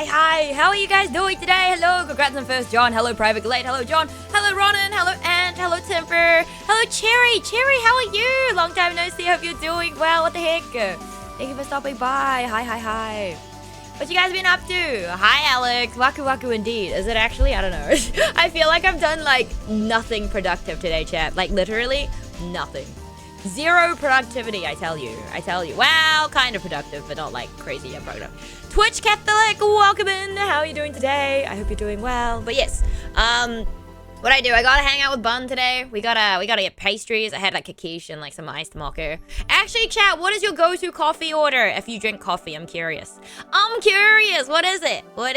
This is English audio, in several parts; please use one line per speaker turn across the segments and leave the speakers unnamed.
Hi. How are you guys doing today? Hello, congrats on first John. Hello, Private Glade. Hello, John. Hello, Ronan. Hello, Ant. Hello, Temper. Hello, Cherry. Cherry, how are you? Long time no see. Hope you're doing well. What the heck? Thank you for stopping by. Hi. What you guys been up to? Hi, Alex. Waku indeed. Is it actually? I don't know. I feel like I've done like nothing productive today, chat. Like literally nothing. Zero productivity, I tell you. Well, kind of productive, but not like crazy unproductive. Twitch Catholic, welcome in. How are you doing today? I hope you're doing well. But yes, what I do, I gotta hang out with Bun today. We gotta get pastries. I had like a quiche and like some iced mocha. Actually, chat, what is your go-to coffee order if you drink coffee? I'm curious. What is it? We're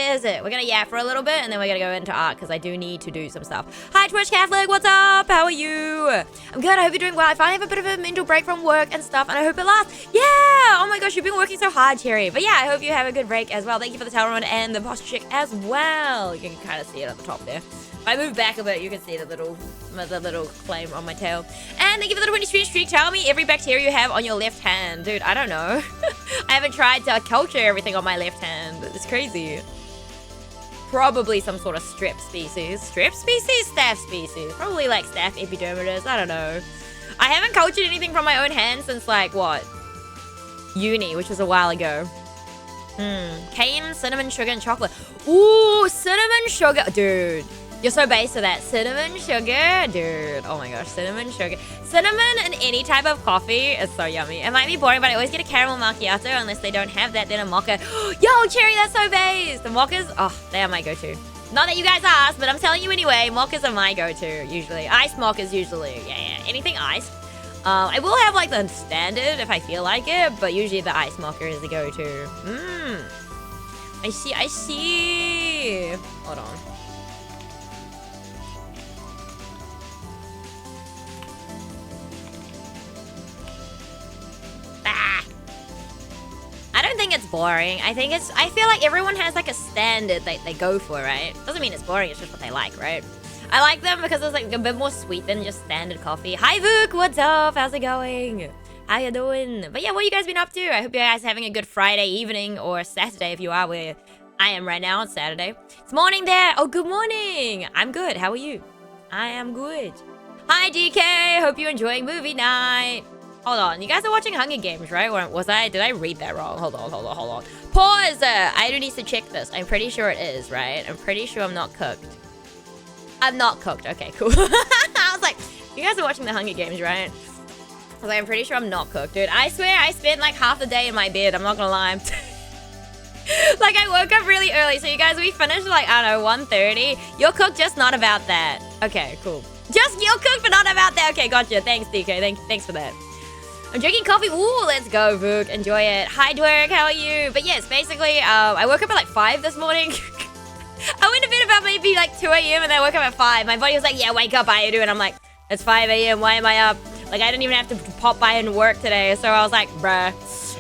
gonna yap for a little bit and then we're gonna go into art because I do need to do some stuff. Hi, Twitch Catholic, what's up? How are you? I'm good, I hope you're doing well. I finally have a bit of a mental break from work and stuff and I hope it lasts. Yeah! Oh my gosh, you've been working so hard, Cherry. But yeah, I hope you have a good break as well. Thank you for the towel run and the posture check as well. You can kind of see it at the top there. If I move back a bit, you can see the little flame on my tail. And thank you for the 20 streak. Tell me every bacteria you have on your left hand. Dude, I don't know. I haven't tried to culture everything on my left hand. It's crazy. Probably some sort of strep species. Strep species? Staph species. Probably like staph epidermidis. I don't know. I haven't cultured anything from my own hand since like, what? Uni, which was a while ago. Cane, cinnamon, sugar, and chocolate. Ooh, cinnamon, sugar. Dude. You're so base to that. Cinnamon sugar, dude. Oh my gosh, cinnamon sugar. Cinnamon in any type of coffee is so yummy. It might be boring, but I always get a caramel macchiato unless they don't have that, then a mocha. Yo, Cherry, that's so base. The mochas, oh, they are my go-to. Not that you guys asked, but I'm telling you anyway, mochas are my go-to, usually. Iced mochas, usually. Yeah. Anything iced. I will have like the standard if I feel like it, but usually the iced mocha is the go-to. I see. Hold on. I don't think it's boring. I feel like everyone has like a standard that they go for, right? Doesn't mean it's boring, it's just what they like, right? I like them because it's like a bit more sweet than just standard coffee. Hi Vuk, what's up? How's it going? How you doing? But yeah, what you guys been up to? I hope you guys are having a good Friday evening or Saturday if you are where I am right now. It's Saturday. It's morning there. Oh, good morning. I'm good. How are you? I am good. Hi DK, hope you're enjoying movie night. Hold on, you guys are watching Hunger Games, right? Or did I read that wrong? Hold on. Pause! I do need to check this. I'm pretty sure it is, right? I'm pretty sure I'm not cooked. I'm not cooked. Okay, cool. I was like, you guys are watching the Hunger Games, right? I was like, I'm pretty sure I'm not cooked, dude. I swear I spent like half the day in my bed. I'm not gonna lie. Like, I woke up really early. So you guys, we finished like, I don't know, 1:30. You're cooked, just not about that. Okay, cool. Just you're cooked, but not about that. Okay, gotcha. Thanks, DK. Thanks for that. I'm drinking coffee. Ooh, let's go, Vuk. Enjoy it. Hi, Dwerg. How are you? But yes, basically, I woke up at like 5 this morning. I went to bed about maybe like 2 a.m. and then I woke up at 5. My body was like, yeah, wake up, Ayadu. And I'm like, it's 5 a.m. Why am I up? Like, I didn't even have to pop by and work today. So I was like, bruh.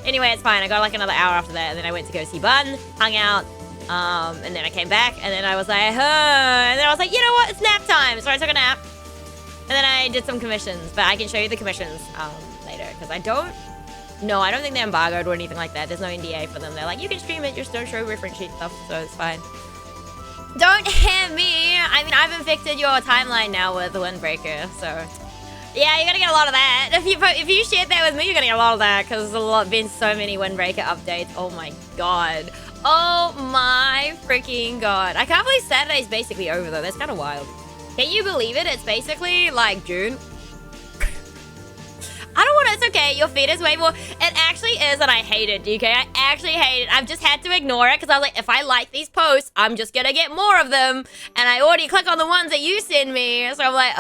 Anyway, it's fine. I got like another hour after that. And then I went to go see Bun, hung out. And then I came back. And then I was like, huh. And then I was like, you know what? It's nap time. So I took a nap. And then I did some commissions. But I can show you the commissions later. Because I don't think they're embargoed or anything like that. There's no NDA for them. They're like, you can stream it. Just don't show reference sheet stuff. So it's fine. Don't hit me. I mean, I've infected your timeline now with the Windbreaker. So yeah, you're gonna get a lot of that. If you shared that with me, you're gonna get a lot of that. Because there's been so many Windbreaker updates. Oh my god. Oh my freaking god. I can't believe Saturday's basically over though. That's kind of wild. Can you believe it? It's basically like June. I don't want to, it's okay, your feed is way more, it actually is, and I hate it, DK, I actually hate it. I've just had to ignore it, because I was like, if I like these posts, I'm just gonna get more of them, and I already click on the ones that you send me, so I'm like,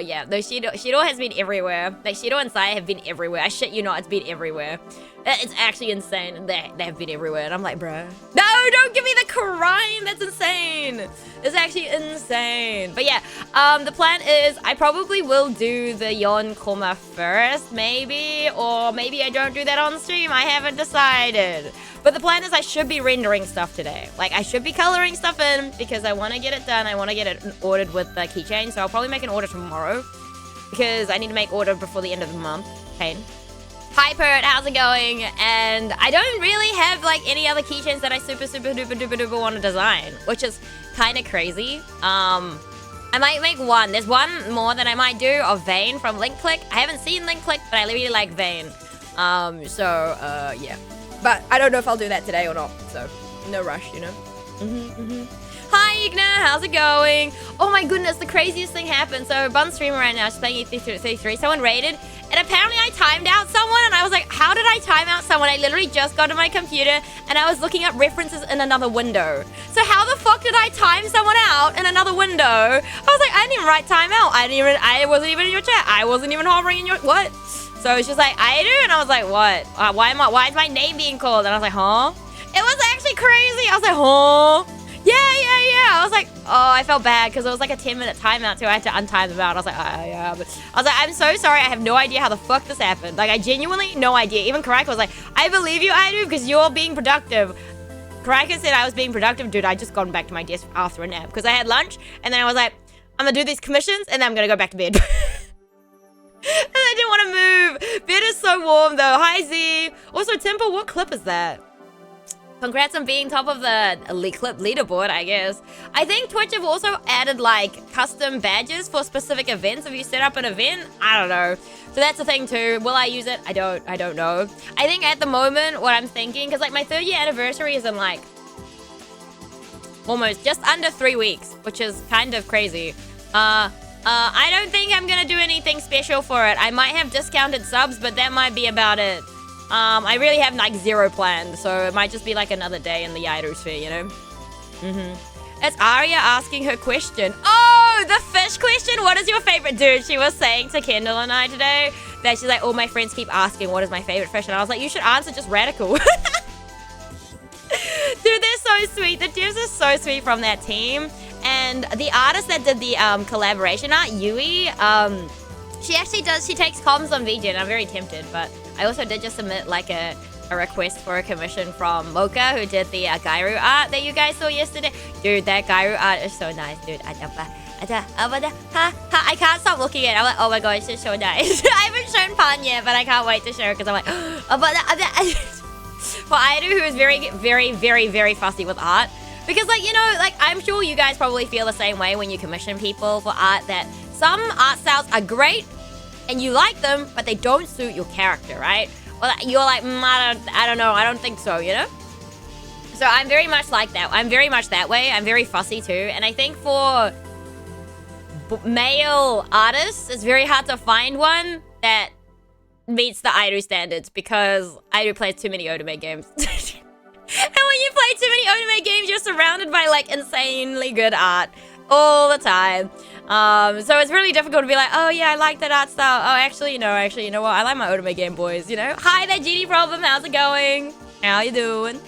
yeah, no, Shido has been everywhere, like, Shido and Saya have been everywhere, I shit you not, it's been everywhere. It's actually insane, they have been everywhere, and I'm like, bruh. No, don't give me the crime, that's insane. It's actually insane. But yeah, the plan is, I probably will do the Yon Koma first, maybe, or maybe I don't do that on stream, I haven't decided. But the plan is I should be rendering stuff today. Like, I should be coloring stuff in, because I want to get it done, I want to get it ordered with the keychain, so I'll probably make an order tomorrow, because I need to make order before the end of the month. Pain. Hypert, how's it going? And I don't really have like any other keychains that I super duper want to design, which is kind of crazy. I might make one. There's one more that I might do of Vane from Link Click. I haven't seen Link Click, but I really like Vane. Yeah. But I don't know if I'll do that today or not, so no rush, you know? Hi, Igna, how's it going? Oh my goodness, the craziest thing happened. So, Bun's streaming right now, she's playing E33, someone raided, and apparently I timed out someone, and I was like, how did I time out someone? I literally just got to my computer, and I was looking up references in another window. So how the fuck did I time someone out in another window? I was like, I didn't even write time out. I wasn't even in your chat. I wasn't even hovering in your, what? So it's just like, I do, and I was like, what? Why is my name being called? And I was like, huh? It was actually crazy. I was like, huh? Yeah. I was like, oh, I felt bad because it was like a 10-minute timeout too. I had to untime them out. I was like, yeah. But I was like, I'm so sorry. I have no idea how the fuck this happened. Like, I genuinely, no idea. Even Karaka was like, I believe you, I do, because you're being productive. Karaka said I was being productive. Dude, I just gone back to my desk after a nap because I had lunch. And then I was like, I'm going to do these commissions and then I'm going to go back to bed. And I didn't want to move. Bed is so warm though. Hi, Z. Also, Temple, what clip is that? Congrats on being top of the clip leaderboard, I guess. I think Twitch have also added like custom badges for specific events. If you set up an event, I don't know. So that's the thing too. Will I use it? I don't know. I think at the moment, what I'm thinking, because like my 3rd year anniversary is in like almost just under 3 weeks, which is kind of crazy. I don't think I'm gonna do anything special for it. I might have discounted subs, but that might be about it. I really have like 0 planned, so it might just be like another day in the Yairu sphere, you know? It's Arya asking her question. Oh, the fish question? What is your favorite? Dude, she was saying to Kendall and I today that she's like, all my friends keep asking what is my favorite fish, and I was like, you should answer just radical. Dude, they're so sweet. The devs are so sweet from that team. And the artist that did the collaboration art, Yui, she takes comms on VJ, and I'm very tempted, but I also did just submit like a request for a commission from Mocha, who did the Gairu art that you guys saw yesterday. Dude, that Gairu art is so nice, dude. I can't stop looking at it. I'm like, oh my god, it's just so nice. I haven't shown Pan yet, but I can't wait to show her because I'm like, for Aidu, who is very fussy with art. Because like, you know, like I'm sure you guys probably feel the same way when you commission people for art, that some art styles are great and you like them, but they don't suit your character, right? Well, you're like, I don't know, I don't think so, you know? So I'm very much like that. I'm very much that way. I'm very fussy too. And I think for male artists, it's very hard to find one that meets the Airu standards, because Airu plays too many Otome games. And when you play too many Otome games, you're surrounded by like insanely good art all the time. So it's really difficult to be like, oh yeah, I like that art style. Oh, actually, you know what? I like my Otome Game Boys, you know? Hi there, GD Problem. How's it going? How you doing?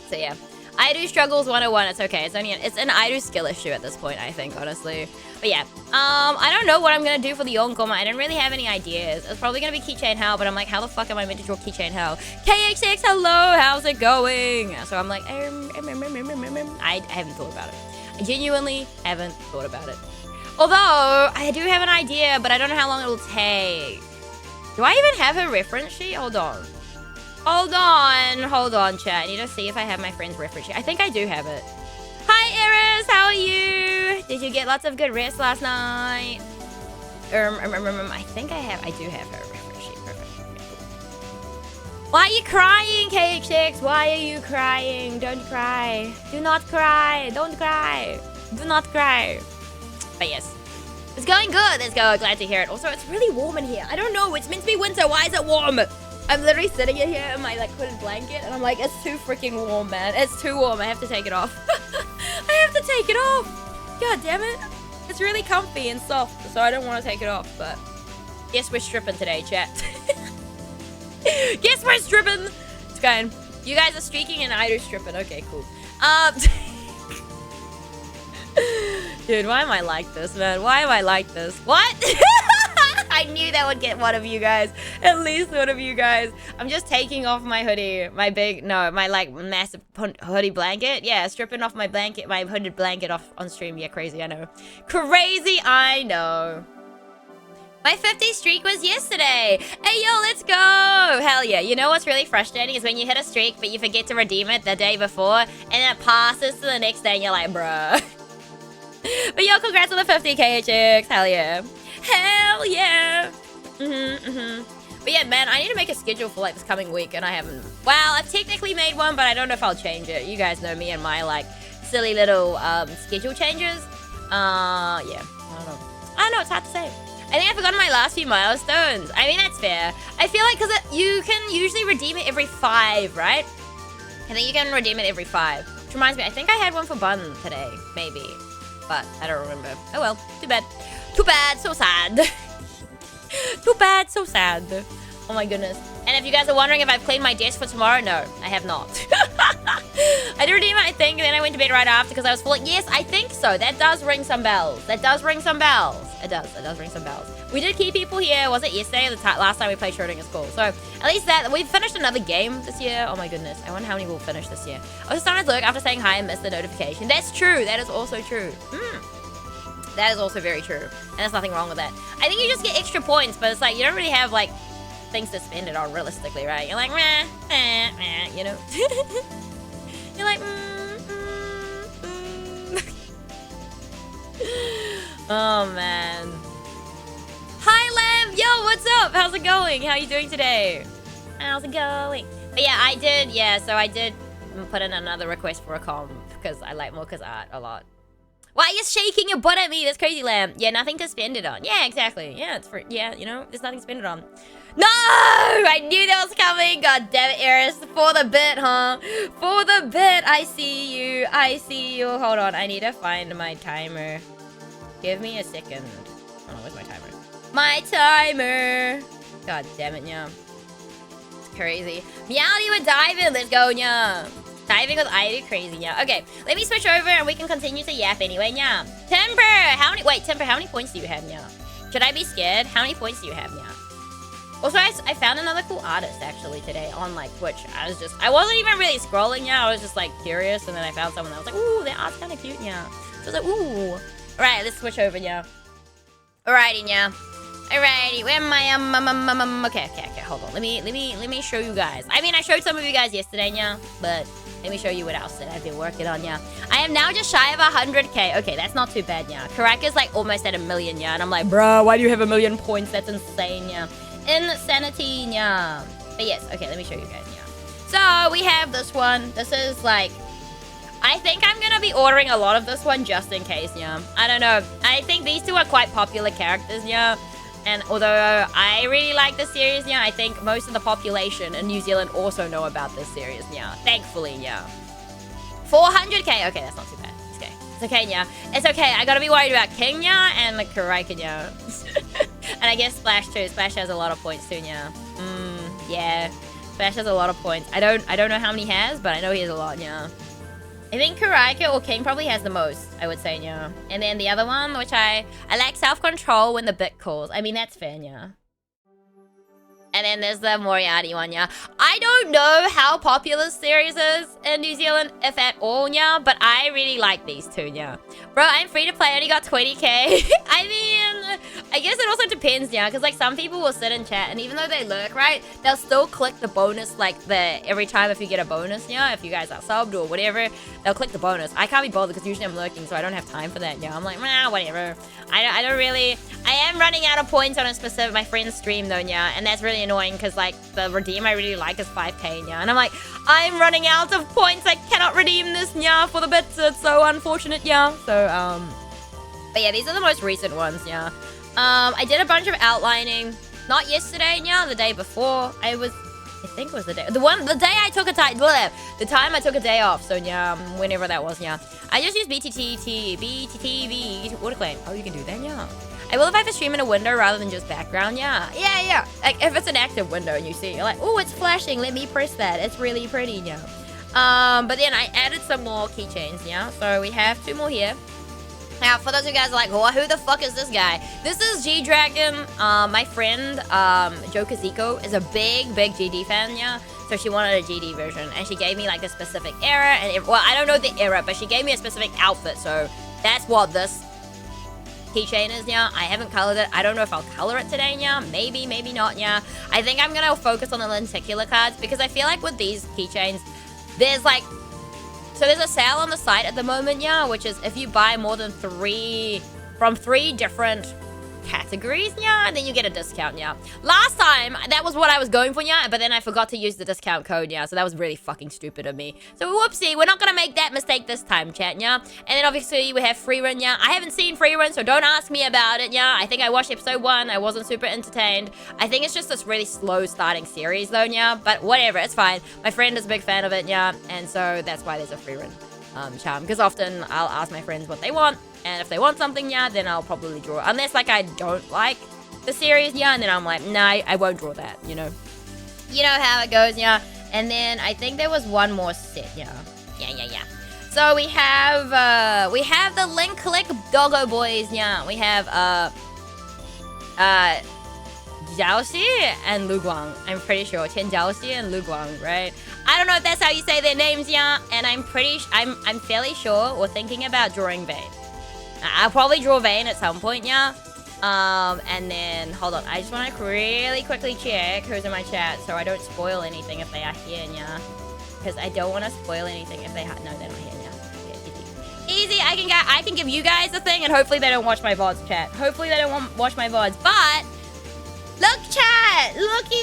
So yeah, Aidu struggles 101. It's okay. It's an Aidu skill issue at this point, I think, honestly. But yeah, I don't know what I'm gonna do for the Yonkoma. I didn't really have any ideas. It's probably gonna be Keychain Hell, but I'm like, how the fuck am I meant to draw Keychain Hell? KXX, hello, how's it going? So I'm like, I haven't thought about it. I genuinely haven't thought about it. Although, I do have an idea, but I don't know how long it will take. Do I even have a reference sheet? Hold on, chat. I need to see if I have my friend's reference sheet. I think I do have it. Hi, Eris, how are you? Did you get lots of good rest last night? I think I do have her reference sheet. Perfect. Why are you crying, KXX? Why are you crying? Don't cry. Do not cry. Don't cry. Do not cry. But yes, it's going good. Let's go. Glad to hear it. Also, it's really warm in here. I don't know. It's meant to be winter. Why is it warm? I'm literally sitting in here in my like hooded blanket, and I'm like, it's too freaking warm, man. It's too warm. I have to take it off. I have to take it off. God damn it. It's really comfy and soft, so I don't want to take it off. But guess we're stripping today, chat. Guess we're stripping. It's going. You guys are streaking and I do stripping. Okay, cool. Dude, why am I like this, man? Why am I like this? What? I knew that would get one of you guys. At least one of you guys. I'm just taking off my hoodie. My like massive hoodie blanket. Yeah, stripping off my blanket, my hooded blanket off on stream. Yeah, crazy, I know. Crazy, I know. My 50 streak was yesterday. Hey, yo, let's go. Hell yeah. You know what's really frustrating is when you hit a streak, but you forget to redeem it the day before, and it passes to the next day, and you're like, bruh. But yo, congrats on the 50k, chicks. Hell yeah. Hell yeah. But yeah, man, I need to make a schedule for like this coming week, and I haven't. Well, I've technically made one, but I don't know if I'll change it. You guys know me and my like silly little schedule changes. Yeah, I don't know. I don't know. It's hard to say. I think I've forgotten my last few milestones. I mean, that's fair. I feel like because you can usually redeem it every 5, right? I think you can redeem it every 5. Which reminds me, I think I had one for Bun today, maybe. But I don't remember. Oh well, too bad. Too bad, so sad. Too bad, so sad. Oh my goodness. And if you guys are wondering if I've cleaned my desk for tomorrow, no, I have not. I did redeem it, I think, and then I went to bed right after because I was full. Yes, I think so. That does ring some bells. That does ring some bells. It does ring some bells. We did keep people here. Was it yesterday or the last time we played Schrodinger's School? So at least that we finished another game this year. Oh my goodness. I wonder how many we'll finish this year. I was starting to look after saying hi and missed the notification. That's true. That is also true. That is also very true. And there's nothing wrong with that. I think you just get extra points, but it's like you don't really have like things to spend it on realistically, right? You're like, meh, you know? You're like, Oh, man. Hi, Lamb! Yo, what's up? How's it going? How you doing today? How's it going? But yeah, I did put in another request for a comp because I like Mocha's art a lot. Why are you shaking your butt at me? That's crazy, Lamb. Yeah, nothing to spend it on. Yeah, exactly. Yeah, it's for, yeah, you know, there's nothing to spend it on. No! I knew that was coming. God damn it, Eris. For the bit, huh? For the bit. I see you. I see you. Hold on. I need to find my timer. Give me a second. Oh, where's my timer? My timer. God damn it, yeah. It's crazy. Meowdy with diving. Let's go, yeah. Diving with Aidu, crazy, yeah. Okay, let me switch over and we can continue to yap anyway, yeah. Timber, Timber, how many points do you have, yeah? Should I be scared? How many points do you have, yeah? Also, I found another cool artist actually today on like Twitch. I wasn't even really scrolling, yeah. I was just like curious, and then I found someone that was like, ooh, their art's kind of cute, yeah. So I was like, ooh. All right, let's switch over, yeah. Alrighty, yeah. Alrighty, where am I? Okay, hold on. Let me show you guys. I mean, I showed some of you guys yesterday, yeah, but let me show you what else that I've been working on, yeah. I am now just shy of 100k. Okay, that's not too bad, yeah. Karaka's like almost at 1 million, yeah, and I'm like, bruh, why do you have 1 million points? That's insane, yeah. Insanity, yeah. But yes, okay, let me show you guys, yeah. So we have this one. This is like, I think I'm gonna be ordering a lot of this one just in case, yeah. I don't know. I think these two are quite popular characters, yeah. And although I really like this series, yeah, I think most of the population in New Zealand also know about this series, yeah. Thankfully, yeah. 400k. Okay, that's not too bad. It's okay. It's okay, yeah. It's okay. I gotta be worried about King, yeah, and like Karaikan, yeah. And I guess Splash too. Splash has a lot of points too, yeah. Yeah. Splash has a lot of points. I don't know how many he has, but I know he has a lot, yeah. I think Karaika or King probably has the most, I would say, yeah. And then the other one, which I like self-control when the bit calls. I mean, that's fair, yeah. And then there's the Moriarty one, yeah. I don't know how popular this series is in New Zealand, if at all, yeah. But I really like these two, yeah. Bro, I'm free to play. I only got 20k. I mean, I guess it also depends, yeah. Because, like, some people will sit and chat. And even though they lurk, right, they'll still click the bonus, like, every time if you get a bonus, yeah. If you guys are subbed or whatever, they'll click the bonus. I can't be bothered because usually I'm lurking, so I don't have time for that, yeah. I'm like, nah, whatever. I don't really... I am running out of points on a specific... my friend's stream, though, yeah. And that's really annoying because, like, the redeem I really like is 5k, yeah. And I'm like, I'm running out of points. I cannot redeem this, yeah, for the bits. It's so unfortunate, yeah. So, but yeah, these are the most recent ones, yeah. I did a bunch of outlining. Not yesterday, yeah, the day before. I think it was the day I took the time I took a day off. So yeah, whenever that was, yeah. I just used BTTV autoclaim. Oh, you can do that, yeah. I will if I have a stream in a window rather than just background, yeah. Yeah. Like if it's an active window and you see it, you're like, oh, it's flashing. Let me press that. It's really pretty, yeah. But then I added some more keychains, yeah. So we have 2 more here. Now, for those of you guys like, well, who the fuck is this guy? This is G-Dragon. My friend, Jo Kaziko, is a big GD fan, yeah? So she wanted a GD version, and she gave me, like, a specific era, and well, I don't know the era, but she gave me a specific outfit, so that's what this keychain is, yeah. I haven't colored it. I don't know if I'll color it today, yeah. Maybe, maybe not, yeah. I think I'm gonna focus on the lenticular cards because I feel like with these keychains, there's like... So there's a sale on the site at the moment, yeah, which is if you buy more than 3... From 3 different categories, yeah, and then you get a discount, yeah. Last time, that was what I was going for, yeah, but then I forgot to use the discount code, yeah, so that was really fucking stupid of me. So whoopsie, we're not gonna make that mistake this time, chat, yeah. And then obviously we have free run, yeah. I haven't seen free run, so don't ask me about it, yeah. I think I watched episode 1, I wasn't super entertained. I think it's just this really slow starting series though, yeah, but whatever, it's fine. My friend is a big fan of it, yeah, and so that's why there's a free run charm, because often I'll ask my friends what they want, and if they want something, yeah, then I'll probably draw. Unless, like, I don't like the series, yeah, and then I'm like, nah, I won't draw that, you know? You know how it goes, yeah? And then I think there was one more set, yeah. Yeah. So we have the Link Click Doggo Boys, yeah. We have, Jiaoxi and Lu Guang. I'm pretty sure. Tian Jiaoxi and Lu Guang, right? I don't know if that's how you say their names, yeah. And I'm fairly sure we're thinking about drawing Vayne. I'll probably draw Vayne at some point, yeah. And then, hold on. I just want to really quickly check who's in my chat so I don't spoil anything if they are here, yeah. Because I don't want to spoil anything if they are... No, they're not here, yeah. Okay, easy. I can give you guys a thing and hopefully they don't watch my VODs, chat. Hopefully they don't watch my VODs, but... Look, chat! Looky,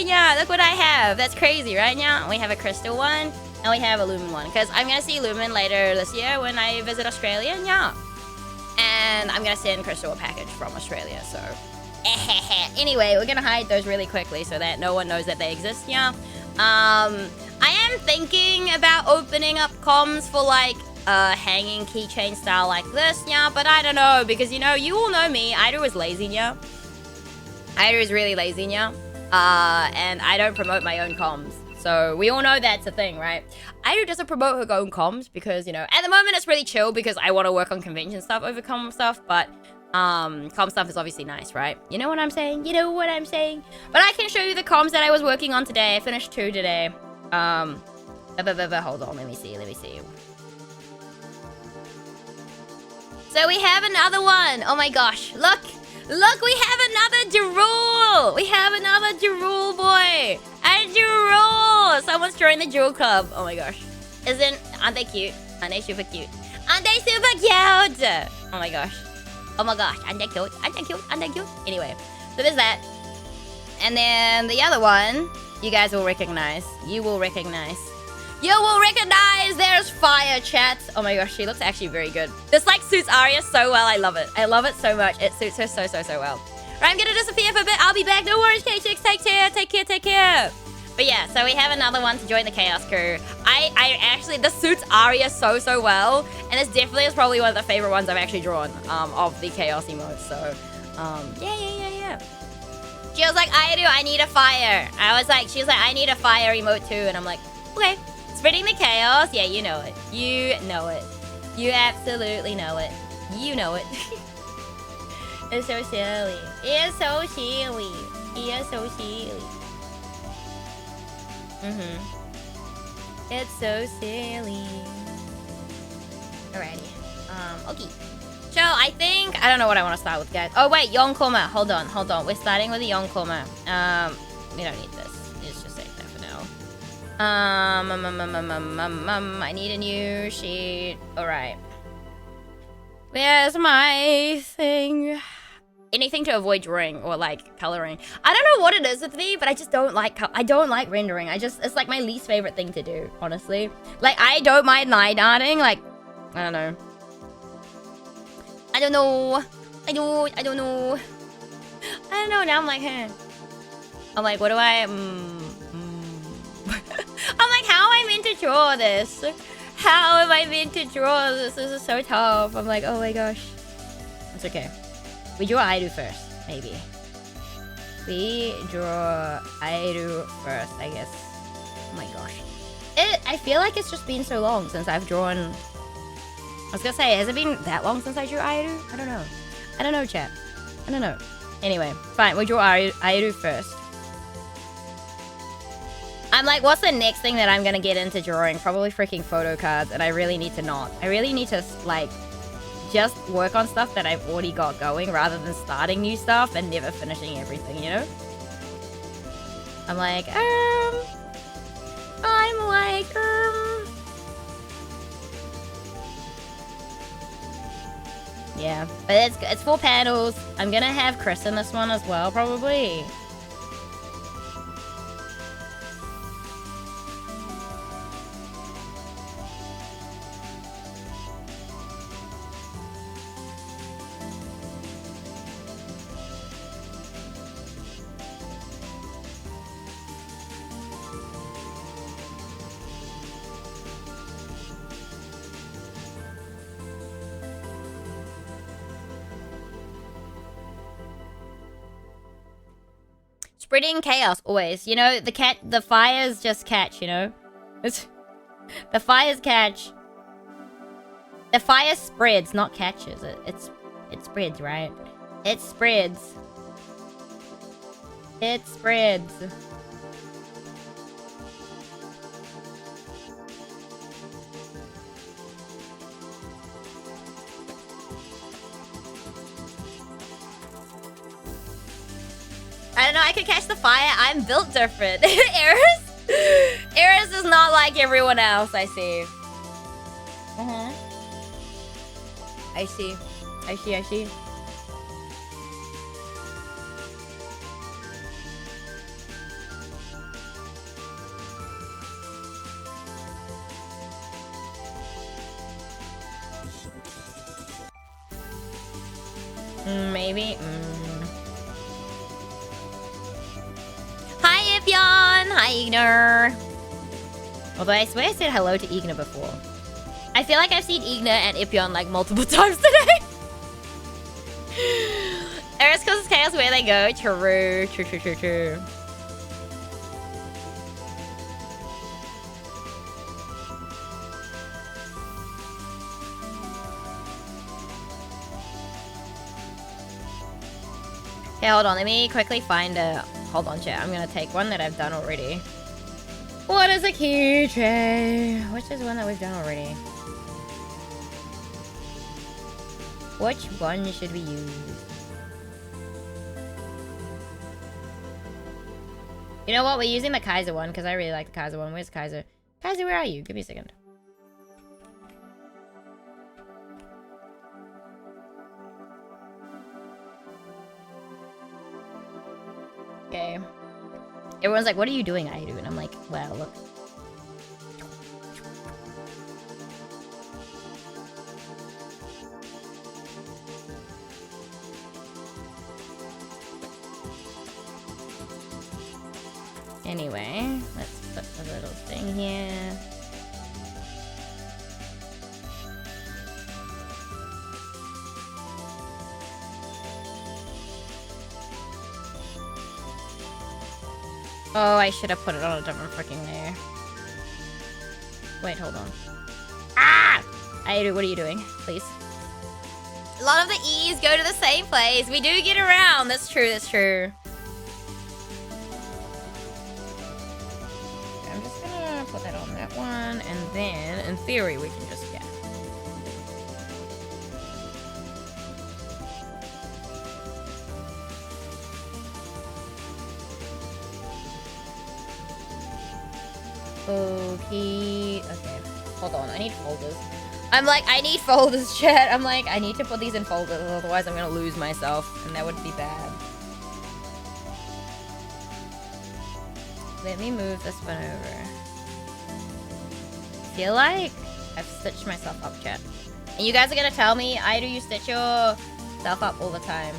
yeah. Look what I have. That's crazy, right, yeah? We have a crystal one. And we have a Lumen one, because I'm going to see Lumen later this year when I visit Australia, yeah. And I'm going to send Crystal a package from Australia, so... Anyway, we're going to hide those really quickly so that no one knows that they exist, yeah. I am thinking about opening up comms for, like, hanging keychain style like this, yeah. But I don't know, because, you know, you all know me. Aido is lazy, yeah. Aido is really lazy, yeah. And I don't promote my own comms. So we all know that's a thing, right? Aido doesn't promote her own comms because, you know, at the moment it's really chill because I want to work on convention stuff over comm stuff, but comm stuff is obviously nice, right? You know what I'm saying? You know what I'm saying? But I can show you the comms that I was working on today. I finished 2 today. Hold on, let me see. So we have another one. Oh my gosh, look, we have another Drool. We have another Drool boy. A Drool. Someone's joined the Drool club. Oh my gosh. Aren't they cute? Aren't they super cute? Aren't they super cute? Oh my gosh. Aren't they cute? Anyway, so there's that. And then the other one, you guys will recognize. You will recognize there's Fire, chat. Oh my gosh, she looks actually very good. This like suits Arya so well. I love it. I love it so much. It suits her so well. Right, I'm gonna disappear for a bit. I'll be back. No worries, K6. Take care. But yeah, so we have another one to join the Chaos Crew. I actually, this suits Arya so well. And this definitely is probably one of the favorite ones I've actually drawn of the Chaos emotes. So, yeah. She was like, I need a fire. She was like, I need a fire emote too. And I'm like, okay. Spreading the chaos. Yeah, you know it. You know it. You absolutely know it. You know it. It's so silly. It's so silly. It's so silly. Alrighty. Okay. So, I think... I don't know what I want to start with, guys. Oh, wait. Yonkoma. Hold on. We're starting with the Yonkoma. We don't need this. Let's just save that for now. I need a new sheet. Alright. Where's my thing? Anything to avoid drawing or like coloring. I don't know what it is with me, but I just don't like rendering. It's like my least favorite thing to do, honestly. Like I don't mind line arting, like I don't know. I don't know. Now I'm like, I'm like, what do I I'm like, how am I meant to draw this? How am I meant to draw this? This is so tough. I'm like, oh my gosh. It's okay. We draw Aido first, maybe. We draw Aido first, I guess. Oh my gosh. I feel like it's just been so long since I've drawn... I was gonna say, has it been that long since I drew Aido? I don't know, chat. I don't know. Anyway, fine. We draw Aido first. I'm like, what's the next thing that I'm gonna get into drawing? Probably freaking photo cards, and I really need to not. I really need to, like, just work on stuff that I've already got going rather than starting new stuff and never finishing everything, you know? I'm like, yeah, but it's 4 panels. I'm gonna have Chris in this one as well, probably. Spreading chaos, always. You know, the fires just catch, you know? The fires catch. The fire spreads, not catches. It spreads, right? It spreads. It spreads. I don't know, I can catch the fire. I'm built different. Eris is not like everyone else, I see. I see. I see. Maybe. Hi, Ipyon! Hi, Igner! Although I swear I said hello to Igner before. I feel like I've seen Igner and Ipyon like multiple times today. Eris causes chaos where they go. True. Okay, hold on. Let me quickly find a... Hold on, chat. I'm gonna take one that I've done already. What is a keychain? Which is one that we've done already? Which one should we use? You know what? We're using the Kaiser one because I really like the Kaiser one. Where's Kaiser? Kaiser, where are you? Give me a second. Okay. Everyone's like, what are you doing, Aidu? And I'm like, well, look. Anyway, let's put a little thing here. Oh, I should have put it on a different freaking layer. Wait, hold on. Ah! Aidu, what are you doing? Please. A lot of the E's go to the same place. We do get around. That's true, that's true. I'm just gonna put that on that one, and then, in theory, we can just, yeah. Okay. Hold on, I need folders. I'm like, I need folders, chat. I'm like, I need to put these in folders, otherwise I'm gonna lose myself, and that would be bad. Let me move this one over. I feel like I've stitched myself up, chat. And you guys are gonna tell me, Aidu, you stitch yourself up all the time.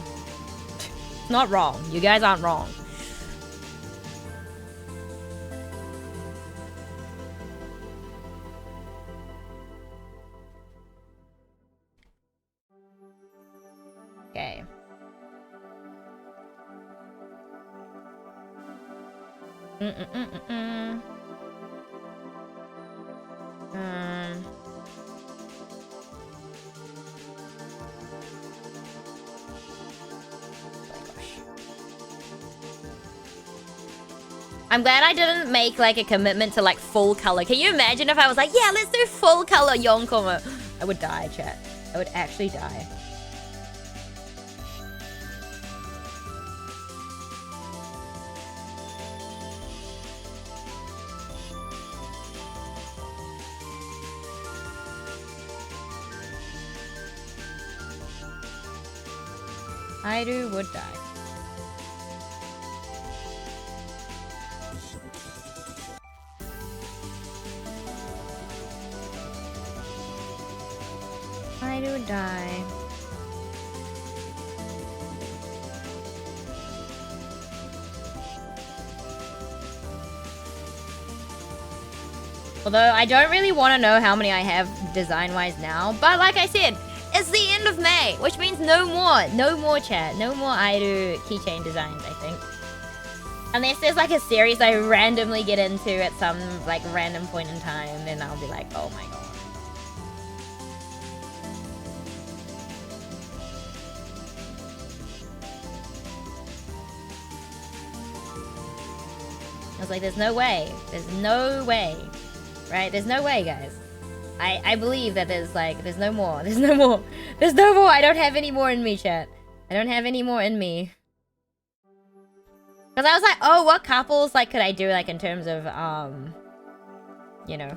Not wrong. You guys aren't wrong. Okay. I'm glad I didn't make like a commitment to like full color. Can you imagine if I was like, yeah, let's do full color Yonkoma? I would die, chat. I would actually die. Airu would die. Airu would die. Although I don't really want to know how many I have design-wise now, but like I said, it's the end of May, which means no more chat, no more Airu keychain designs, I think. Unless there's like a series I randomly get into at some like random point in time, then I'll be like, oh my god. I was like, there's no way, right? There's no way, guys. I believe that there's no more. I don't have any more in me, chat. I don't have any more in me. Because I was like, oh, what couples like could I do like in terms of you know.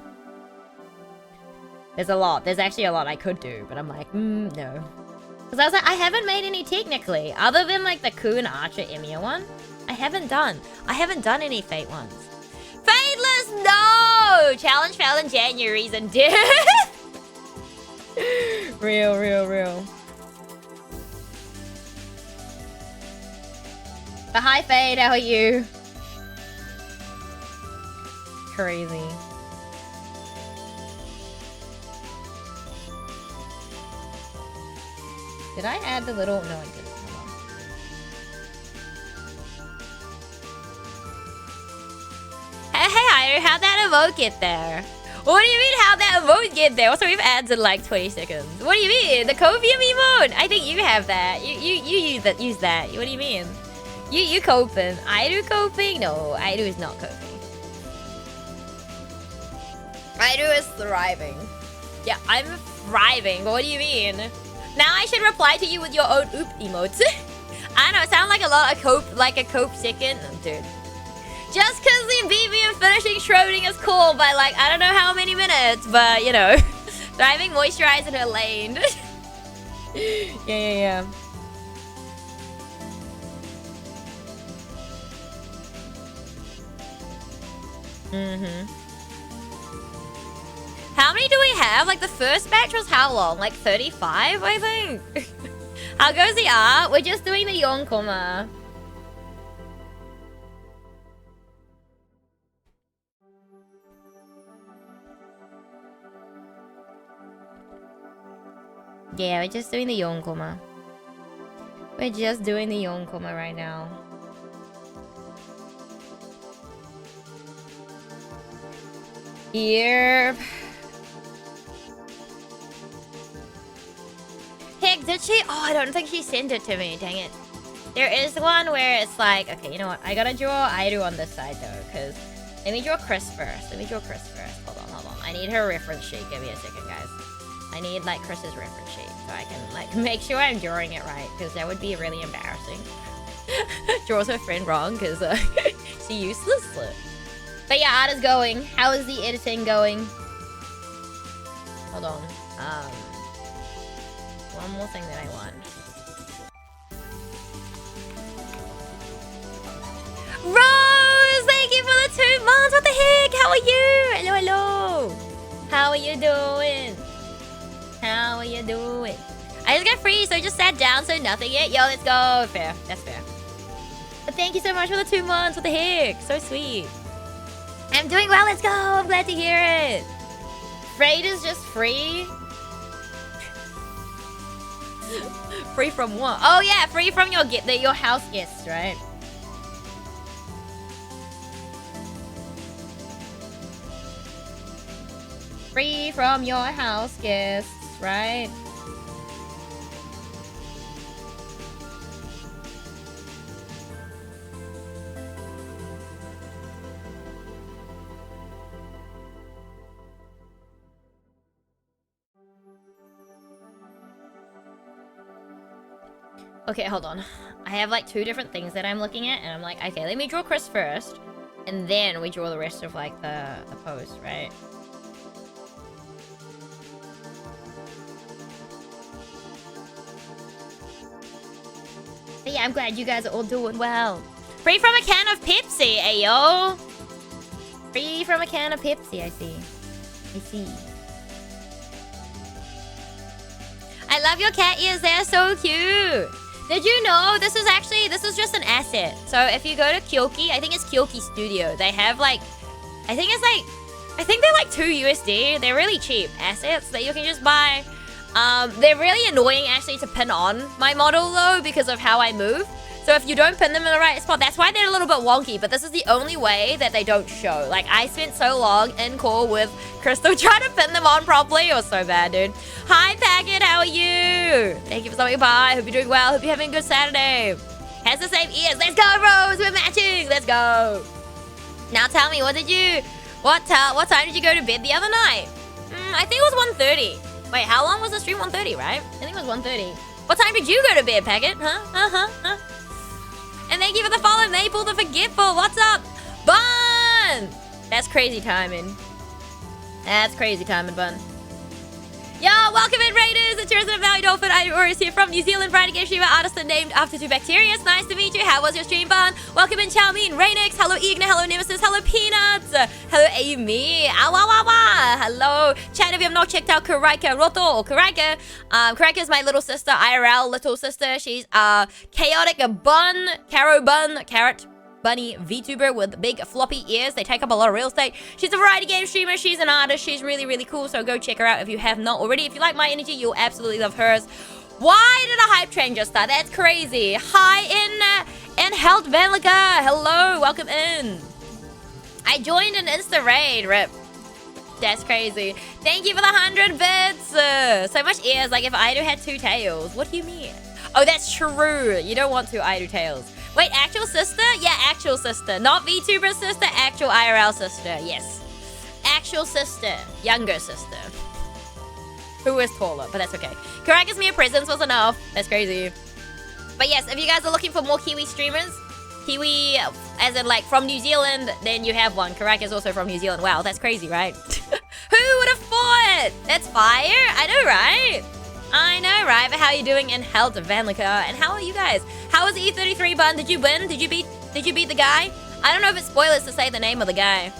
There's a lot. There's actually a lot I could do, but I'm like, no. Because I was like, I haven't made any technically, other than like the Ku and Archer Emiya one. I haven't done any Fate ones. Fateless, no! Challenge fell in January's and did. Real. But hi, Fade, how are you? Crazy. Did I add the little... No, I didn't. Hold on. Hey, how'd that emote get there? What do you mean, how'd that emote get there? Also, we've ads in like 20 seconds. What do you mean? The copium emote? I think you have that. You use that. What do you mean? You coping. Airu coping? No, Airu is not coping. Airu is thriving. Yeah, I'm thriving. What do you mean? Now I should reply to you with your own oop emotes. I know, it sounds like a lot of cope, like a cope chicken. Dude. Just because they beat me in finishing Schroding is cool by like, I don't know how many minutes, but you know. Thriving, moisturize in her lane. Yeah. How many do we have? Like the first batch was how long? Like 35, I think. How goes the art? We're just doing the Yonkoma. Yeah, we're just doing the Yonkoma. We're just doing the Yonkoma right now. Yep. Heck, did she? Oh, I don't think she sent it to me. Dang it. There is one where it's like, okay, you know what? I gotta draw Airu on this side though, because let me draw Chris first. Hold on. I need her reference sheet. Give me a second, guys. I need like Chris's reference sheet so I can like make sure I'm drawing it right, because that would be really embarrassing. Draws her friend wrong because she's useless. But yeah, art is going. How is the editing going? Hold on. One more thing that I want. Rose, thank you for the 2 months. What the heck? How are you? Hello. How are you doing? I just got free, so I just sat down, so nothing yet. Yo, let's go. Fair. That's fair. But thank you so much for the 2 months. What the heck? So sweet. I'm doing well. Let's go. I'm glad to hear it. Freight is just free. Free from what? Oh yeah, free from your house guests, right? Free from your house guests, right? Okay, hold on. I have like 2 different things that I'm looking at, and I'm like, okay, let me draw Chris first, and then we draw the rest of like the post, right? But yeah, I'm glad you guys are all doing well. Free from a can of Pepsi, ayo. Free from a can of Pepsi, I see. I see. I love your cat ears, they're so cute. Did you know this is just an asset. So if you go to Kyoki, I think it's Kyoki Studio, they have like, I think they're like $2 USD. They're really cheap assets that you can just buy. They're really annoying actually to pin on my model though because of how I move. So if you don't pin them in the right spot, that's why they're a little bit wonky, but this is the only way that they don't show. Like, I spent so long in call with Crystal trying to pin them on properly. It was so bad, dude. Hi, Packet, how are you? Thank you for stopping by. Hope you're doing well. Hope you're having a good Saturday. Has the same ears. Let's go, Rose. We're matching. Let's go. Now tell me, what time did you go to bed the other night? I think it was 1:30. Wait, how long was the stream? 1:30, right? I think it was 1:30. What time did you go to bed, Packet? Huh? And thank you for the follow, Maple the Forgetful. What's up? Bun! That's crazy timing. That's crazy timing, Bun. Yo, welcome in, Raiders. It's your resident Valley Dolphin. I'm Oris here from New Zealand. Friday game streamer, artist named after 2 bacteria. It's nice to meet you. How was your stream, Bun? Welcome in, Chow Mein, Rainix. Hello, Igna. Hello, Nemesis. Hello, Peanuts. Hello, Amy. Awawawa. Hello. Chat, if you have not checked out Karaika Roto or Karaika. Karaika is my little sister, IRL little sister. She's chaotic bun, carrot bunny VTuber with big floppy ears. They take up a lot of real estate. She's a variety game streamer. She's an artist. She's really, really cool. So go check her out if you have not already. If you like my energy, you'll absolutely love hers. Why did a hype train just start? That's crazy. Hi, in Health Vanlica. Hello, welcome in. I joined an Insta raid. Rip. That's crazy. Thank you for the 100 bits. So much ears. Like if Aido had 2 tails. What do you mean? Oh, that's true. You don't want 2 Aido tails. Wait, actual sister? Yeah, actual sister. Not VTuber sister, actual IRL sister. Yes. Actual sister. Younger sister. Who is taller, but that's okay. Caracas Mere Presence was enough. That's crazy. But yes, if you guys are looking for more Kiwi streamers, Kiwi as in like from New Zealand, then you have one. Caracas also from New Zealand. Wow, that's crazy, right? Who would have thought? That's fire. I know, right? I know, right? But how are you doing in Hell to Vanlica? And how are you guys? How was E33, Bun? Did you win? Did you beat the guy? I don't know if it's spoilers to say the name of the guy.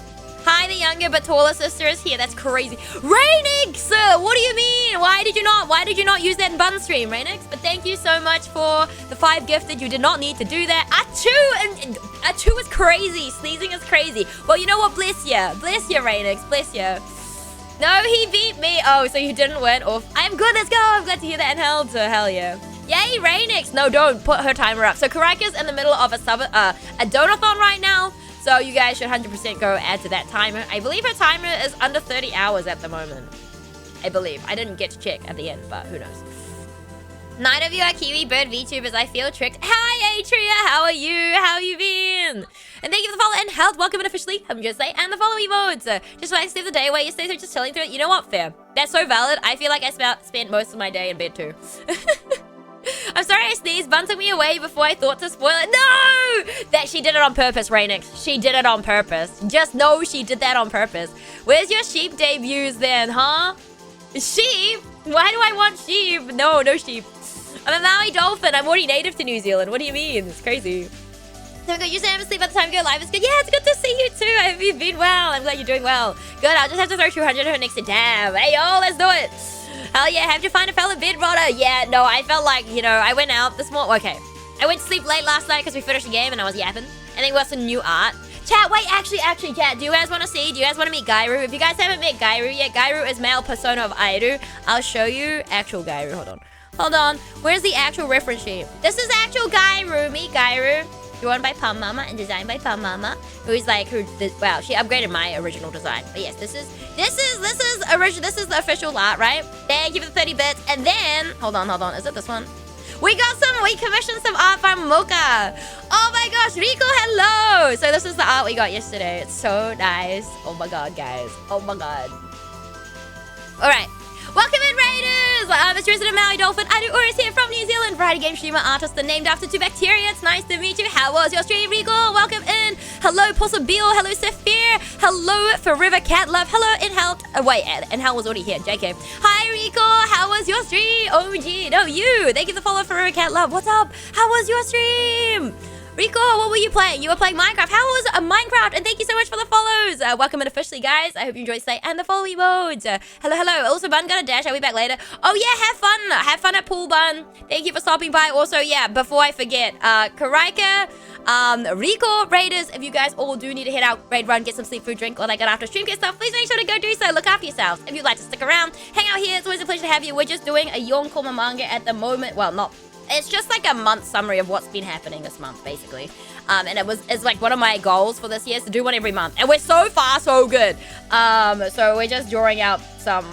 Hi, the younger but taller sister is here. That's crazy. Rainix! What do you mean? Why did you not use that in Bun stream, Rainix? But thank you so much for the 5 gifted. You did not need to do that. Achoo is crazy. Sneezing is crazy. Well, you know what? Bless ya. Bless ya, Rainix. Bless ya. No, he beat me. Oh, so you didn't win. Off. I'm good. Let's go. I'm glad to hear that in hell. So hell yeah. Yay, Rainix. No, don't put her timer up. So Karaka's in the middle of a donathon right now. So you guys should 100% go add to that timer. I believe her timer is under 30 hours at the moment. I believe. I didn't get to check at the end, but who knows. 9 of you are Kiwi bird VTubers. I feel tricked. Hi, Atria. How are you? How have you been? And thank you for the follow and health. Welcome in officially. I'm just say and the follow emotes. Just like to save the day away yesterday, so just chilling through it. You know what? Fair. That's so valid. I feel like I spent most of my day in bed too. I'm sorry I sneezed. Bun took me away before I thought to spoil it. No! That she did it on purpose, Rainix. She did it on purpose. Just know she did that on purpose. Where's your sheep debuts then, huh? Sheep? Why do I want sheep? No, no sheep. I'm a Maui dolphin. I'm already native to New Zealand. What do you mean? It's crazy. So good. You say I'm asleep by the time you go live. It's good. Yeah, it's good to see you too. I hope you've been well. I'm glad you're doing well. Good. I'll just have to throw 200 her next to Dab. Hey, yo, let's do it. Hell yeah. Have to find a fellow bed rotter. Yeah, no, I felt like, you know, I went out this morning. Okay. I went to sleep late last night because we finished the game and I was yapping. And then we got some new art. Chat, wait, actually, chat, do you guys want to see? Do you guys want to meet Gairu? If you guys haven't met Gairu yet, Gairu is male persona of Airu. I'll show you actual Gairu. Hold on. Where's the actual reference sheet? This is actual Gairu. Meet Gairu. Drawn by Pum Mama and designed by Pum Mama. Wow, she upgraded my original design. But yes, this is the official art, right? Thank you for the 30 bits. And then, hold on. Is it this one? We commissioned some art from Mocha. Oh my gosh, Rico, hello. So this is the art we got yesterday. It's so nice. Oh my god, guys. Oh my god. All right. Welcome in, Raiders. I'm a resident Maui Dolphin. I do Urs here from New Zealand. Variety game streamer, artist, and named after 2 bacteria. It's nice to meet you. How was your stream, Rico? Welcome in. Hello, Possible. Hello, Saphir. Hello, Forever Cat Love. Hello, Inhal. Wait, Inhal was already here. JK. Hi, Rico. How was your stream? OMG. No, you. Thank you for the follow, Forever Cat Love. What's up? How was your stream? Rico, what were you playing? You were playing Minecraft. How was Minecraft? And thank you so much for the follows. Welcome in officially, guys. I hope you enjoyed today and the follow emotes. Hello, hello. Also, Bun got a dash. I'll be back later. Oh, yeah, have fun. Have fun at pool, Bun. Thank you for stopping by. Also, yeah, before I forget, Karaika, Rico, Raiders, if you guys all do need to head out, raid, run, get some sleep, food, drink, all that good after stream get stuff, please make sure to go do so. Look after yourselves. If you'd like to stick around, hang out here. It's always a pleasure to have you. We're just doing a Yonkoma manga at the moment. Well, not... It's just like a month summary of what's been happening this month, basically. And it's like one of my goals for this year is to do one every month. And we're so far so good. So we're just drawing out some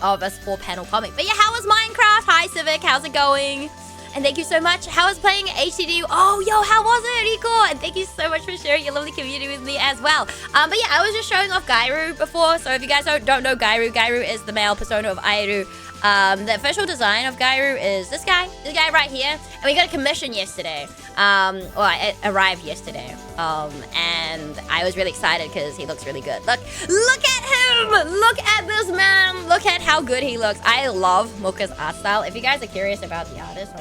of a 4-panel comic. But yeah, how was Minecraft? Hi, Civic. How's it going? And thank you so much. How was playing HCD? Oh, yo, how was it, Rico? And thank you so much for sharing your lovely community with me as well. But yeah, I was just showing off Gairu before. So if you guys don't know Gairu, Gairu is the male persona of Airu. The official design of Gairu is this guy right here. And we got a commission yesterday. Well, it arrived yesterday. And I was really excited because he looks really good. Look at him! Look at this man! Look at how good he looks. I love Mocha's art style. If you guys are curious about the artist,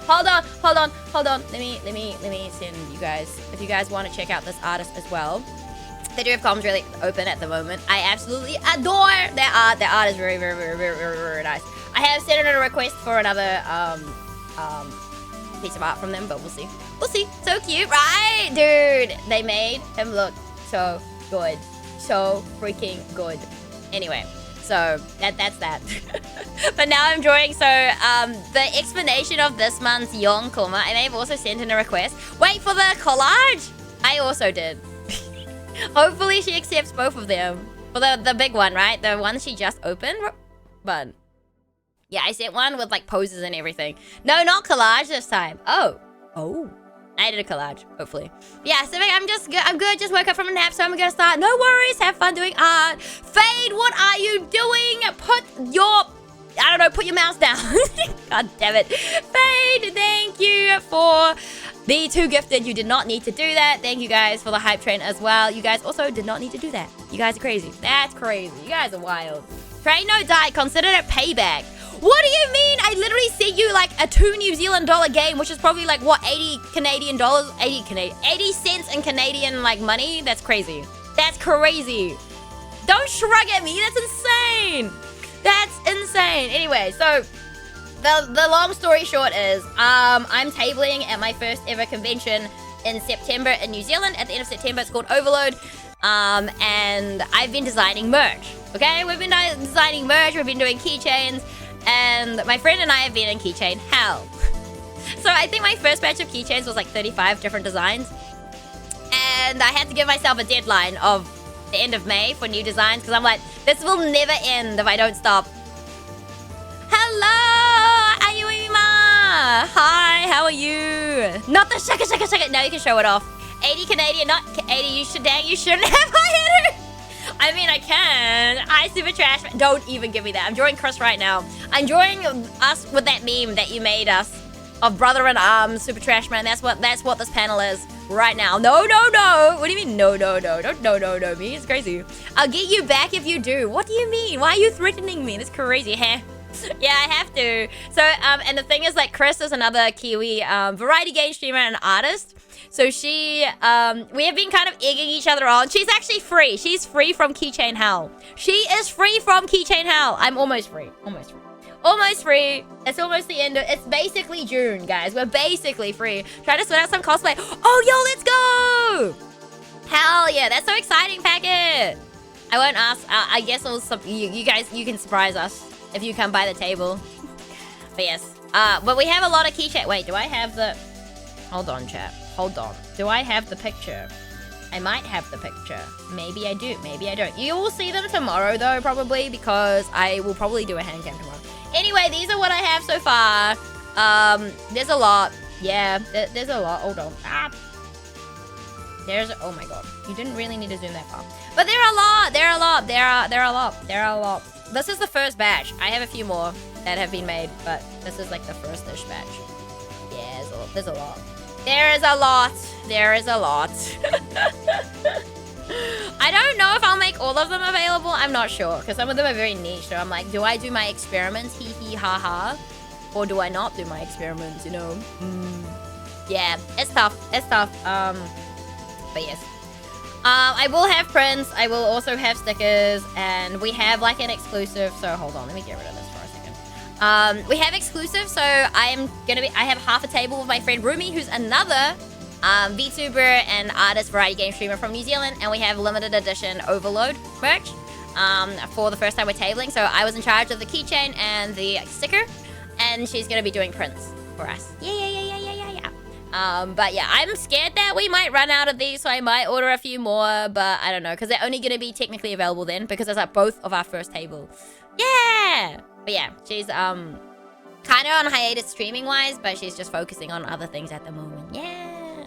hold on. Let me send you guys, if you guys want to check out this artist as well. They do have comms really open at the moment. I absolutely adore their art. Their art is very, very, very, very, very, very nice. I have sent in a request for another piece of art from them, but we'll see. We'll see. So cute, right? Dude, they made him look so good. So freaking good. Anyway, so that's that. But now I'm drawing, so the explanation of this month's Yonkoma, I may have also sent in a request. Wait for the collage? I also did. Hopefully she accepts both of them. For the big one, right? The one she just opened? But yeah, I sent one with like poses and everything. No, not collage this time. Oh. I did a collage, hopefully. Yeah, Civic, I'm good. Just woke up from a nap, so I'm gonna start. No worries, have fun doing art. Fade, what are you doing? Put your mouse down. God damn it. Fade, thank you for the 2 gifted. You did not need to do that. Thank you guys for the hype train as well. You guys also did not need to do that. You guys are crazy. That's crazy. You guys are wild. Train no die. Consider it payback. What do you mean? I literally sent you like a $2 New Zealand game, which is probably like what, 80 Canadian dollars? 80 cents in Canadian like money? That's crazy. That's crazy. Don't shrug at me. That's insane. That's insane. Anyway, so the long story short is I'm tabling at my first ever convention in September in New Zealand. At the end of September, it's called Overload. And I've been designing merch. Okay, we've been designing merch. We've been doing keychains. And my friend and I have been in keychain hell. So I think my first batch of keychains was like 35 different designs. And I had to give myself a deadline of the end of May for new designs. Because I'm like, this will never end if I don't stop. Hello! Ayuima! Hi, how are you? Not the shaka. No, you can show it off. 80 Canadian, not 80. You shouldn't have high hitter. I mean, I can. I super trash. Don't even give me that. I'm drawing Chris right now. I'm drawing us with that meme that you made us of brother in arms, super trash man. That's what this panel is right now. No. What do you mean? No. Don't no me. It's crazy. I'll get you back if you do. What do you mean? Why are you threatening me? That's crazy, huh? Yeah, I have to. So, and the thing is, like, Chris is another Kiwi variety game streamer and artist. So she, we have been kind of egging each other on. She's actually free. She's free from Keychain Hell. She is free from Keychain Hell. I'm almost free. Almost free. It's almost the end of, it's basically June, guys. We're basically free. Try to sort out some cosplay. Oh, yo, let's go. Hell yeah. That's so exciting, Packet. I won't ask. I guess it was you guys, you can surprise us if you come by the table. But yes. But we have a lot of keychain. Wait, do I have the... Hold on, chat. Hold on. Do I have the picture? I might have the picture. Maybe I do. Maybe I don't. You will see them tomorrow, though, probably, because I will probably do a hand cam tomorrow. Anyway, these are what I have so far. There's a lot. Yeah, there's a lot. Hold on. Oh my god. You didn't really need to zoom that far. But there are a lot. lot. There are a lot. There are a lot. This is the first batch. I have a few more that have been made, but this is like the first-ish batch. Yeah, there's a lot. There is a lot. There is a lot. I don't know if I'll make all of them available. I'm not sure, because some of them are very niche. So I'm like, do I do my experiments? Hee hee ha ha. Or do I not do my experiments, you know? Yeah, it's tough. It's tough. But yes. I will have prints. I will also have stickers. And we have like an exclusive. So hold on, let me get rid of this for a second. We have exclusive. So I have half a table with my friend Rumi, who's another VTuber and artist variety game streamer from New Zealand. And we have limited edition Overload merch for the first time we're tabling. So I was in charge of the keychain and the sticker. And she's going to be doing prints for us. Yeah. But yeah, I'm scared that we might run out of these, so I might order a few more, but I don't know, because they're only going to be technically available then, because it's at both of our first table. Yeah! But yeah, she's kind of on hiatus streaming-wise, but she's just focusing on other things at the moment. Yeah!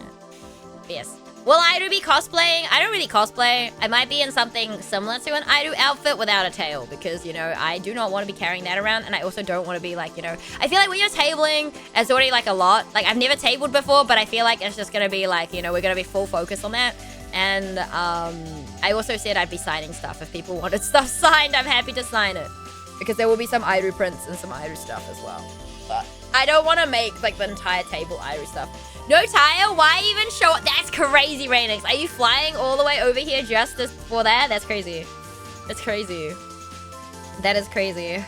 But yes. Will Aidu be cosplaying? I don't really cosplay. I might be in something similar to an Aidu outfit without a tail, because, you know, I do not want to be carrying that around, and I also don't want to be like, you know, I feel like when you're tabling, it's already like a lot. Like, I've never tabled before, but I feel like it's just going to be like, you know, we're going to be full focus on that. And I also said I'd be signing stuff. If people wanted stuff signed, I'm happy to sign it, because there will be some Aidu prints and some Aidu stuff as well. But I don't want to make like the entire table Aidu stuff. No tire? Why even show up? That's crazy, Rainix. Are you flying all the way over here just for that? That's crazy. That's crazy. That is crazy.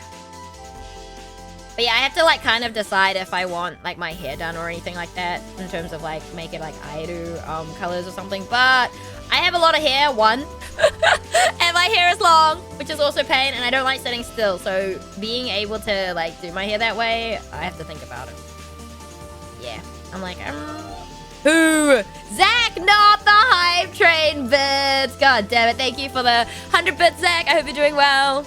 But yeah, I have to like kind of decide if I want like my hair done or anything like that, in terms of like make it like Aidu colors or something. But I have a lot of hair, one. And my hair is long, which is also pain, and I don't like sitting still. So being able to like do my hair that way, I have to think about it. Yeah. I'm like, who? Zach, not the hype train bits. God damn it. Thank you for the 100 bits, Zach. I hope you're doing well.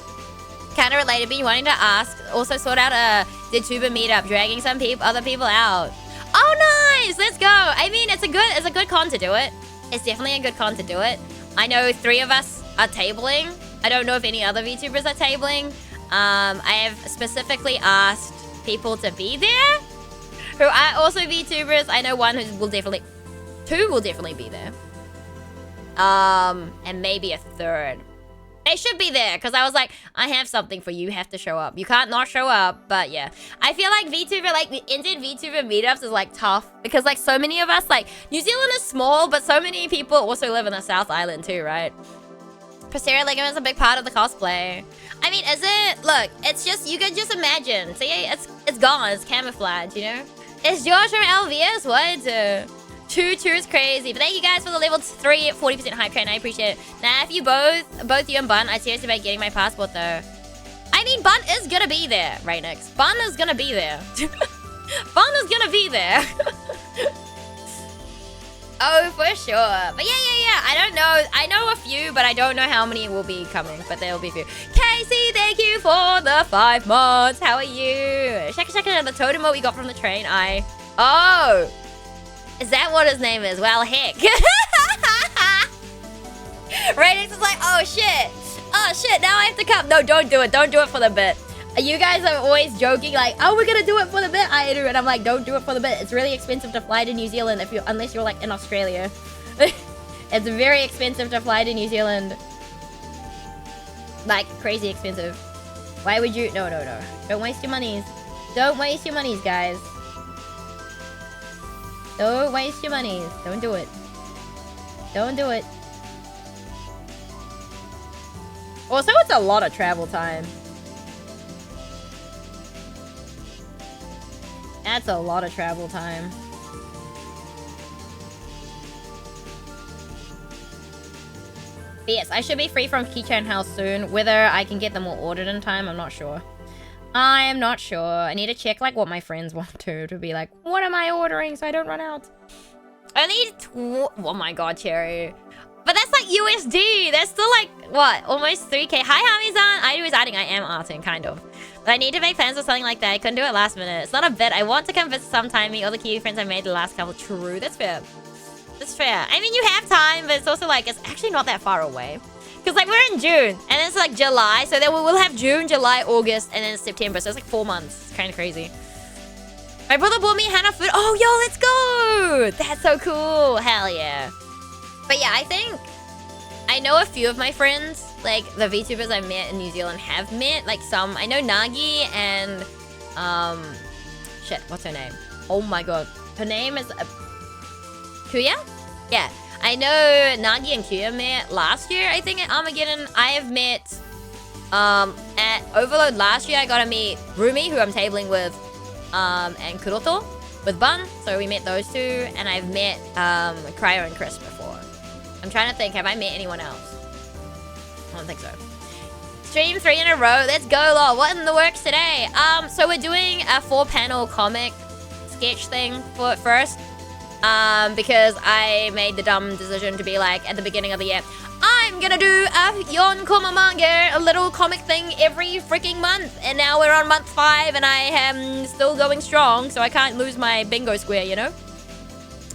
Kind of related, been wanting to ask. Also sort out a DTuber meetup, dragging some other people out. Oh, nice. Let's go. I mean, it's a good con to do it. It's definitely a good con to do it. I know 3 of us are tabling. I don't know if any other VTubers are tabling. I have specifically asked people to be there who are also VTubers. I know one two will definitely be there. And maybe a third. They should be there, because I was like, I have something for you. You have to show up. You can't not show up, but yeah. I feel like VTuber, like, Indian VTuber meetups is, like, tough. Because, like, so many of us, like, New Zealand is small, but so many people also live in the South Island too, right? Posterior ligament is a big part of the cosplay. I mean, is it? Look, it's just, you can just imagine. See, it's gone. It's camouflage, you know? It's George from LVS. What? Two is crazy. But thank you guys for the level 3 40% hype train. I appreciate it. Now, if you both you and Bun, I seriously about getting my passport though. I mean, Bun is gonna be there right next. Bun is gonna be there. Bun is gonna be there. Oh, for sure. But yeah. I don't know. I know a few, but I don't know how many will be coming. But there will be a few. Casey, thank you for the 5 months. How are you? Shaka, the totem what we got from the train. Oh. Is that what his name is? Well, heck. Radix is like, oh shit, now I have to come. No, don't do it. Don't do it for the bit. You guys are always joking like, oh, we're gonna do it for the bit, Aidu. And I'm like, don't do it for the bit. It's really expensive to fly to New Zealand unless you're like in Australia. It's very expensive to fly to New Zealand. Like, crazy expensive. Why would you? No. Don't waste your monies. Don't waste your monies, guys. Don't waste your monies. Don't do it. Don't do it. Also, it's a lot of travel time. That's a lot of travel time. But yes, I should be free from Keychain House soon. Whether I can get them all ordered in time, I'm not sure. I am not sure. I need to check like what my friends want to be like, what am I ordering so I don't run out? I need oh my god, Cherry. But that's like USD. That's still like, what? Almost 3K. Hi, Hamizan. I was adding. I am arting, kind of. But I need to make plans for something like that. I couldn't do it last minute. It's not a bit. I want to come visit sometime. Meet all the Kiwi friends I made the last couple. True. That's fair. That's fair. I mean, you have time, but it's also like, it's actually not that far away. Because, like, we're in June, and it's, like, July. So then we'll have June, July, August, and then September. So it's, like, 4 months. It's kind of crazy. My brother bought me Hannah food. Oh, yo, let's go. That's so cool. Hell yeah. But, yeah, I think I know a few of my friends, like, the VTubers I met in New Zealand have met. Like, some. I know Nagi and, shit, what's her name? Oh, my God. Her name is Kuya? Yeah. I know Nagi and Kuya met last year, I think, at Armageddon. I have met, at Overload last year, I got to meet Rumi, who I'm tabling with, and Kuroto with Bun. So we met those two, and I've met, Cryo and Chris before. I'm trying to think, have I met anyone else? I don't think so. Stream 3 in a row. Let's go, lol. What in the works today? So we're doing a 4-panel comic sketch thing for it first. Because I made the dumb decision to be like, at the beginning of the year, I'm gonna do a Yonkoma manga, a little comic thing every freaking month. And now we're on month 5 and I am still going strong, so I can't lose my bingo square, you know?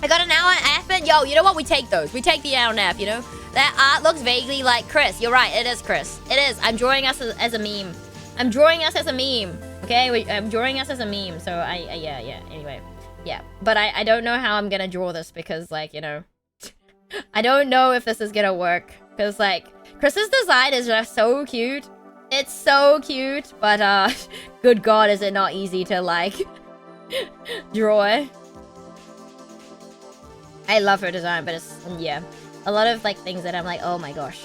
I got an hour and a half, and yo, you know what? We take those. We take the hour and a half, you know? That art looks vaguely like Chris. You're right, it is Chris. It is. I'm drawing us as a meme. I'm drawing us as a meme, okay? I'm drawing us as a meme, so yeah, anyway. Yeah, but I don't know how I'm gonna draw this because, like, you know, I don't know if this is gonna work. Because, like, Chris's design is just so cute. It's so cute, but, good God, is it not easy to, like, draw. I love her design, but it's, yeah, a lot of, like, things that I'm like, oh my gosh.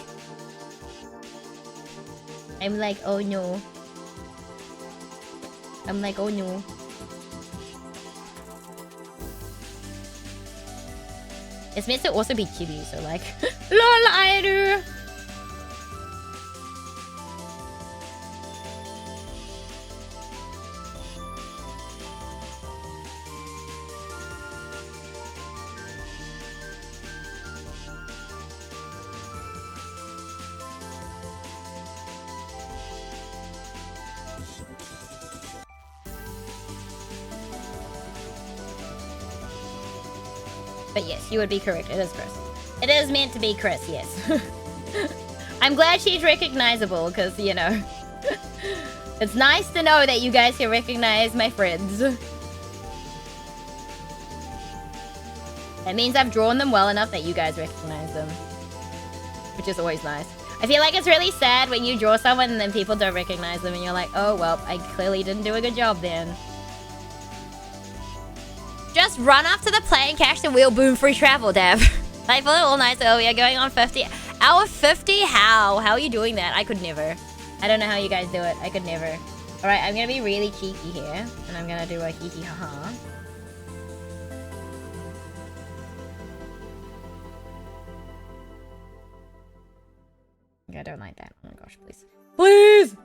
I'm like, oh no. I'm like, oh no. It's meant to also be chibi, so like, LOL, I do. But yes, you would be correct. It is Chris. It is meant to be Chris, yes. I'm glad she's recognizable, because, you know, it's nice to know that you guys can recognize my friends. That means I've drawn them well enough that you guys recognize them. Which is always nice. I feel like it's really sad when you draw someone and then people don't recognize them and you're like, oh, well, I clearly didn't do a good job then. Just run up to the play and catch the wheel. Boom, free travel, Dev. I feel all nice earlier. Going on 50. Hour 50? How? How are you doing that? I could never. I don't know how you guys do it. I could never. Alright, I'm gonna be really cheeky here. And I'm gonna do a hee hee ha ha. I don't like that. Oh my gosh, please. Please!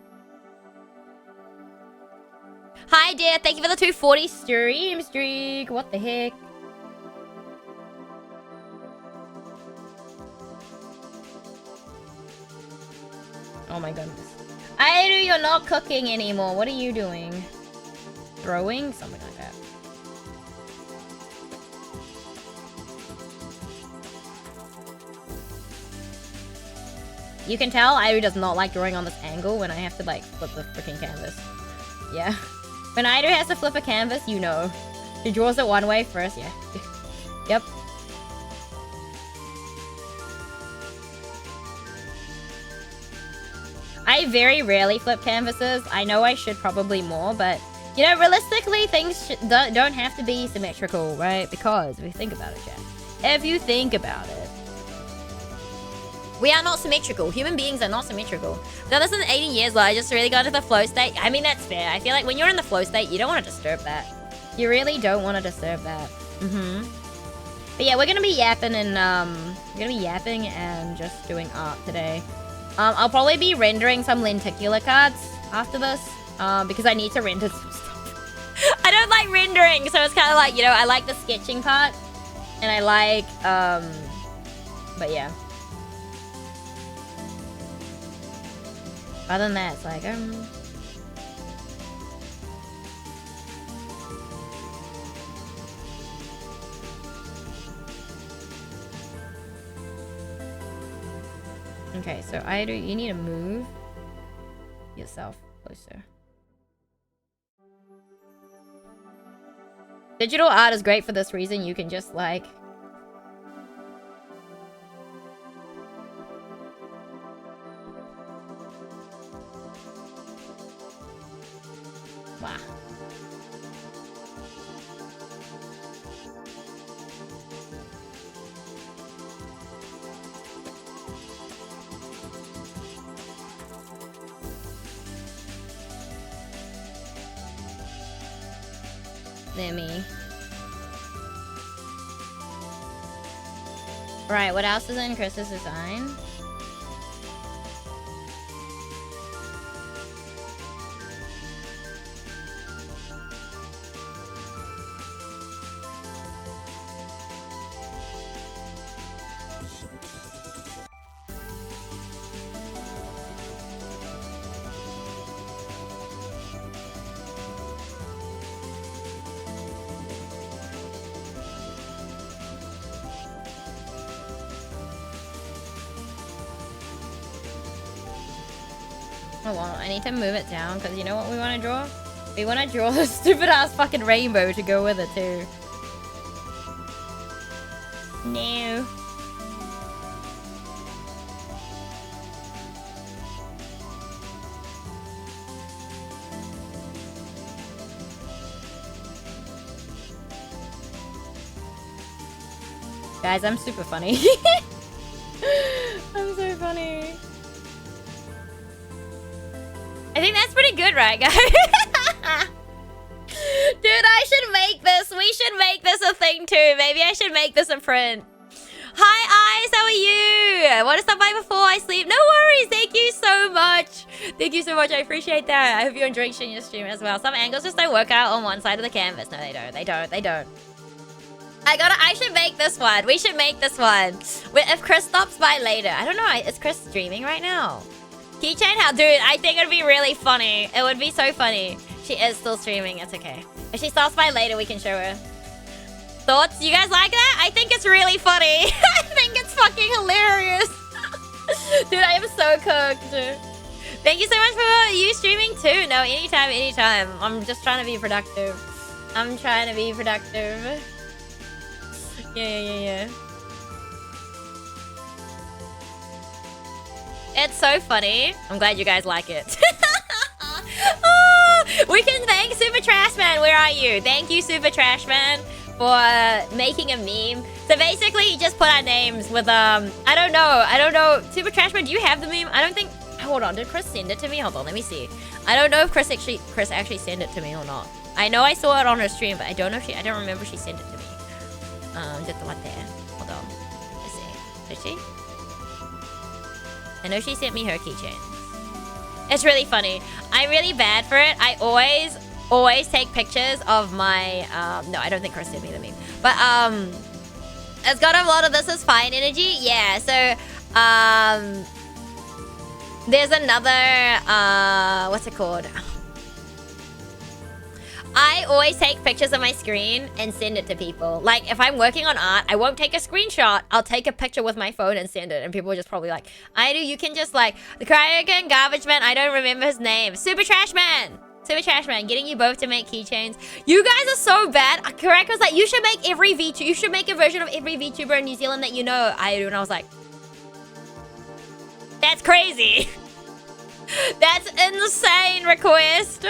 Hi, dear. Thank you for the 240 stream streak. What the heck? Oh my goodness. I know you're not cooking anymore. What are you doing? Throwing? Something like that. You can tell Iru does not like drawing on this angle when I have to, like, flip the freaking canvas. Yeah. When Iru has to flip a canvas, you know. She draws it one way first, yeah. Yep. I very rarely flip canvases. I know I should probably more, but, you know, realistically, things don't have to be symmetrical, right? Because, if you think about it, chat. If you think about it. We are not symmetrical. Human beings are not symmetrical. Now, this is 80 years later. I just really got to the flow state. I mean, that's fair. I feel like when you're in the flow state, you don't want to disturb that. You really don't want to disturb that. But yeah, we're gonna be yapping and just doing art today. I'll probably be rendering some lenticular cards after this, because I need to render some stuff. I don't like rendering, so it's kind of like, you know, I like the sketching part, and I like, but yeah. Other than that, it's like, Okay, so you need to move yourself closer. Digital art is great for this reason. You can just like... Wow. Me. Right, what else is in Chris's design? Hold on, I need to move it down because you know what we want to draw? We want to draw the stupid ass fucking rainbow to go with it too. No. Guys, I'm super funny. I'm so funny. I think that's pretty good, right, guys? Dude, I should make this. We should make this a thing, too. Maybe I should make this a print. Hi, Eyes. How are you? Want to stop by before I sleep? No worries. Thank you so much. Thank you so much. I appreciate that. I hope you're enjoying your stream as well. Some angles just don't work out on one side of the canvas. No, they don't. They don't. They don't. I should make this one. We should make this one. If Chris stops by later. I don't know. Is Chris streaming right now? Keychain? How? Dude, I think it would be really funny. It would be so funny. She is still streaming. It's okay. If she stops by later, we can show her. Thoughts? You guys like that? I think it's really funny. I think it's fucking hilarious. Dude, I am so cooked. Thank you so much for you streaming too. No, anytime, anytime. I'm just trying to be productive. I'm trying to be productive. Yeah. It's so funny. I'm glad you guys like it. Oh, we can thank Super Trash Man. Where are you? Thank you, Super Trash Man, for making a meme. So basically, he just put our names with I don't know. Super Trash Man, do you have the meme? I don't think. Hold on. Did Chris send it to me? Hold on. Let me see. I don't know if Chris actually sent it to me or not. I know I saw it on her stream, but I don't know if I don't remember if she sent it to me. Just the one there. Hold on. Let's see. Did she? I know she sent me her keychain. It's really funny. I'm really bad for it. I always take pictures of my... no, I don't think Chris sent me the meme. But, it's got a lot of this is fine energy. Yeah, so, there's another, what's it called? I always take pictures of my screen and send it to people. Like, if I'm working on art, I won't take a screenshot. I'll take a picture with my phone and send it. And people are just probably like, you can just like, the Cryogen Garbage Man, I don't remember his name. Super Trash Man. Super Trash Man, getting you both to make keychains. You guys are so bad. Correct was like, you should make every VTuber, you should make a version of every VTuber in New Zealand that you know. And I was like, that's crazy. That's insane request.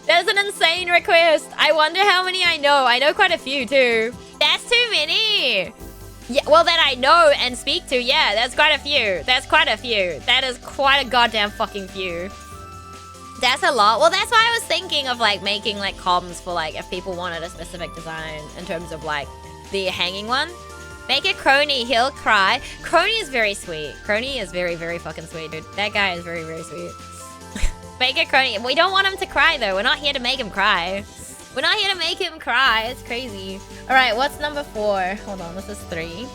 That's an insane request. I wonder how many I know. I know quite a few too. That's too many. Yeah, well that I know and speak to. Yeah, that's quite a few. That's quite a few. That is quite a goddamn fucking few. That's a lot. Well, that's why I was thinking of like making like comms for like if people wanted a specific design in terms of like the hanging one. Make a Crony, he'll cry. Crony is very sweet. Crony is very, very fucking sweet, dude. That guy is very, very sweet. Make a Crony. We don't want him to cry, though. We're not here to make him cry. We're not here to make him cry. It's crazy. All right, what's number 4? Hold on, this is 3.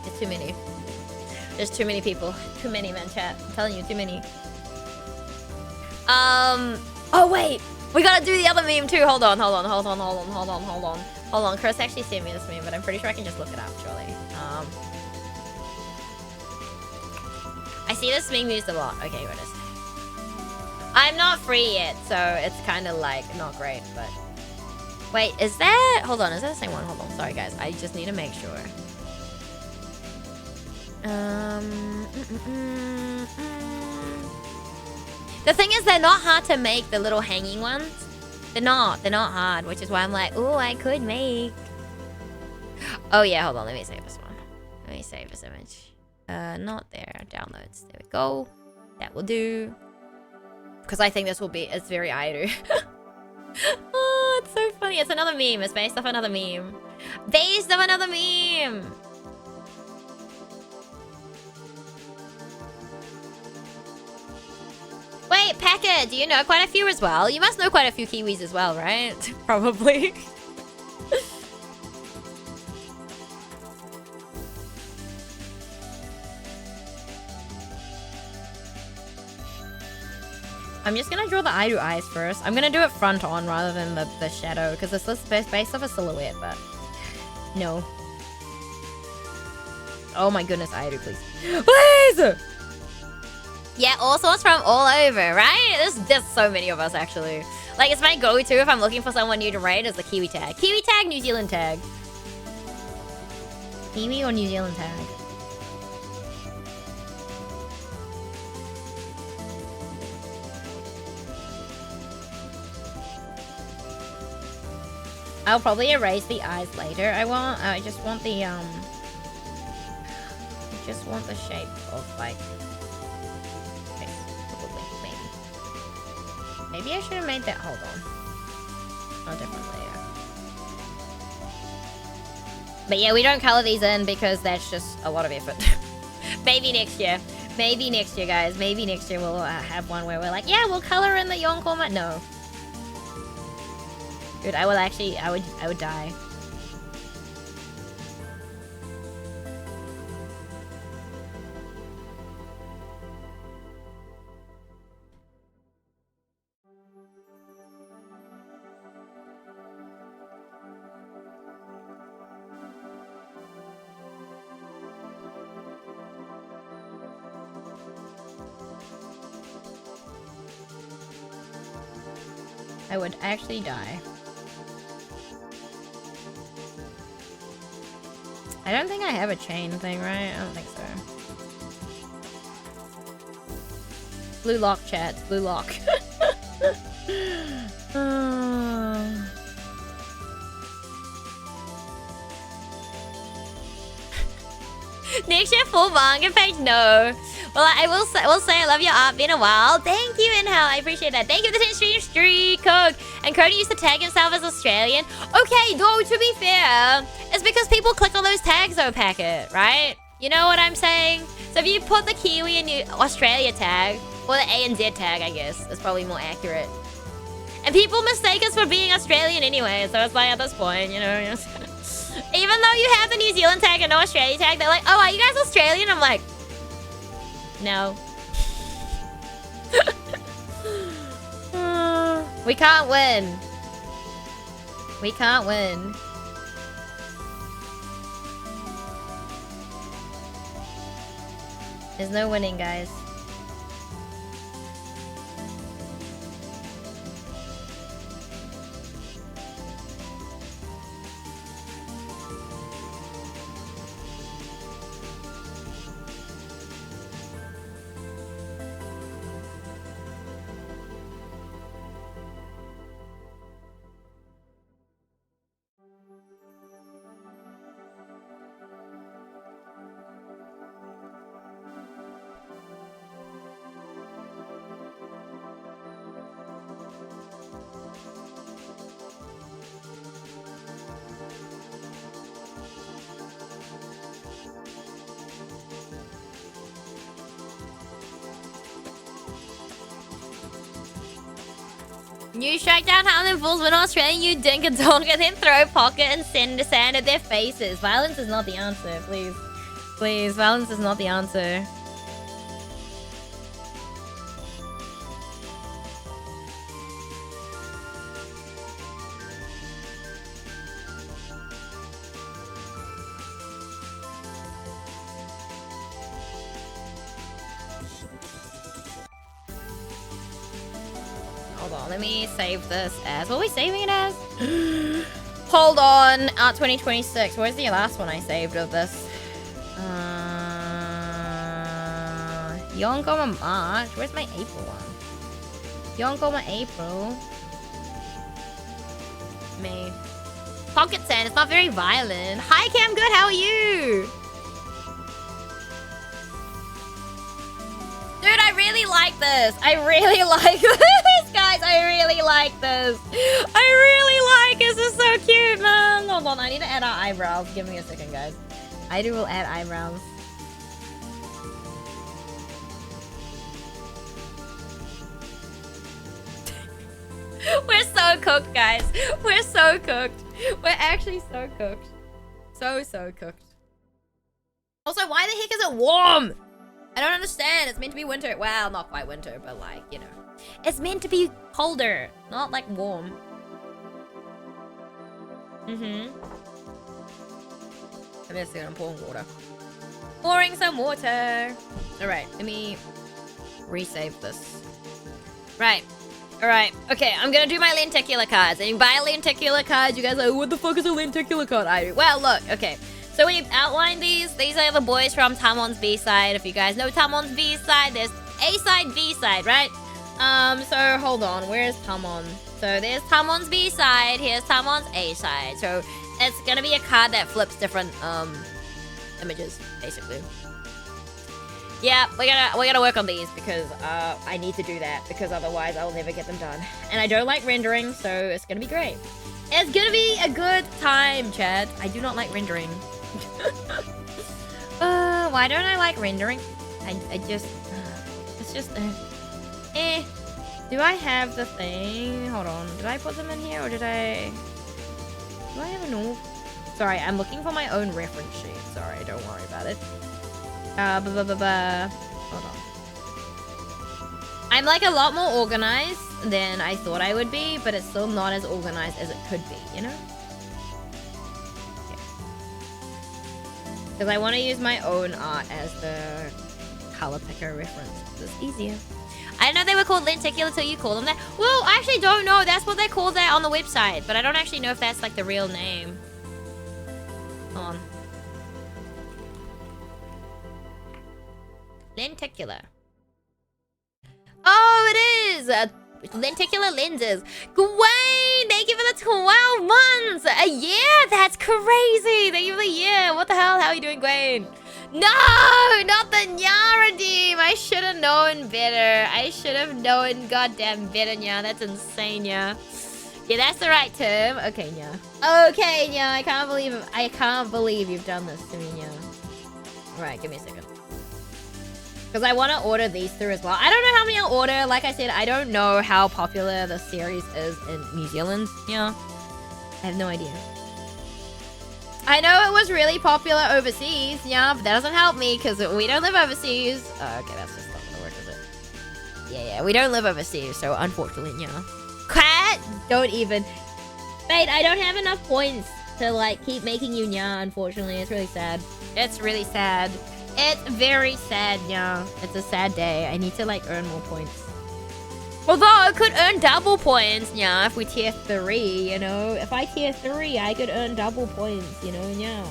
It's too many. There's too many people. Too many, man, chat. I'm telling you, too many. Oh, wait. We gotta do the other meme, too. Hold on. Chris actually sent me this meme, but I'm pretty sure I can just look it up, surely. I see this being used a lot. Okay, what is it? I'm not free yet, so it's kind of like not great, but... Wait, is that... Hold on, is that the same one? Hold on, sorry guys. I just need to make sure. The thing is, they're not hard to make, the little hanging ones. They're not hard, which is why I'm like, oh, I could make. Oh yeah, hold on, let me save this one. Let me save this image. Not there, downloads, there we go. That will do. Because I think this will be, it's very Airu. Oh, it's so funny. It's another meme, it's based off another meme. Based off another meme! Wait, Packer, do you know quite a few as well? You must know quite a few Kiwis as well, right? Probably. I'm just gonna draw the Airu eyes first. I'm gonna do it front on rather than the shadow, because this is based off a silhouette, but... No. Oh my goodness, Airu, please. Please! Yeah, all sorts from all over, right? There's so many of us, actually. Like, it's my go-to if I'm looking for someone new to raid is the Kiwi tag. Kiwi tag, New Zealand tag. Kiwi or New Zealand tag? I'll probably erase the eyes later. I just want the, just want the shape of, like... Maybe I should have made that. Hold on. Oh, different layer. But yeah, we don't color these in because that's just a lot of effort. Maybe next year. Maybe next year, guys. Maybe next year we'll have one where we're like, yeah, we'll color in the Yonkorma. No. Dude, I would die. I would actually die. I don't think I have a chain thing, right? I don't think so. Blue lock, chat. Blue lock. Next year, full manga page? No. Well, I will say I love your art. Been a while. Thank you, Inhale. I appreciate that. Thank you for the 10 streak, Coke. And Cody used to tag himself as Australian. Okay, though, to be fair, it's because people click on those tags, though, Packet, right? You know what I'm saying? So if you put the Kiwi and the Australia tag, or the ANZ tag, I guess, it's probably more accurate. And people mistake us for being Australian anyway, so it's like at this point, you know. Even though you have the New Zealand tag and no Australia tag, they're like, oh, are you guys Australian? I'm like, no. We can't win. We can't win. There's no winning, guys. You strike down Harlem Fools when Australian, you dink a donk, and then throw pocket and send the sand at their faces. Violence is not the answer, please. Please, violence is not the answer. Hold on, let me save this as... What are we saving it as? Hold on. 2026. Where's the last one I saved of this? Yonkoma March. Where's my April one? Yonkoma April. Me. Pocket Sand. It's not very violent. Hi, Cam. Good. How are you? Dude, I really like this. I really like this, guys. I really like this. I really like this. This is so cute, man. Hold on. I need to add our eyebrows. Give me a second, guys. I will add eyebrows. We're so cooked, guys. We're so cooked. We're actually so cooked. So cooked. Also, why the heck is it warm? I don't understand. It's meant to be winter. Well, not quite winter, but like, you know. It's meant to be colder, not like warm. I'm just gonna pour water. Pouring some water. Alright, let me resave this. Right. Alright, okay, I'm gonna do my lenticular cards. And you buy lenticular cards, you guys are like, what the fuck is a lenticular card? Well, look, okay. So when you outline these are the boys from Tamon's B-side. If you guys know Tamon's B-side, there's A-side, B-side, right? So hold on, where's Tamon? So there's Tamon's B-side, here's Tamon's A-side. So it's gonna be a card that flips different images, basically. Yeah, we're gonna work on these because I need to do that because otherwise I'll never get them done. And I don't like rendering, so it's gonna be great. It's gonna be a good time, Chad. I do not like rendering. Why don't I like rendering? I just... it's just... Do I have the thing? Hold on. Did I put them in here or did I... Do I have a normal... Sorry, I'm looking for my own reference sheet. Sorry, don't worry about it. Hold on. I'm like a lot more organized than I thought I would be, but it's still not as organized as it could be, you know? Because I want to use my own art as the color picker reference. It's easier. I didn't know they were called lenticular till you call them that. Well, I actually don't know. That's what they call that on the website, but I don't actually know if that's like the real name. Hold on. Lenticular. Oh, it is! Lenticular lenses. Gwen, thank you for the 12 months! A year? That's crazy! Thank you for the year! What the hell? How are you doing, Gwen? No! Not the Nya redeem! I should have known better. I should have known goddamn better, Nya. That's insane, Nya. Yeah, that's the right term. Okay, Nya. Okay, Nya. I can't believe you've done this to me, Nya. Alright, give me a second. Because I want to order these through as well. I don't know how many I'll order. Like I said, I don't know how popular the series is in New Zealand. Yeah. I have no idea. I know it was really popular overseas. Yeah, but that doesn't help me because we don't live overseas. Oh, okay, that's just not going to work, is it? Yeah, we don't live overseas. So, unfortunately, yeah. Cat! Don't even. Mate, I don't have enough points to, like, keep making you nya, unfortunately. It's really sad. It's really sad. It's very sad, yeah. It's a sad day. I need to, like, earn more points. Although, I could earn double points, yeah, if we tier 3, you know? If I tier 3, I could earn double points, you know? Yeah.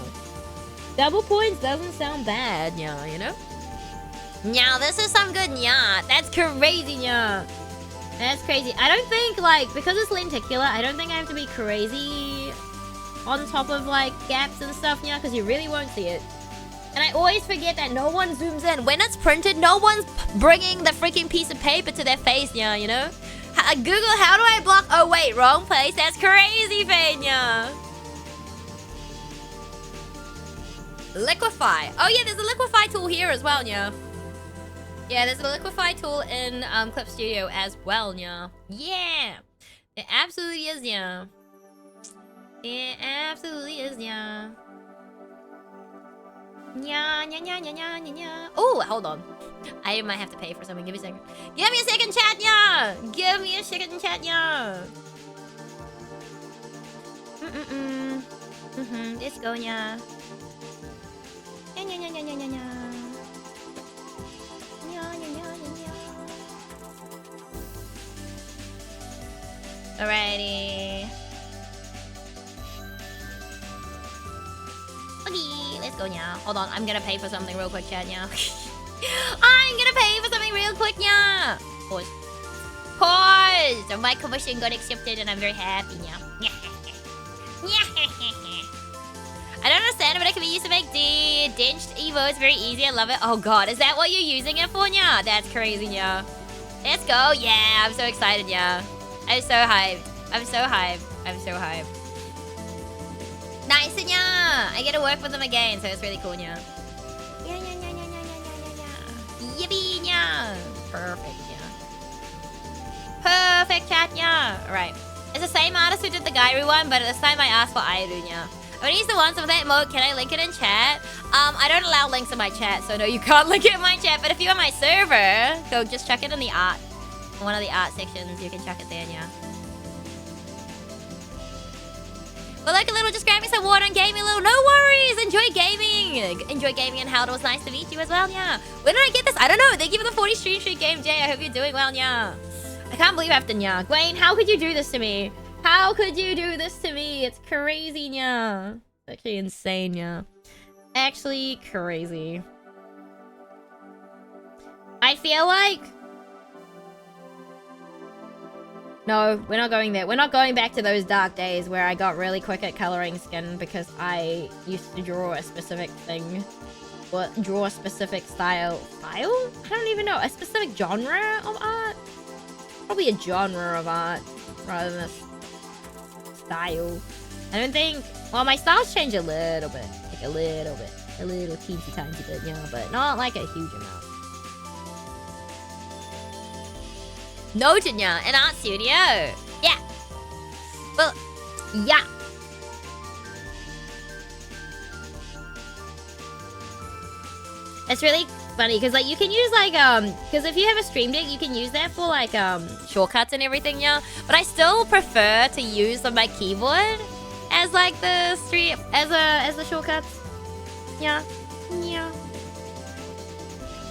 Double points doesn't sound bad, yeah, you know? Yeah, this is some good yeah. That's crazy, yeah. That's crazy. I don't think, like, because it's lenticular, I don't think I have to be crazy on top of, like, gaps and stuff, yeah, because you really won't see it. And I always forget that no one zooms in. When it's printed, no one's bringing the freaking piece of paper to their face, yeah, you know? Google, how do I block? Oh, wait, wrong place. That's crazy, Fane, yeah. Liquify. Oh, yeah, there's a liquify tool here as well, yeah. Yeah, there's a liquify tool in Clip Studio as well, yeah. Yeah. It absolutely is, yeah. It absolutely is, yeah. Nya, nya, nya, nya, nya, nya, nya. Oh, hold on. I might have to pay for something. Give me a second. Give me a second, chat, nya. Give me a second, chat, nya. Let's go, nya. Nya, nya, nya, nya, nya, nya, nya. Nya, nya, nya, nya, nya. Alrighty. Okay, let's go now. Hold on, I'm gonna pay for something real quick, chat, yeah. I'm gonna pay for something real quick, yeah. Pause. Pause! My commission got accepted and I'm very happy now. I don't understand, but it can be used to make Dinched Evo. It's very easy. I love it. Oh god, is that what you're using it for, yeah? That's crazy, yeah. Let's go. Yeah, I'm so excited, yeah. I'm so hyped. I'm so hyped. I'm so hyped. Nice, yeah. I get to work with them again, so it's really cool, yeah. Yippee, yeah. Perfect, yeah. Perfect, chat, yeah. Alright. It's the same artist who did the Gairu one, but at the time I asked for Airu, yeah. When he's the ones with that mode, can I link it in chat? I don't allow links in my chat, so no, you can't link it in my chat. But if you're on my server, go just chuck it in the art. In one of the art sections, you can chuck it there, yeah. Well, look, a little, just grab me some water and gaming, a little. No worries, enjoy gaming. Enjoy gaming, and Howard, it was nice to meet you as well, yeah. When did I get this? I don't know. They give me the 40 stream streak game, Jay. I hope you're doing well, yeah. I can't believe I have to, yeah. Gwen, how could you do this to me? How could you do this to me? It's crazy, yeah. Actually insane, yeah. Actually crazy. I feel like... No, we're not going there. We're not going back to those dark days where I got really quick at coloring skin because I used to draw a specific thing. What? Draw a specific style. Style? I don't even know. A specific genre of art? Probably a genre of art rather than a style. I don't think... Well, my styles change a little bit. Like a little bit. A little teensy tiny bit, you know, but not like a huge amount. Noted, yeah. An art studio. Yeah. Well, yeah. It's really funny because like you can use like because if you have a stream deck you can use that for like shortcuts and everything, yeah, but I still prefer to use my keyboard as like the stream as the shortcuts, yeah.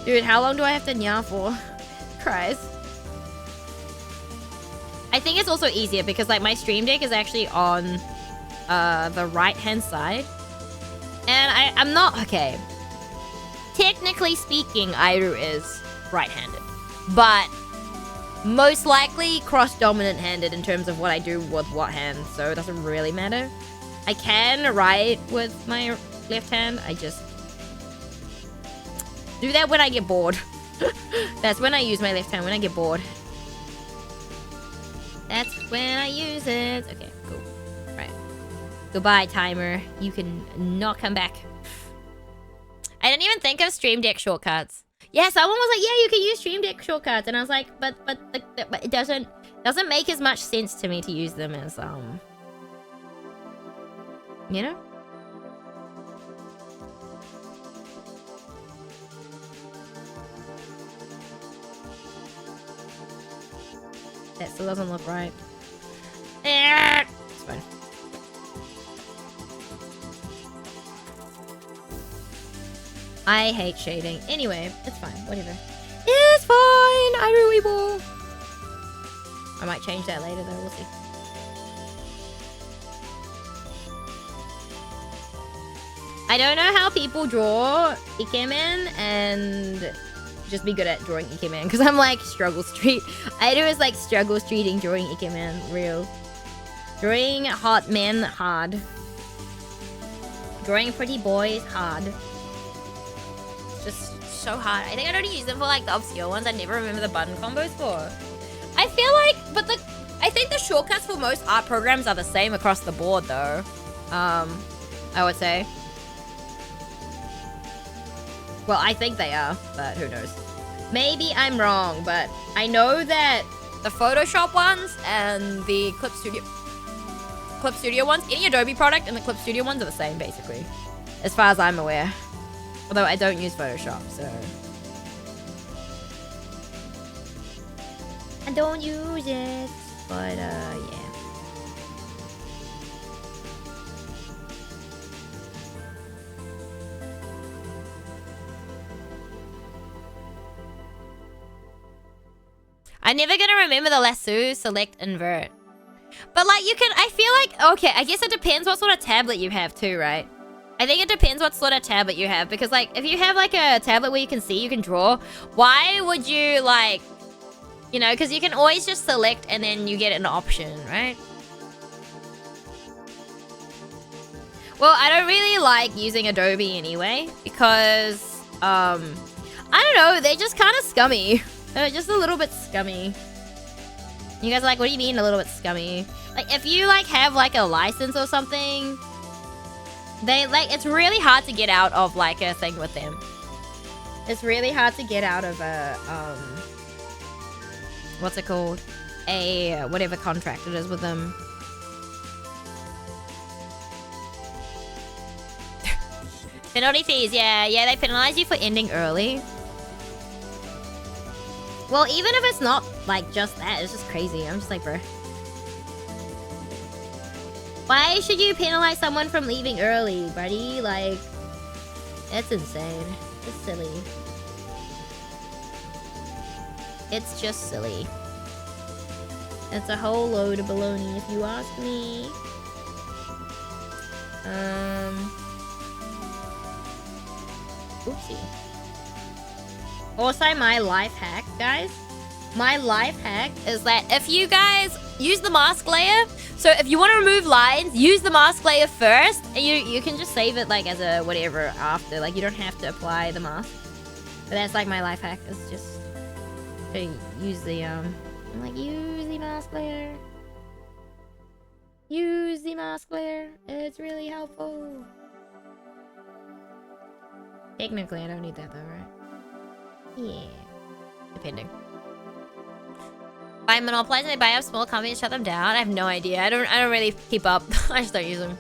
Dude, how long do I have to nya for? Christ. I think it's also easier because like my stream deck is actually on the right hand side and I'm not okay. Technically speaking, Airu is right-handed, but most likely cross-dominant-handed in terms of what I do with what hand, so it doesn't really matter. I can write with my left hand, I just do that when I get bored. That's when I use my left hand, when I get bored. That's when I use it. Okay, cool. Right. Goodbye, timer. You can not come back. I didn't even think of Stream Deck shortcuts. Yeah, someone was like, yeah, you can use Stream Deck shortcuts. And I was like, but it doesn't make as much sense to me to use them as, you know? That still doesn't look right. It's fine. I hate shading. Anyway, it's fine. Whatever. It's fine. I really will. I might change that later though. We'll see. I don't know how people draw Ikemen and just be good at drawing Ikemen because I'm like struggle street. I do is like struggle streeting drawing Ikemen. Real. Drawing hot men hard. Drawing pretty boys hard. Just so hard. I think I'd only use them for like the obscure ones. I never remember the button combos for. I feel like, but I think the shortcuts for most art programs are the same across the board though. I would say. Well, I think they are, but who knows? Maybe I'm wrong, but I know that the Photoshop ones and the Clip Studio ones, any Adobe product and the Clip Studio ones are the same basically, as far as I'm aware. Although I don't use Photoshop, so... I don't use it, but, yeah. I'm never gonna remember the lasso, select, invert. But like you can, I feel like, okay, I guess it depends what sort of tablet you have too, right? I think it depends what sort of tablet you have, because like if you have like a tablet where you can see, you can draw, why would you like, you know, because you can always just select and then you get an option, right? Well, I don't really like using Adobe anyway, because, I don't know, they're just kind of scummy. They're just a little bit scummy. You guys are like, what do you mean a little bit scummy? Like, if you, like, have, like, a license or something, they, like, it's really hard to get out of, like, a thing with them. It's really hard to get out of a, what's it called? A, whatever contract it is with them. Penalty fees, yeah, they penalize you for ending early. Well, even if it's not, like, just that, it's just crazy. I'm just like, bro. Why should you penalize someone from leaving early, buddy? Like, that's insane. It's silly. It's just silly. It's a whole load of baloney, if you ask me. Oopsie. Also, my life hack, guys. My life hack is that if you guys use the mask layer, so if you want to remove lines, use the mask layer first, and you can just save it like as a whatever after. Like you don't have to apply the mask. But that's like my life hack, is just to use the I'm like, use the mask layer. Use the mask layer. It's really helpful. Technically, I don't need that though, right? Yeah. Depending. Buy monopolize and they buy up small companies, shut them down. I have no idea. I don't really keep up. I just don't use them.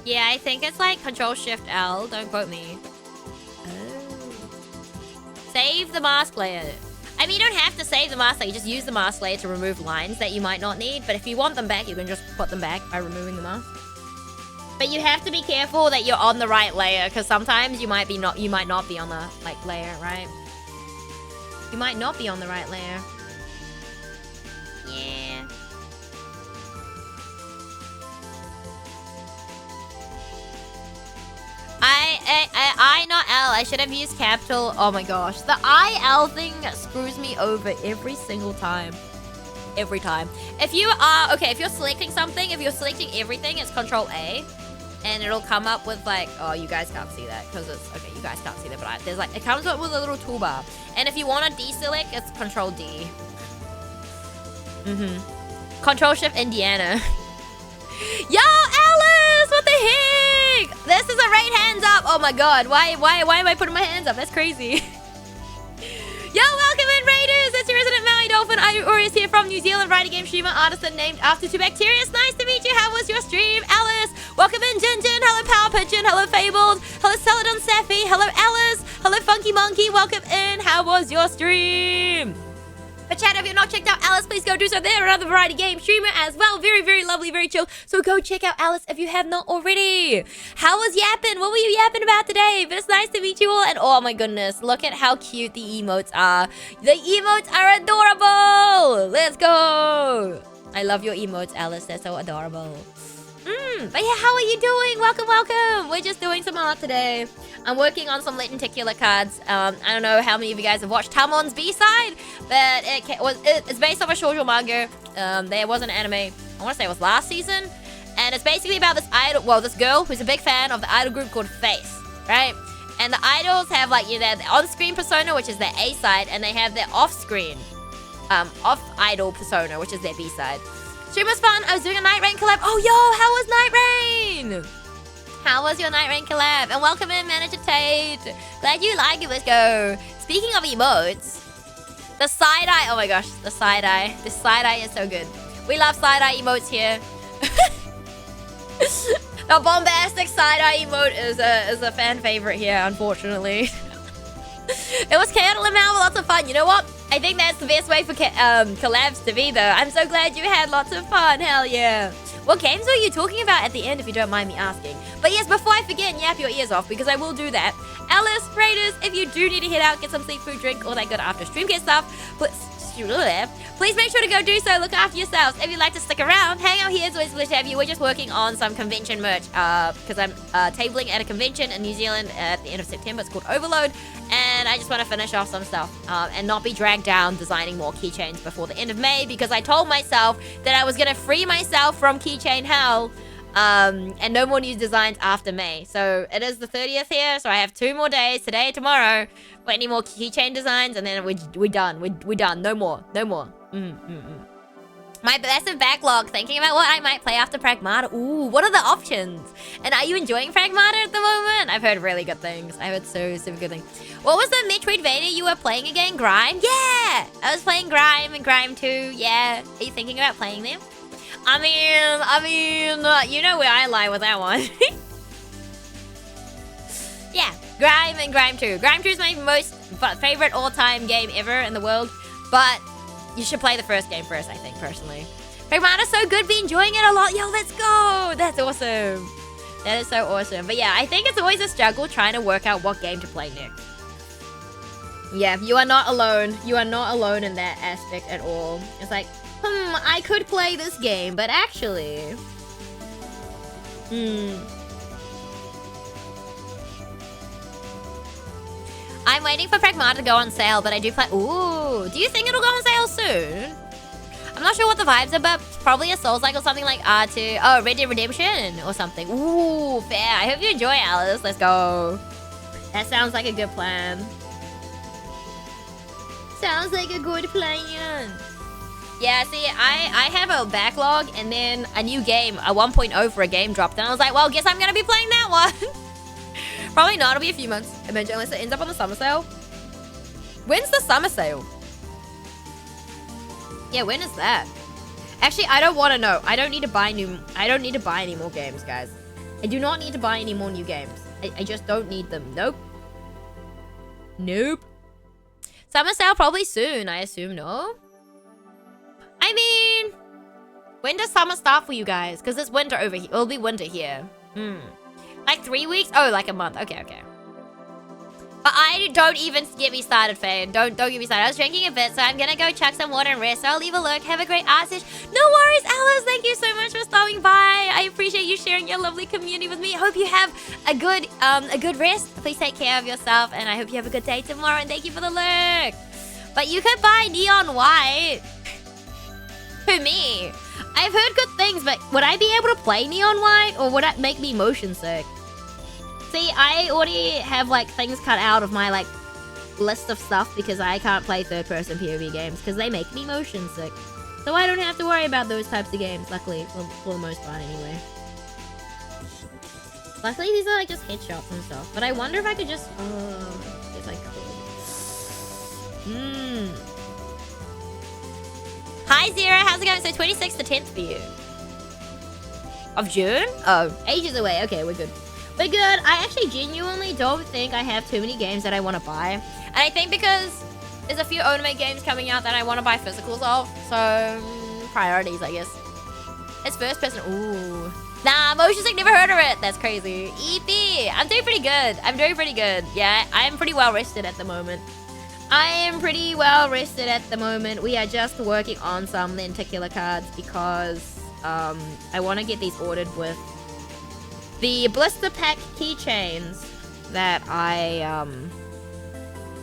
Yeah, I think it's like Control-Shift-L. Don't quote me. Oh. Save the mask layer. I mean, you don't have to save the mask layer. You just use the mask layer to remove lines that you might not need. But if you want them back, you can just put them back by removing the mask. But you have to be careful that you're on the right layer, because sometimes you might not be on the like layer, right? You might not be on the right layer. Yeah. I not L. I should have used capital. Oh my gosh, the IL thing screws me over every single time. Every time. If you are okay, if you're selecting something, if you're selecting everything, it's Control A. And it'll come up with like, oh, you guys can't see that because it's, okay, you guys can't see that, but there's like, it comes up with a little toolbar. And if you want to deselect, it's Control D. Control Shift Indiana. Yo, Alice, what the heck? This is a raid hands up. Oh my God, why am I putting my hands up? That's crazy. Yo, welcome in, Raiders! It's your resident Maui Dolphin. Aureus here from New Zealand, writer, game streamer, artisan named after two bacteria. It's nice to meet you. How was your stream? Alice, welcome in, Jin Jin. Hello, Power Pigeon. Hello, Fabled. Hello, Celadon Safi. Hello, Alice. Hello, Funky Monkey. Welcome in. How was your stream? But chat, if you're not checked out Alice, please go do so. They're another variety game streamer as well. Very, very lovely, very chill. So go check out Alice if you have not already. How was yapping? What were you yapping about today? But it's nice to meet you all. And oh my goodness, look at how cute the emotes are. The emotes are adorable. Let's go. I love your emotes, Alice. They're so adorable. But yeah, how are you doing? Welcome, welcome. We're just doing some art today. I'm working on some lenticular cards. I don't know how many of you guys have watched Tamon's B-side, but it's based off a shoujo manga. There was an anime, I want to say it was last season, and it's basically about this idol, well, this girl who's a big fan of the idol group called Face, right? And the idols have like, you know, their on-screen persona, which is their A-side, and they have their off-screen, off-idol persona, which is their B-side. Stream was fun. I was doing a Night Rain collab. Oh, yo, how was Night Rain? How was your Night Rain collab? And welcome in, Manager Tate. Glad you like it. Let's go. Speaking of emotes, the side-eye. Oh my gosh, the side-eye. The side-eye is so good. We love side-eye emotes here. The bombastic side-eye emote is a fan favorite here, unfortunately. It was chaotic and lots of fun. You know what? I think that's the best way for collabs to be, though. I'm so glad you had lots of fun. Hell yeah. What games were you talking about at the end, if you don't mind me asking? But yes, before I forget and yap your ears off, because I will do that. Alice, Raiders, if you do need to head out, get some seafood, drink, all that good after stream get stuff, please make sure to go do so. Look after yourselves. If you'd like to stick around, hang out here. It's always a pleasure to have you. We're just working on some convention merch because I'm tabling at a convention in New Zealand at the end of September. It's called Overload, and I just want to finish off some stuff and not be dragged down designing more keychains before the end of May, because I told myself that I was going to free myself from keychain hell and no more new designs after May. So it is the 30th here, so I have 2 more days, today, tomorrow, for any more keychain designs, and then we're done. We're done. No more. My massive backlog, thinking about what I might play after Pragmata. Ooh, what are the options? And are you enjoying Pragmata at the moment? I've heard really good things. I've heard so super good things. What was the Metroidvania you were playing again? Grime? Yeah! I was playing Grime and Grime 2. Yeah. Are you thinking about playing them? I mean, you know where I lie with that one. Yeah, Grime and Grime 2. Grime 2 is my most favorite all-time game ever in the world, but you should play the first game first, I think, personally. Pragmata's so good, be enjoying it a lot. Yo, let's go! That's awesome. That is so awesome. But yeah, I think it's always a struggle trying to work out what game to play next. Yeah, you are not alone. You are not alone in that aspect at all. It's like, I could play this game, but actually... I'm waiting for Pragmata to go on sale, but I do plan... Ooh, do you think it'll go on sale soon? I'm not sure what the vibes are, but probably a Souls-like or something like R2. Oh, Red Dead Redemption or something. Ooh, fair. I hope you enjoy, Alice. Let's go. That sounds like a good plan. Sounds like a good plan. Yeah, see, I have a backlog, and then a new game, a 1.0 for a game dropped, and I was like, well, guess I'm gonna be playing that one. Probably not, it'll be a few months, eventually, unless it ends up on the summer sale. When's the summer sale? Yeah, when is that? Actually, I don't want to know. I don't need to buy any more games, guys. I do not need to buy any more new games. I just don't need them. Nope. Summer sale probably soon, I assume, no? I mean, when does summer start for you guys? Because it's winter over here. It'll be winter here. Like 3 weeks? Oh, like a month. Okay. But I don't even get me started, Faye. Don't get me started. I was drinking a bit, so I'm gonna go chuck some water and rest. So I'll leave a look. Have a great art session. No worries, Alice. Thank you so much for stopping by. I appreciate you sharing your lovely community with me. I hope you have a good rest. Please take care of yourself, and I hope you have a good day tomorrow. And thank you for the lurk. But you could buy Neon White. Who, me? I've heard good things, but would I be able to play Neon White, or would that make me motion sick? See, I already have, like, things cut out of my, like, list of stuff because I can't play third-person POV games because they make me motion sick. So I don't have to worry about those types of games, luckily, for the most part, anyway. Luckily, these are, like, just headshots and stuff. But I wonder if I could just... if I could. Hi, Zero. How's it going? So 26th to 10th for you. Of June? Oh, ages away. Okay, we're good. We're good. I actually genuinely don't think I have too many games that I want to buy. And I think because there's a few Onome games coming out that I want to buy physicals of. So, priorities, I guess. It's first person. Ooh. Nah, motion sick, never heard of it. That's crazy. EP. I'm doing pretty good. I'm doing pretty good. Yeah, I'm pretty well rested at the moment. We are just working on some lenticular cards because I want to get these ordered with the blister pack keychains that I'm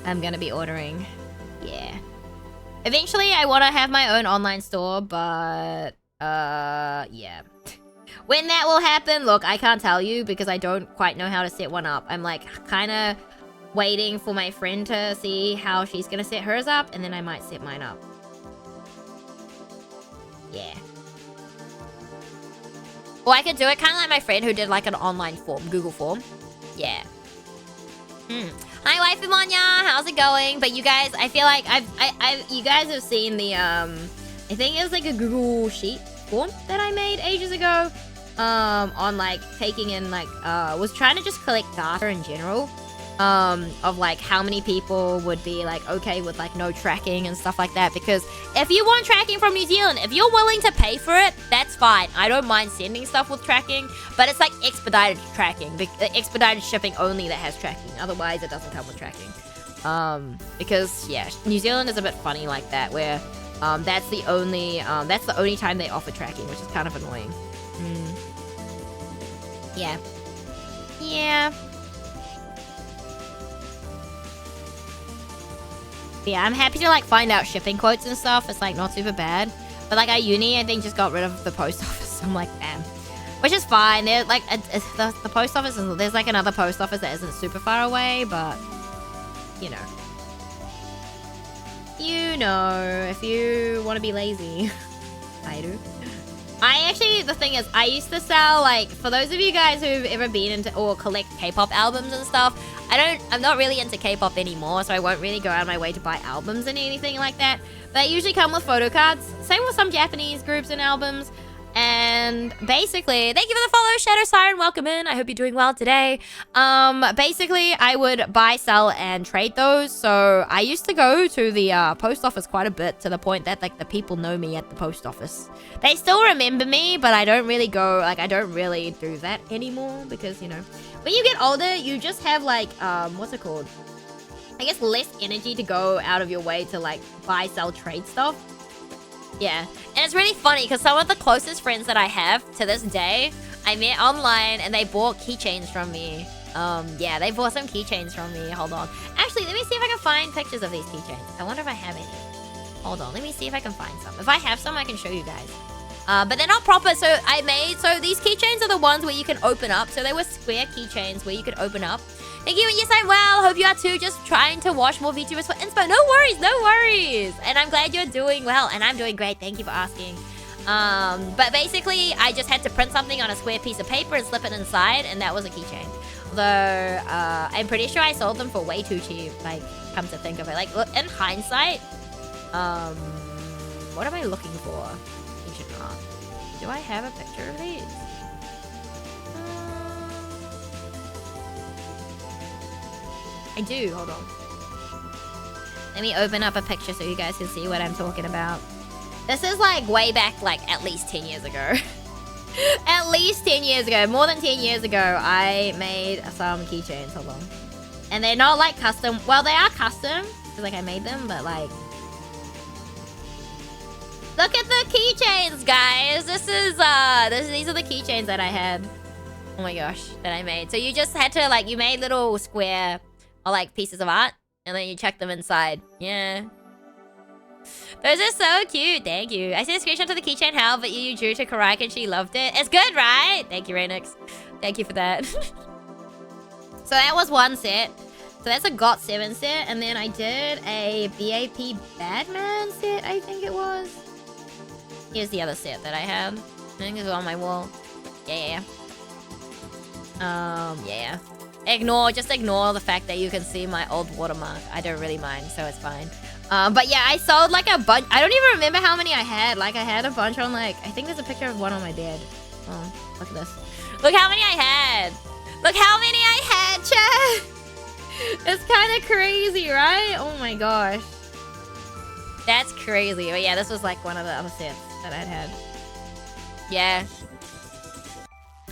gonna be ordering. Yeah. Eventually, I want to have my own online store, but yeah. When that will happen, look, I can't tell you because I don't quite know how to set one up. I'm like kind of waiting for my friend to see how she's gonna set hers up, and then I might set mine up. Yeah. Or I could do it kind of like my friend who did like an online form, Google form. Yeah. Hi, Waifu Monya. How's it going? But you guys, I feel like you guys have seen the I think it was like a Google sheet form that I made ages ago. On like taking in like was trying to just collect data in general. of like how many people would be like okay with like no tracking and stuff like that, because if you want tracking from New Zealand, if you're willing to pay for it, that's fine. I don't mind sending stuff with tracking, but it's like expedited tracking, expedited shipping only that has tracking. Otherwise it doesn't come with tracking, because yeah, New Zealand is a bit funny like that, where that's the only time they offer tracking, which is kind of annoying. Yeah. Yeah, I'm happy to like find out shipping quotes and stuff. It's like not super bad. But like at uni, I think just got rid of the post office. I'm like, damn. Which is fine. They're like the post office is, there's like another post office that isn't super far away, but you know. If you want to be lazy. I do. The thing is, I used to sell, like, for those of you guys who've ever been into or collect K-pop albums and stuff, I'm not really into K-pop anymore, so I won't really go out of my way to buy albums and anything like that. They usually come with photo cards. Same with some Japanese groups and albums. And basically, thank you for the follow, Shadow Siren. Welcome in. I hope you're doing well today. Basically, I would buy, sell, and trade those. So I used to go to the post office quite a bit, to the point that like the people know me at the post office. They still remember me, but I don't really go, like I don't really do that anymore, because you know, when you get older, you just have like what's it called? I guess less energy to go out of your way to like buy, sell, trade stuff. Yeah, and it's really funny because some of the closest friends that I have to this day, I met online and they bought keychains from me. Yeah, they bought some keychains from me. Hold on. Actually, let me see if I can find pictures of these keychains. I wonder if I have any. Hold on, let me see if I can find some. If I have some, I can show you guys. But they're not proper, so these keychains are the ones where you can open up. So they were square keychains where you could open up. Thank you, and yes, I'm well. Hope you are too. Just trying to watch more VTubers for inspo. No worries, no worries. And I'm glad you're doing well, and I'm doing great. Thank you for asking. But basically, I just had to print something on a square piece of paper and slip it inside, and that was a keychain. Although, I'm pretty sure I sold them for way too cheap, like, come to think of it. Like, in hindsight, what am I looking for? Do I have a picture of these? I do, hold on. Let me open up a picture so you guys can see what I'm talking about. This is like way back, like at least 10 years ago. At least 10 years ago, more than 10 years ago, I made some keychains, hold on. And they're not like custom, well they are custom, because like I made them, but like... Look at the keychains, guys! These are the keychains that I had. Oh my gosh, that I made. So you just had to like, you made little square or like pieces of art, and then you chuck them inside. Yeah. Those are so cute. Thank you. I sent a screenshot to the keychain how, but you drew to Karai and she loved it. It's good, right? Thank you, Rainix. Thank you for that. So that was one set. So that's a GOT7 set, and then I did a BAP Badman set, I think it was. Here's the other set that I had. I think it's on my wall. Yeah. Yeah. Just ignore the fact that you can see my old watermark. I don't really mind, so it's fine. But yeah, I sold like a bunch. I don't even remember how many I had. Like I had a bunch on like, I think there's a picture of one on my bed. Oh, look at this. Look how many I had. Look how many I had, chat. It's kind of crazy, right? Oh my gosh. That's crazy. But yeah, this was like one of the other sets that I'd had. Yeah.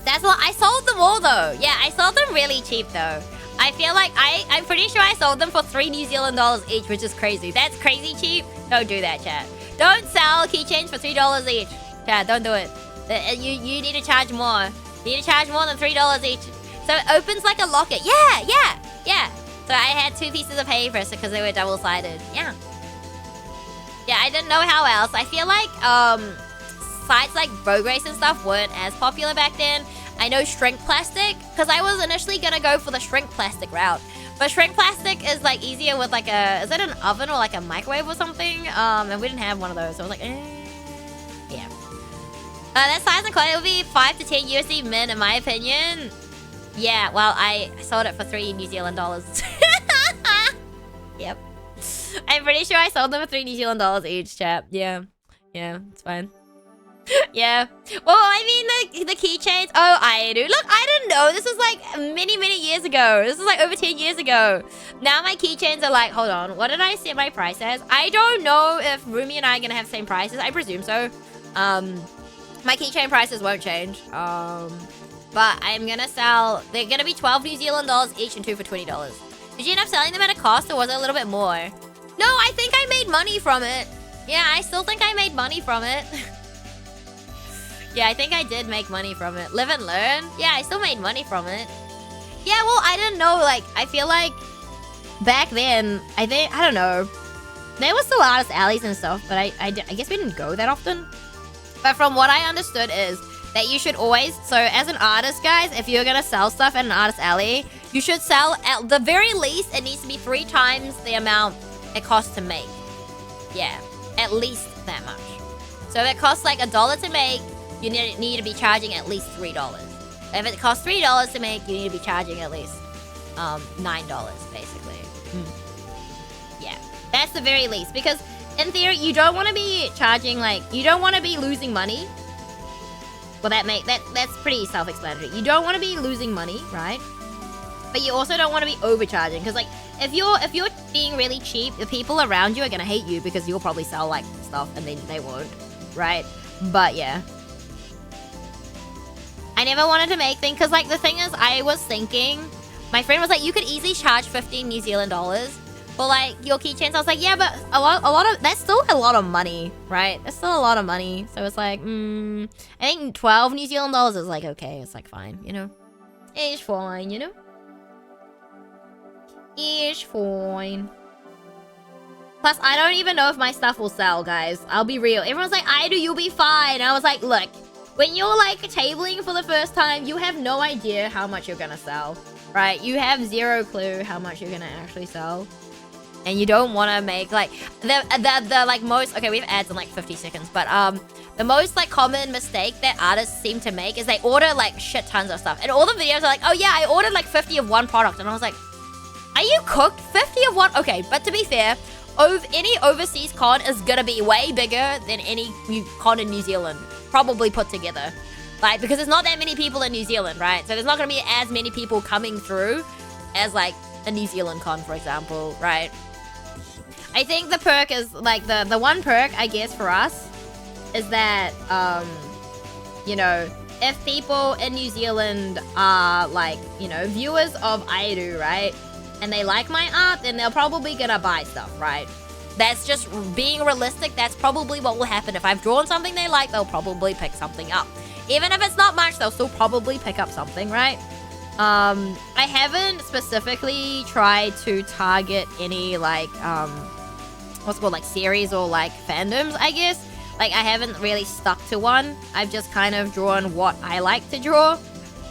That's what I sold them all though. Yeah, I sold them really cheap though. I feel like I'm pretty sure I sold them for $3 New Zealand each, which is crazy. That's crazy cheap. Don't do that, chat. Don't sell keychains for $3 each. Chat, don't do it. You need to charge more. You need to charge more than $3 each. So it opens like a locket. Yeah. So I had 2 pieces of paper because they were double-sided. Yeah. Yeah, I didn't know how else. I feel like sites like Vogue Race and stuff weren't as popular back then. I know shrink plastic, because I was initially gonna go for the shrink plastic route. But shrink plastic is like easier with like a, is it an oven or like a microwave or something? And we didn't have one of those, so I was like, yeah. That size and quality would be 5 to 10 USD min, in my opinion. Yeah, well, I sold it for $3 New Zealand. Yep. I'm pretty sure I sold them for $3 New Zealand each, chat. Yeah, it's fine. Yeah. Well, I mean, the keychains. Oh, I do. Look, I didn't know. This was like many years ago. This was like over 10 years ago. Now my keychains are like, hold on. What did I set my price as? I don't know if Rumi and I are going to have the same prices. I presume so. My keychain prices won't change. But I'm going to sell... They're going to be 12 New Zealand dollars each and 2 for $20. Did you end up selling them at a cost or was it a little bit more? No, I think I made money from it. Yeah, I still think I made money from it. Yeah, I think I did make money from it. Live and learn. Yeah, I still made money from it. Yeah, well, I didn't know. Like, I feel like back then, I don't know. There was still artist alleys and stuff, but I guess we didn't go that often. But from what I understood is that you should always, so as an artist, guys, if you're gonna sell stuff at an artist alley, you should sell at the very least, it needs to be 3 times the amount it costs to make. Yeah, at least that much. So if it costs like $1 to make, you need to be charging at least $3. If it costs $3 to make, you need to be charging at least $9, basically. Yeah, that's the very least. Because in theory, you don't want to be charging, like, you don't want to be losing money. Well, that's pretty self-explanatory. You don't want to be losing money, right? But you also don't want to be overcharging. Because, like, if you're being really cheap, the people around you are going to hate you because you'll probably sell, like, stuff and they won't, right? But, yeah. I never wanted to make things, because, like, the thing is, I was thinking, my friend was like, you could easily charge 15 New Zealand dollars for, like, your keychains. I was like, yeah, but a lot of, that's still a lot of money, right? That's still a lot of money. So it's like, I think 12 New Zealand dollars is, like, okay. It's, like, fine, you know? It's fine, you know? It's fine. Plus, I don't even know if my stuff will sell, guys. I'll be real. Everyone's like, I do, you'll be fine. And I was like, look. When you're, like, tabling for the first time, you have no idea how much you're gonna sell, right? You have zero clue how much you're gonna actually sell. And you don't want to make, like, the like, most... Okay, we have ads in, like, 50 seconds. But, the most, like, common mistake that artists seem to make is they order, like, shit tons of stuff. And all the videos are like, oh, yeah, I ordered, like, 50 of one product. And I was like, are you cooked? 50 of one? Okay, but to be fair... any overseas con is gonna be way bigger than any con in New Zealand, probably put together. Like, because there's not that many people in New Zealand, right? So there's not gonna be as many people coming through as, like, a New Zealand con, for example, right? I think the perk is, like, the one perk, I guess, for us is that, you know, if people in New Zealand are, like, you know, viewers of Airu, right? And they like my art, then they're probably gonna buy stuff, right? That's just being realistic. That's probably what will happen. If I've drawn something they like, they'll probably pick something up. Even if it's not much, they'll still probably pick up something, right? I haven't specifically tried to target any, like, what's it called, like, series or, like, fandoms, I guess. Like, I haven't really stuck to one. I've just kind of drawn what I like to draw,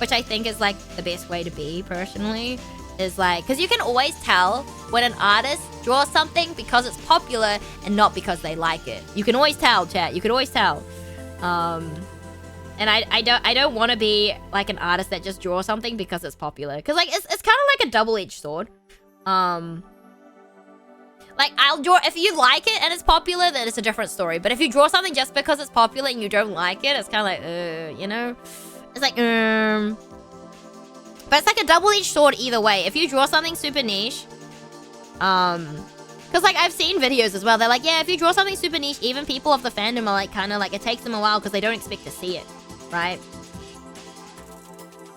which I think is, like, the best way to be, personally. Is like, because you can always tell when an artist draws something because it's popular and not because they like it. You can always tell, chat. You can always tell. And I don't want to be like an artist that just draws something because it's popular. Because, like, it's kind of like a double-edged sword. Like, I'll draw, if you like it and it's popular, then it's a different story. But if you draw something just because it's popular and you don't like it, it's kind of like, you know? It's like, But it's like a double-edged sword either way. If you draw something super niche, because, like, I've seen videos as well. They're like, yeah, if you draw something super niche, even people of the fandom are, like, kind of, like, it takes them a while because they don't expect to see it, right?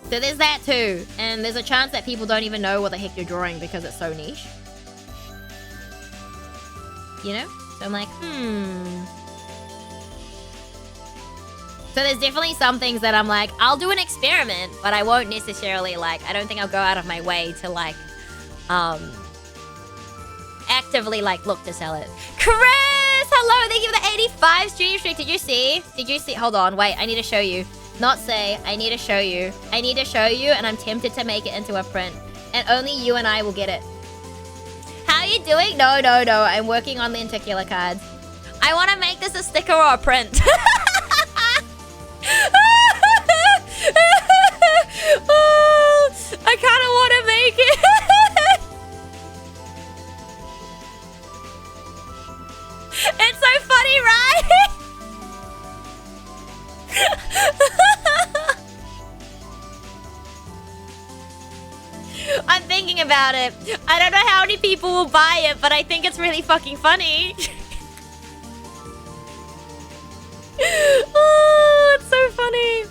So there's that too. And there's a chance that people don't even know what the heck you're drawing because it's so niche. You know? So I'm like, So there's definitely some things that I'm like, I'll do an experiment, but I won't necessarily, like, I don't think I'll go out of my way to, like, actively, like, look to sell it. Chris! Hello! Thank you for the 85 stream streak. Did you see? Hold on. Wait, I need to show you. Not say. I need to show you. I need to show you, and I'm tempted to make it into a print. And only you and I will get it. How are you doing? No. I'm working on lenticular cards. I want to make this a sticker or a print. Oh, I kind of want to make it. It's so funny, right? I'm thinking about it. I don't know how many people will buy it, but I think it's really fucking funny. Oh, it's so funny.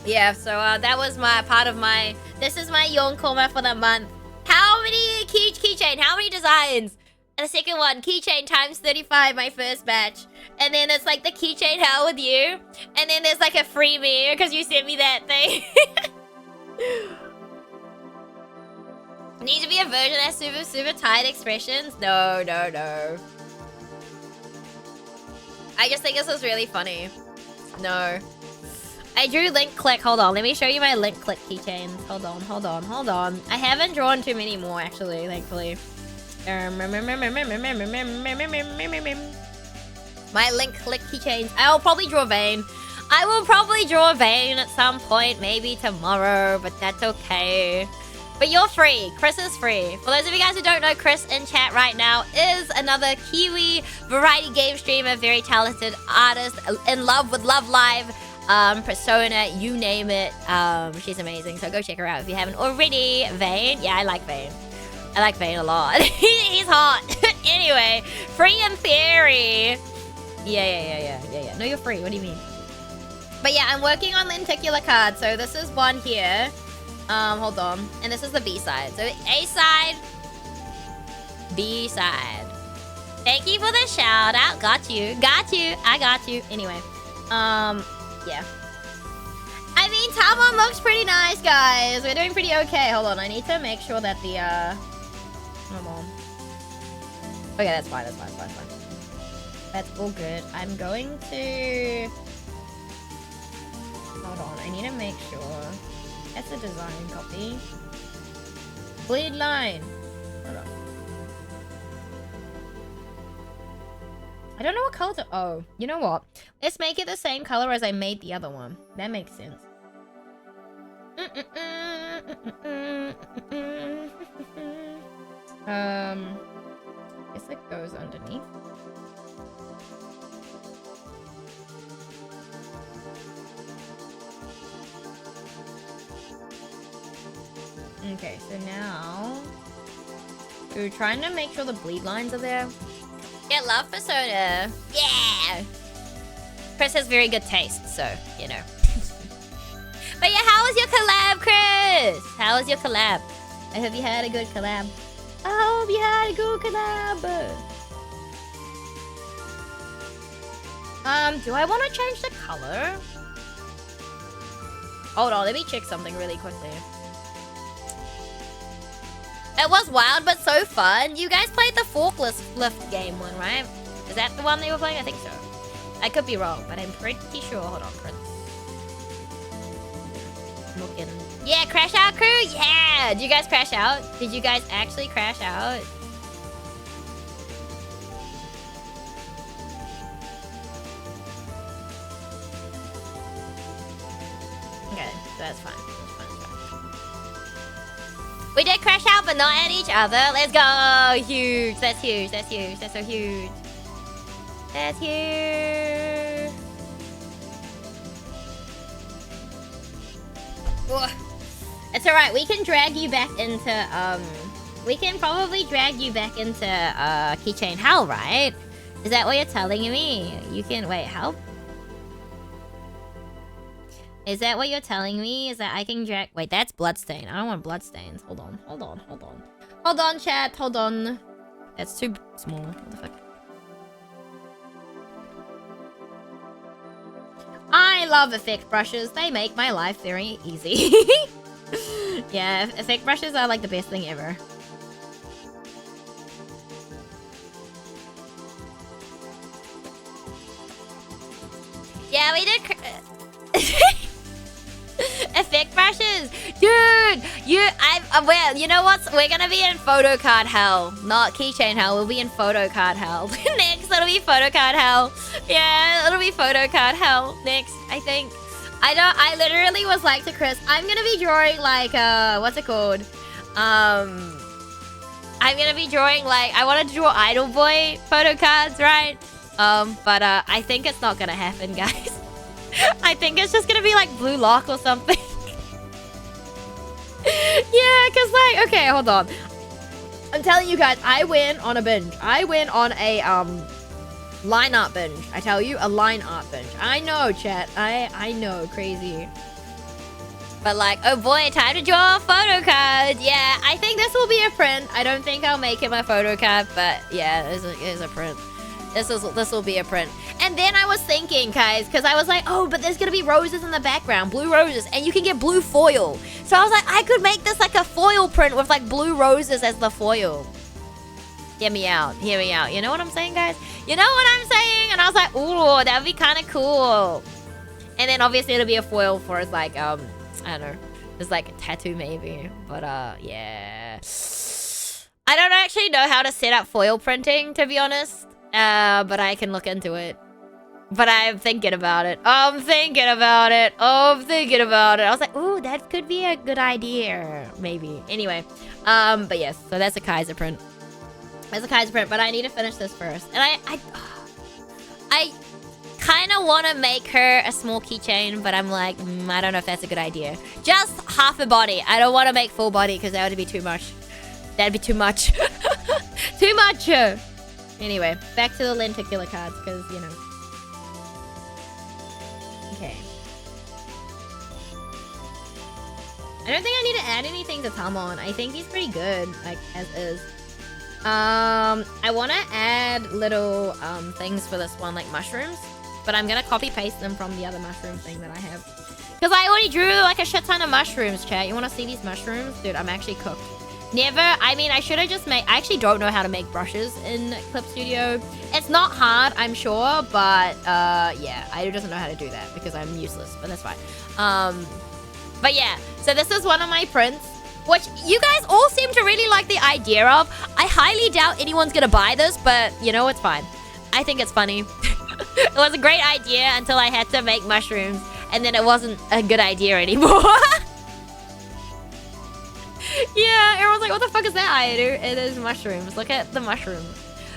Yeah, so that was my part of my... This is my Yonkoma for the month. How many keychain? How many designs? And the second one, keychain times 35, my first batch. And then it's like the keychain hell with you. And then there's like a freebie because you sent me that thing. Needs to be a version that has super tight expressions. No. I just think this was really funny. No. I drew link click. Hold on. Let me show you my link click keychains. Hold on. I haven't drawn too many more actually, thankfully. My link click keychains. I'll probably draw Vane. I will probably draw Vane at some point, maybe tomorrow, but that's okay. But you're free. Chris is free. For those of you guys who don't know, Chris in chat right now is another Kiwi variety game streamer, very talented artist, in love with Love Live, Persona, you name it. She's amazing, so go check her out if you haven't already. Vane, yeah, I like Vane. I like Vane a lot. He's hot. Anyway, free in theory. Yeah. No, you're free. What do you mean? But yeah, I'm working on lenticular cards. So this is one here. Hold on. And this is the B side. So A side, B side. Thank you for the shout out. Got you. I got you. Anyway, yeah. I mean, Talmon looks pretty nice, guys. We're doing pretty okay. Hold on. I need to make sure that the, hold on. Okay, that's fine. That's all good. I'm going to... Hold on. I need to make sure. That's a design copy. Bleed line. Hold on. I don't know what color to... Oh, you know what? Let's make it the same color as I made the other one. That makes sense. Guess it goes underneath. Okay, so now we're trying to make sure the bleed lines are there. Yeah, love Persona. Yeah! Chris has very good taste, so, you know. But yeah, how was your collab, Chris? How was your collab? I hope you had a good collab. I hope you had a good collab. Do I want to change the color? Hold on, let me check something really quickly. It was wild, but so fun. You guys played the forklift game one, right? Is that the one that you were playing? I think so. I could be wrong, but I'm pretty sure. Hold on, Chris. Looking. Yeah, crash out crew. Yeah. Did you guys crash out? Did you guys actually crash out? Okay, so that's fine. We did crash out, but not at each other. Let's go. Huge. That's huge. That's huge. That's so huge. That's huge. Ugh. It's alright. We can drag you back into, we can probably drag you back into, keychain hell, right? Is that what you're telling me? You can, wait, help? Is that what you're telling me? Is that I can drag... Wait, that's bloodstain. I don't want bloodstains. Hold on. Hold on, chat. Hold on. That's too small. What the fuck? I love effect brushes. They make my life very easy. Yeah, effect brushes are like the best thing ever. Yeah, we did... Effect brushes, dude. Well, you know what? We're gonna be in photo card hell, not keychain hell. We'll be in photo card hell. Next, it'll be photo card hell. Yeah, it'll be photo card hell next. I think. I literally was like to Chris, I'm gonna be drawing like what's it called? I'm gonna be drawing like I wanted to draw Idol Boy photo cards, right? But I think it's not gonna happen, guys. I think it's just gonna be like Blue Lock or something. Yeah, because like, okay, hold on. I'm telling you guys, I went on a binge. I went on a line art binge. I tell you, a line art binge. I know, chat. I know, crazy. But like, oh boy, time to draw photo cards. Yeah, I think this will be a print. I don't think I'll make it my photo card, but yeah, it's a print. This will be a print. And then I was thinking, guys, because I was like, oh, but there's gonna be roses in the background, blue roses, and you can get blue foil. So I was like, I could make this like a foil print with like blue roses as the foil. Hear me out. Hear me out. You know what I'm saying, guys? You know what I'm saying? And I was like, ooh, that would be kind of cool. And then obviously it'll be a foil for it's like, I don't know. It's like a tattoo maybe. But yeah. I don't actually know how to set up foil printing, to be honest. But I can look into it. But I'm thinking about it. I'm thinking about it. I was like, ooh, that could be a good idea. Maybe. Anyway. But yes. So that's a Kaiser print. That's a Kaiser print. But I need to finish this first. And I kind of want to make her a small keychain. But I'm like, I don't know if that's a good idea. Just half a body. I don't want to make full body because that would be too much. That'd be too much. Too much. Anyway, back to the lenticular cards because, you know. Okay. I don't think I need to add anything to Tamon. I think he's pretty good, like, as is. I want to add little things for this one, like mushrooms. But I'm going to copy-paste them from the other mushroom thing that I have. Because I already drew, like, a shit ton of mushrooms, chat. You want to see these mushrooms? Dude, I'm actually cooked. Never, I mean, I should have just made, I actually don't know how to make brushes in Clip Studio. It's not hard, I'm sure, but, yeah, I doesn't know how to do that because I'm useless, but that's fine. But yeah, so this is one of my prints, which you guys all seem to really like the idea of. I highly doubt anyone's gonna buy this, but, you know, it's fine. I think it's funny. It was a great idea until I had to make mushrooms, and then it wasn't a good idea anymore. Yeah, everyone's like, what the fuck is that, Ayadu? It is mushrooms. Look at the mushrooms.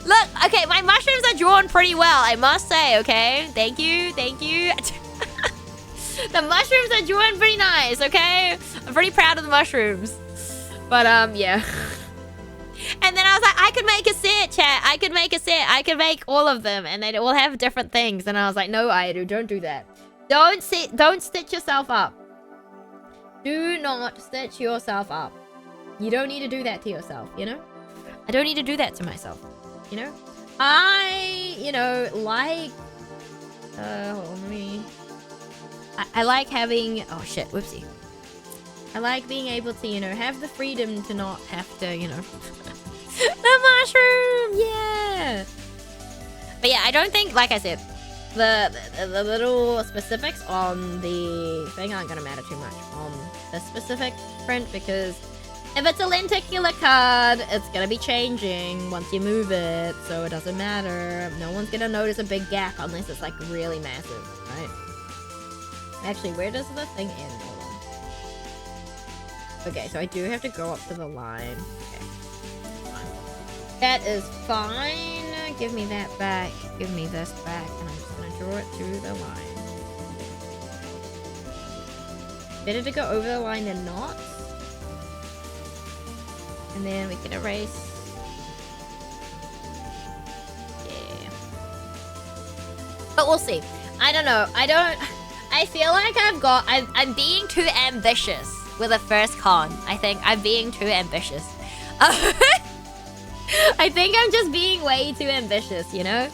Look, okay, my mushrooms are drawn pretty well, I must say, okay? Thank you, thank you. The mushrooms are drawn pretty nice, okay? I'm pretty proud of the mushrooms. But, yeah. And then I was like, I could make a set, chat. I could make a set. I could make all of them, and they will have different things. And I was like, no, Ayadu, don't do that. Don't stitch yourself up. Do not stitch yourself up. You don't need to do that to yourself, you know? I don't need to do that to myself, you know? You know, like... hold on, let me... I like having... Oh, shit, whoopsie. I like being able to, you know, have the freedom to not have to, you know... The mushroom! Yeah! But yeah, I don't think, like I said, the little specifics on the thing aren't gonna matter too much on the specific print because if it's a lenticular card, it's gonna be changing once you move it, so it doesn't matter. No one's gonna notice a big gap unless it's like really massive, right? Actually, where does the thing end? Hold on. Okay, so I do have to go up to the line. Okay. That is fine. Give me that back. Give me this back. And I'm just going to draw it to the line. Better to go over the line than not. And then we can erase. Yeah. But we'll see. I don't know. I feel like I'm being too ambitious with the first con. I think I'm being too ambitious. I think I'm just being way too ambitious, you know?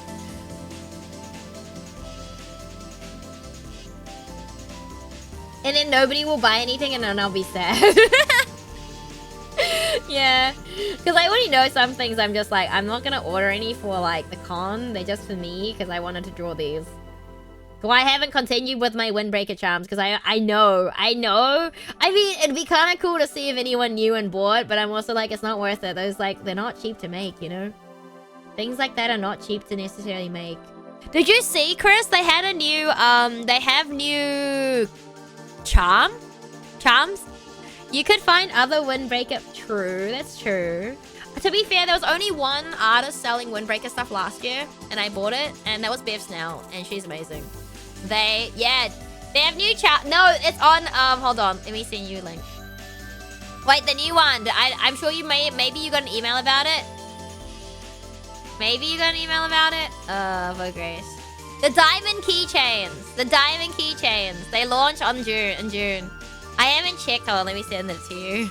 And then nobody will buy anything and then I'll be sad. Yeah. Because I already know some things I'm just like, I'm not going to order any for like the con. They're just for me because I wanted to draw these. So I haven't continued with my windbreaker charms because I know. I mean, it'd be kind of cool to see if anyone knew and bought, but I'm also like, it's not worth it. Those, like, they're not cheap to make, you know? Things like that are not cheap to necessarily make. Did you see, Chris? They had a new, they have new charms. You could find other windbreaker. True, that's true. To be fair, there was only one artist selling windbreaker stuff last year, and I bought it, and that was Bev Snell, and she's amazing. They have new no, it's on, hold on, let me send you a link. Wait, the new one. I'm sure you maybe you got an email about it. Maybe you got an email about it. For grace. The diamond keychains. The diamond keychains. They launch on June. I haven't checked. Hold on, let me send it to you.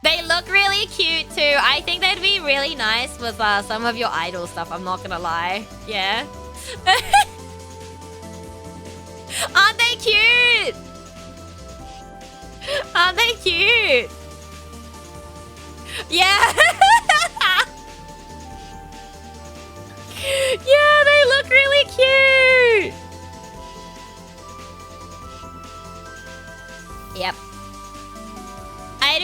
They look really cute too. I think they'd be really nice with some of your idol stuff. I'm not gonna lie. Yeah. Aren't they cute? Aren't they cute? Yeah. Yeah, they look really cute. Yep.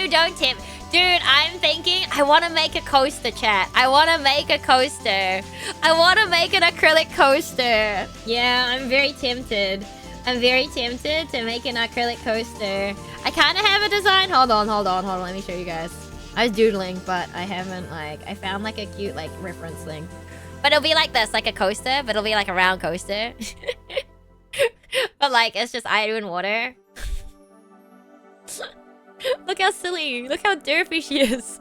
Don't tip. Dude, I'm thinking I want to make a coaster, chat. I want to make a coaster. I want to make an acrylic coaster. Yeah, I'm very tempted. I'm very tempted to make an acrylic coaster. I kind of have a design. Hold on. Let me show you guys. I was doodling, but I haven't, like... I found, like, a cute, like, reference thing. But it'll be like this, like a coaster, but it'll be like a round coaster. But, like, it's just idle in water. Look how silly. Look how derpy she is.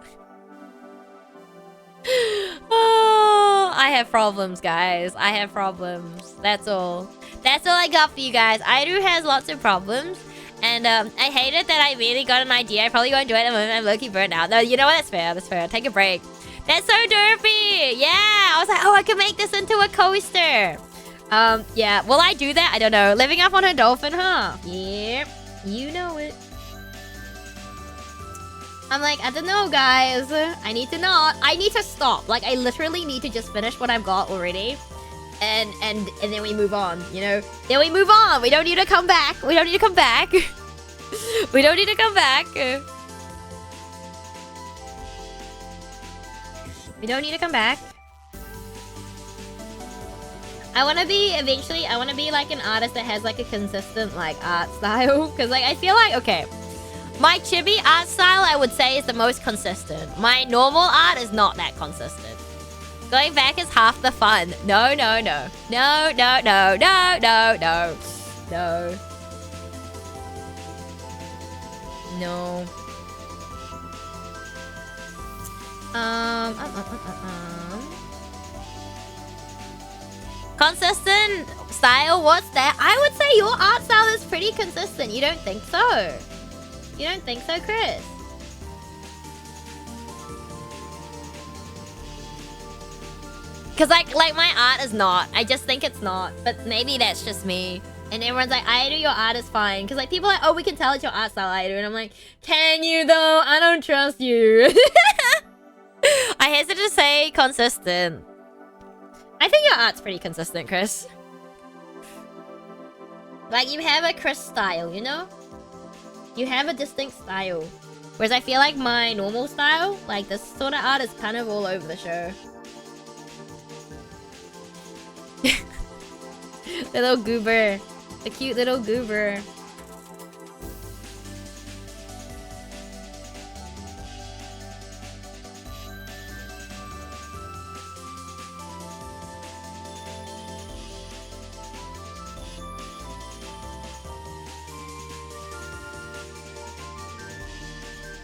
Oh, I have problems, guys. I have problems. That's all. That's all I got for you guys. Aidu has lots of problems. And I hate it that I really got an idea. I probably won't do it at the moment. I'm low-key burnt out. No, you know what? That's fair. That's fair. Take a break. That's so derpy. Yeah. I was like, oh, I can make this into a coaster. Yeah. Will I do that? I don't know. Living up on a dolphin, huh? Yep. You know it. I'm like, I don't know, guys. I need to not. I need to stop. Like, I literally need to just finish what I've got already. And then we move on, you know? Then we move on. We don't need to come back. We don't need to come back. We don't need to come back. We don't need to come back. I want to be, eventually, I want to be like an artist that has like a consistent like art style. Because like, I feel like, okay. My chibi art style, I would say, is the most consistent. My normal art is not that consistent. Going back is half the fun. No. No. Consistent style? What's that? I would say your art style is pretty consistent. You don't think so? You don't think so, Chris? Because, like my art is not. I just think it's not. But maybe that's just me. And everyone's like, Aidu, your art is fine. Because, like, people are like, oh, we can tell it's your art style, Aidu. And I'm like, can you, though? I don't trust you. I hesitate to say consistent. I think your art's pretty consistent, Chris. Like, you have a Chris style, you know? You have a distinct style. Whereas I feel like my normal style, like this sort of art is kind of all over the show. The little goober. The cute little goober.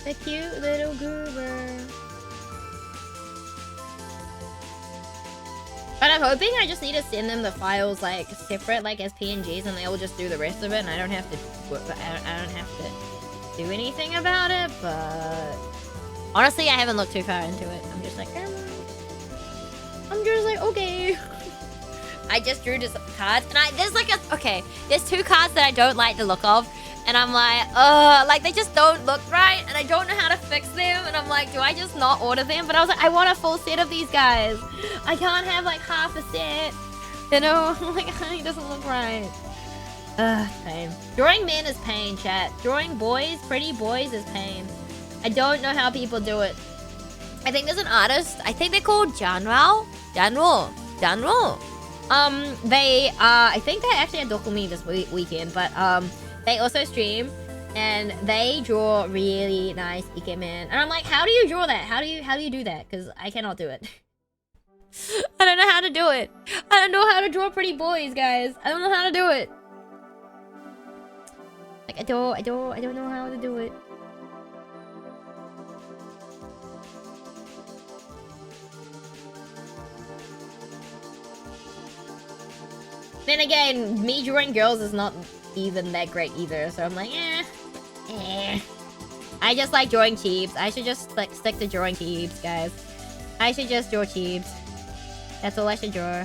The cute little goober. But I'm hoping I just need to send them the files like separate, like as PNGs, and they'll just do the rest of it, and I don't have to. I don't have to do anything about it. But honestly, I haven't looked too far into it. I'm just like, okay. I just drew just cards, and there's like there's two cards that I don't like the look of. And I'm like, like they just don't look right, and I don't know how to fix them. And I'm like, do I just not order them? But I was like, I want a full set of these guys. I can't have like half a set. You know, like it doesn't look right. Pain. Drawing men is pain, chat. Drawing boys, pretty boys, is pain. I don't know how people do it. I think there's an artist. I think they're called Janral. They I think they actually had Dokumi this weekend, but they also stream, and they draw really nice ikemen. And I'm like, how do you draw that? How do you do that? Because I cannot do it. I don't know how to do it. I don't know how to draw pretty boys, guys. I don't know how to do it. Like, I don't know how to do it. Then again, me drawing girls is not even that great either, so I'm like, I just like drawing cheeps. I should just like stick to drawing cheeps, guys. I should just draw cheeps. That's all I should draw.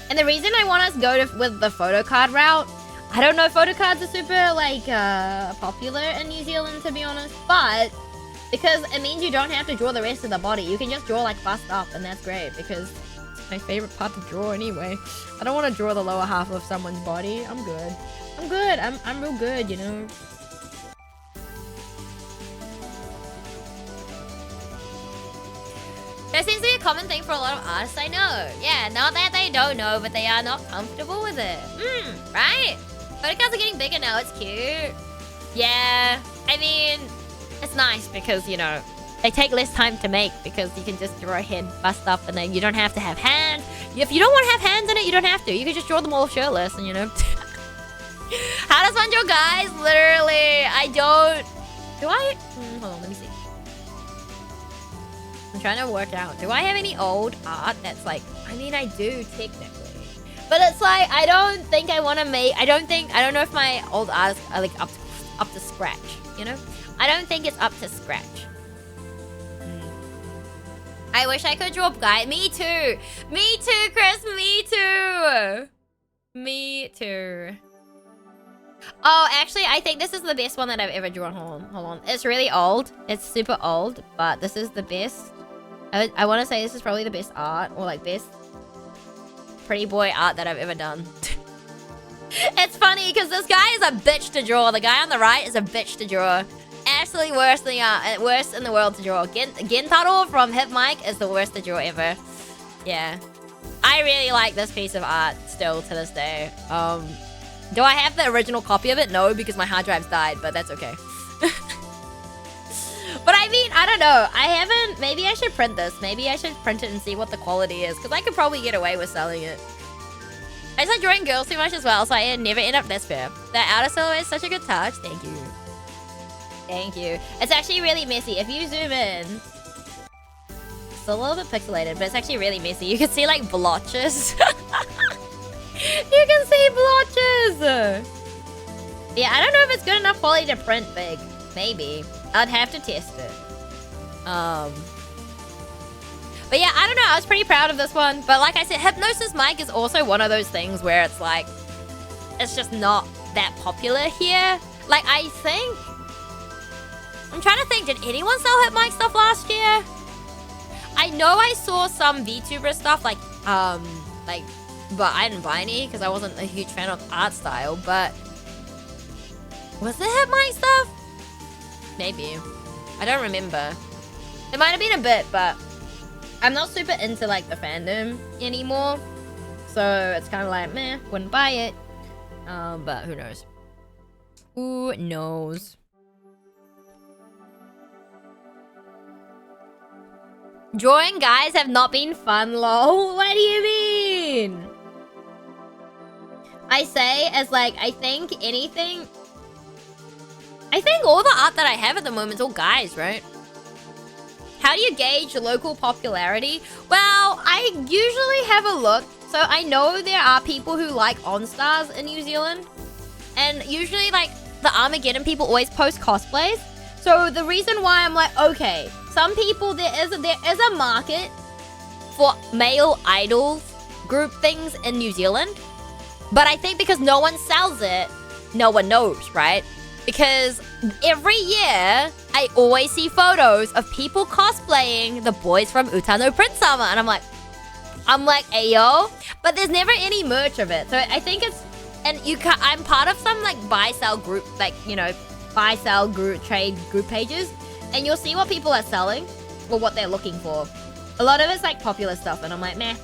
And the reason I want us to go with the photo card route, I don't know if photo cards are super like popular in New Zealand, to be honest, but because it means you don't have to draw the rest of the body. You can just draw like bust up, and that's great because it's my favorite part to draw anyway. I don't want to draw the lower half of someone's body. I'm good. I'm real good, you know. That seems to be a common thing for a lot of artists I know. Yeah, not that they don't know, but they are not comfortable with it. Right? Photo cards are getting bigger now. It's cute. Yeah, I mean, it's nice because, you know, they take less time to make because you can just draw a head, bust up, and then you don't have to have hands. If you don't want to have hands in it, you don't have to. You can just draw them all shirtless and, you know. How does one draw guys? Literally, I don't... Do I? Hold on, let me see. I'm trying to work out. Do I have any old art that's like... I mean, I do, technically. But it's like, I don't think I want to make... I don't know if my old art is like up to scratch, you know? I don't think it's up to scratch. I wish I could draw guy. Me too. Me too, Chris. Me too. Me too. Oh, actually, I think this is the best one that I've ever drawn. Hold on. It's really old. It's super old, but this is the best. I want to say this is probably the best art, or like best pretty boy art that I've ever done. It's funny because this guy is a bitch to draw. The guy on the right is a bitch to draw. Absolutely worst in the world to draw. Gentaro from Hip Mike is the worst to draw ever. Yeah. I really like this piece of art still to this day. Do I have the original copy of it? No, because my hard drive's died, but that's okay. But I mean, I don't know. I haven't... Maybe I should print this. Maybe I should print it and see what the quality is, because I could probably get away with selling it. I just like drawing girls too much as well, so I never end up this fair. The outer silhouette is such a good touch. Thank you. Thank you. It's actually really messy. If you zoom in... It's a little bit pixelated, but it's actually really messy. You can see, like, blotches. You can see blotches! Yeah, I don't know if it's good enough quality to print big. Maybe. I'd have to test it. But yeah, I don't know. I was pretty proud of this one. But like I said, Hypnosis Mike is also one of those things where it's like... It's just not that popular here. Like, I think... I'm trying to think, did anyone sell Hip Mike stuff last year? I know I saw some VTuber stuff, like, but I didn't buy any because I wasn't a huge fan of art style, but... Was there Hip Mike stuff? Maybe. I don't remember. It might have been a bit, but... I'm not super into, like, the fandom anymore. So, it's kind of like, meh, wouldn't buy it. But who knows? Who knows? Drawing guys have not been fun, lol. What do you mean? I say as like, I think anything... I think all the art that I have at the moment is all guys, right? How do you gauge local popularity? Well, I usually have a look. So I know there are people who like OnStars in New Zealand. And usually like the Armageddon people always post cosplays. So the reason why I'm like, okay, some people, there is a market for male idols group things in New Zealand. But I think because no one sells it, no one knows, right? Because every year, I always see photos of people cosplaying the boys from Utano Prince Summer. And I'm like, ayo. But there's never any merch of it. So I think it's, and I'm part of some like buy-sell group, like, you know, buy-sell group, trade group pages. And you'll see what people are selling or what they're looking for. A lot of it's like popular stuff. And I'm like, meh,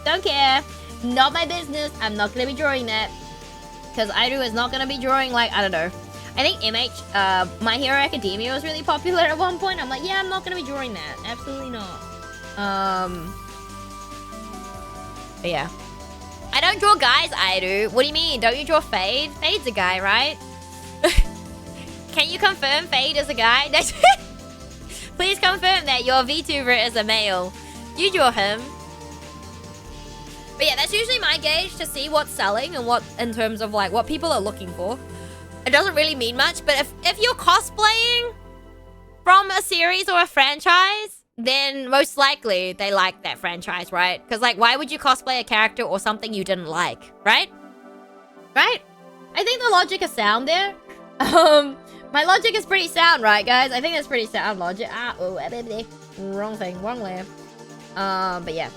don't care. Not my business. I'm not going to be drawing that. Because Airu is not going to be drawing like, I don't know. I think MH, My Hero Academia was really popular at one point. I'm like, yeah, I'm not going to be drawing that. Absolutely not. But yeah. I don't draw guys, Airu. What do you mean? Don't you draw Fade? Fade's a guy, right? can you confirm Fade is a guy? Please confirm that your VTuber is a male. You draw him. But yeah, that's usually my gauge to see what's selling and what, in terms of like what people are looking for. It doesn't really mean much, but if you're cosplaying from a series or a franchise, then most likely they like that franchise, right? Because like, why would you cosplay a character or something you didn't like, right? Right? I think the logic is sound there. My logic is pretty sound, right, guys? I think that's pretty sound logic. Wrong thing, wrong layer. But yeah.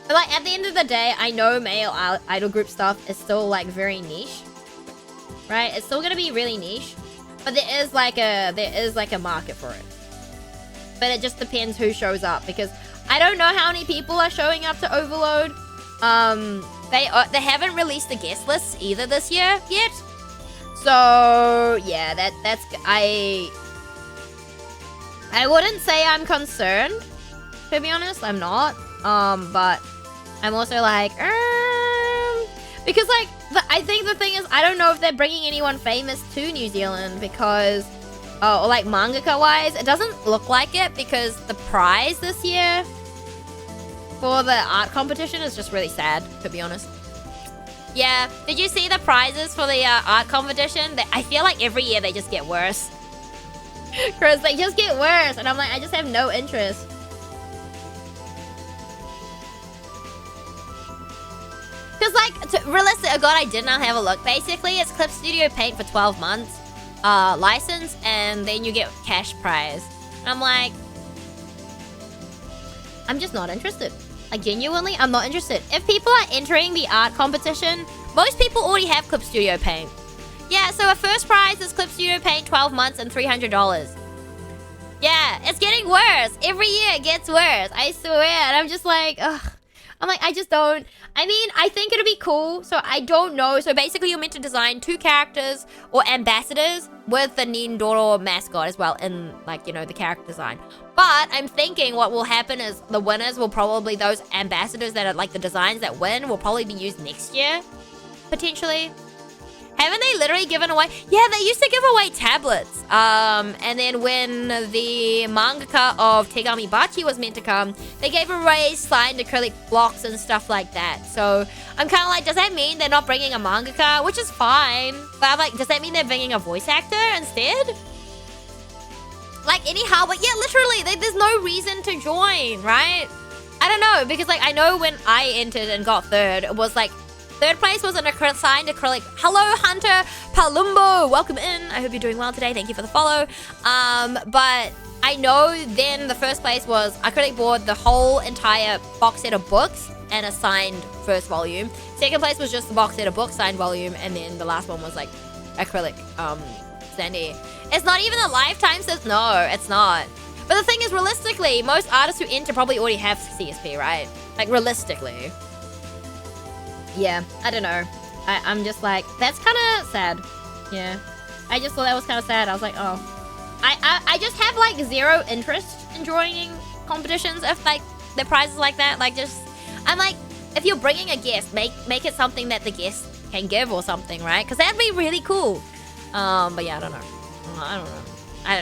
But like, at the end of the day, I know male idol group stuff is still like very niche, right? It's still gonna be really niche, but there is like a market for it. But it just depends who shows up, because I don't know how many people are showing up to Overload. They haven't released the guest lists either this year yet. So yeah, that's I wouldn't say I'm concerned, to be honest. I'm not. But I'm also like, because like I think the thing is, I don't know if they're bringing anyone famous to New Zealand, because or like mangaka wise, it doesn't look like it, because the prize this year for the art competition is just really sad, to be honest. Yeah, did you see the prizes for the art competition? I feel like every year they just get worse. Chris, they just get worse, and I'm like, I just have no interest. Because like, realistic, oh god, I did not have a look. Basically, it's Clip Studio Paint for 12 months, license, and then you get cash prize. And I'm like, I'm just not interested. Like, genuinely, I'm not interested. If people are entering the art competition, most people already have Clip Studio Paint. Yeah, so a first prize is Clip Studio Paint, 12 months, and $300. Yeah, it's getting worse. Every year it gets worse. I swear. And I'm just like, ugh. I'm like, I just don't. I mean, I think it'll be cool. So I don't know. So basically, you're meant to design 2 characters or ambassadors with the Nindoro mascot as well in, like, you know, the character design. But I'm thinking what will happen is the winners will probably, those ambassadors that are like the designs that win will probably be used next year, potentially. Haven't they literally given away? Yeah, they used to give away tablets. And then when the mangaka of Tegami Bachi was meant to come, they gave away signed acrylic blocks and stuff like that. So I'm kind of like, does that mean they're not bringing a mangaka? Which is fine. But I'm like, does that mean they're bringing a voice actor instead? Like anyhow, but yeah, literally, there's no reason to join, right? I don't know, because like, I know when I entered and got third, it was like, third place was an signed acrylic. Hello, Hunter Palumbo. Welcome in. I hope you're doing well today. Thank you for the follow. But I know then the first place was acrylic board, the whole entire box set of books, and a signed first volume. Second place was just the box set of books, signed volume, and then the last one was like acrylic standee. It's not even a lifetime says no, it's not. But the thing is, realistically, most artists who enter probably already have CSP, right? Like realistically. Yeah, I don't know. I'm just like, that's kind of sad. Yeah, I just thought that was kind of sad. I was like, oh, I just have like zero interest in joining competitions if like the prizes like that. Like just, I'm like, if you're bringing a guest, make it something that the guest can give or something, right? Because that'd be really cool. But yeah, I don't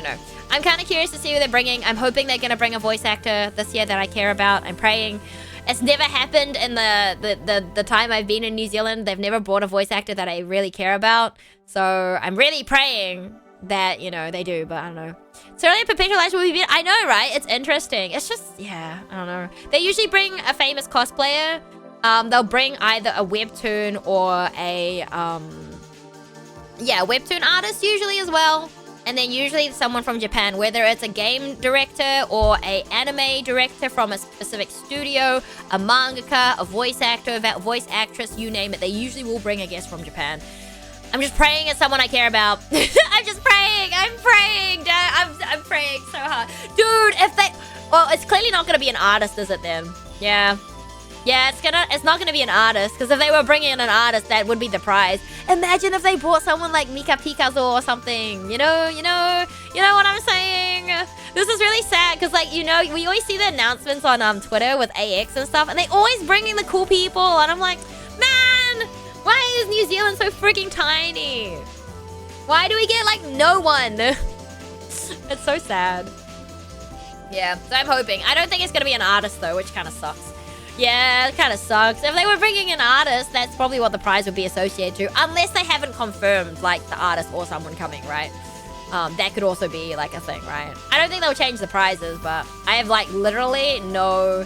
know. I'm kind of curious to see who they're bringing. I'm hoping they're gonna bring a voice actor this year that I care about. I'm praying. It's never happened in the time I've been in New Zealand. They've never brought a voice actor that I really care about. So I'm really praying that, you know, they do, but I don't know. Certainly Perpetual will be, I know, right? It's interesting. It's just, yeah, I don't know. They usually bring a famous cosplayer. They'll bring either a webtoon or a, webtoon artist usually as well. And then usually someone from Japan, whether it's a game director or a anime director from a specific studio, a mangaka, a voice actor, a voice actress, you name it. They usually will bring a guest from Japan. I'm just praying it's someone I care about. I'm just praying. I'm praying. I'm praying so hard. Dude, if they... Well, it's clearly not going to be an artist, is it then? Yeah. Yeah, it's not gonna be an artist, because if they were bringing in an artist, that would be the prize. Imagine if they brought someone like Mika Pikazu or something. You know what I'm saying? This is really sad, because like, you know, we always see the announcements on Twitter with AX and stuff, and they always bring in the cool people, and I'm like, man, why is New Zealand so freaking tiny? Why do we get, like, no one? It's so sad. Yeah, so I'm hoping. I don't think it's going to be an artist, though, which kind of sucks. Yeah, it kind of sucks. If they were bringing an artist, that's probably what the prize would be associated to. Unless they haven't confirmed, like, the artist or someone coming, right? That could also be, like, a thing, right? I don't think they'll change the prizes, but I have, like, literally no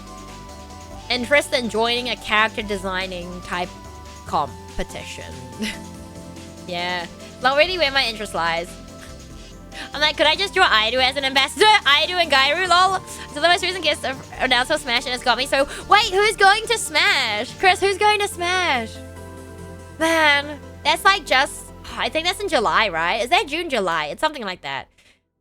interest in joining a character designing type competition. Yeah. Not really where my interest lies. I'm like, could I just draw Aidu as an ambassador? Aidu and Gairu, lol. So the most recent guest announced for Smash and it's got me. So, wait, who's going to Smash? Chris, who's going to Smash? Man, that's like just... I think that's in July, right? Is that June, July? It's something like that.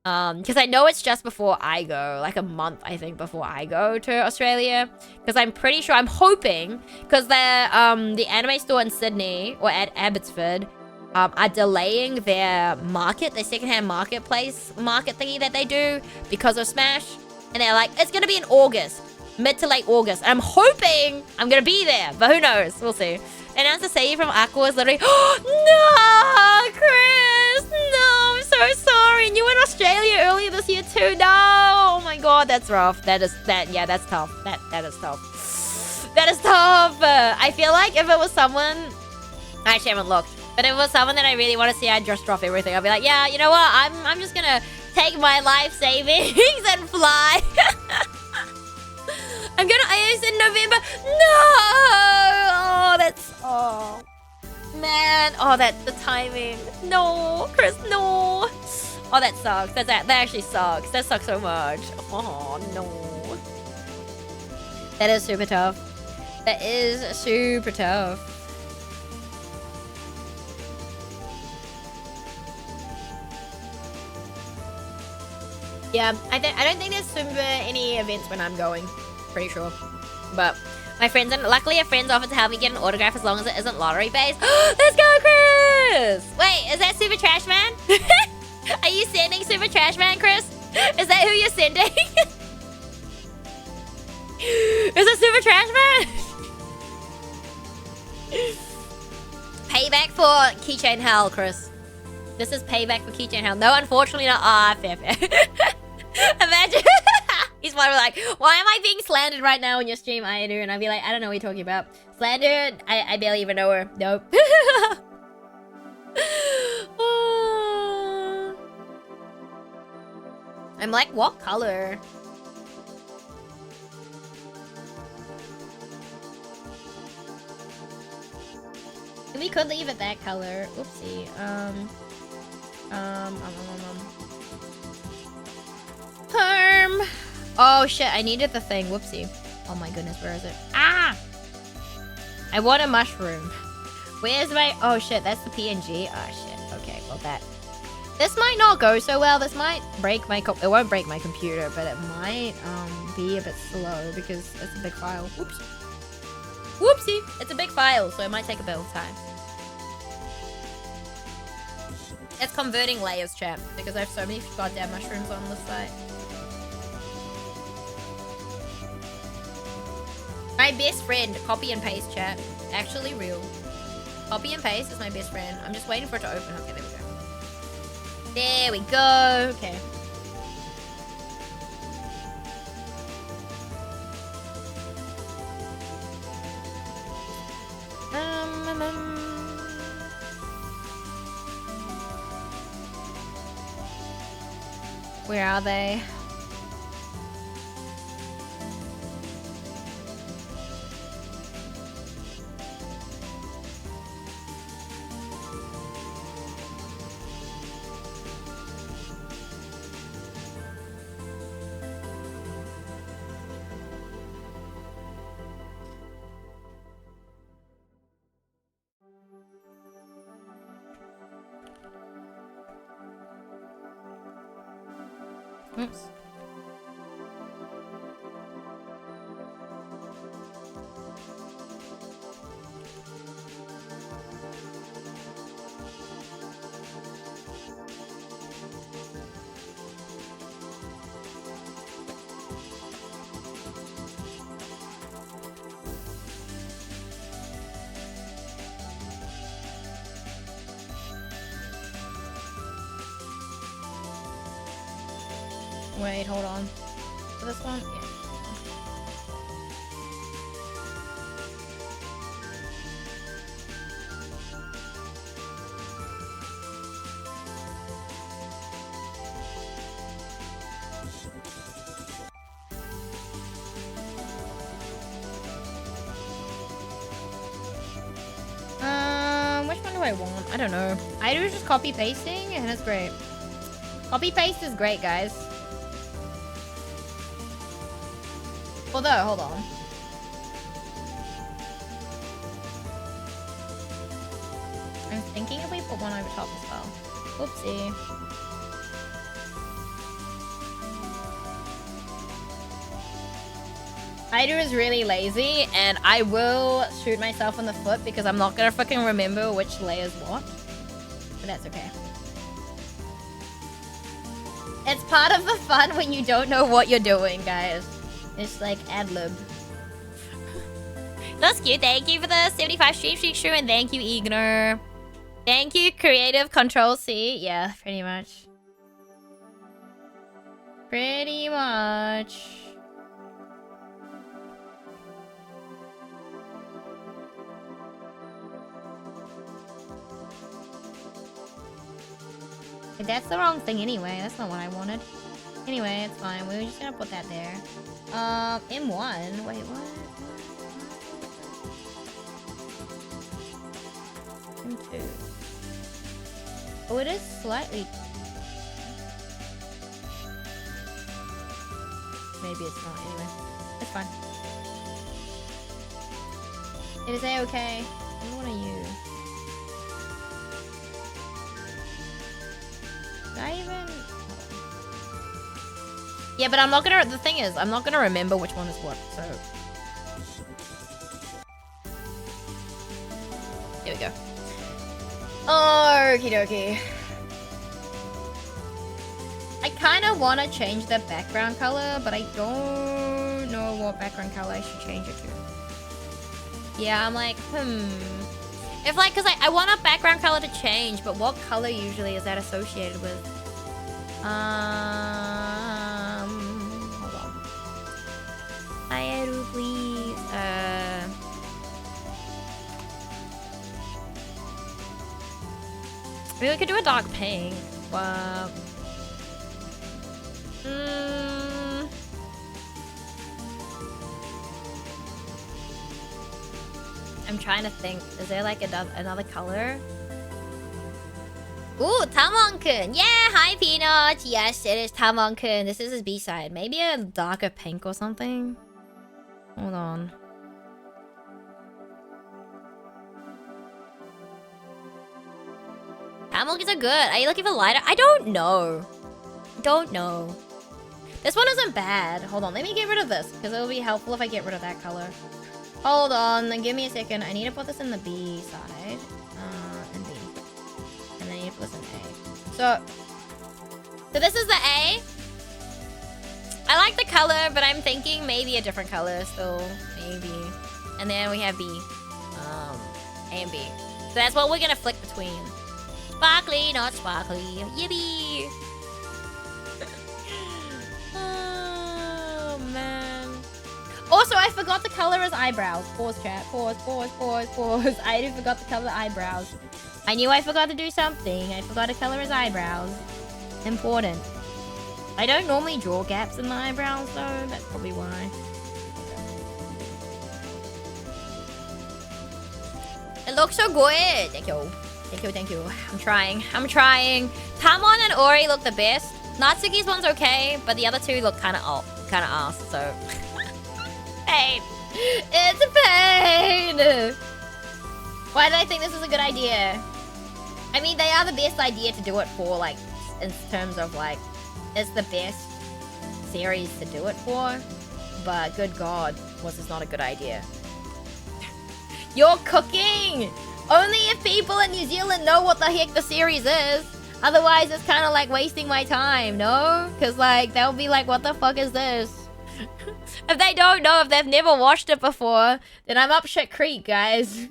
Because I know it's just before I go. Like a month, I think, before I go to Australia. Because I'm pretty sure, I'm hoping, because the anime store in Sydney, or at Abbotsford, are delaying their market, their secondhand marketplace market thingy that they do because of Smash. And they're like, it's going to be in August, mid to late August. And I'm hoping I'm going to be there, but who knows? We'll see. Announced to say you from Aqua is literally, oh, no, Chris, no, I'm so sorry. And you were in Australia earlier this year too. No, oh my God, that's rough. Yeah, that's tough. That is tough. That is tough. I feel like if it was someone, I actually haven't looked. But if it was someone that I really want to see, I'd just drop everything. I'd be like, yeah, you know what? I'm just gonna take my life savings and fly. I'm gonna IOS in November. No! Oh, that's... Oh. Man. Oh, the timing. No. Chris, no. Oh, that sucks. That actually sucks. That sucks so much. Oh, no. That is super tough. That is super tough. Yeah, I don't think there's super any events when I'm going. Pretty sure. But my friends, and luckily a friend's offered to help me get an autograph as long as it isn't lottery based. Let's go, Chris! Wait, is that Super Trash Man? Are you sending Super Trash Man, Chris? Is that who you're sending? Is it Super Trash Man? Payback for Keychain Hell, Chris. This is payback for Keychain Hell. No, unfortunately not. Ah, fair. Imagine. He's probably like, why am I being slandered right now on your stream, Aidu? And I'd be like, I don't know what you're talking about. Slandered? I barely even know her. Nope. I'm like, what color? We could leave it that color. Oopsie. Perm. Oh shit, I needed the thing. Whoopsie. Oh my goodness, where is it? Ah! I want a mushroom. Where's my... Oh shit, that's the PNG. Ah shit. Okay, well that... This might not go so well. This might break my... It won't break my computer, but it might be a bit slow because it's a big file. Whoops. Whoopsie. It's a big file, so it might take a bit of time. It's converting layers, chat, because I have so many goddamn mushrooms on this site. My best friend, copy and paste, chat. Actually real. Copy and paste is my best friend. I'm just waiting for it to open. Okay, there we go. There we go. Okay. Where are they? Oops. Wait, hold on. For this one? Yeah. Which one do I want? I don't know. I do just copy pasting and it's great. Copy paste is great, guys. Although, hold on. I'm thinking if we put one over top as well. Oopsie. Ido is really lazy, and I will shoot myself in the foot because I'm not gonna fucking remember which layer's what. But that's okay. It's part of the fun when you don't know what you're doing, guys. It's like ad-lib. That's cute. Thank you for the 75 stream streak, and thank you, Ignar. Thank you, Creative Control C. Yeah, pretty much. Pretty much. That's the wrong thing anyway. That's not what I wanted. Anyway, it's fine. We were just gonna put that there. M1. Wait, what? M2. Oh, it is slightly... Maybe it's not. Anyway, it's fine. It is A-okay. What are you? Did I even... Yeah, but I'm not gonna... The thing is, I'm not gonna remember which one is what, so... Here we go. Okie dokie. I kind of want to change the background color, but I don't know what background color I should change it to. Yeah, I'm like, If like, cause I want a background color to change, but what color usually is that associated with? Hold on. Aeru, please. Maybe we could do a dark pink. I'm trying to think. Is there like another color? Ooh, Tamon-kun! Yeah, hi Peanut! Yes, it is Tamon-kun. This is his B-side. Maybe a darker pink or something? Hold on. Tamon-kuns are good. Are you looking for lighter? I don't know. Don't know. This one isn't bad. Hold on, let me get rid of this, because it'll be helpful if I get rid of that color. Hold on, then give me a second. I need to put this in the B side. And B. And then I need to put this in A. So this is the A. I like the color, but I'm thinking maybe a different color still. Maybe. And then we have B. A and B. So that's what we're gonna flick between. Sparkly, not sparkly. Yippee! Oh, man. Also, I forgot the color his eyebrows. Pause, chat. Pause. I did forgot the color eyebrows. I knew I forgot to do something. I forgot to color his eyebrows. Important. I don't normally draw gaps in my eyebrows, though. That's probably why. It looks so good. Thank you. Thank you. I'm trying. Tamon and Ori look the best. Natsuki's one's okay, but the other two look kind of ass, so... Pain. It's a pain! Why did I think this was a good idea? I mean, they are the best idea to do it for, like, in terms of, like, it's the best series to do it for, but good God, was this not a good idea? You're cooking! Only if people in New Zealand know what the heck the series is. Otherwise, it's kind of like wasting my time, no? Because, like, they'll be like, what the fuck is this? If they don't know, if they've never watched it before, then I'm up shit creek, guys.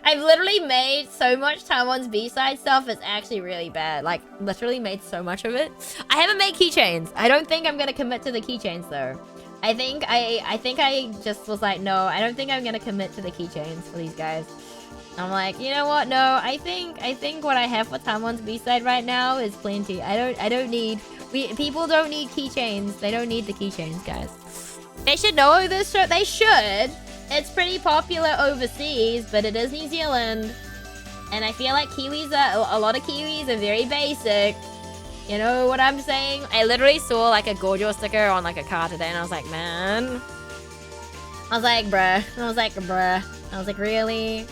I've literally made so much Taiwan's B-side stuff. It's actually really bad. Like, literally made so much of it. I haven't made keychains. I don't think I'm gonna commit to the keychains though. I think I just was like, no, I don't think I'm gonna commit to the keychains for these guys. I'm like, you know what? No, I think what I have for Taiwan's B-side right now is plenty. I don't need people don't need keychains. They don't need the keychains, guys. They should know this. They should. It's pretty popular overseas, but it is New Zealand. And I feel like a lot of Kiwis are very basic. You know what I'm saying? I literally saw like a Gojo sticker on like a car today and I was like, man. I was like, bruh. I was like, really?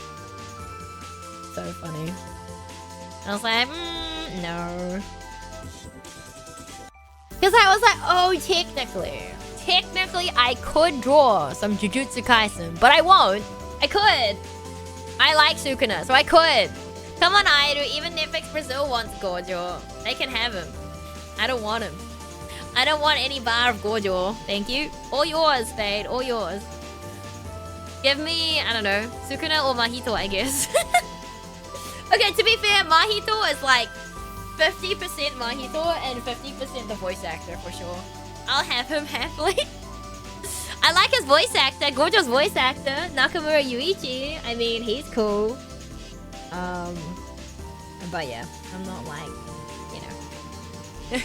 So funny. I was like, no. Because I was like, oh, technically I could draw some Jujutsu Kaisen, but I won't. I could. I like Sukuna, so I could. Come on, Airu. Even Netflix Brazil wants Gojo. They can have him. I don't want him. I don't want any bar of Gojo. Thank you. All yours, Fade. All yours. Give me, I don't know, Sukuna or Mahito, I guess. Okay, to be fair, Mahito is like 50% Mahito and 50% the voice actor for sure. I'll have him happily. I like his voice actor, Gojo's voice actor, Nakamura Yuichi. I mean, he's cool. But yeah, I'm not like, you know.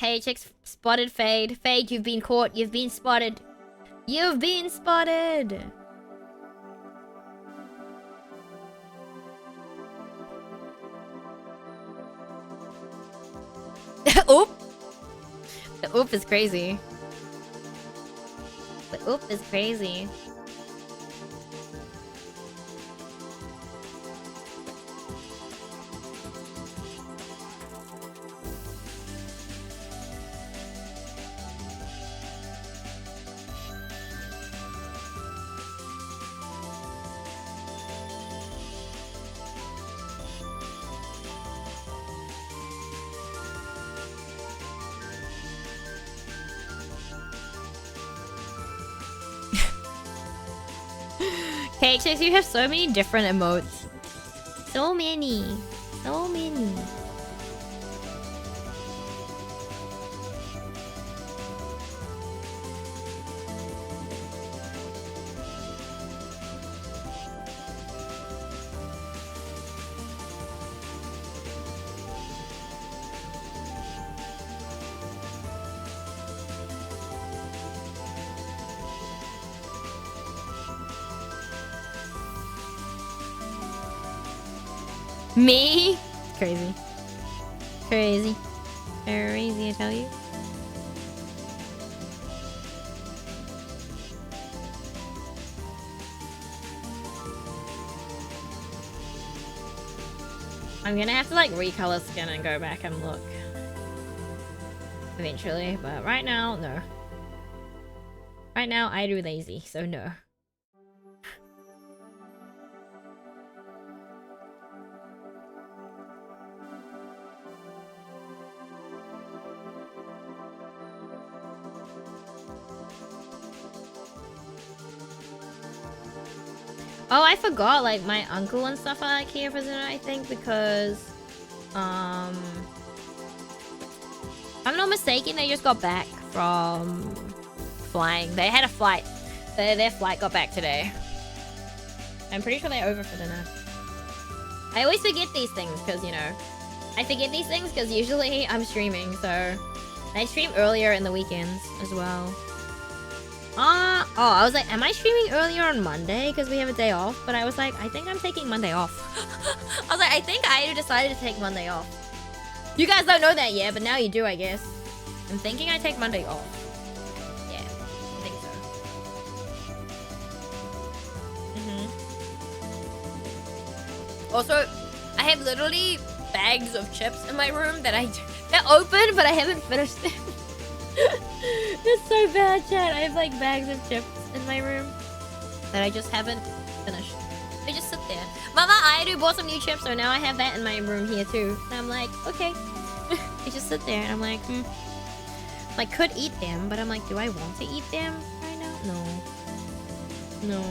KHX spotted Fade. Fade, you've been caught. You've been spotted. You've been spotted. Oop. The oop is crazy. The oop is crazy. KHX, you have so many different emotes. So many. So many. Me? Crazy. Crazy. Crazy, I tell you. I'm gonna have to like recolor skin and go back and look. Eventually, but right now, no. Right now, I do lazy, so no. Oh, I forgot, like, my uncle and stuff are, like, here for dinner, I think, because, if I'm not mistaken, they just got back from flying. They had a flight. Their flight got back today. I'm pretty sure they're over for dinner. I always forget these things, because, you know, I forget these things because usually I'm streaming, so I stream earlier in the weekends as well. Oh, I was like, am I streaming earlier on Monday because we have a day off? But I was like, I think I'm taking Monday off. I was like, I think I decided to take Monday off. You guys don't know that yet, but now you do, I guess. I'm thinking I take Monday off. Yeah, I think so. Also, I have literally bags of chips in my room that they're open, but I haven't finished them. It's so bad, chat. I have like bags of chips in my room that I just haven't finished. They just sit there. Mama, I bought some new chips, so now I have that in my room here too. And I'm like, okay. They just sit there and I'm like, I could eat them, but I'm like, do I want to eat them right now? No.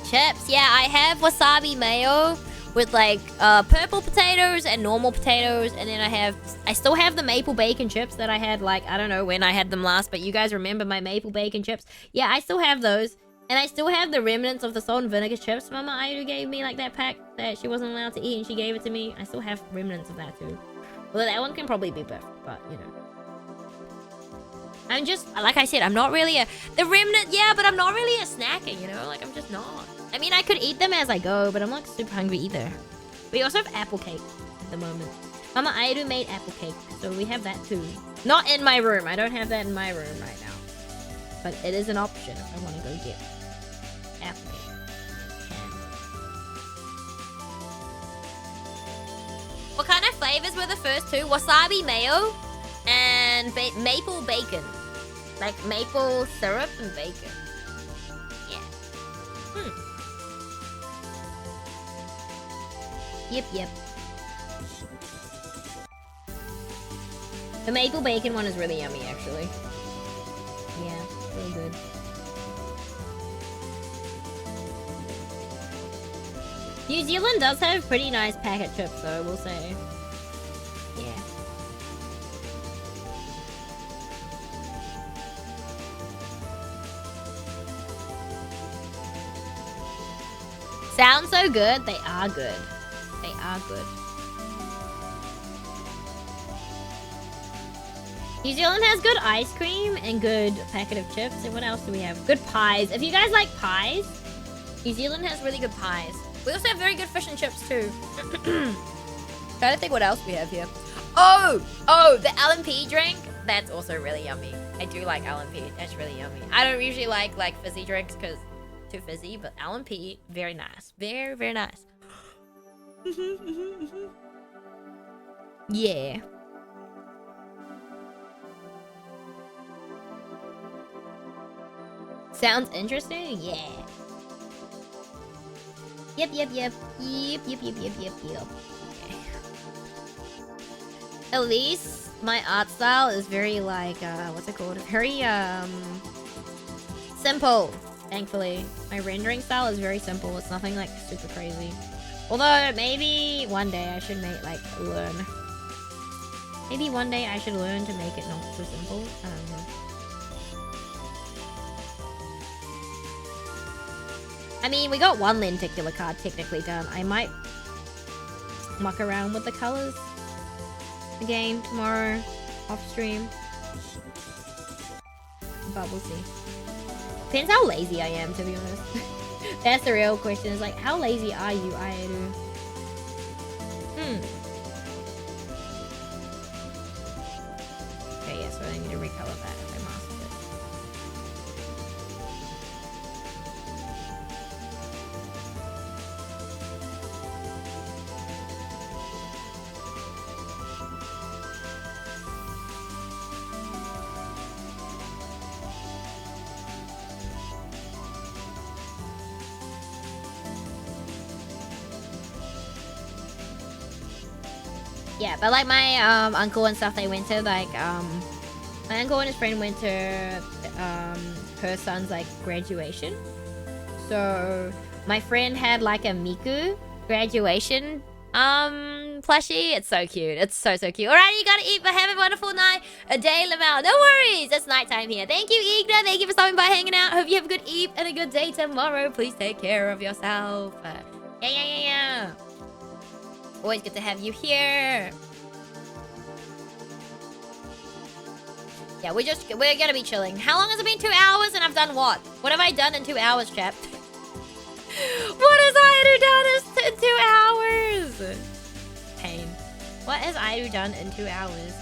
Chips, yeah, I have wasabi mayo with like purple potatoes and normal potatoes, and then I still have the maple bacon chips that I had, like, I don't know when I had them last, but you guys remember my maple bacon chips? Yeah, I still have those. And I still have the remnants of the salt and vinegar chips Mama Aidu gave me, like that pack that she wasn't allowed to eat and she gave it to me. I still have remnants of that too. Well, that one can probably be better, but you know. I'm just, like I said, I'm not really the remnant, yeah, but I'm not really a snacker, you know? Like, I'm just not. I mean, I could eat them as I go, but I'm not super hungry either. We also have apple cake at the moment. Mama Aidu made apple cake, so we have that too. Not in my room. I don't have that in my room right now. But it is an option if I want to go get apple cake. What kind of flavors were the first two? Wasabi mayo and maple bacon. Like maple syrup and bacon. Yeah. Yep. The maple bacon one is really yummy, actually. Yeah, really good. New Zealand does have pretty nice packet chips, though, we'll say. Yeah. Sound so good? They are good. They are good. New Zealand has good ice cream and good packet of chips. And what else do we have? Good pies. If you guys like pies, New Zealand has really good pies. We also have very good fish and chips too. Trying to think what else we have here. Oh, the LMP drink. That's also really yummy. I do like LMP. That's really yummy. I don't usually like fizzy drinks because too fizzy, but LMP, very nice. Very, very nice. Yeah. Sounds interesting? Yeah. Yep. Okay. At least my art style is very like, what's it called? Very, simple, thankfully. My rendering style is very simple. It's nothing like super crazy. Although, maybe one day I should learn. Maybe one day I should learn to make it not so simple. I don't know. I mean, we got one lenticular card technically done. I might muck around with the colors again tomorrow off stream. But we'll see. Depends how lazy I am, to be honest. That's the real question. Is like, how lazy are you, Airu? Okay, yes, so I need to recolor that if I masked it. Yeah, but like my uncle and stuff, they went to like my uncle and his friend went to her son's like graduation. So my friend had like a Miku graduation plushie. It's so cute. It's so cute. Alright, you gotta eat, but have a wonderful night. A day, Lamau. No worries. It's nighttime here. Thank you, Igna. Thank you for stopping by, hanging out. Hope you have a good eve and a good day tomorrow. Please take care of yourself. Yeah. Always good to have you here. Yeah, we're gonna be chilling. How long has it been? 2 hours? And I've done what? What have I done in 2 hours, chap? What has Aidu done in 2 hours? Pain. What has Aidu done in 2 hours?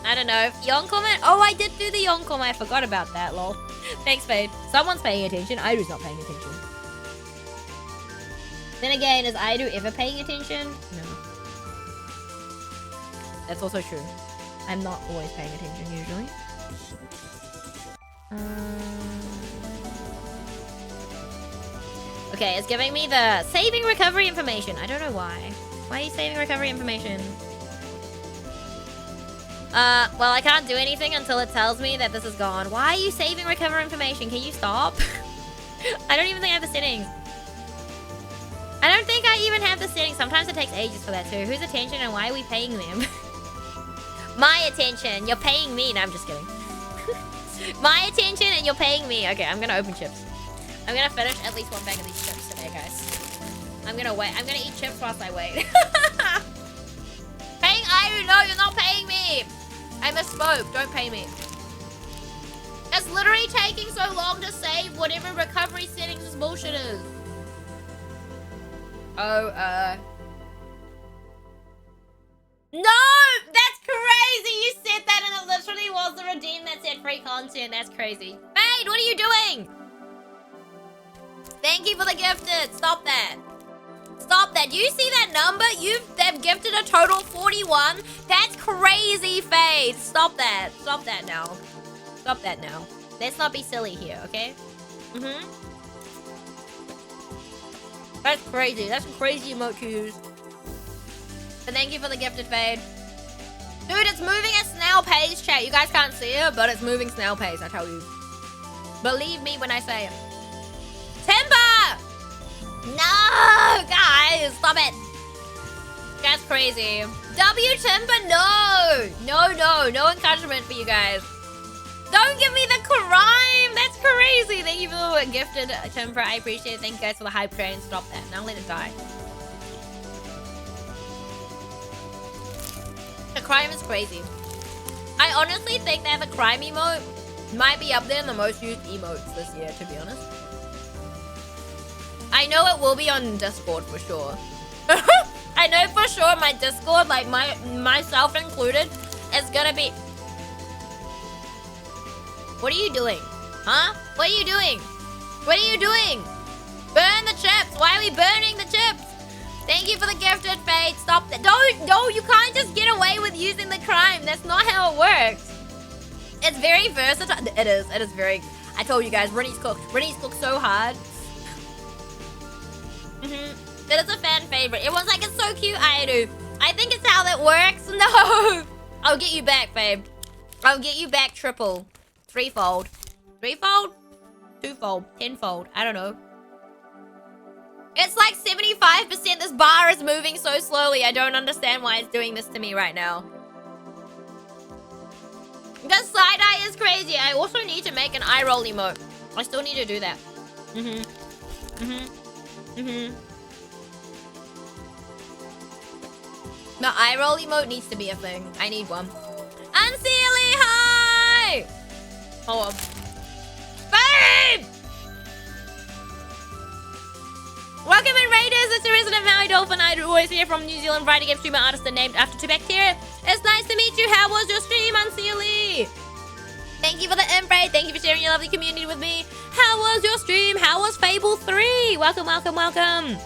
I don't know. Yoncom? Oh, I did do the Yoncom. I forgot about that, lol. Thanks, babe. Someone's paying attention. Aidu's not paying attention. Then again, is Aidu ever paying attention? No. That's also true. I'm not always paying attention, usually. Okay, it's giving me the saving recovery information. I don't know why. Why are you saving recovery information? Well, I can't do anything until it tells me that this is gone. Why are you saving recovery information? Can you stop? I don't even think I have the settings. I don't think I even have the settings. Sometimes it takes ages for that too. Whose attention and why are we paying them? My attention. You're paying me. No, I'm just kidding. My attention and you're paying me. Okay, I'm gonna open chips. I'm gonna finish at least one bag of these chips today, guys. I'm gonna wait. I'm gonna eat chips whilst I wait. Paying Iru? No, you're not paying me. I misspoke. Don't pay me. It's literally taking so long to save whatever recovery settings this bullshit is. Oh, no! That's crazy! You said that and it literally was the redeem that said free content. That's crazy. Fade, what are you doing? Thank you for the gifted. Stop that. Stop that. Do you see that number? They've gifted a total 41. That's crazy, Fade. Stop that. Stop that now. Stop that now. Let's not be silly here, okay? That's crazy. That's a crazy emote to use. But thank you for the gifted, Fade. Dude, it's moving at snail pace, chat. You guys can't see it, but it's moving snail pace, I tell you. Believe me when I say it. Timber! No, guys, stop it. That's crazy. W Timber, no. No encouragement for you guys. Don't give me the crime. That's crazy. Thank you for the gifted, Timber. I appreciate it. Thank you guys for the hype train. Stop that. Now let it die. The crime is crazy. I honestly think that the crime emote might be up there in the most used emotes this year, to be honest. I know it will be on Discord for sure. I know for sure my Discord, like myself included, is gonna be... What are you doing? Huh? What are you doing? What are you doing? Burn the chips. Why are we burning the chips? Thank you for the gifted, Fate. Stop that. No, you can't just get away with using the crime. That's not how it works. It's very versatile. It is very... I told you guys, Rennie's cooked. Rennie's cooked so hard. That is a fan favorite. Everyone's like, it's so cute, Aidu. I think it's how that works. No. I'll get you back, babe. I'll get you back triple. Threefold. Threefold? Twofold. Tenfold. I don't know. It's like 75%. This bar is moving so slowly. I don't understand why it's doing this to me right now. The side-eye is crazy. I also need to make an eye roll emote. I still need to do that. The eye roll emote needs to be a thing. I need one. Unseelie, hi! Hold on. Babe! Welcome in, Raiders. It's a resident Maui Dolphin. I'd always hear from New Zealand writing game streamer artist named after two bacteria. It's nice to meet you. How was your stream, Unseelie? Thank you for the invite. Thank you for sharing your lovely community with me. How was your stream? How was Fable 3? Welcome, welcome, welcome.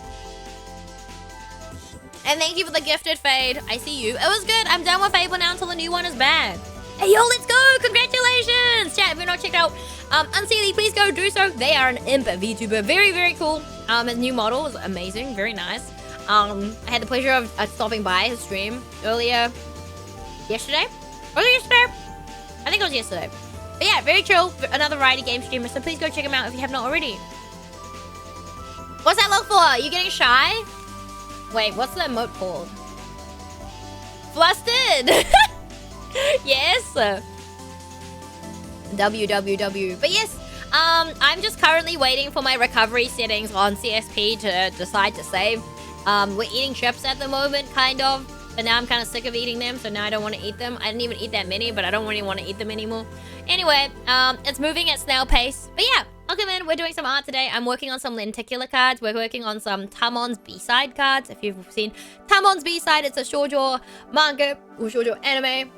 And thank you for the gifted, Fade. I see you. It was good. I'm done with Fable now until the new one is bad. Hey, yo, let's go. Congratulations. Chat, if you're not checked out Unseelie, please go do so. They are an imp VTuber. Very, very cool. His new model is amazing. Very nice. I had the pleasure of stopping by his stream earlier yesterday. Was it yesterday? I think it was yesterday. But yeah, very chill. Another variety game streamer. So please go check him out if you have not already. What's that look for? Are you getting shy? Wait, what's the emote called? Flustered! Yes! WWW. But yes, I'm just currently waiting for my recovery settings on CSP to decide to save. We're eating chips at the moment, kind of. But now I'm kind of sick of eating them, so now I don't want to eat them. I didn't even eat that many, but I don't really want to eat them anymore. Anyway, it's moving at snail pace. But yeah, welcome in. We're doing some art today. I'm working on some lenticular cards. We're working on some Tamon's B-side cards. If you've seen Tamon's B-side, it's a shoujo manga or shoujo anime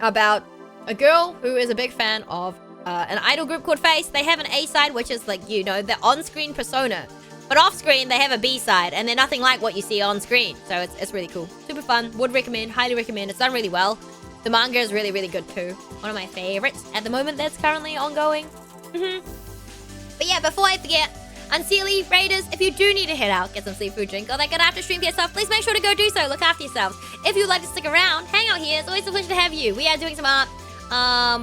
about a girl who is a big fan of an idol group called Face. They have an A-side, which is like, you know, the on-screen persona. But off-screen, they have a B-side, and they're nothing like what you see on-screen. So it's really cool. Super fun. Would recommend. Highly recommend. It's done really well. The manga is really, really good too. One of my favorites at the moment that's currently ongoing. But yeah, before I forget, Unseelie Raiders, if you do need to head out, get some seafood drink, or like get after stream, get stuff, please make sure to go do so. Look after yourselves. If you'd like to stick around, hang out here. It's always a pleasure to have you. We are doing some art.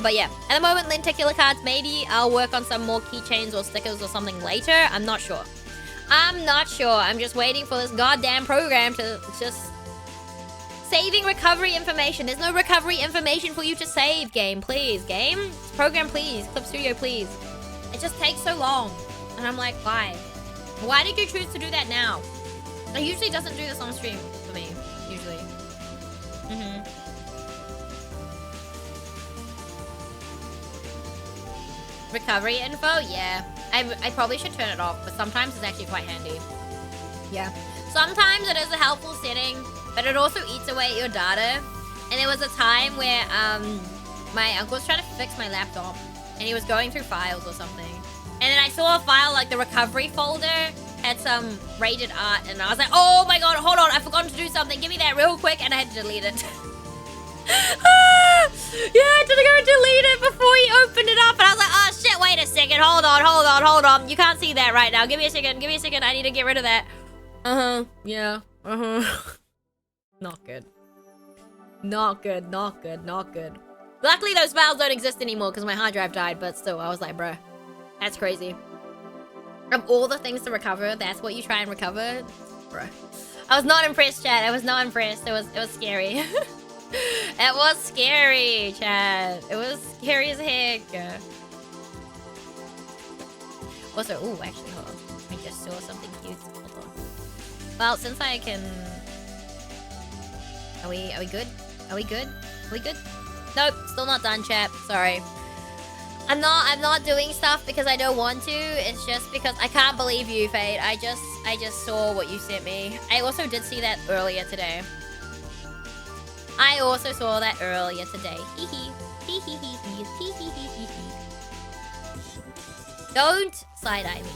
But yeah, at the moment, lenticular cards, maybe I'll work on some more keychains or stickers or something later. I'm not sure. I'm just waiting for this goddamn program to just... Saving recovery information. There's no recovery information for you to save, game. Please, game. Program, please. Clip Studio, please. It just takes so long. And I'm like, why? Why did you choose to do that now? It usually doesn't do this on stream for me. Usually. Recovery info? Yeah. I probably should turn it off, but sometimes it's actually quite handy. Yeah. Sometimes it is a helpful setting, but it also eats away at your data. And there was a time where my uncle was trying to fix my laptop, and he was going through files or something. And then I saw a file, like the recovery folder had some rated art, and I was like, oh my god, hold on, I forgot to do something. Give me that real quick, and I had to delete it. Yeah, I had to go delete it before he opened it up, and I was like, oh shit, wait a second, hold on. You can't see that right now. Give me a second, I need to get rid of that. Yeah, Not good. Luckily, those files don't exist anymore because my hard drive died, but still, I was like, bruh, that's crazy. Of all the things to recover, that's what you try and recover? Bruh. I was not impressed, chat. I was not impressed. It was scary. It was scary, chat. It was scary as heck. Also, ooh, actually, hold on. I just saw something cute. Hold on. Well, since I can... Are we good? Are we good? Nope, still not done, chat. Sorry. I'm not doing stuff because I don't want to. It's just because I can't believe you, Fade. I just saw what you sent me. I also did see that earlier today. Don't side-eye me.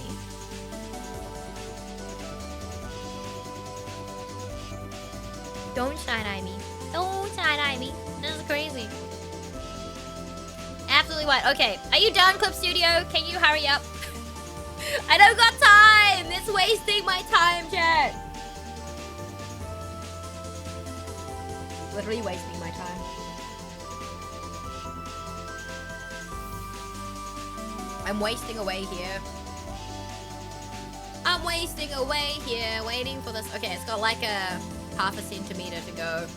Don't side-eye me. This is crazy. Absolutely what? Okay. Are you done, Clip Studio? Can you hurry up? I don't got time! It's wasting my time, chat. Literally wasting my time. I'm wasting away here. Waiting for this. Okay, it's got like a half a centimeter to go.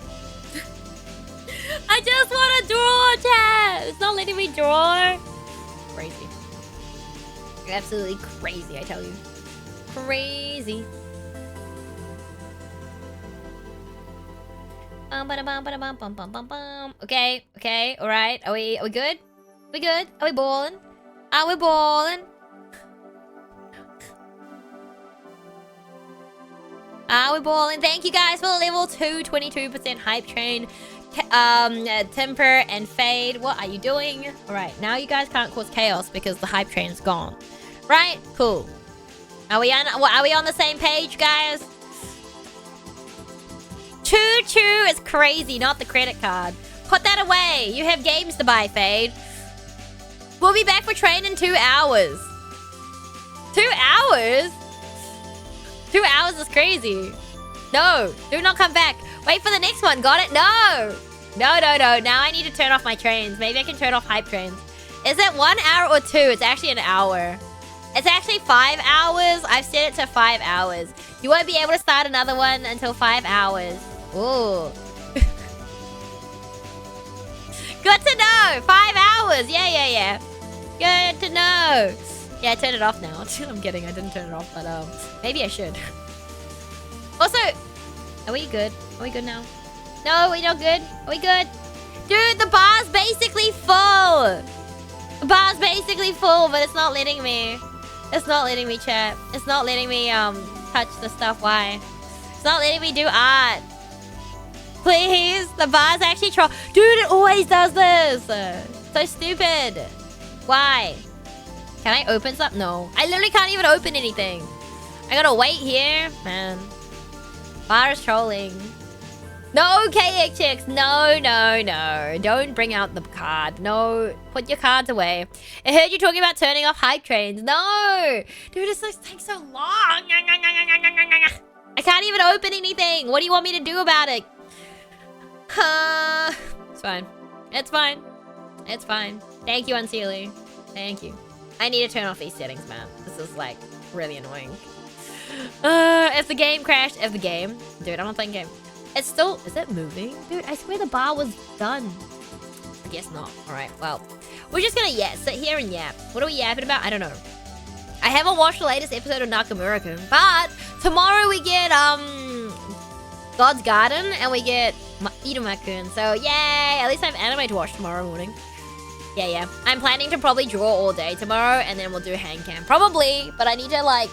I just want to draw, chat. It's not letting me draw. Crazy. Absolutely crazy, I tell you. Crazy. Okay, alright. Are we good? Are we balling? Thank you guys for the level 2 22% hype train. Temper and Fade, what are you doing? Alright, now you guys can't cause chaos because the hype train's gone. Right? Cool. Are we on the same page, guys? Choo-choo is crazy, not the credit card. Put that away. You have games to buy, Fade. We'll be back for train in 2 hours. 2 hours? 2 hours is crazy. No, do not come back. Wait for the next one. Got it? No. Now I need to turn off my trains. Maybe I can turn off hype trains. Is it 1 hour or 2? It's actually an hour. It's actually 5 hours. I've set it to 5 hours. You won't be able to start another one until 5 hours. Ooh. Good to know. 5 hours. Yeah. Good to know. Yeah, I turned it off now. I'm kidding. I didn't turn it off, but maybe I should. Also, are we good? Are we good now? No, we're not good. Are we good? Dude, the bar's basically full. The bar's basically full, but it's not letting me. It's not letting me, chat. It's not letting me touch the stuff. Why? It's not letting me do art. Please, the bar's actually troll. Dude, it always does this. So stupid. Why? Can I open something? No. I literally can't even open anything. I gotta wait here. Man. Bar is trolling. No, KX. No, no, no. Don't bring out the card. No, put your cards away. I heard you talking about turning off hype trains. No! Dude, this takes so long. I can't even open anything. What do you want me to do about it? It's fine. It's fine. It's fine. Thank you, Unseelie. Thank you. I need to turn off these settings, man. This is, like, really annoying. If the game crashed, Dude, I'm not playing game. It's still... Is it moving? Dude, I swear the bar was done. I guess not. Alright, well. We're just gonna sit here and yap. What are we yapping about? I don't know. I haven't watched the latest episode of Nakamura-kun, but tomorrow we get, God's Garden, and we get Iruma-kun. So, yay! At least I have anime to watch tomorrow morning. Yeah. I'm planning to probably draw all day tomorrow, and then we'll do hand cam. Probably, but I need to, like,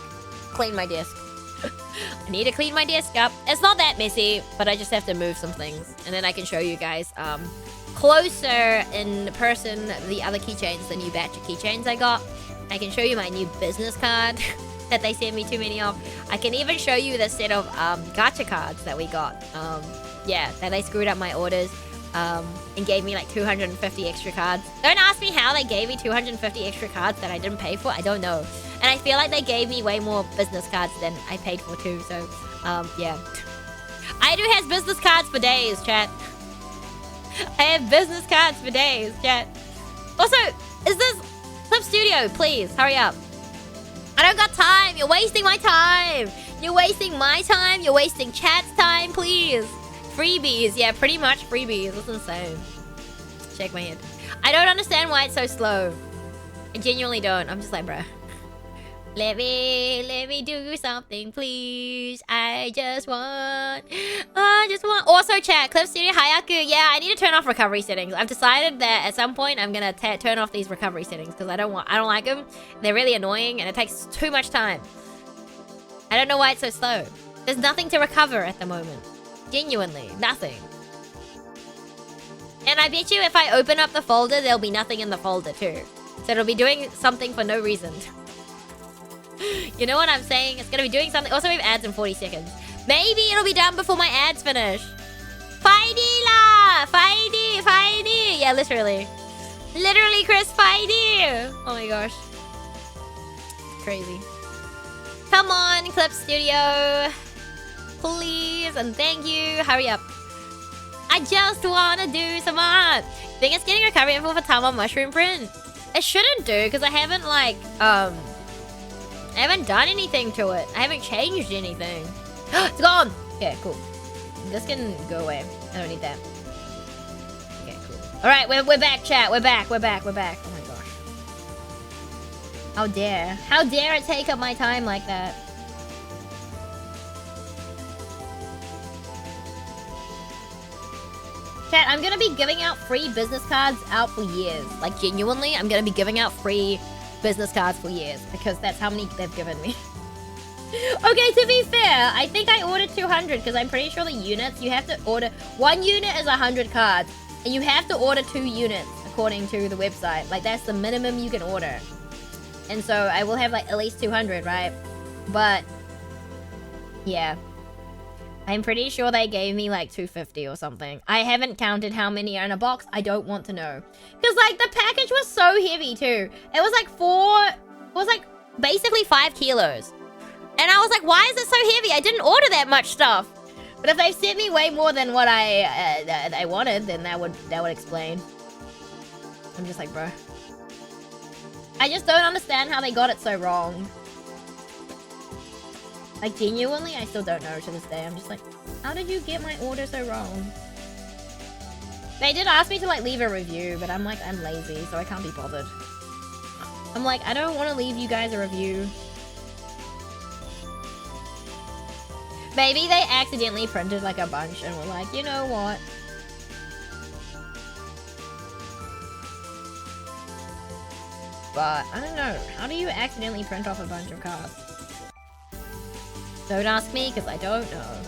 clean my desk. I need to clean my desk up. It's not that messy, but I just have to move some things. And then I can show you guys, closer in person the other keychains, the new batch of keychains I got. I can show you my new business card that they sent me too many of. I can even show you the set of gacha cards that we got. Yeah, that they screwed up my orders and gave me like 250 extra cards. Don't ask me how they gave me 250 extra cards that I didn't pay for. I don't know. And I feel like they gave me way more business cards than I paid for too. So, yeah. Aidu has business cards for days, chat. I have business cards for days, chat. Also, is this... Clip Studio, please, hurry up. I don't got time. You're wasting my time. You're wasting my time. You're wasting chat's time, please. Freebies. Yeah, pretty much freebies. That's insane. Shake my head. I don't understand why it's so slow. I genuinely don't. I'm just like, bruh. Let me do something, please. I just want. Also, chat, Clip Studio Hayaku. Yeah, I need to turn off recovery settings. I've decided that at some point I'm gonna turn off these recovery settings because I don't like them. They're really annoying and it takes too much time. I don't know why it's so slow. There's nothing to recover at the moment. Genuinely, nothing. And I bet you if I open up the folder, there'll be nothing in the folder too. So it'll be doing something for no reason. You know what I'm saying? It's gonna be doing something. Also, we have ads in 40 seconds. Maybe it'll be done before my ads finish. Fighty la! Fighty! Yeah, literally. Literally, Chris, fighty! Oh my gosh. Crazy. Come on, Clip Studio. Please, and thank you. Hurry up. I just wanna do some art. Think it's getting recovery info for Tama Mushroom Print? It shouldn't do, because I haven't, like, I haven't done anything to it. I haven't changed anything. It's gone! Okay, cool. This can go away. I don't need that. Okay, cool. Alright, we're back, chat. We're back. Oh my gosh. How dare. How dare it take up my time like that? Chat, I'm gonna be giving out free business cards out for years. Like, genuinely, I'm gonna be giving out free business cards for years because that's how many they've given me. Okay, to be fair, I think I ordered 200 because I'm pretty sure the units, you have to order... One unit is 100 cards and you have to order 2 units according to the website. Like, that's the minimum you can order. And so I will have, like, at least 200, right? But, yeah. I'm pretty sure they gave me, like, 250 or something. I haven't counted how many are in a box. I don't want to know. Because, like, the package was so heavy, too. It was, like, basically 5 kilos. And I was like, why is it so heavy? I didn't order that much stuff. But if they sent me way more than what I wanted, then that would explain. I'm just like, bro. I just don't understand how they got it so wrong. Like, genuinely, I still don't know to this day. I'm just like, how did you get my order so wrong? They did ask me to, like, leave a review, but I'm like, I'm lazy, so I can't be bothered. I'm like, I don't want to leave you guys a review. Maybe they accidentally printed, like, a bunch and were like, you know what? But, I don't know. How do you accidentally print off a bunch of cards? Don't ask me, because I don't know.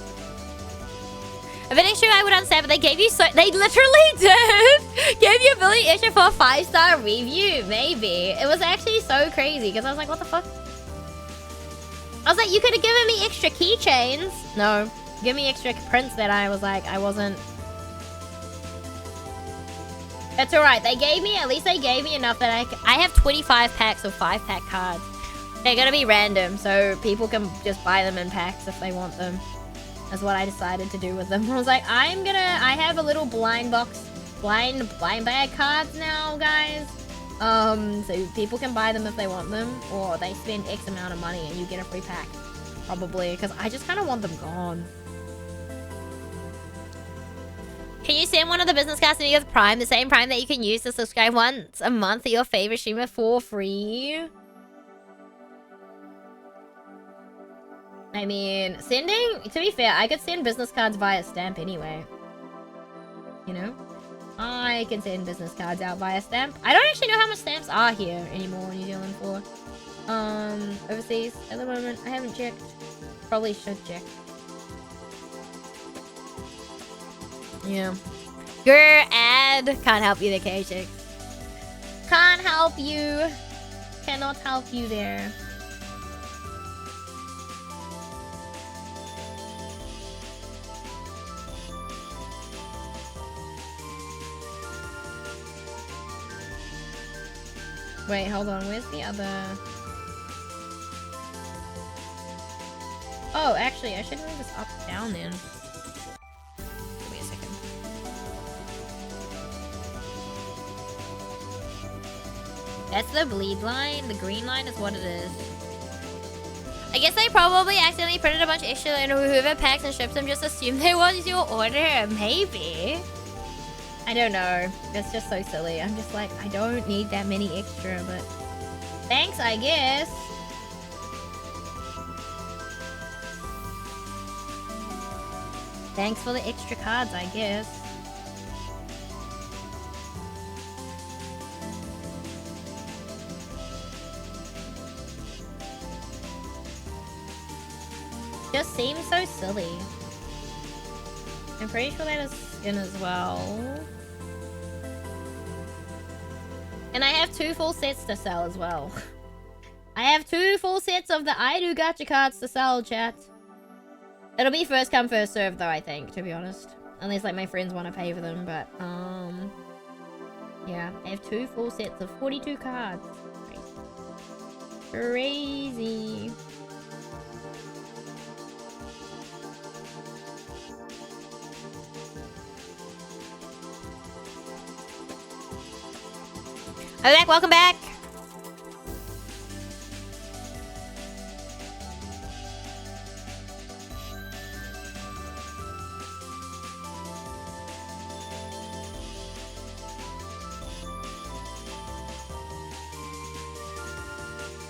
I've been extra I would understand, but they gave you so... They literally did! Gave you a ability extra for a 5-star review, maybe. It was actually so crazy, because I was like, what the fuck? I was like, you could have given me extra keychains. No. give me extra prints that I was like, I wasn't... That's alright. They gave me, at least they gave me enough that I have 25 packs of 5-pack cards. They're gonna be random, so people can just buy them in packs if they want them. That's what I decided to do with them. I was like, I have a little blind bag cards now, guys. So people can buy them if they want them, or they spend X amount of money and you get a free pack. Probably, because I just kind of want them gone. Can you send one of the business cards to me with Prime? The same Prime that you can use to subscribe once a month to your favorite streamer for free? I mean, to be fair, I could send business cards via stamp anyway. You know? I can send business cards out via stamp. I don't actually know how much stamps are here anymore in New Zealand for. Overseas at the moment. I haven't checked. Probably should check. Yeah. Your ad can't help you there, K-Chick. Can't help you. Cannot help you there. Wait, hold on. Where's the other... Oh, actually, I should move this up down then. Give me a second. That's the bleed line. The green line is what it is. I guess they probably accidentally printed a bunch of extra and whoever packs and ships them just assumed they was your order. Maybe. I don't know. That's just so silly. I'm just like, I don't need that many extra, but... Thanks, I guess. Thanks for the extra cards, I guess. Just seems so silly. I'm pretty sure that is skin as well. And I have 2 full sets to sell as well. I have 2 full sets of the I Do Gacha cards to sell, chat. It'll be first come, first serve though, I think, to be honest. Unless like my friends want to pay for them, but yeah. I have 2 full sets of 42 cards. Crazy. I'm back, welcome back.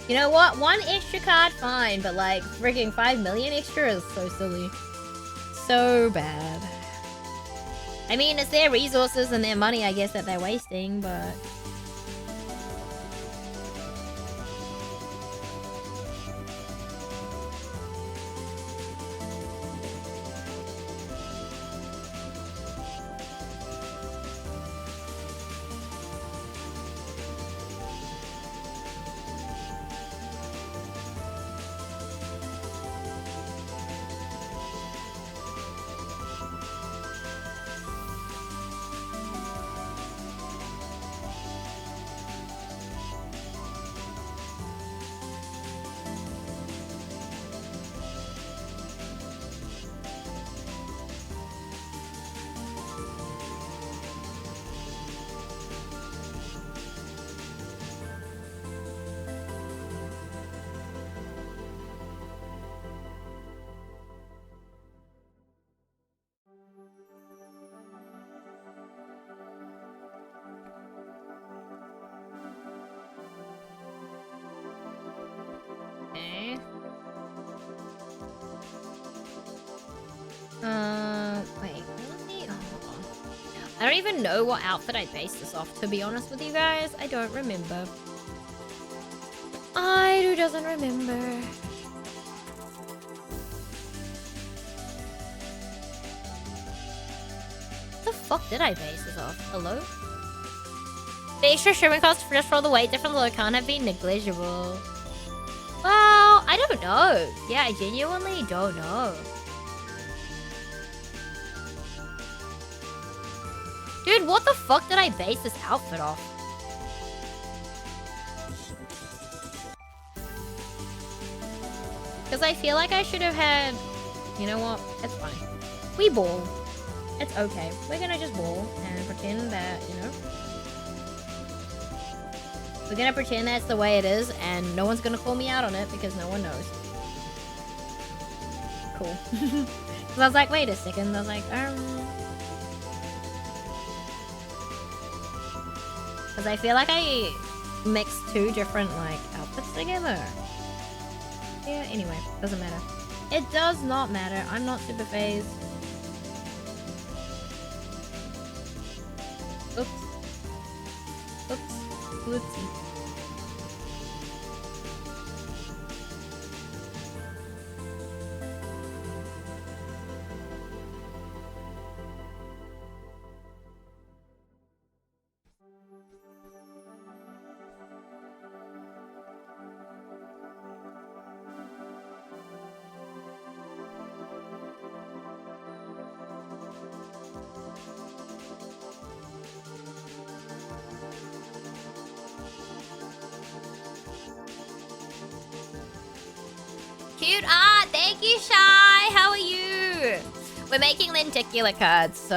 You know what? 1 extra card, fine, but like freaking 5 million extra is so silly. So bad. I mean, it's their resources and their money, I guess, that they're wasting, but... Wait, let me... Oh, hold on. I don't even know what outfit I based this off, to be honest with you guys. I don't remember. I doesn't remember. What the fuck did I base this off? Hello? The extra shipping cost just for the weight difference though can't have been negligible. Well, I don't know. Yeah, I genuinely don't know. Dude, what the fuck did I base this outfit off? Because I feel like I should have had... You know what? It's fine. We ball. It's okay. We're gonna just ball and pretend that, you know... We're gonna pretend that's the way it is, and no one's gonna call me out on it because no one knows. Cool. Because I was like, wait a second. I was like, Because I feel like I mixed two different, like, outfits together. Yeah, anyway. Doesn't matter. It does not matter. I'm not super phased. Oops. Oops. Whoopsie. Cute art! Thank you, Shy! How are you? We're making lenticular cards, so,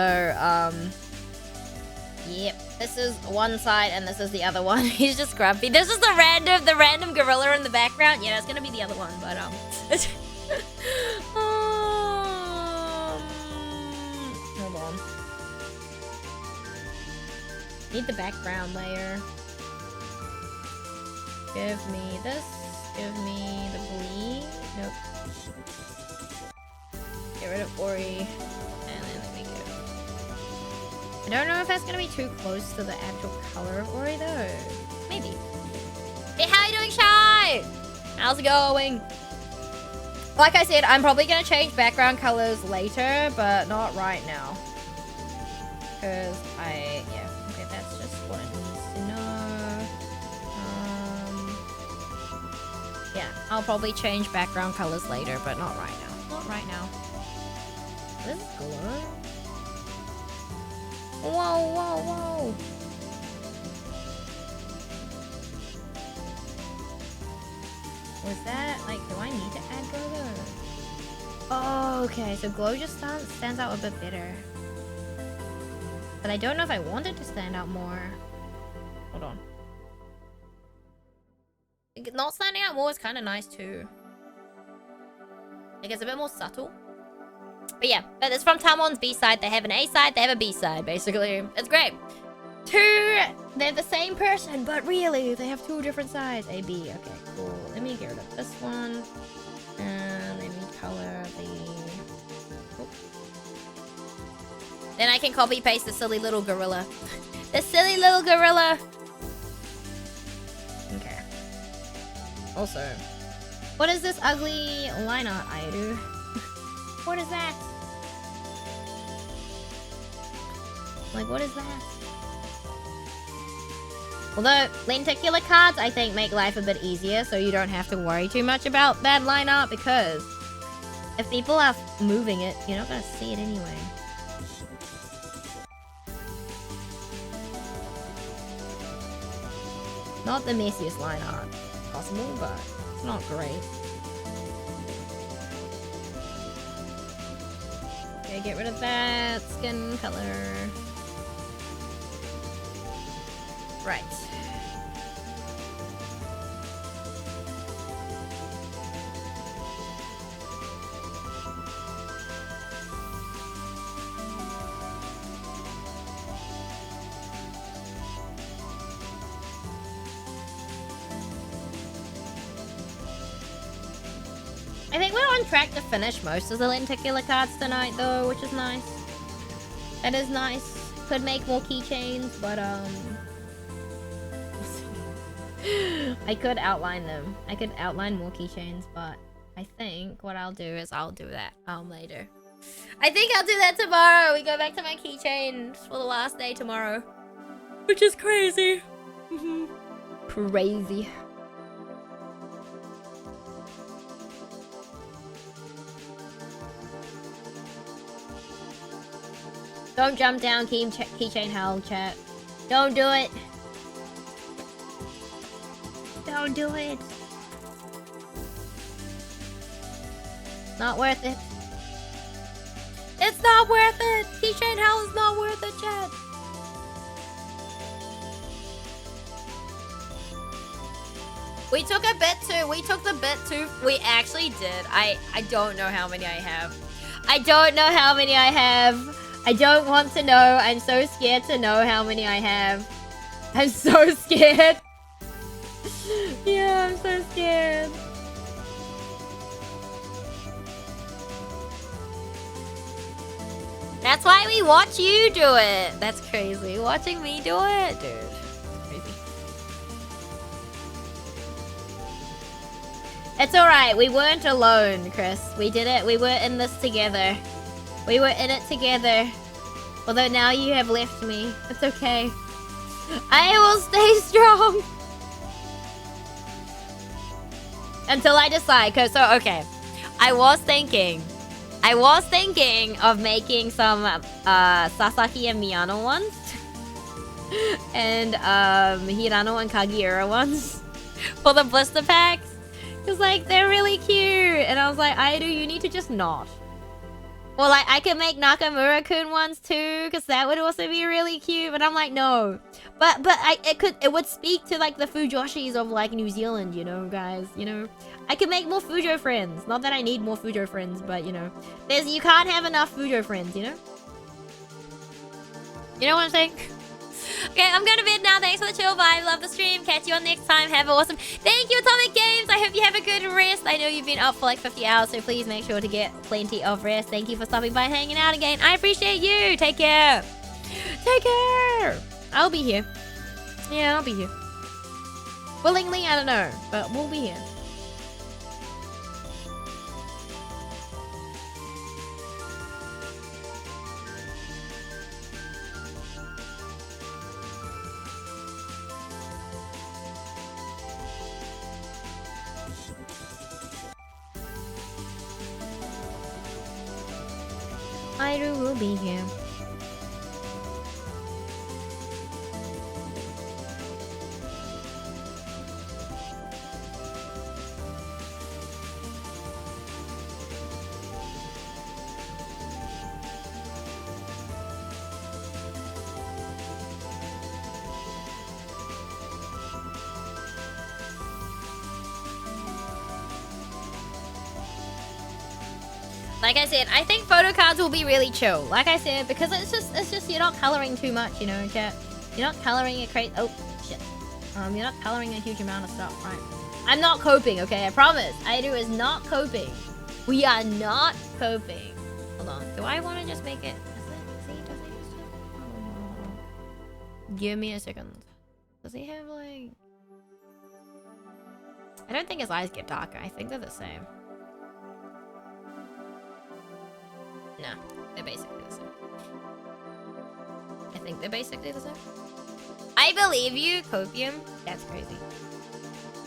yep. This is one side and this is the other one. He's just grumpy. This is the random gorilla in the background. Yeah, that's gonna be the other one, but, hold on. Need the background layer. Give me this. Give me the bleed. Nope. Get rid of Ori. And then let me go. I don't know if that's gonna be too close to the actual color of Ori though. Maybe. Hey, how you doing, Shy? How's it going? Like I said, I'm probably gonna change background colors later, but not right now. Because yeah. Okay, that's just what it needs to know. Yeah, I'll probably change background colors later, but not right now. Not right now. This is glow. Whoa, whoa, whoa. Was that, like, do I need to add glow though? Oh, okay, so glow just stands out a bit better. But I don't know if I want it to stand out more. Hold on. Not standing out more is kind of nice too. Like, it's a bit more subtle. But yeah, but it's from Tamon's B-side. They have an A-side, they have a B-side, basically. It's great. They're the same person, but really, they have two different sides. A, B, okay, cool. Let me get rid of this one. And let me color the... Oh. Then I can copy-paste the silly little gorilla. The silly little gorilla! Okay. Also, what is this ugly line art I do? What is that? Like, what is that? Although, lenticular cards, I think, make life a bit easier, so you don't have to worry too much about bad line art, because if people are moving it, you're not gonna see it anyway. Not the messiest line art possible, but it's not great. Okay, get rid of that skin color. Right. I think we're on track to finish most of the lenticular cards tonight, though, which is nice. That is nice. Could make more keychains, but I could outline them. I could outline more keychains, but I think what I'll do is I'll do that later. I think I'll do that tomorrow. We go back to my keychains for the last day tomorrow, which is crazy. Crazy. Don't jump down, keychain hell, chat. Don't do it. Don't do it. Not worth it. It's not worth it. Keychain hell is not worth it, chat. We took a bit too. We took the bit too. We actually did. I don't know how many I have. I don't know how many I have. I don't want to know. I'm so scared to know how many I have. I'm so scared. Yeah, I'm so scared. That's why we watch you do it. That's crazy. Watching me do it, dude. Crazy. It's alright. We weren't alone, Chris. We did it. We were in this together. We were in it together. Although now you have left me. It's okay. I will stay strong. Until I decide. So, okay. I was thinking of making some Sasaki and Miyano ones. And Hirano and Kagiura ones. For the blister packs. Because, like, they're really cute. And I was like, Aidu, you need to just not. Well, like, I could make Nakamura-kun ones too, because that would also be really cute. But I'm like, no. But it would speak to, like, the Fujoshis of, like, New Zealand, you know, guys. You know, I could make more Fujo friends. Not that I need more Fujo friends, but, you know, you can't have enough Fujo friends, you know? You know what I'm saying? Okay, I'm going to bed now. Thanks for the chill vibe. Love the stream. Catch you on next time. Have an awesome... Thank you, Atomic Games. I hope you have a good rest. I know you've been up for like 50 hours, so please make sure to get plenty of rest. Thank you for stopping by, hanging out again. I appreciate you. Take care. Take care. I'll be here. Yeah, I'll be here. Willingly, I don't know, but we'll be here. Airu will be here. Like I said, I think photo cards will be really chill. Like I said, because it's just you're not coloring too much, you know, chat. You're not coloring a crate. Oh shit. You're not coloring a huge amount of stuff, right? I'm not coping, okay? I promise. Aidu is not coping. We are not coping. Hold on. Do I want to just make it? Does it use it? Give me a second. Does he have like? I don't think his eyes get darker. I think they're the same. No, they're basically the same. I think they're basically the same. I believe you, Copium. That's crazy.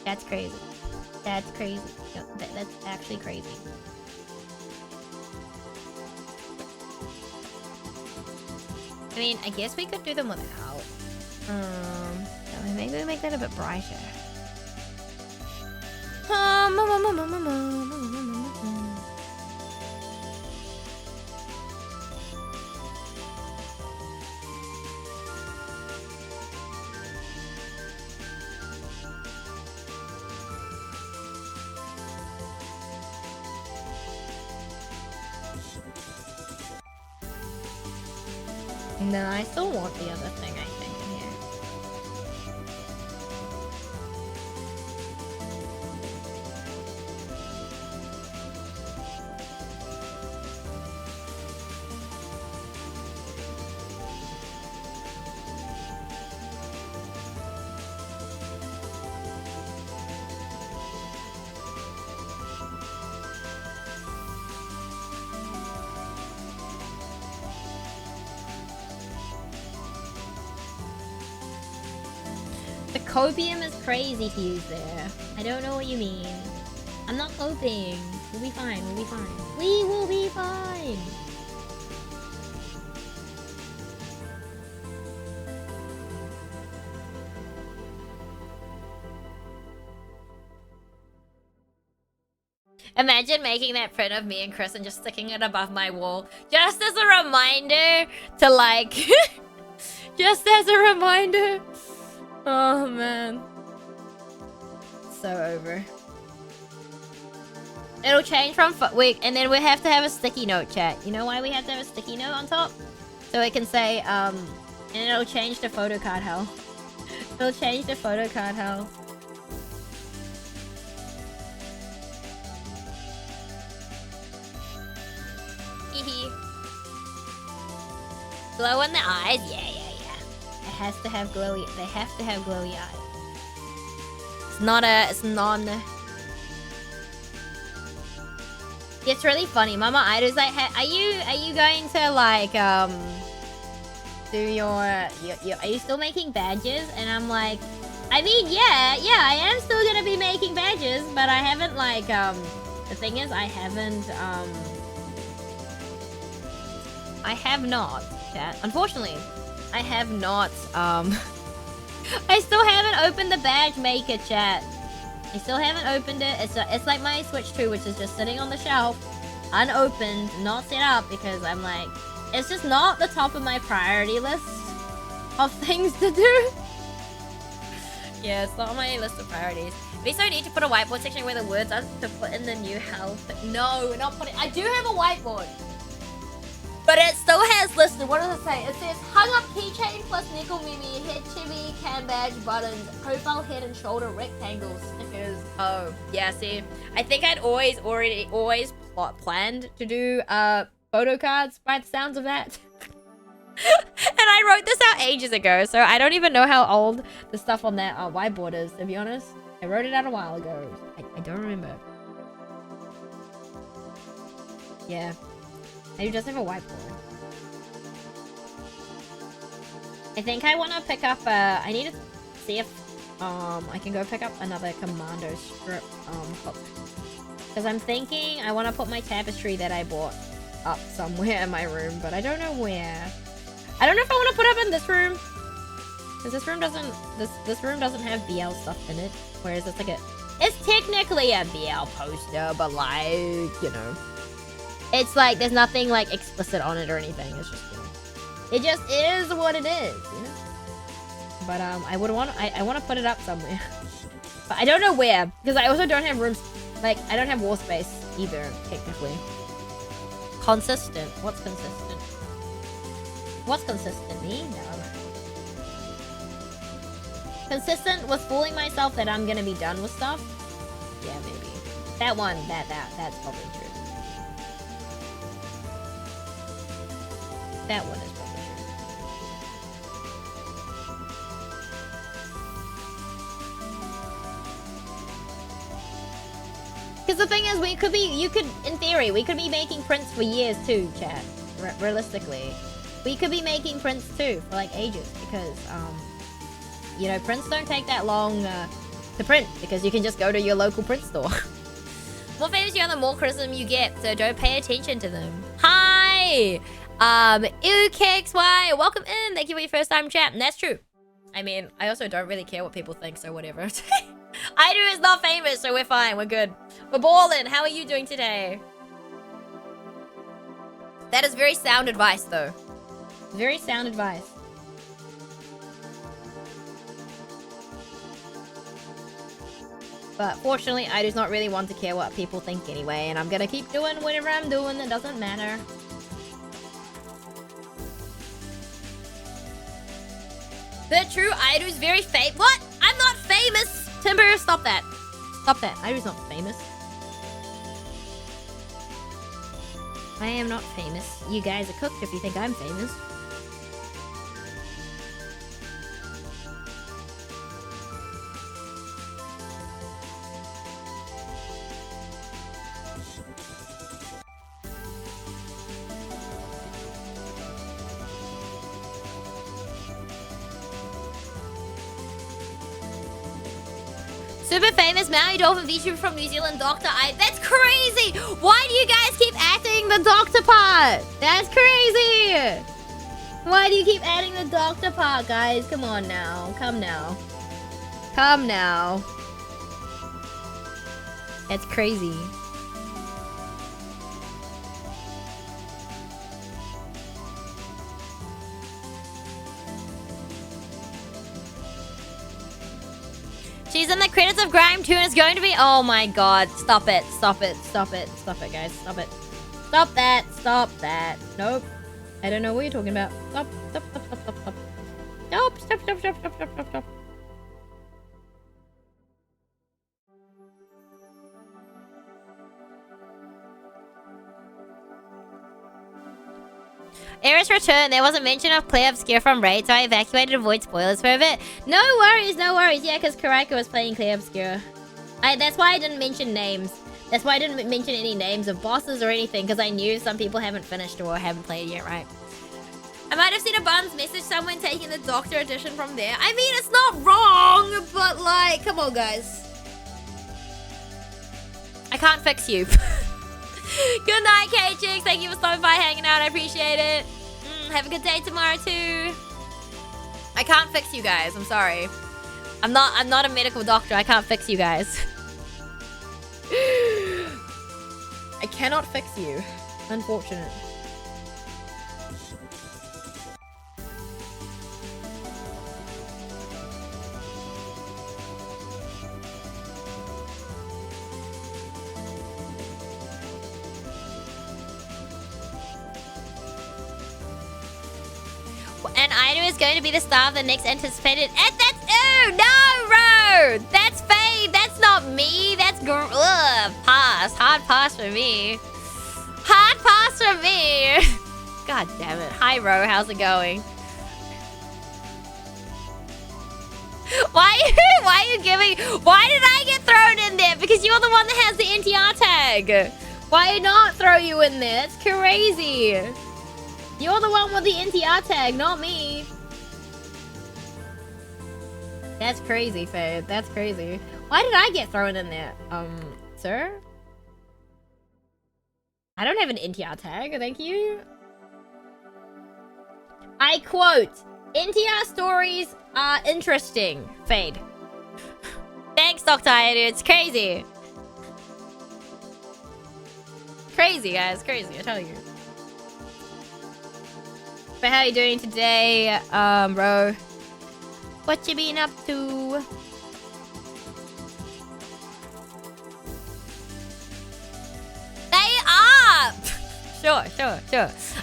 That's crazy. That's crazy. No, that's actually crazy. I mean, I guess we could do them without. Maybe we make that a bit brighter. No, I still want the other thing, I think, in here. Copium is crazy to use there. I don't know what you mean. I'm not coping. We'll be fine. We'll be fine. We will be fine. Imagine making that print of me and Chris and just sticking it above my wall. Just as a reminder to like... just as a reminder. Oh, man. So over. It'll change from week, and then we have to have a sticky note, chat. You know why we have to have a sticky note on top? So it can say, and it'll change the photo card hell. It'll change the photo card hell. Glow in the eyes? Yeah. It has to have glowy, they have to have glowy eyes. It's non... It's really funny. Mama Ida's like, hey, are you going to like, do your, are you still making badges? And I'm like, I mean, yeah, I am still gonna be making badges, but I haven't like, the thing is, I have not, chat. Unfortunately, I have not, I still haven't opened the badge maker, chat. I still haven't opened it. It's like my Switch 2, which is just sitting on the shelf, unopened, not set up, because I'm like, it's just not the top of my priority list of things to do. Yeah, it's not on my list of priorities. We so need to put a whiteboard section where the words are to put in the new health. No, we're not putting... I do have a whiteboard. But it still has listed, what does it say? It says, hung up keychain plus nickel mimi, head chibi, cam badge, buttons, profile head and shoulder rectangles, stickers. Oh, yeah, see. I think I'd always planned to do photo cards by the sounds of that. And I wrote this out ages ago, so I don't even know how old the stuff on that whiteboard is, to be honest. I wrote it out a while ago. I don't remember. Yeah. Maybe just have a whiteboard. I think I want to pick up, I need to see if, I can go pick up another commando strip, hook. Because I'm thinking I want to put my tapestry that I bought up somewhere in my room, but I don't know where. I don't know if I want to put it up in this room. Because this room doesn't have BL stuff in it. Whereas it's like it's technically a BL poster, but like, you know. It's like, there's nothing like explicit on it or anything. It's just, you know, it just is what it is, you know? But I want to put it up somewhere. But I don't know where, because I also don't have rooms, like, I don't have wall space either, technically. Consistent. What's consistent? What's consistent? Me? No. Consistent with fooling myself that I'm gonna be done with stuff? Yeah, maybe. That one, that's probably true. That one is probably true. Because the thing is, in theory, we could be making prints for years too, chat. Realistically. We could be making prints too, for like ages, because, you know, prints don't take that long, to print, because you can just go to your local print store. More famous you are, the more criticism you get, so don't pay attention to them. Hi! EwKXY, welcome in. Thank you for your first time chat. And that's true. I mean, I also don't really care what people think, so whatever. Idu is not famous, so we're fine. We're good. We're ballin'. How are you doing today? That is very sound advice, though. Very sound advice. But fortunately, I do not really want to care what people think anyway, and I'm gonna keep doing whatever I'm doing. It doesn't matter. The true Idu's very famous. What? I'm not famous! Timber, stop that. Stop that. Idu's not famous. I am not famous. You guys are cooked if you think I'm famous. Super famous Maui Dolphin VTuber from New Zealand, Dr. I. That's crazy! Why do you guys keep adding the doctor part? That's crazy! Why do you keep adding the doctor part, guys? Come on now. Come now. Come now. That's crazy. She's in the credits of Grime 2 and it's going to be... Oh my god. Stop it. Stop it. Stop it. Stop it, guys. Stop it. Stop that. Stop that. Nope. I don't know what you're talking about. Stop. Stop. Stop. Stop. Stop. Stop. Stop. Stop. Stop. Stop. Stop. Stop. Stop. Stop. Eris returned. There was a mention of Claire Obscure from Raid, so I evacuated to avoid spoilers for a bit. No worries, no worries. Yeah, because Karaka was playing Claire Obscure. That's why I didn't mention names. That's why I didn't mention any names of bosses or anything, because I knew some people haven't finished or haven't played yet, right? I might have seen a Buns message someone taking the Doctor Edition from there. I mean, it's not wrong, but like, come on, guys. I can't fix you. Good night, K-Chicks. Thank you for stopping by, hanging out. I appreciate it. Have a good day tomorrow, too. I can't fix you guys. I'm sorry. I'm not a medical doctor. I can't fix you guys. I cannot fix you. Unfortunate. And Ida is going to be the star of the next anticipated... And that's... Oh, no, Ro! That's Fade. That's not me. That's... Ugh, pass. Hard pass for me. Hard pass for me. God damn it. Hi, Ro. How's it going? Why are you giving... Why did I get thrown in there? Because you're the one that has the NTR tag. Why not throw you in there? It's crazy. You're the one with the NTR tag, not me. That's crazy, Faye. That's crazy. Why did I get thrown in there? Sir? I don't have an NTR tag, thank you. I quote, NTR stories are interesting. Fade. Thanks, Dr. Ida. It's crazy. Crazy, guys. Crazy, I tell you. But how are you doing today, Ro? What you been up to? Stay up! Sure.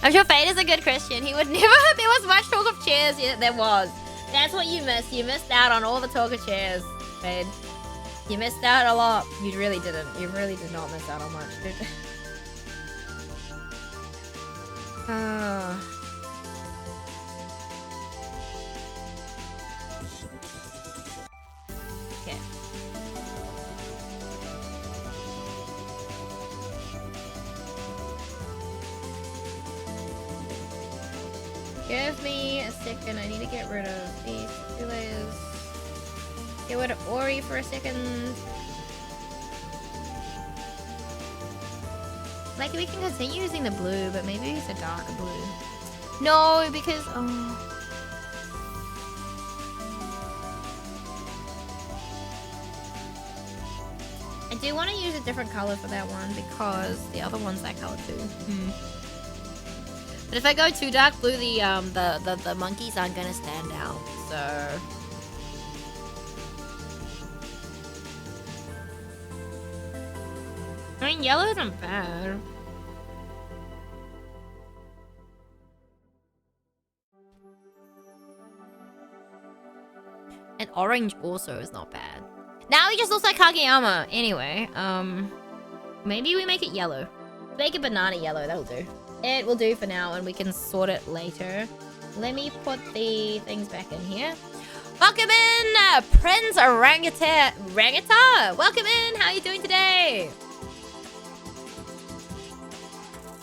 I'm sure Fade is a good Christian. He would never... There was much talk of chairs. Yeah, there was. That's what you missed. You missed out on all the talk of chairs, Fade. You missed out a lot. You really didn't. You really did not miss out on much, dude. Okay. Give me a second. I need to get rid of these two layers. Get rid of Ori for a second. Like, we can continue using the blue, but maybe use a darker blue. No, because... Oh. I do want to use a different color for that one, because the other one's that color too. But if I go too dark blue, the monkeys aren't gonna stand out, so... I mean, yellow isn't bad. And orange also is not bad. Now he just looks like Kageyama. Anyway, maybe we make it yellow. Make it banana yellow, that'll do. It will do for now, and we can sort it later. Let me put the things back in here. Welcome in, Prince Orangata. Welcome in, how are you doing today?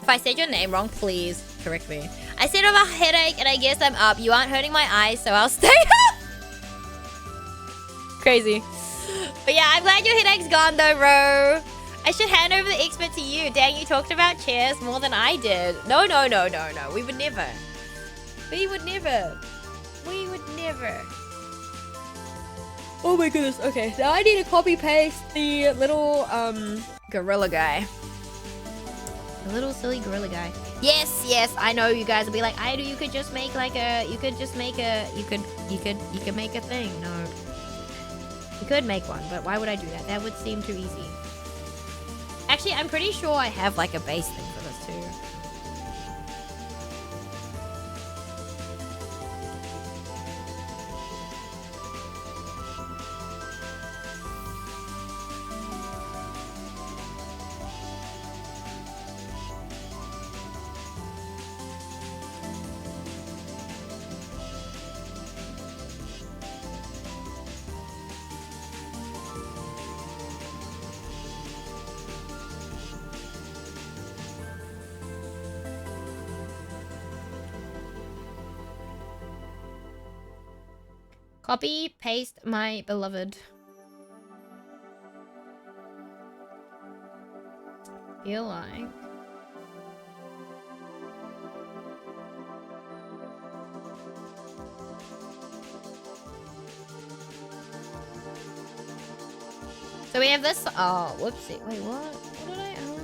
If I said your name wrong, please correct me. I said I have a headache and I guess I'm up. You aren't hurting my eyes, so I'll stay up. Crazy. But yeah, I'm glad your headache's gone though, bro. I should hand over the expert to you. Dang, you talked about chairs more than I did. No. We would never. We would never. Oh my goodness. Okay, now I need to copy paste the little gorilla guy. The little silly gorilla guy. Yes, I know you guys will be like, Ida, you could just make like a, you could make a thing. No. You could make one, but why would I do that? That would seem too easy. Actually, I'm pretty sure I have like a base thing for this too. Copy, paste, my beloved. Feel like. So we have this. Oh, whoopsie. Wait, what? What did I own?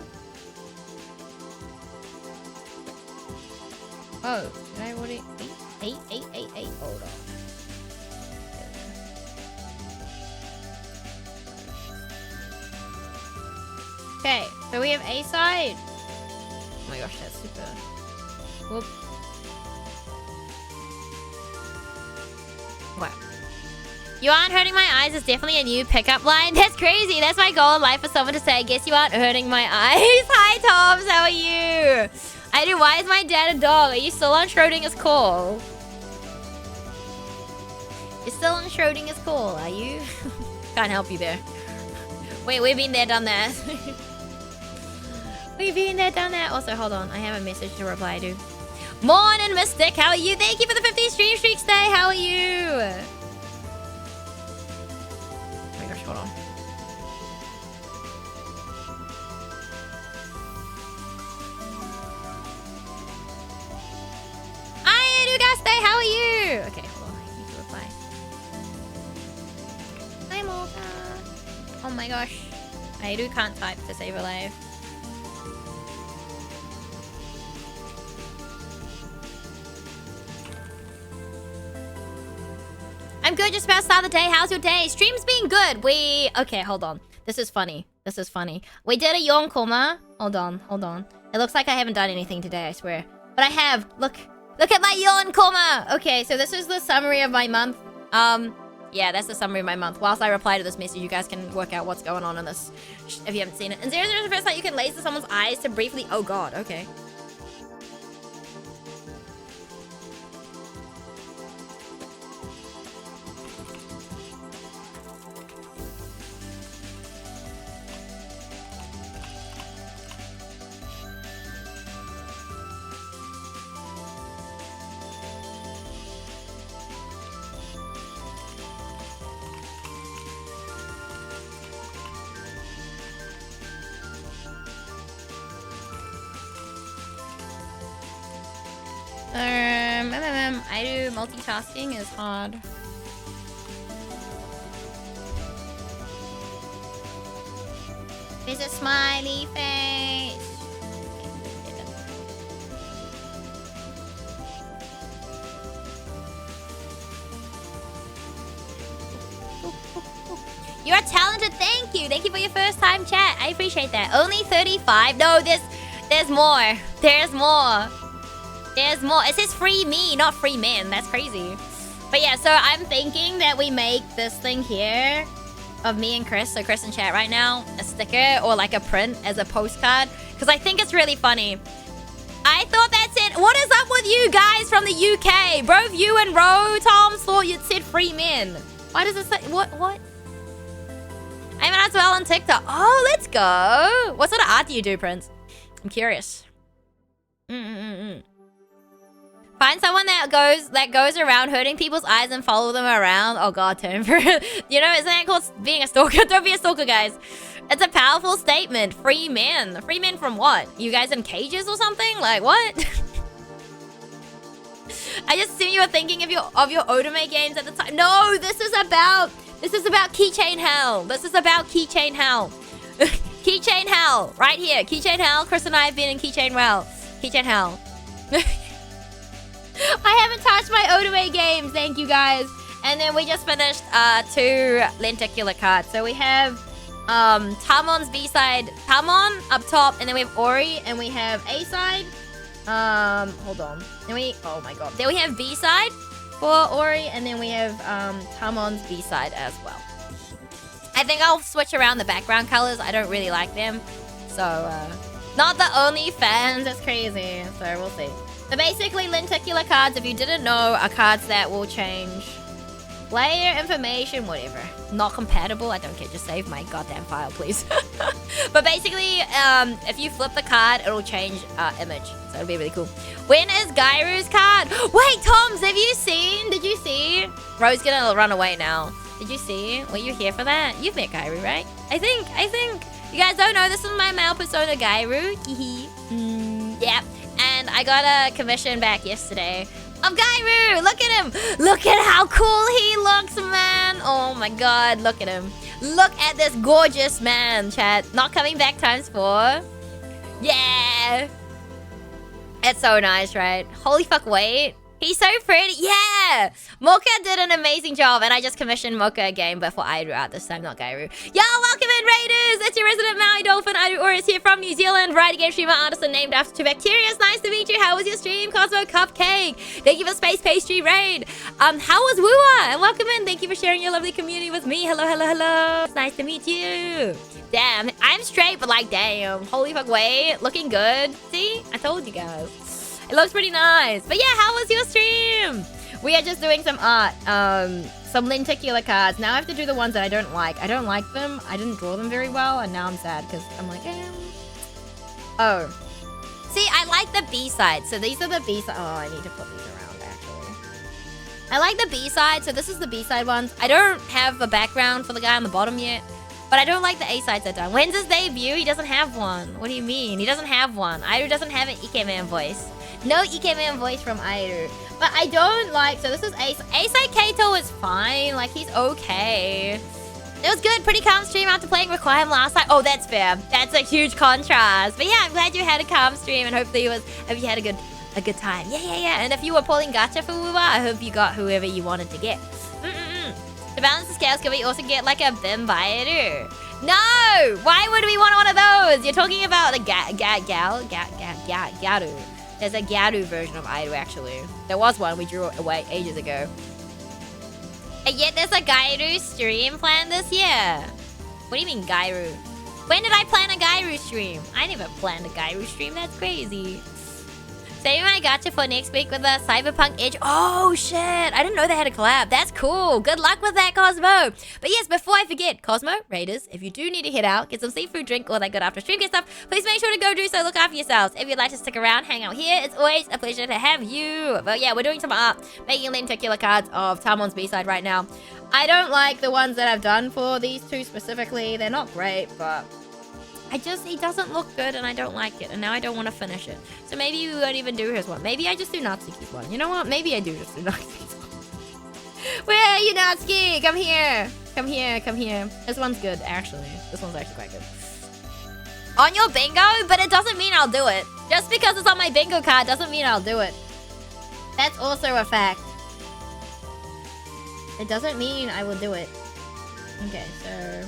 Oh, did I already? Eight. Hold on. Okay, so we have A side. Oh my gosh, that's super. Whoop. Wow. You aren't hurting my eyes is definitely a new pickup line. That's crazy. That's my goal in life, for someone to say, I guess you aren't hurting my eyes. Hi, Toms. How are you? I do. Why is my dad a dog? Are you still on Schrodinger's call? You're still on Schrodinger's call, are you? Can't help you there. Wait, we've been there, done that. We've been there, done that. Also, hold on. I have a message to reply to. Morning, Mystic. How are you? Thank you for the 50 stream streaks day. How are you? Oh my gosh, hold on. Hi, Edugaste. How are you? Okay, hold on. I need to reply. Hi, Morga. Oh my gosh. I can't type to save a life. I'm good, just about to start the day. How's your day? Stream's been good. Okay, hold on. This is funny. We did a yawn coma. Hold on. It looks like I haven't done anything today, I swear. But I have. Look at my yawn coma. Okay, so this is the summary of my month. Yeah, that's the summary of my month. Whilst I reply to this message, you guys can work out what's going on in this, if you haven't seen it. In 0 is the first time you can laser someone's eyes to briefly... Oh god, okay. I do multitasking is hard. There's a smiley face. You are talented. Thank you. Thank you for your first time chat. I appreciate that. Only 35. No, there's more. There's more. There's more. It says free me, not free men. That's crazy. But yeah, so I'm thinking that we make this thing here of me and Chris. So Chris in chat right now, a sticker or like a print as a postcard. Because I think it's really funny. I thought that's it. What is up with you guys from the UK? Bro, you and Toms thought you'd said free men. Why does it say... What? I'm as well on TikTok. Oh, let's go. What sort of art do you do, Prince? I'm curious. Find someone that goes around hurting people's eyes and follow them around. Oh god, Timber. You know, isn't that called being a stalker? Don't be a stalker, guys. It's a powerful statement. Free men. Free men from what? You guys in cages or something? Like, what? I just assume you were thinking of your Otome games at the time. No, this is about keychain hell. This is about keychain hell. Keychain hell. Right here. Keychain hell. Chris and I have been in keychain hell. Keychain hell. I haven't touched my Otome games. Thank you, guys. And then we just finished 2 lenticular cards. So we have Tamon's B-side, Tamon up top, and then we have Ori, and we have A-side. Hold on. Oh my god. Then we have B-side for Ori, and then we have Tamon's B-side as well. I think I'll switch around the background colors. I don't really like them. So, not the only fans. That's crazy. So, we'll see. So, basically, lenticular cards, if you didn't know, are cards that will change player information, whatever. Not compatible. I don't care. Just save my goddamn file, please. But basically, if you flip the card, it'll change image. So, it'll be really cool. When is Gairu's card? Wait, Toms, have you seen? Did you see? Ro's gonna run away now. Did you see? Were you here for that? You've met Gairu, right? I think. You guys don't know, this is my male persona, Gairu. Yep. And I got a commission back yesterday of Gairu. Look at him. Look at how cool he looks, man. Oh my god, look at him. Look at this gorgeous man, chat. Not coming back ×4. Yeah. It's so nice, right? Holy fuck, wait. He's so pretty. Yeah! Mocha did an amazing job, and I just commissioned Mocha a game, but for Airu art this time, not Gairu. Yo, welcome in, Raiders! It's your resident Maui Dolphin, Airu Ori is here from New Zealand, writing game streamer, artisan named after 2 bacteria. It's nice to meet you. How was your stream, Cosmo Cupcake? Thank you for Space Pastry Raid. How was Wooa? And welcome in. Thank you for sharing your lovely community with me. Hello, hello, hello. It's nice to meet you. Damn, I'm straight, but like, damn. Holy fuck, wait. Looking good. See? I told you guys. It looks pretty nice. But yeah, how was your stream? We are just doing some art. Some lenticular cards. Now I have to do the ones that I don't like. I don't like them. I didn't draw them very well. And now I'm sad because I'm like, Oh. See, I like the B-side. So these are the B-side. Oh, I need to put these around, actually. I like the B-side. So this is the B-side ones. I don't have a background for the guy on the bottom yet. But I don't like the A-sides are done. When's his debut? He doesn't have one. What do you mean? He doesn't have one. Airu doesn't have an Ikemen voice. No Ikemen voice from Airu. But I don't like... So this is A-side Kaito is fine. Like, he's okay. It was good. Pretty calm stream after playing Requiem last night. Oh, that's fair. That's a huge contrast. But yeah, I'm glad you had a calm stream. And hopefully you had a good time. Yeah. And if you were pulling gacha for Wuwa, I hope you got whoever you wanted to get. To balance the scales, can we also get like a Bimbayaru? No! Why would we want one of those? You're talking about the Garu. There's a Garu version of Airu, actually. There was one we drew away ages ago. And yet there's a Gairu stream planned this year. What do you mean, Gairu? When did I plan a Gairu stream? I never planned a Gairu stream. That's crazy. Saving my gacha for next week with a Cyberpunk Edge. Oh, shit. I didn't know they had a collab. That's cool. Good luck with that, Cosmo. But yes, before I forget, Cosmo, Raiders, if you do need to head out, get some seafood, drink, all that good after stream get stuff, please make sure to go do so. Look after yourselves. If you'd like to stick around, hang out here, it's always a pleasure to have you. But yeah, we're doing some art, making lenticular cards of Tamon's B-side right now. I don't like the ones that I've done for these two specifically. They're not great, but... he doesn't look good and I don't like it. And now I don't want to finish it. So maybe we won't even do his one. Maybe I just do Natsuki's one. You know what? Maybe I do just do Natsuki's one. Where are you, Natsuki? Come here. Come here. This one's good, actually. This one's actually quite good. On your bingo? But it doesn't mean I'll do it. Just because it's on my bingo card doesn't mean I'll do it. That's also a fact. It doesn't mean I will do it. Okay, so...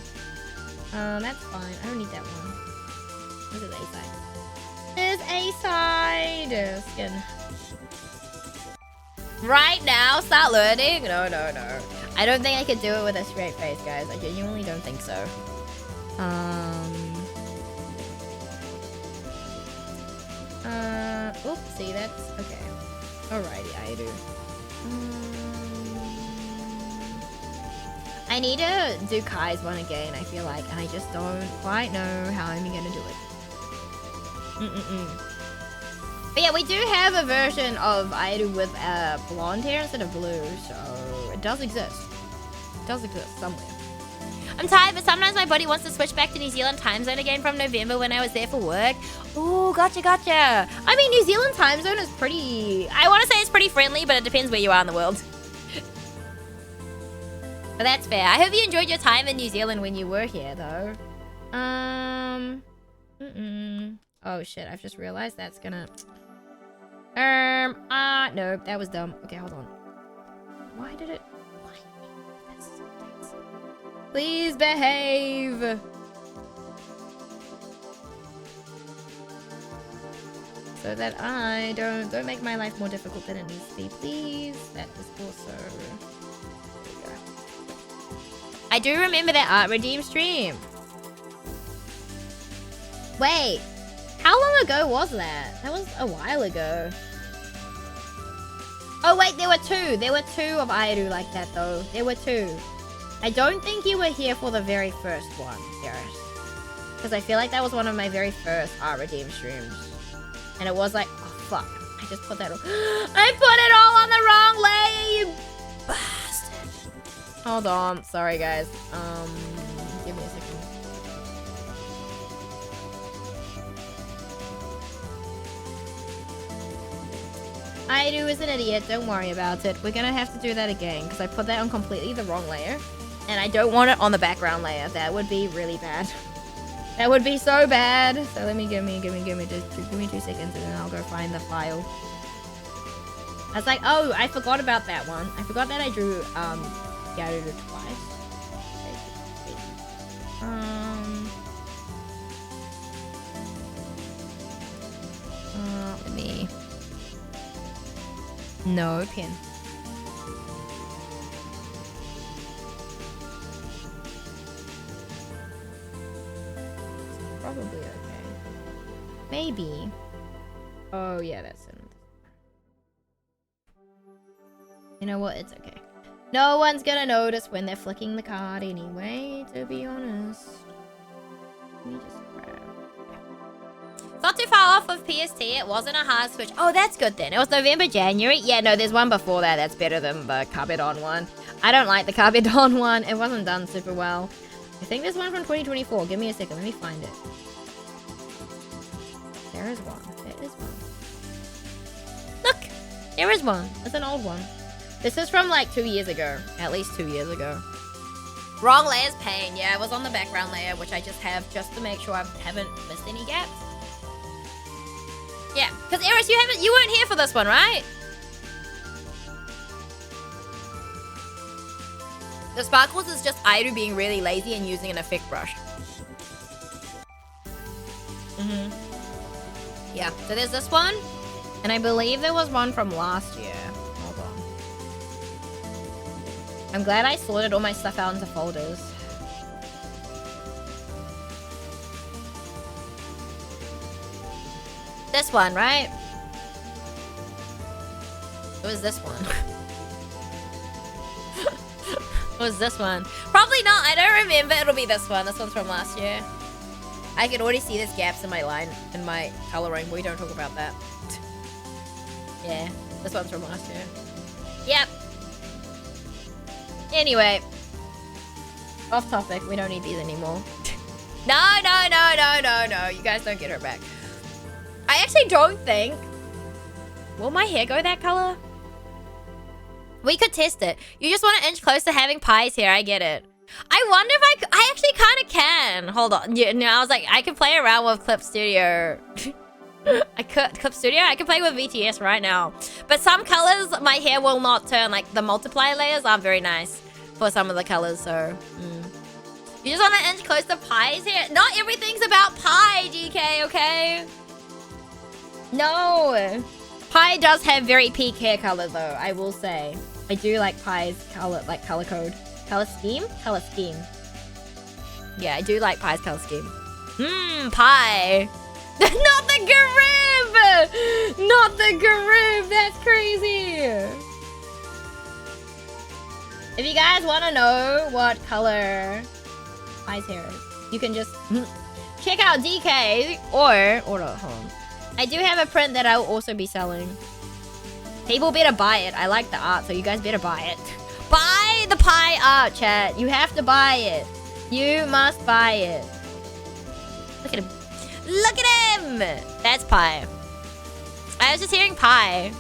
that's fine. I don't need that one. This is A-side. This A-side skin. Right now, start learning? No. I don't think I could do it with a straight face, guys. I genuinely don't think so. Oops, see, that's... Okay. Alrighty, I do. I need to do Kai's one again, I feel like, and I just don't quite know how I'm gonna do it. But yeah, we do have a version of Airu with blonde hair instead of blue, so it does exist. It does exist somewhere. I'm tired, but sometimes my body wants to switch back to New Zealand time zone again from November when I was there for work. Ooh, gotcha. I mean, New Zealand time zone is pretty... I want to say it's pretty friendly, but it depends where you are in the world. But that's fair. I hope you enjoyed your time in New Zealand when you were here, though. Oh, shit. I've just realized that's gonna... No. That was dumb. Okay, hold on. Why did it... Why? Please behave. So that I don't make my life more difficult than it needs to be, please. That is also... There we go. I do remember that Art Redeem stream. Wait, how long ago was that? That was a while ago. Oh wait, there were two. There were two of Airu like that though. There were two. I don't think you were here for the very first one, Garrett. Because I feel like that was one of my very first Art Redeem streams. And it was like, oh fuck, I just put that on. I put it all on the wrong layer, you bastard. Hold on, sorry guys. Give me a second. Airu is an idiot, don't worry about it. We're gonna have to do that again, because I put that on completely the wrong layer. And I don't want it on the background layer. That would be really bad. That would be so bad. So let me give me 2 seconds and then I'll go find the file. I was like, oh, I forgot about that one. I forgot that I drew Garuda twice. Let me... No, pin. Probably okay. Maybe. Oh yeah, that's it. You know what? It's okay. No one's gonna notice when they're flicking the card anyway, to be honest. Let me just grab... It's not too far off of PST. It wasn't a hard switch. Oh, that's good then. It was November, January. Yeah, no, there's one before that. That's better than the Carbidon one. I don't like the Carbidon one. It wasn't done super well. I think there's one from 2024. Give me a second. Let me find it. There is one. There is one. Look! There is one. It's an old one. This is from like 2 years ago. At least 2 years ago. Wrong layer's pain. Yeah, it was on the background layer, which I just have just to make sure I haven't missed any gaps. Yeah, because Eris, you weren't here for this one, right? The sparkles is just Airu being really lazy and using an effect brush. Yeah, so there's this one. And I believe there was one from last year. Hold on. I'm glad I sorted all my stuff out into folders. This one, right? It was this one. It was this one. Probably not. I don't remember. It'll be this one. This one's from last year. I can already see there's gaps in my line, in my coloring. We don't talk about that. Yeah, this one's from last year. Yep. Anyway. Off topic. We don't need these anymore. No. You guys don't get her back. I actually don't think... Will my hair go that color? We could test it. You just want to inch close to having pies here. I get it. I wonder if I actually kind of can. Hold on. Yeah, no, I was like, I can play around with Clip Studio. Clip Studio? I can play with VTS right now. But some colors, my hair will not turn. Like, the multiply layers aren't very nice for some of the colors, so... You just want to inch close to pies here? Not everything's about pie, DK, okay? No. Pie does have very peak hair color, though, I will say. I do like Pie's color, like color code. Color scheme? Color scheme. Yeah, I do like Pie's color scheme. Pie. Not the Garib! Not the Garib! That's crazy! If you guys want to know what color Pie's hair is, you can just check out DK or hold on. I do have a print that I will also be selling. People better buy it. I like the art, so you guys better buy it. Buy the pie art, chat. You have to buy it. You must buy it. Look at him. Look at him! That's pie. I was just hearing pie.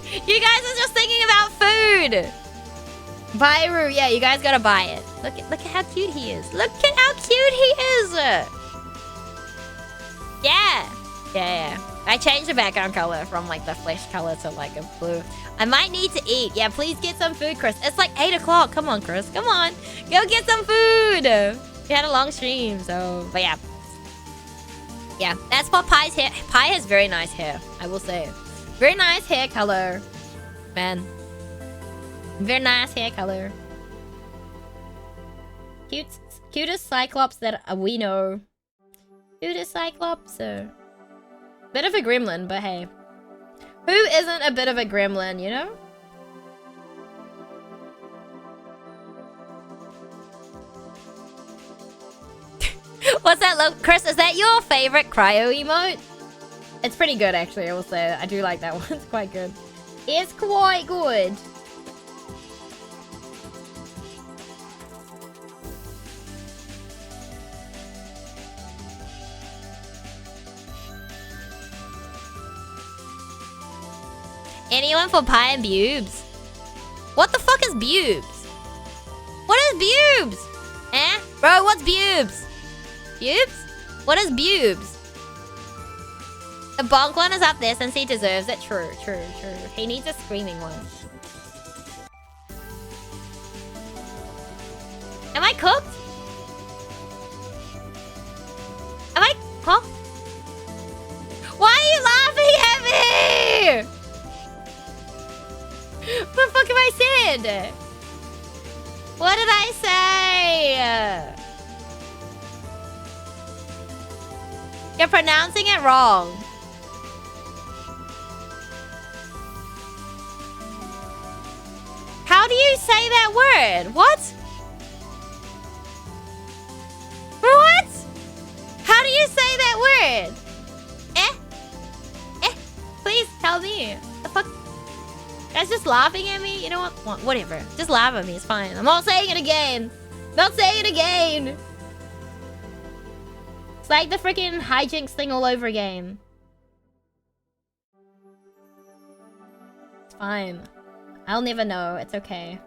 You guys are just thinking about food. Byru, yeah, you guys gotta buy it. Look at how cute he is. Look at how cute he is. Yeah. I changed the background color from like the flesh color to like a blue. I might need to eat. Yeah, please get some food, Chris. It's like 8 o'clock. Come on, Chris. Come on. Go get some food. We had a long stream, so... But yeah. Yeah, that's for Pie's hair. Pie has very nice hair, I will say. Very nice hair color. Man. Very nice hair color. Cutest Cyclops that we know. Cutest Cyclops. Bit of a gremlin, but hey. Who isn't a bit of a gremlin, you know? What's that look? Chris, is that your favorite cryo emote? It's pretty good, actually, I will say. I do like that one. It's quite good. It's quite good. Anyone for pie and bubes? What the fuck is bubes? What is bubes? Eh? Bro, what's bubes? Bubes? What is bubes? The bonk one is up there since he deserves it. True, true, true. He needs a screaming one. Am I cooked? Am I... Huh? Why are you laughing at me? What the fuck have I said? What did I say? You're pronouncing it wrong. How do you say that word? What? What? How do you say that word? Please tell me. The fuck? Guys just laughing at me? You know what? Whatever. Just laugh at me. It's fine. I'm not saying it again. Not saying it again. It's like the freaking hijinks thing all over again. It's fine. I'll never know. It's okay.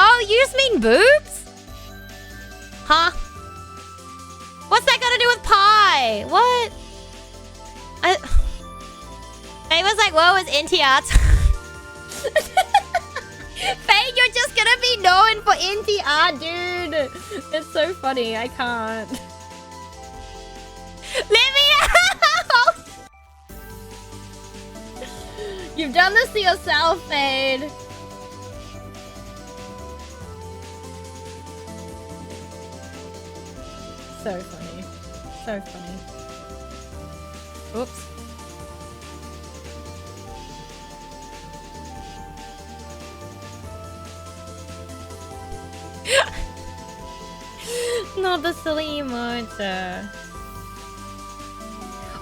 Oh, you just mean boobs? Huh? What's that got to do with pie? What? Faye was like, whoa, is NTR? Faye, you're just gonna be known for NTR, dude. It's so funny. I can't. Let me out! You've done this to yourself, Fade. So funny. So funny. Oops. Not the silly emote.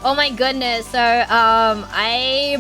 Oh my goodness. So, I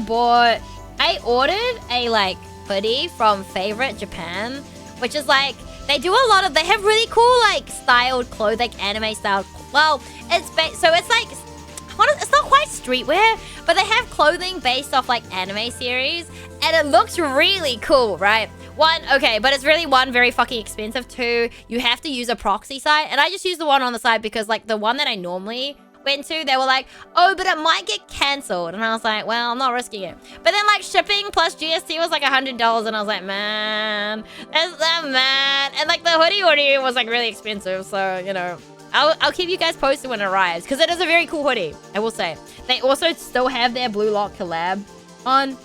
ordered a, like, hoodie from Favorite Japan, which is, like, they do a lot of... They have really cool, like, styled clothes, like, anime styled... Well, it's... So, it's, like... It's not quite streetwear, but they have clothing based off, like, anime series, and it looks really cool, right? One, okay, but it's really, one, very fucking expensive. Two, you have to use a proxy site, and I just use the one on the side because, like, the one that I normally went to, they were like, oh, but it might get cancelled. And I was like, well, I'm not risking it. But then, like, shipping plus GST was like $100, and I was like, man, that's that mad. And, like, the hoodie was, like, really expensive, so, you know, I'll keep you guys posted when it arrives, because it is a very cool hoodie, I will say. They also still have their Blue Lock collab on.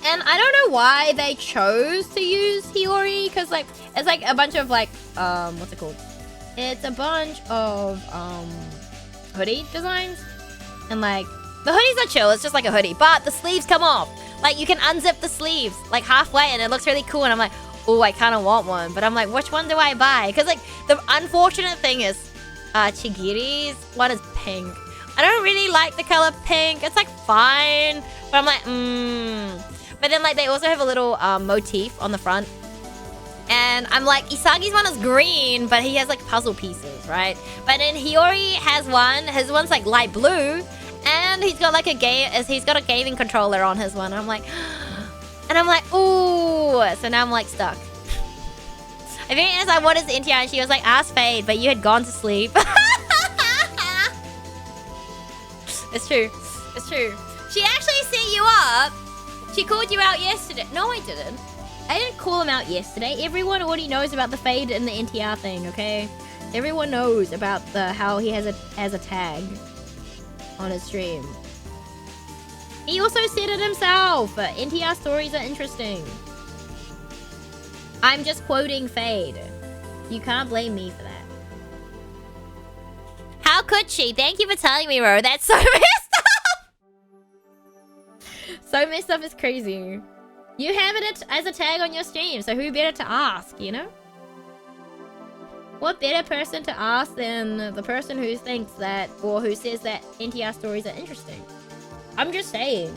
And I don't know why they chose to use Hiyori, because, like, it's, like, a bunch of, like, what's it called? It's a bunch of, hoodie designs. And, like, the hoodies are chill. It's just like a hoodie. But the sleeves come off. Like, you can unzip the sleeves, like, halfway, and it looks really cool. And I'm like, oh, I kind of want one. But I'm like, which one do I buy? Because, like, the unfortunate thing is, Chigiri's one is pink. I don't really like the color pink. It's, like, fine. But I'm like, But then, like, they also have a little motif on the front. And I'm like, Isagi's one is green, but he has, like, puzzle pieces, right? But then Hiyori has one. His one's, like, light blue. And he's got, like, he's got a gaming controller on his one. And I'm like... And I'm like, ooh. So now I'm, like, stuck. I think as I what is the NTR, and she was like, ask Fade, but you had gone to sleep. It's true. It's true. She actually set you up. She called you out yesterday. No, I didn't. I didn't call him out yesterday. Everyone already knows about the Fade and the NTR thing, okay? Everyone knows about how he has a tag on his stream. He also said it himself. NTR stories are interesting. I'm just quoting Fade. You can't blame me for that. How could she? Thank you for telling me, Ro. That's so messed up. So messed up is crazy. You have it as a tag on your stream, so who better to ask, you know? What better person to ask than the person who thinks that, or who says that NTR stories are interesting? I'm just saying.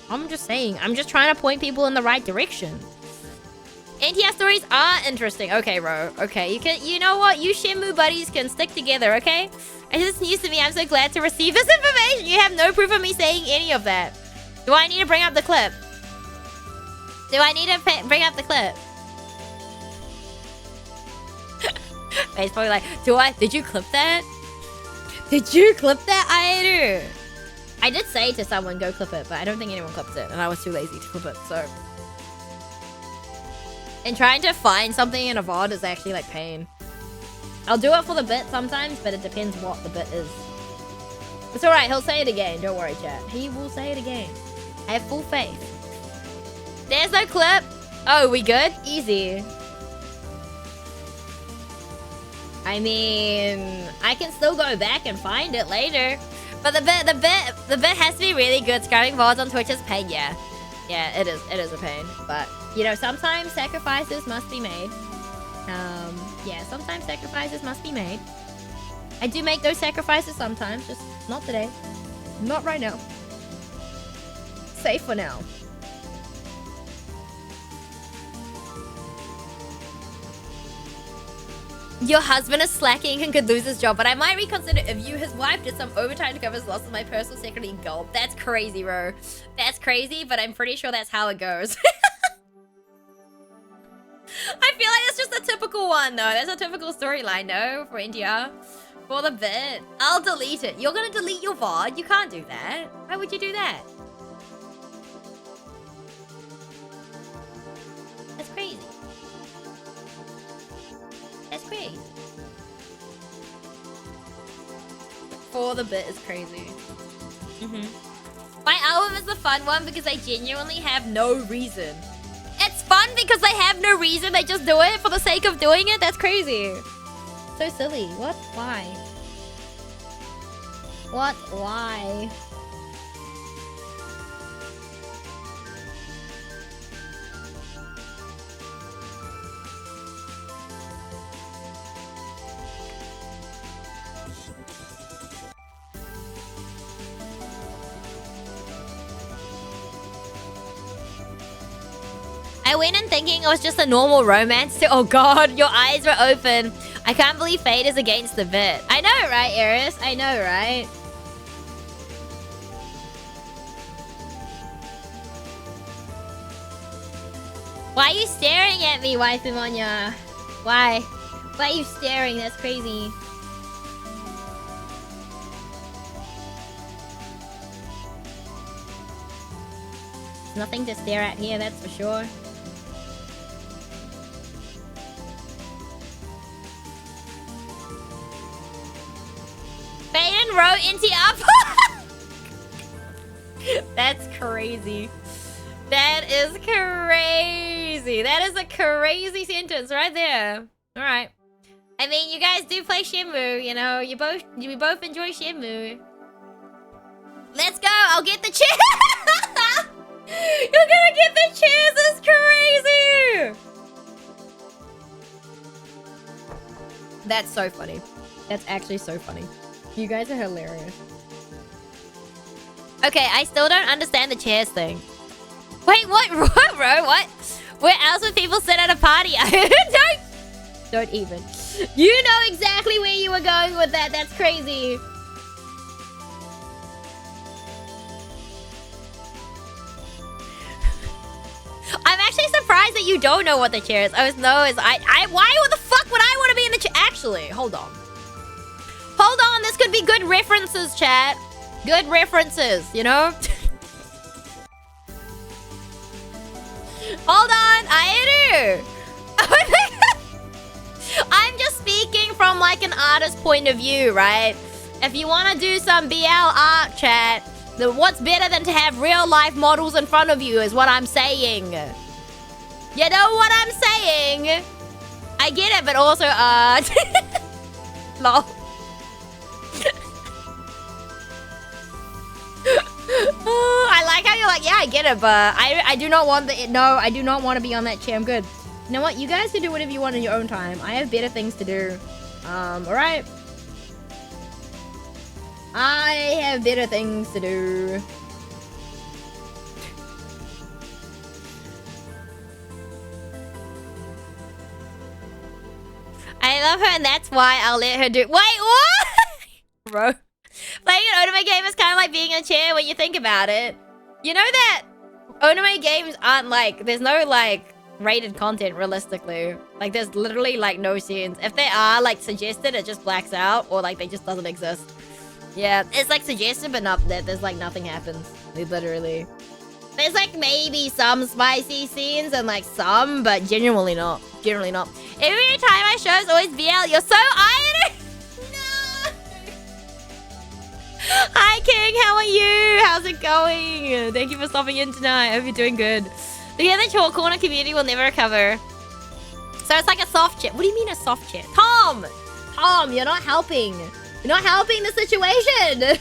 I'm just trying to point people in the right direction. NTR stories are interesting. Okay, Ro. Okay, you know what? You Shenmue buddies can stick together, okay? It's just news to me. I'm so glad to receive this information. You have no proof of me saying any of that. Do I need to bring up the clip? Do I need to bring up the clip? He's probably like, did you clip that? Did you clip that? I did say to someone, go clip it, but I don't think anyone clipped it. And I was too lazy to clip it, so... And trying to find something in a VOD is actually like pain. I'll do it for the bit sometimes, but it depends what the bit is. It's alright, he'll say it again. Don't worry, chat. He will say it again. I have full faith. There's no clip. Oh, we good? Easy. I mean, I can still go back and find it later. But the bit has to be really good. Scouting VODs on Twitch is pain, yeah. Yeah, it is a pain. But, you know, sometimes sacrifices must be made. Yeah, sometimes sacrifices must be made. I do make those sacrifices sometimes, just not today. Not right now. Safe for now. Your husband is slacking and could lose his job, but I might reconsider if you, his wife, did some overtime to cover his loss of my personal security in gold. That's crazy, bro. That's crazy, but I'm pretty sure that's how it goes. I feel like it's just a typical one, though. That's a typical storyline, no? For India. For the bit. I'll delete it. You're gonna delete your VOD? You can't do that. Why would you do that? That's crazy. That's crazy. For the bit is crazy. My album is the fun one because I genuinely have no reason. It's fun because they have no reason. They just do it for the sake of doing it. That's crazy. So silly. What? Why? What? Why? I went in thinking it was just a normal romance. Oh god, your eyes were open. I can't believe Fate is against the bit. I know, right, Eris? I know, right? Why are you staring at me, Waifu Monya? Why? Why are you staring? That's crazy. There's nothing to stare at here, that's for sure. Baden wrote into up. That's crazy. That is crazy. That is a crazy sentence right there. All right. I mean, you guys do play Shenmue, you know. You both enjoy Shenmue. Let's go. I'll get the chair. You're gonna get the chairs. That's crazy. That's so funny. That's actually so funny. You guys are hilarious. Okay, I still don't understand the chairs thing. Wait, what? Bro, what? Where else would people sit at a party? Don't even. You know exactly where you were going with that. That's crazy. I'm actually surprised that you don't know what the chair is. Why the fuck would I want to be in the chair? Actually, hold on. Hold on, this could be good references, chat. Good references, you know? Hold on, I do. I'm just speaking from like an artist's point of view, right? If you want to do some BL art, chat, then what's better than to have real life models in front of you is what I'm saying. You know what I'm saying? I get it, but also, lol. I like how you're like, yeah, I get it, but I do not want I do not want to be on that chair. I'm good. You know what? You guys can do whatever you want in your own time. I have better things to do. Alright. I have better things to do. I love her and that's why I'll let her do- Wait, what? Bro. Playing an anime game is kind of like being in a chair when you think about it. You know that anime games aren't like, there's no like rated content realistically. Like there's literally like no scenes. If they are like suggested, it just blacks out or like they just doesn't exist. Yeah, it's like suggested but not that there's like nothing happens. Literally. There's like maybe some spicy scenes and like some, but genuinely not. Generally not. Every time I show is always BL. You're so iron. Hi, King. How are you? How's it going? Thank you for stopping in tonight. I hope you're doing good. The Chalk Corner community will never recover. So it's like a soft chat. What do you mean a soft chat? Tom! Tom, you're not helping. You're not helping the situation.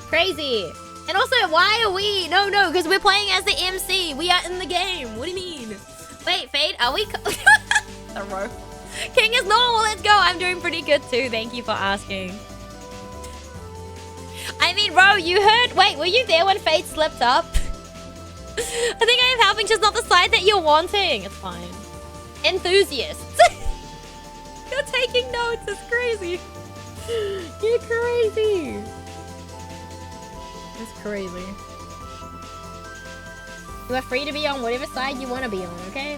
Crazy. And also, why are we... No, because we're playing as the MC. We are in the game. What do you mean? Wait, Fade, are we... King is normal. Let's go. I'm doing pretty good too. Thank you for asking. I mean, bro, you heard... Wait, were you there when Fate slipped up? I think I am helping, just not the side that you're wanting. It's fine. Enthusiasts. You're taking notes. It's crazy. You're crazy. It's crazy. You are free to be on whatever side you want to be on, okay?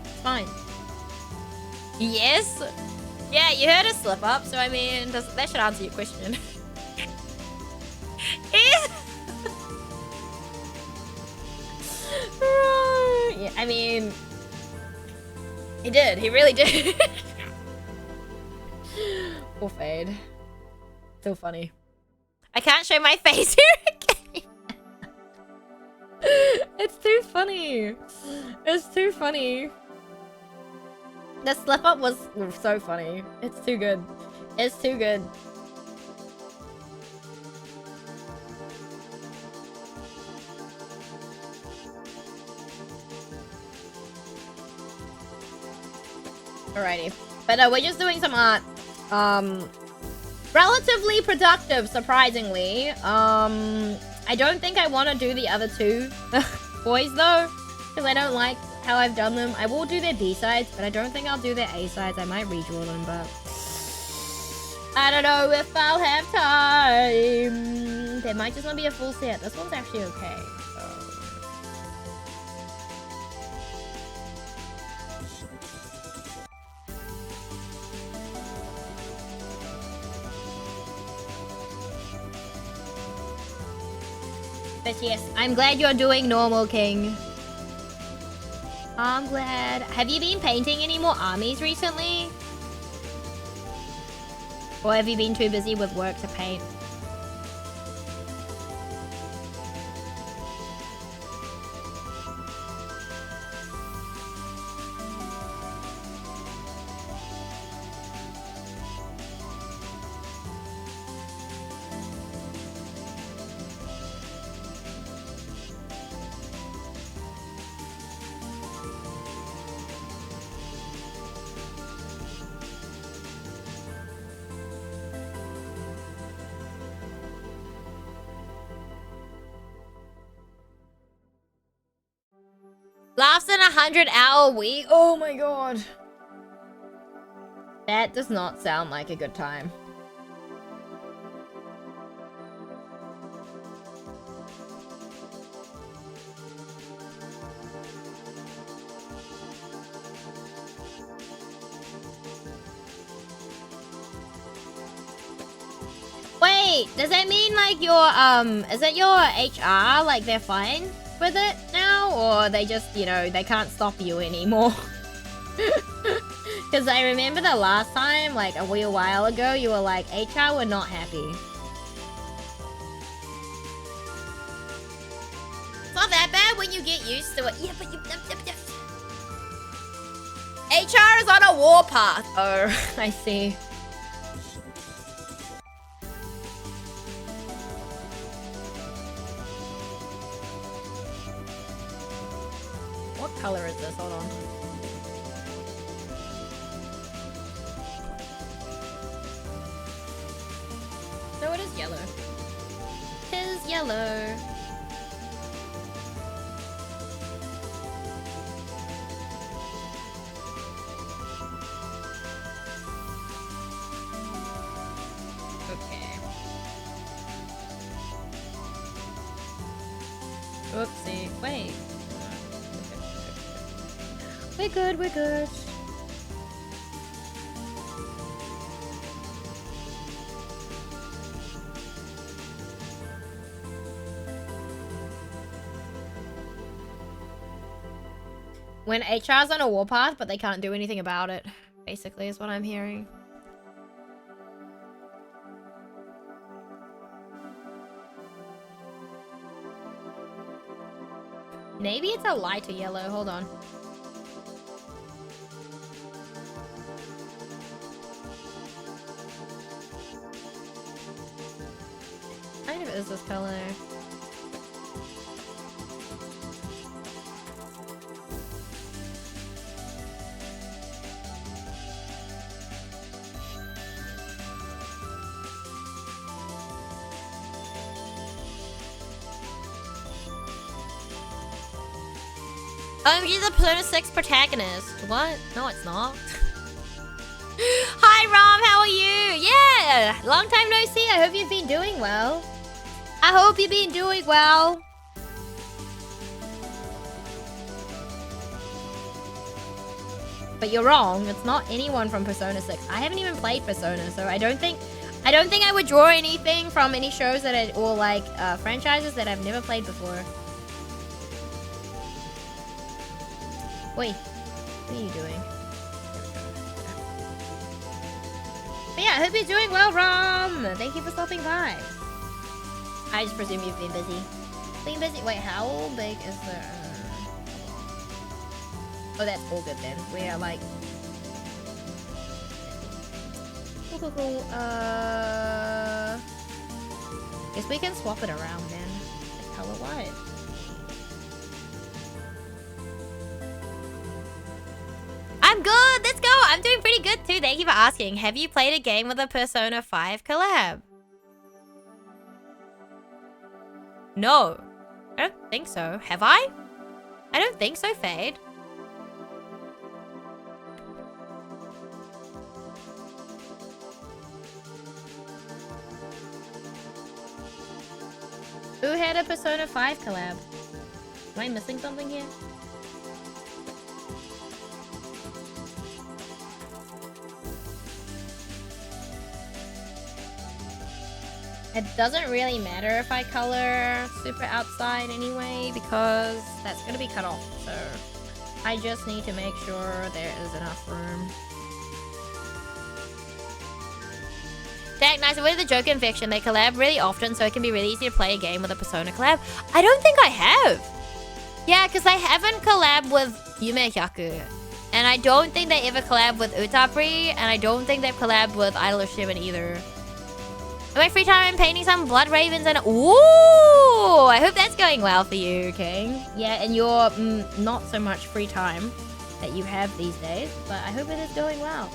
It's fine. Yes. Yeah, you heard a slip up, so I mean, that should answer your question. Yeah, I mean, he did. He really did. Poor Fade. So funny. I can't show my face here again. It's too funny. It's too funny. The slip up was so funny. It's too good. It's too good. Alrighty. But we're just doing some art. Relatively productive, surprisingly. I don't think I want to do the other two boys though, because I don't like how I've done them. I will do their B-sides, but I don't think I'll do their A-sides. I might redraw them, but I don't know if I'll have time. There might just not be a full set. This one's actually okay. But yes, I'm glad you're doing normal, King. I'm glad. Have you been painting any more armies recently? Or have you been too busy with work to paint? Laughs in 100-hour week. Oh my god. That does not sound like a good time. Wait, does that mean like your is that your HR, like they're fine with it now, or they just, you know, they can't stop you anymore? Because I remember the last time, like a wee while ago, you were like, HR were not happy. It's not that bad when you get used to it. Yeah, but you... HR is on a warpath. Oh, I see. What color is this? Hold on. No, it is yellow. It is yellow. Okay. Oopsie. Wait. We're good, we're good. When HR's on a warpath, but they can't do anything about it, basically, is what I'm hearing. Maybe it's a lighter yellow, hold on. Kind of is this color. She's a Persona 6 protagonist. What? No, it's not. Hi, Rom. How are you? Yeah. Long time no see. I hope you've been doing well. I hope you've been doing well. But you're wrong. It's not anyone from Persona 6. I haven't even played Persona, so I don't think I would draw anything from any shows that or like franchises that I've never played before. Wait, what are you doing? But yeah, I hope you're doing well, Rom. Thank you for stopping by. I just presume you've been busy. Been busy. Wait, how big is the? Oh, that's all good then. We are like. Cool. Guess we can swap it around then. Color white. I'm good. Let's go. I'm doing pretty good too. Thank you for asking. Have you played a game with a Persona 5 collab? No. I don't think so. Have I? I don't think so, Fade. Who had a Persona 5 collab? Am I missing something here? It doesn't really matter if I color super outside anyway, because that's gonna be cut off, so I just need to make sure there is enough room. Dak, nice. With the Joke Infection, they collab really often, so it can be really easy to play a game with a Persona collab. I don't think I have. Yeah, because they haven't collabed with Yume Hyaku. And I don't think they ever collabed with Utapri, and I don't think they've collabed with Idol of Shivan either. In my free time, I'm painting some Blood Ravens and... Ooh! I hope that's going well for you, King. Yeah, and your not so much free time that you have these days, but I hope it is going well.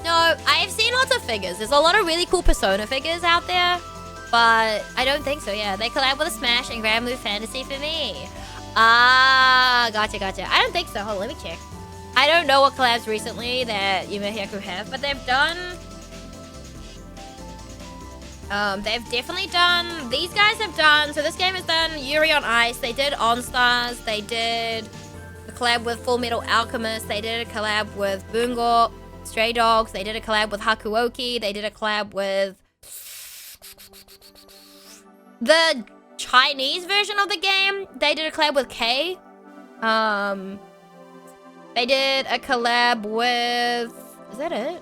No, I have seen lots of figures. There's a lot of really cool Persona figures out there. But I don't think so, yeah. They collab with a Smash and Grand Blue Fantasy for me. Ah, gotcha. I don't think so. Hold on, let me check. I don't know what collabs recently that Yume Hyaku have, but they've done... they've definitely done... These guys have done... So this game has done Yuri on Ice. They did On Stars. They did a collab with Full Metal Alchemist. They did a collab with Bungo, Stray Dogs. They did a collab with Hakuoki. They did a collab with... the Chinese version of the game. They did a collab with K. They did a collab with... Is that it?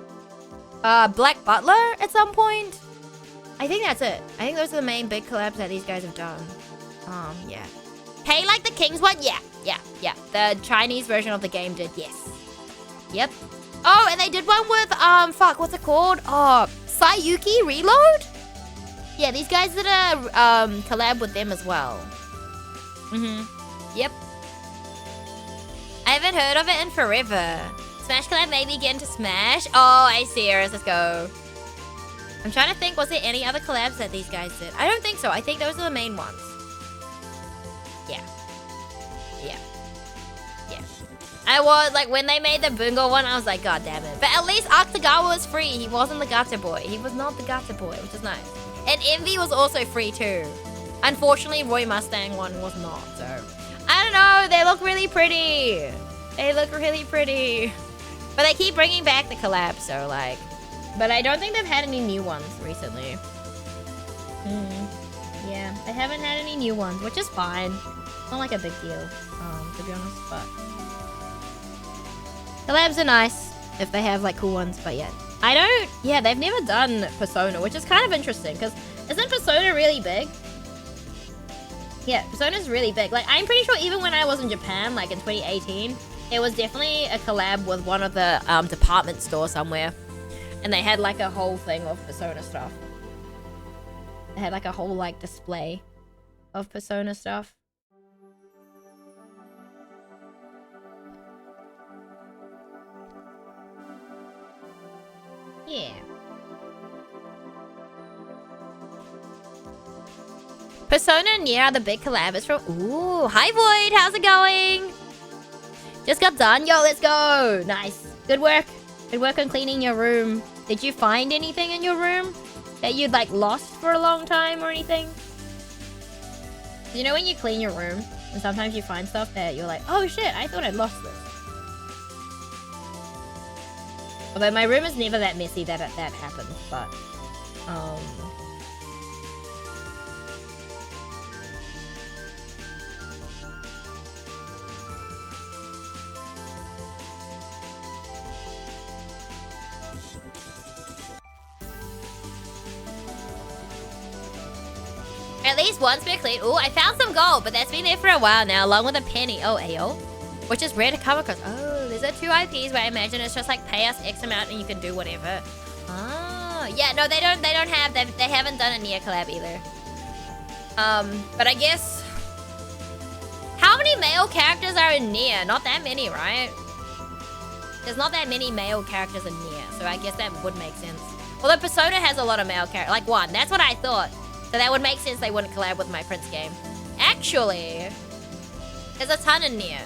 Black Butler at some point. I think that's it. I think those are the main big collabs that these guys have done. Yeah. Hey, like the Kings one? Yeah. The Chinese version of the game did, yes. Yep. Oh, and they did one with, fuck, what's it called? Oh, Sayuki Reload? Yeah, these guys did a, collab with them as well. Yep. I haven't heard of it in forever. Smash collab, maybe get into Smash? Oh, I see yours. Let's go. I'm trying to think, was there any other collabs that these guys did? I don't think so. I think those are the main ones. Yeah. I was, like, when they made the Bungo one, I was like, god damn it. But at least Akutagawa was free. He wasn't the gacha boy. He was not the gacha boy, which is nice. And Envy was also free, too. Unfortunately, Roy Mustang one was not, so... I don't know. They look really pretty. But they keep bringing back the collab, so, like... But I don't think they've had any new ones recently. Yeah, they haven't had any new ones, which is fine. Not like a big deal, to be honest, but... Collabs are nice if they have, like, cool ones, but yeah. Yeah, they've never done Persona, which is kind of interesting, because isn't Persona really big? Yeah, Persona's really big. Like, I'm pretty sure even when I was in Japan, like in 2018, there was definitely a collab with one of the department stores somewhere. And they had, like, a whole thing of Persona stuff. They had, like, a whole, like, display of Persona stuff. Yeah. Persona and Nier are the big collabs from... Ooh, hi Void, how's it going? Just got done, yo, let's go. Nice, good work. Good work on cleaning your room. Did you find anything in your room that you'd, like, lost for a long time or anything? You know when you clean your room, and sometimes you find stuff that you're like, oh shit, I thought I'd lost this. Although my room is never that messy that that happens, but... At least once per clean. Ooh, I found some gold, but that's been there for a while now, along with a penny. Oh, AO. Which is rare to come across. Oh, there's a 2 IPs where I imagine it's just like pay us X amount and you can do whatever. Oh, yeah, no, they haven't done a Nier collab either. But I guess... How many male characters are in Nier? Not that many, right? There's not that many male characters in Nier, so I guess that would make sense. Although Persona has a lot of male characters, like 1. That's what I thought. So that would make sense they wouldn't collab with my Prince game. Actually, there's a ton in Nier.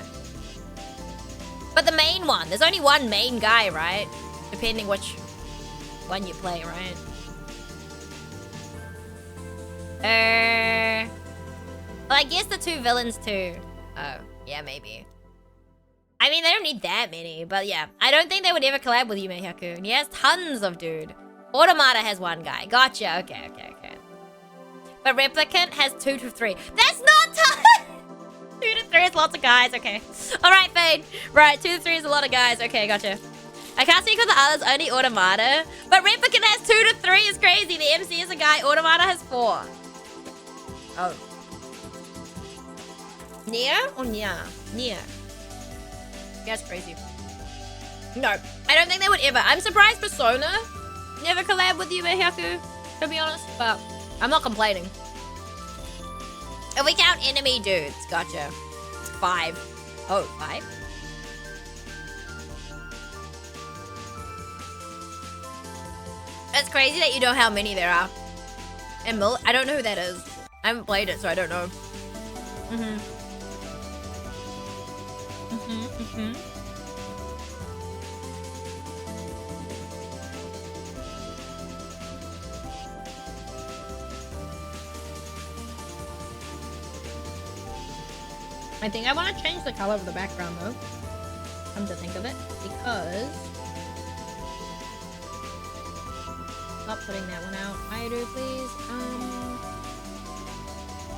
But the main one, there's only one main guy, right? Depending which one you play, right? Well, I guess the 2 villains too. Oh, yeah, maybe. I mean, they don't need that many, but yeah. I don't think they would ever collab with Yume Hyaku. He has tons of dude. Automata has 1 guy. Gotcha, okay. But Replicant has 2 to 3. That's not ton! 2 to 3 is lots of guys, okay. Alright, Fade. Right, 2 to 3 is a lot of guys. Okay, gotcha. I can't speak for the others, only Automata. But Replicant has 2 to 3 is crazy. The MC is a guy, Automata has 4. Oh. Nier or Nia? Nier. That's crazy. No, I don't think they would ever. I'm surprised Persona never collab with Yume Hyaku, to be honest, but I'm not complaining. If we count enemy dudes, gotcha. 5. Oh, 5? It's crazy that you know how many there are. Emil? I don't know who that is. I haven't played it, so I don't know. I think I want to change the color of the background though. Come to think of it, because not putting that one out either, please.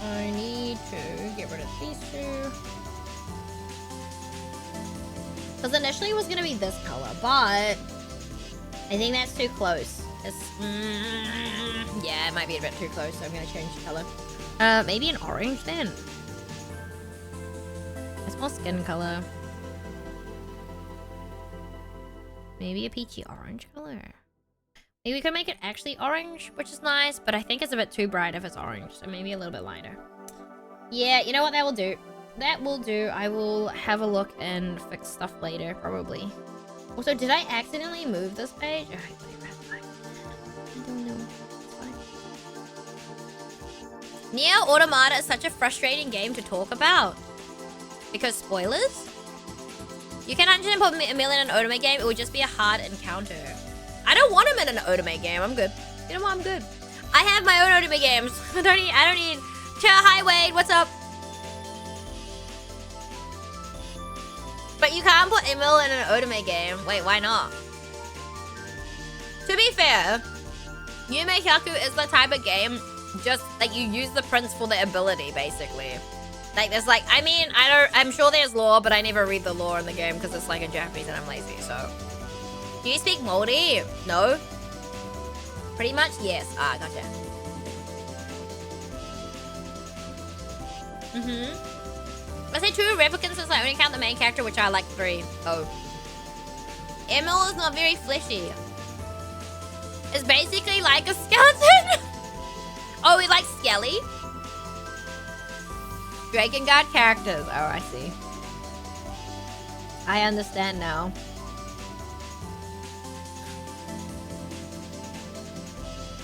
I need to get rid of these two. Because initially it was gonna be this color, but I think that's too close. Yeah, it might be a bit too close, so I'm gonna change the color. Maybe an orange then. It's more skin color. Maybe a peachy orange color. Maybe we could make it actually orange, which is nice, but I think it's a bit too bright if it's orange, so maybe a little bit lighter. Yeah, you know what? That will do. That will do. I will have a look and fix stuff later, probably. Also, did I accidentally move this page? Alright, whatever, it's fine. I don't know. It's fine. Nier Automata is such a frustrating game to talk about. Because spoilers? You can actually put Emil in an Otome game, it would just be a hard encounter. I don't want him in an Otome game, I'm good. You know what, I'm good. I have my own Otome games. I don't need... Hi Wade, what's up? But you can't put Emil in an Otome game. Wait, why not? To be fair, Yume Hyaku is the type of game just like you use the prince for the ability, basically. Like there's like, I mean, I'm sure there's lore, but I never read the lore in the game because it's like in Japanese and I'm lazy, so. Do you speak Moldy? No? Pretty much, yes. Ah, gotcha. I say 2 replicants since I only count the main character, which I like 3. Oh. Emil is not very fleshy. It's basically like a skeleton. Oh, he likes Skelly? Dragon God characters. Oh, I see. I understand now.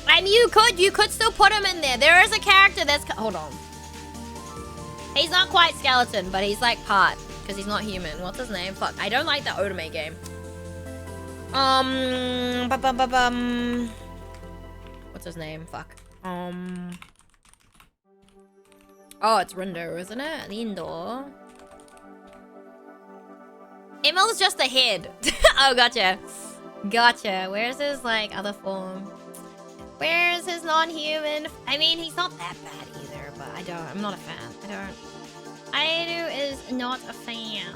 And you could still put him in there. There is a character that's... Hold on. He's not quite skeleton, but he's like part. Because he's not human. What's his name? Fuck. I don't like the Otome game. What's his name? Fuck. Oh, it's Rindo, isn't it? Rindo. Emil's just a head. Oh, gotcha. Gotcha. Where's his, like, other form? Where's his non-human? I mean, he's not that bad either, but I'm not a fan. Airu is not a fan.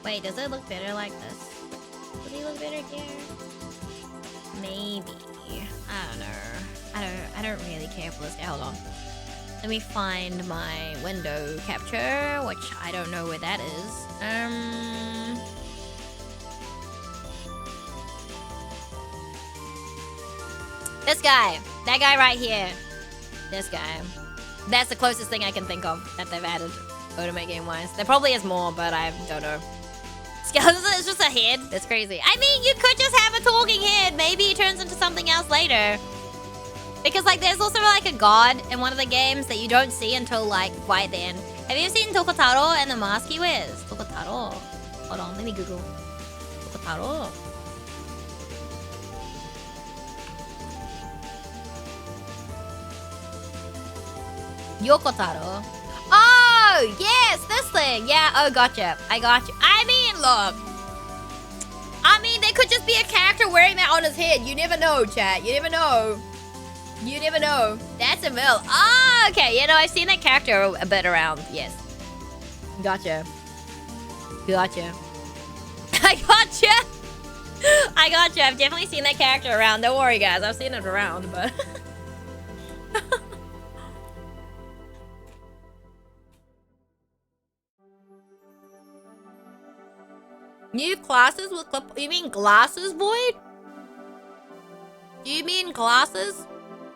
Wait, does it look better like this? Does he look better here? Maybe. I don't know. I don't really care for this guy. Hold on. Let me find my window capture, which I don't know where that is. This guy. That guy right here. This guy. That's the closest thing I can think of that they've added Otome game-wise. There probably is more, but I don't know. Skeleton is just a head. That's crazy. I mean, you could just have a talking head. Maybe he turns into something else later. Because, like, there's also, like, a god in one of the games that you don't see until, like, right then. Have you ever seen Tokotaro and the mask he wears? Tokotaro. Hold on, let me Google. Tokotaro. Yokotaro. Oh, yes, this thing. Yeah, oh, gotcha. I got you. I mean, look. I mean, there could just be a character wearing that on his head. You never know, chat. You never know. You never know. That's Emil. Oh, okay. You know, I've seen that character a bit around. Yes. Gotcha. Gotcha. I gotcha. I gotcha. I've definitely seen that character around. Don't worry, guys. I've seen it around, but... New classes with clip... You mean glasses, Void? Do you mean glasses?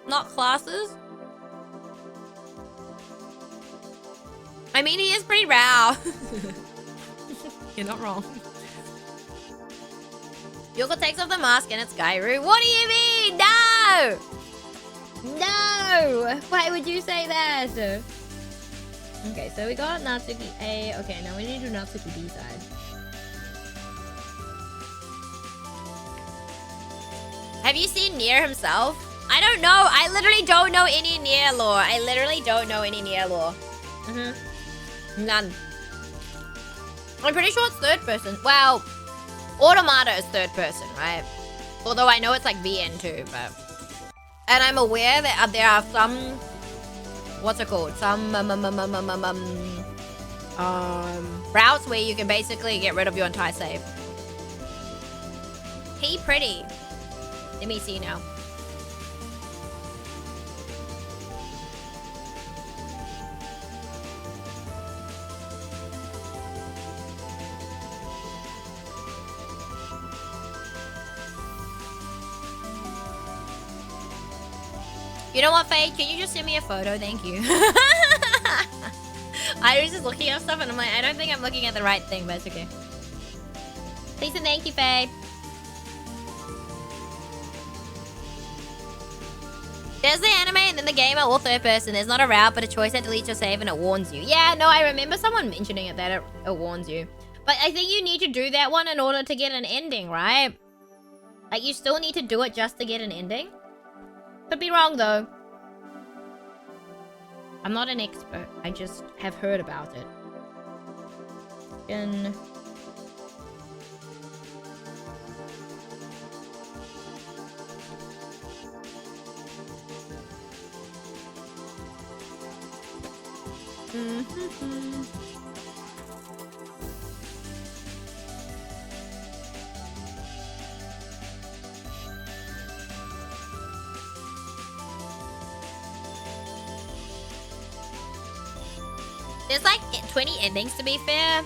Not classes? I mean, he is pretty raw. You're not wrong. Yoko takes off the mask and it's Gairu. What do you mean? No! No! Why would you say that? Okay, so we got Natsuki A. Okay, now we need to do Natsuki B side. Have you seen Nier himself? I don't know. I literally don't know any Nier lore. I literally don't know any Nier lore. None. I'm pretty sure it's third person. Well, Automata is third person, right? Although I know it's like VN too, but... And I'm aware that there are some... What's it called? Some... routes where you can basically get rid of your entire save. He pretty. Let me see now. You know what, Faye? Can you just send me a photo? Thank you. I was just looking up stuff and I'm like, I don't think I'm looking at the right thing, but it's okay. Please and thank you, Faye. There's the anime and then the game are all third person. There's not a route, but a choice that deletes your save and it warns you. Yeah, no, I remember someone mentioning it, that it warns you. But I think you need to do that one in order to get an ending, right? Like, you still need to do it just to get an ending? Could be wrong, though. I'm not an expert. I just have heard about it. There's like 20 endings to be fair.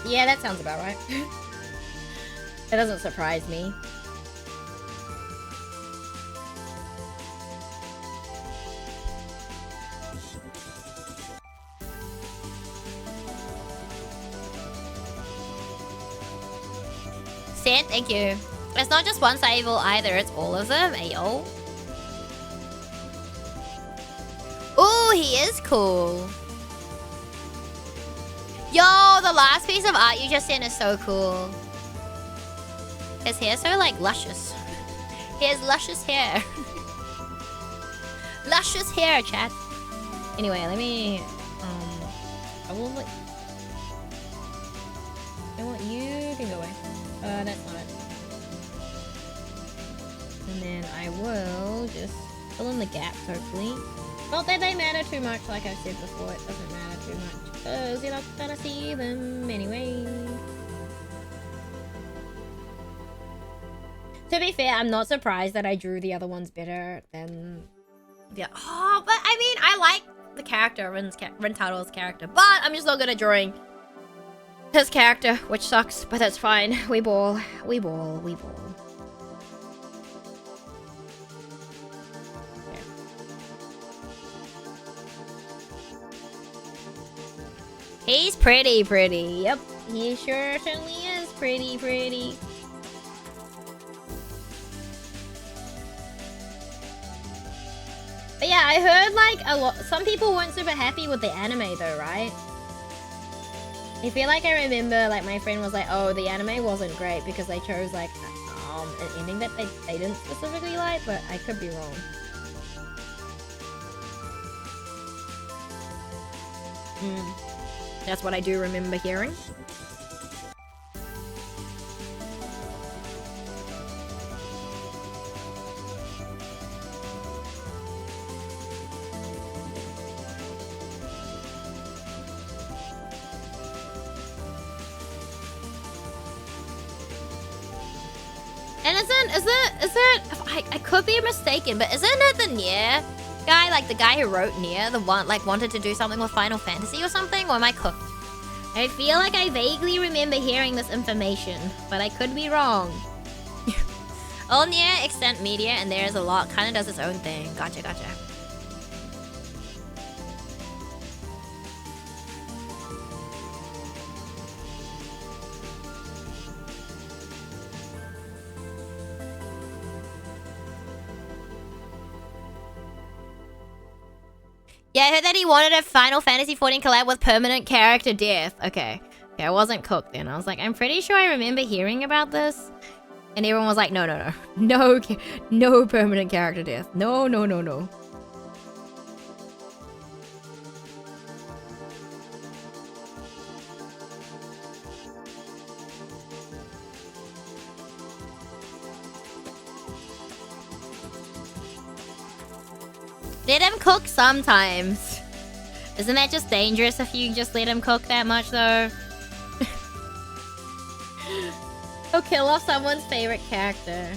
Yeah, that sounds about right. It doesn't surprise me. Sant, thank you. It's not just one save either, it's all of them. Ayo. Ooh, he is cool. Yo, the last piece of art you just sent is so cool. His hair's so like luscious. He has luscious hair. Luscious hair, chat. Anyway, let me I will like, you know what, you can go away. That's not it. And then I will just fill in the gaps, hopefully. Not that they matter too much, like I said before, it doesn't matter too much. Because you're not gonna see them anyway. To be fair, I'm not surprised that I drew the other ones better than... Yeah. Oh, but I mean, I like the character, Rentaro's character. But I'm just not good at drawing his character, which sucks, but that's fine. We ball. We ball. We ball. He's pretty. Yep, he sure certainly is pretty. But yeah, I heard like some people weren't super happy with the anime though, right? I feel like I remember like my friend was like, oh, the anime wasn't great because they chose like an ending that they didn't specifically like, but I could be wrong. That's what I do remember hearing. And is it I could be mistaken, but isn't it the Nier guy, like the guy who wrote Nier, the one like wanted to do something with Final Fantasy or something? Or am I cooked? I feel like I vaguely remember hearing this information, but I could be wrong. All Nier extent media, and there's a lot, kind of does its own thing. Gotcha. Yeah, I heard that he wanted a Final Fantasy 14 collab with permanent character death. Okay. Okay, I wasn't cooked then. I was like, I'm pretty sure I remember hearing about this. And everyone was like, no, no, no. No permanent character death. No, no, no, no. Let him cook sometimes. Isn't that just dangerous if you just let him cook that much, though? He'll kill off someone's favorite character.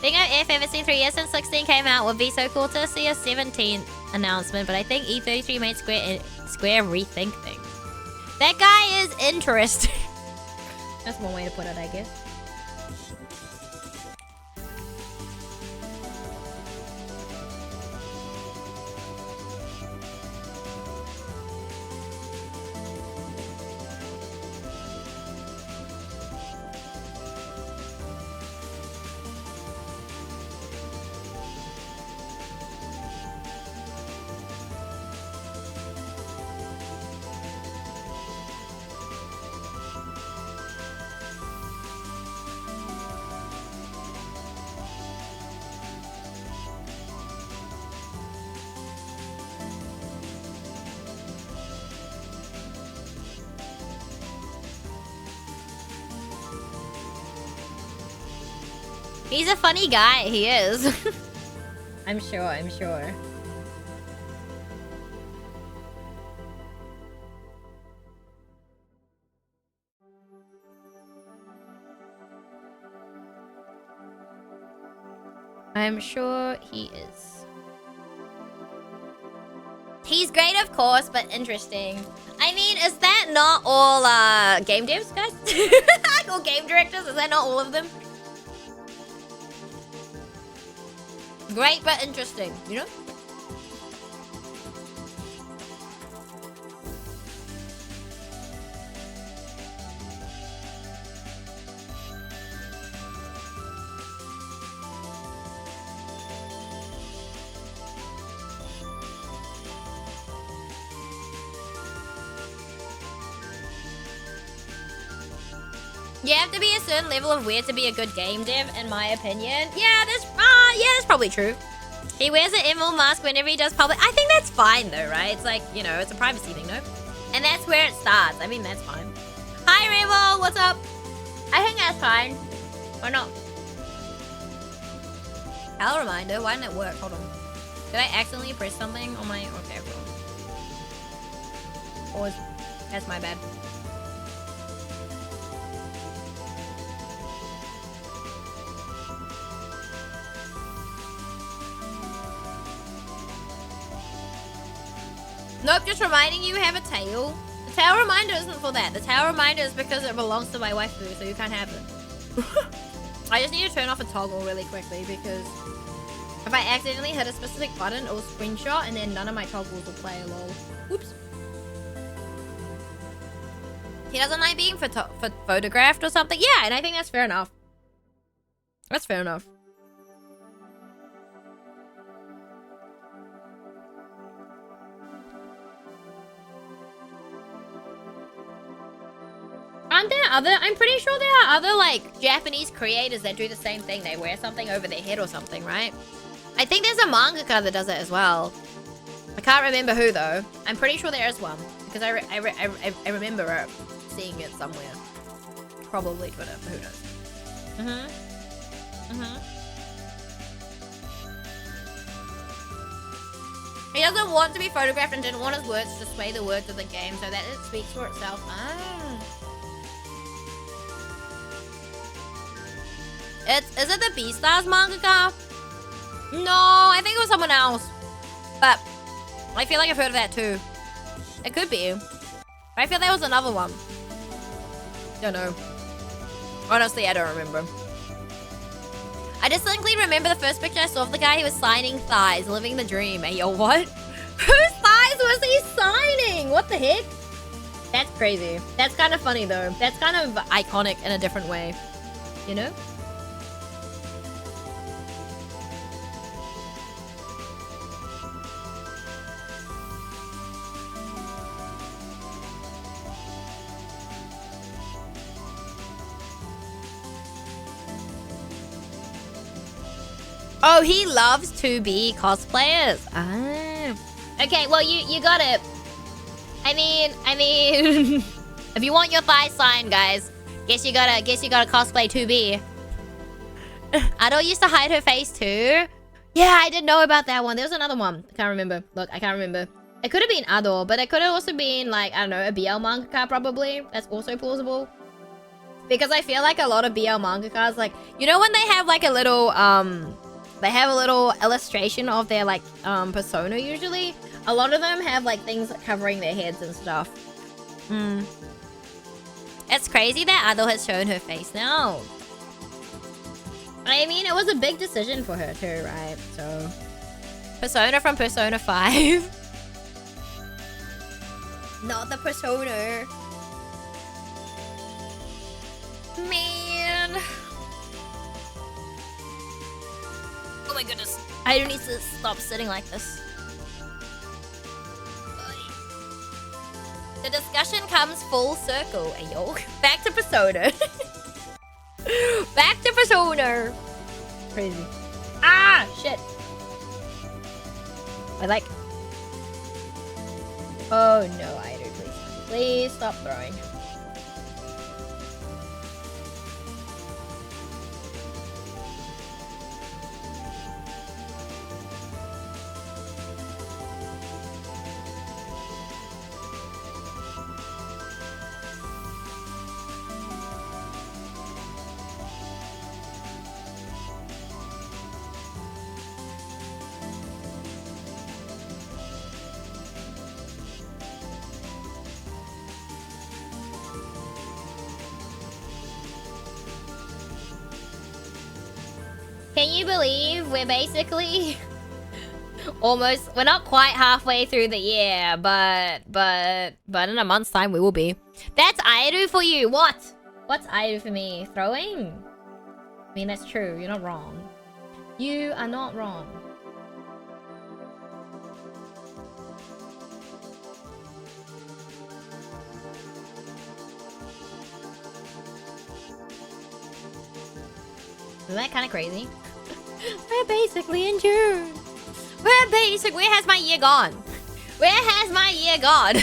Think if ever seen 3 years since 16 came out would be so cool to see a 17th announcement, but I think E33 made Square rethink things. That guy is interesting. That's one way to put it, I guess. He's a funny guy, he is. I'm sure, I'm sure. I'm sure he is. He's great, of course, but interesting. I mean, is that not all game devs, guys? Or game directors? Is that not all of them? Great, but interesting, you know? You have to be a certain level of weird to be a good game dev, in my opinion. Yeah, that's probably true. He wears an emerald mask whenever he does public. I think that's fine though, right? It's like, you know, it's a privacy thing, no? And that's where it starts. I mean, that's fine. Hi, Rebel. What's up? I think that's fine. Or not? Hell reminder. Why didn't it work? Hold on. Did I accidentally press something on my... Okay, cool. Or that's my bad. Nope, just reminding you have a tail. The tail reminder isn't for that. The tail reminder is because it belongs to my waifu, so you can't have it. I just need to turn off a toggle really quickly because if I accidentally hit a specific button, it will screenshot and then none of my toggles will play, lol. Oops. He doesn't like being photographed or something. Yeah, and I think that's fair enough. That's fair enough. Aren't there other... I'm pretty sure there are other, like, Japanese creators that do the same thing. They wear something over their head or something, right? I think there's a mangaka that does it as well. I can't remember who, though. I'm pretty sure there is one. Because I remember seeing it somewhere. Probably Twitter, but who knows? He doesn't want to be photographed and didn't want his words to sway the words of the game, so that it speaks for itself. Ah. Is it the Beastars mangaka? No, I think it was someone else. But I feel like I've heard of that too. It could be. But I feel there was another one. Don't know. Honestly, I don't remember. I distinctly remember the first picture I saw of the guy who was signing thighs, living the dream. Hey, yo, what? Whose thighs was he signing? What the heck? That's crazy. That's kind of funny though. That's kind of iconic in a different way. You know? Oh, he loves to be cosplayers. Ah. Okay, well, you got it. I mean, if you want your thigh sign, guys, guess you gotta cosplay 2B. Ado used to hide her face too. Yeah, I didn't know about that one. There was another one. I can't remember. Look, I can't remember. It could have been Ado, but it could have also been like, I don't know, a BL mangaka probably. That's also plausible. Because I feel like a lot of BL mangakas, like, you know when they have like a little, they have a little illustration of their like, persona usually? A lot of them have like things covering their heads and stuff. It's crazy that Ado has shown her face now. I mean, it was a big decision for her too, right? So, Persona from Persona 5. Not the Persona. Man. Oh my goodness. I don't need to stop sitting like this. The discussion comes full circle, ayo. Back to Persona. Back to Persona. Crazy. Ah, shit. I like... Oh no, Aido, please. Please stop throwing. Can you believe we're basically almost, we're not quite halfway through the year, but in a month's time we will be. That's Airu for you. What? What's Airu for me? Throwing? I mean, that's true. You're not wrong. You are not wrong. Isn't that kind of crazy? We're basically in June. Where has my year gone? Where has my year gone?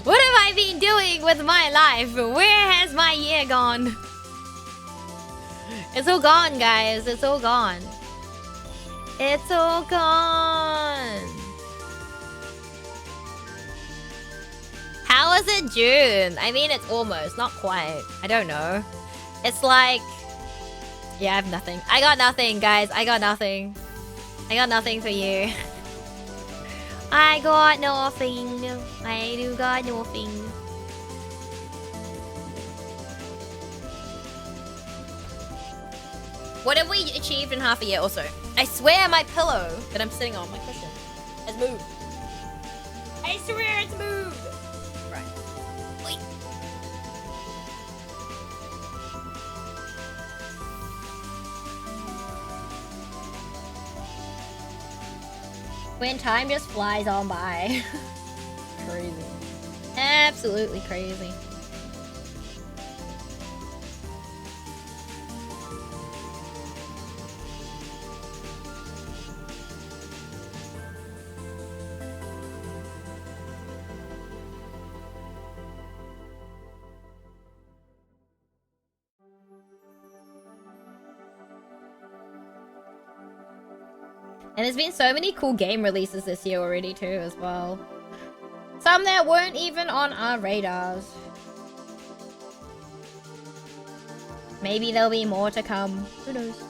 What have I been doing with my life? Where has my year gone? It's all gone, guys. It's all gone. It's all gone. How is it June? I mean, it's almost. Not quite. I don't know. It's like... Yeah, I have nothing. I got nothing, guys. I got nothing. I got nothing for you. I got nothing. I do got nothing. What have we achieved in half a year also? I swear my pillow that I'm sitting on, my cushion, has moved. I swear it's moved. Right. Wait. When time just flies on by. Crazy. Absolutely crazy. And there's been so many cool game releases this year already too as well. Some that weren't even on our radars. Maybe there'll be more to come. Who knows?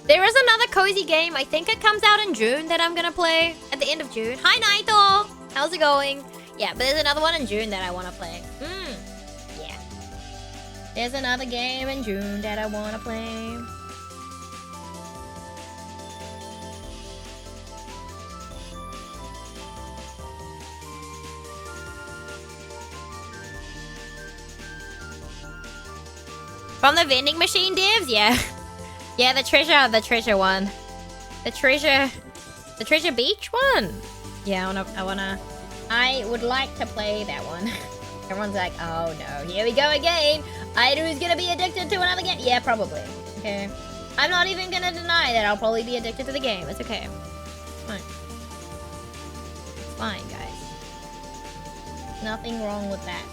There is another cozy game. I think it comes out in June that I'm gonna play at the end of June. Hi Naito! How's it going? Yeah, but there's another one in June that I want to play. Yeah. There's another game in June that I want to play. From the vending machine devs? Yeah. Yeah, the treasure one. The treasure beach one? Yeah, I would like to play that one. Everyone's like, oh no, here we go again. Airu's gonna be addicted to another game. Yeah, probably. Okay. I'm not even gonna deny that I'll probably be addicted to the game. It's okay. It's fine. It's fine, guys. Nothing wrong with that.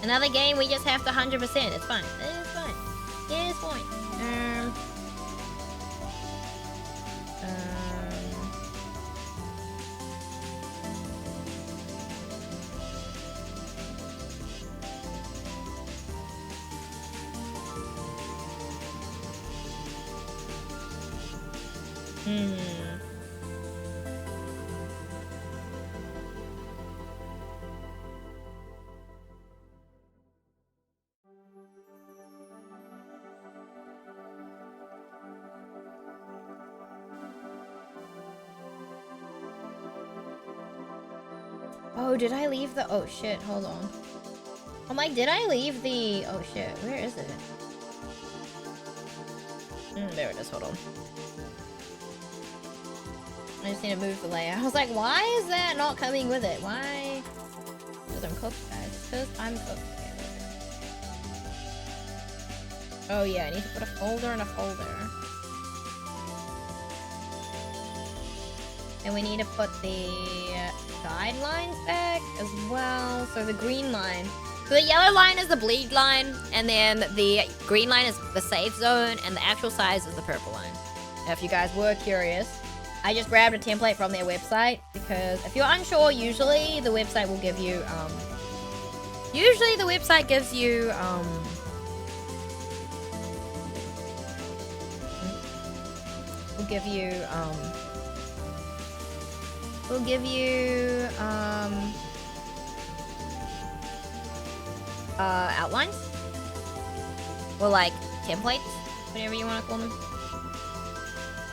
Another game, we just have to 100%. It's fine. It's fine. It's fine. Oh, did I leave the... Oh, shit. Hold on. I'm like, did I leave the... Oh, shit. Where is it? There it is. Hold on. I just need to move the layer. I was like, why is that not coming with it? Why? Because I'm cooked, guys. Because I'm cooked. Okay, oh, yeah. I need to put a folder in a folder. And we need to put the guidelines back as well. So the green line. So the yellow line is the bleed line, and then the green line is the safe zone, and the actual size is the purple line. Now, if you guys were curious, I just grabbed a template from their website, because if you're unsure, usually the website will give you, usually the website gives you, outlines, or like templates, whatever you want to call them,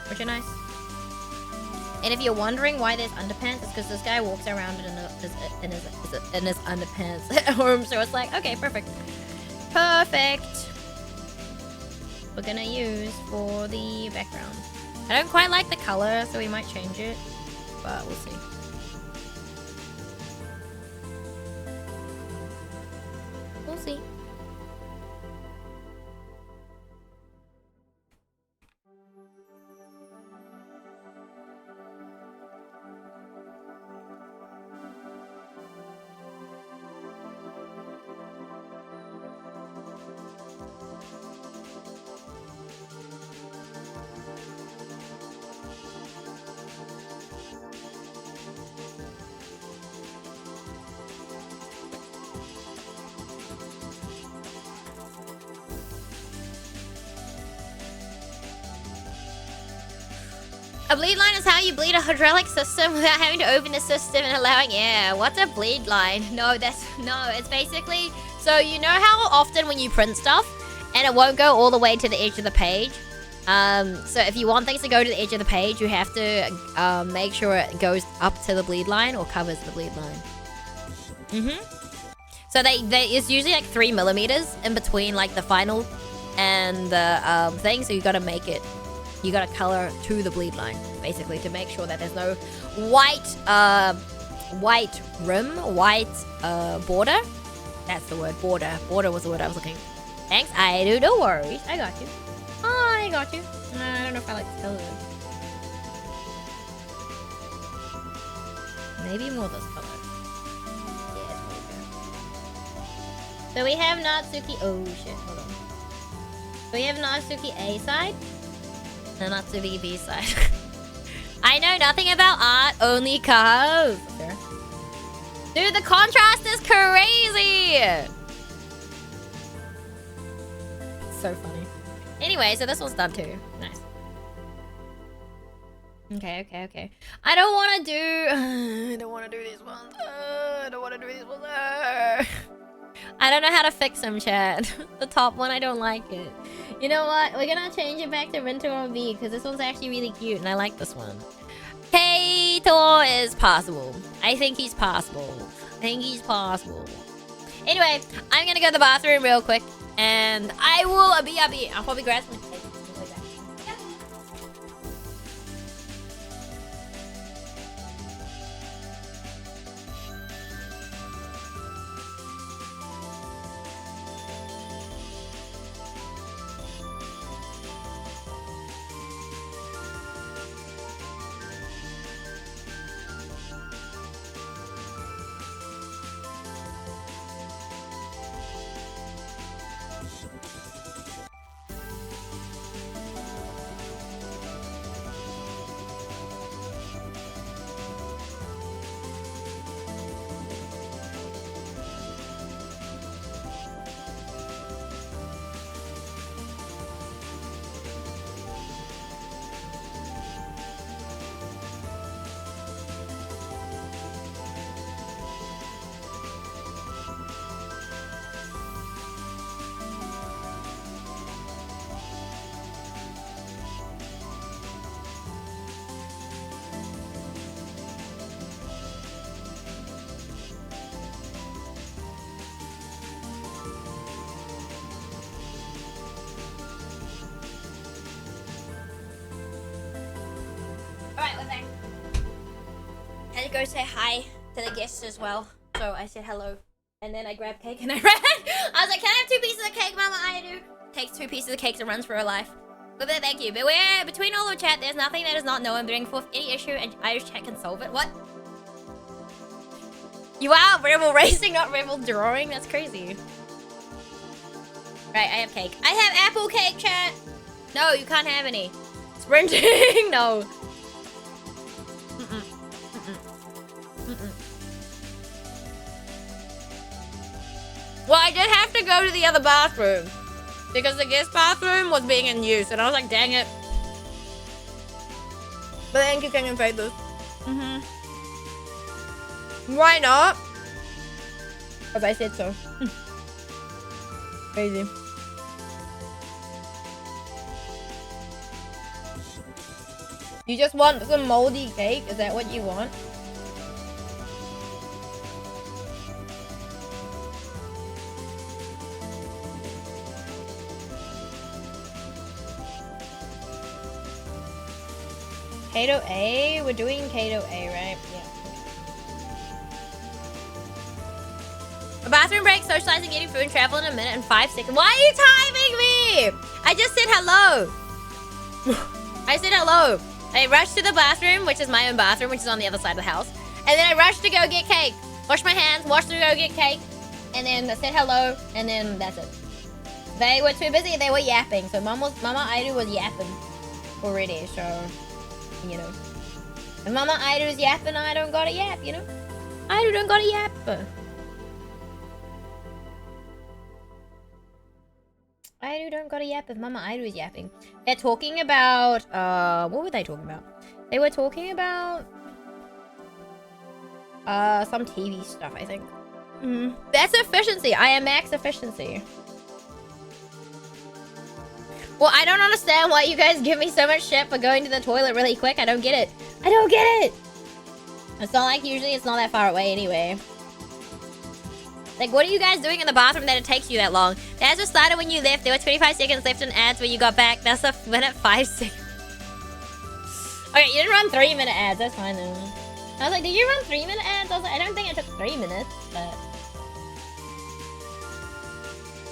which are nice. And if you're wondering why there's underpants, it's because this guy walks around in his underpants at home. So it's like, okay, perfect. We're gonna use for the background. I don't quite like the color, so we might change it, but we'll see. We'll see. A bleed line is how you bleed a hydraulic system without having to open the system and allowing air. What's a bleed line? No, it's basically... So you know how often when you print stuff and it won't go all the way to the edge of the page? So if you want things to go to the edge of the page, you have to make sure it goes up to the bleed line or covers the bleed line. So it's usually like 3 millimeters in between like the final and the thing, so you gotta make it... You gotta color to the bleed line, basically, to make sure that there's no white rim, white border. That's the word, border. Border was the word I was looking. Thanks, I do, no worries. I got you. I got you. I don't know if I like to spell it. Maybe more this color. Yeah, it's really good. So we have Natsuki, oh shit, hold on. So we have Natsuki A side. And Natsuki B side. I know nothing about art, only cars. Okay. Dude, the contrast is crazy! So funny. Anyway, so this one's done too. Nice. Okay. I don't want to do... I don't want to do these ones. I don't want to do these ones. I don't know how to fix them, chat. The top one, I don't like it. You know what? We're gonna change it back to Rinto B because this one's actually really cute and I like this one. Kato is possible. I think he's possible. Anyway, I'm gonna go to the bathroom real quick and I'll probably grab some. go say hi to the guests as well. So I said hello. And then I grabbed cake and I ran. I was like, can I have 2 pieces of cake, Mama? I do. Takes 2 pieces of cake and runs for her life. But thank you. Beware, between all the chat, there's nothing that is not known. Bring forth any issue and Irish chat can solve it. What? You are rebel racing, not rebel drawing? That's crazy. Right, I have cake. I have apple cake, chat. No, you can't have any. Sprinting, no. Well, I did have to go to the other bathroom because the guest bathroom was being in use, and I was like, dang it. But thank you, King and Faithers. Why not? Because I said so. Crazy. You just want some moldy cake? Is that what you want? Kato A? We're doing Kato A, right? Yeah. A bathroom break, socializing, getting food, and travel in a minute and 5 seconds. Why are you timing me? I just said hello. I said hello. I rushed to the bathroom, which is my own bathroom, which is on the other side of the house. And then I rushed to go get cake. Wash my hands, washed to go get cake. And then I said hello, and then that's it. They were too busy, they were yapping. So Mama Aidu was yapping already, so... You know, and Mama Aidu's yapping, I don't gotta yap, you know? Aidu don't gotta yap. Aidu don't gotta yap if Mama Aidu is yapping. They're talking about, what were they talking about? They were talking about, some TV stuff, I think. That's efficiency. I am max efficiency. Well, I don't understand why you guys give me so much shit for going to the toilet really quick. I don't get it. I don't get it. It's not like usually it's not that far away anyway. Like, what are you guys doing in the bathroom that it takes you that long? The ads were started when you left. There were 25 seconds left in ads when you got back. That's a minute 5 seconds. Okay, you didn't run 3-minute ads. That's fine then. I was like, did you run 3-minute ads? I was like, I don't think it took 3 minutes, but...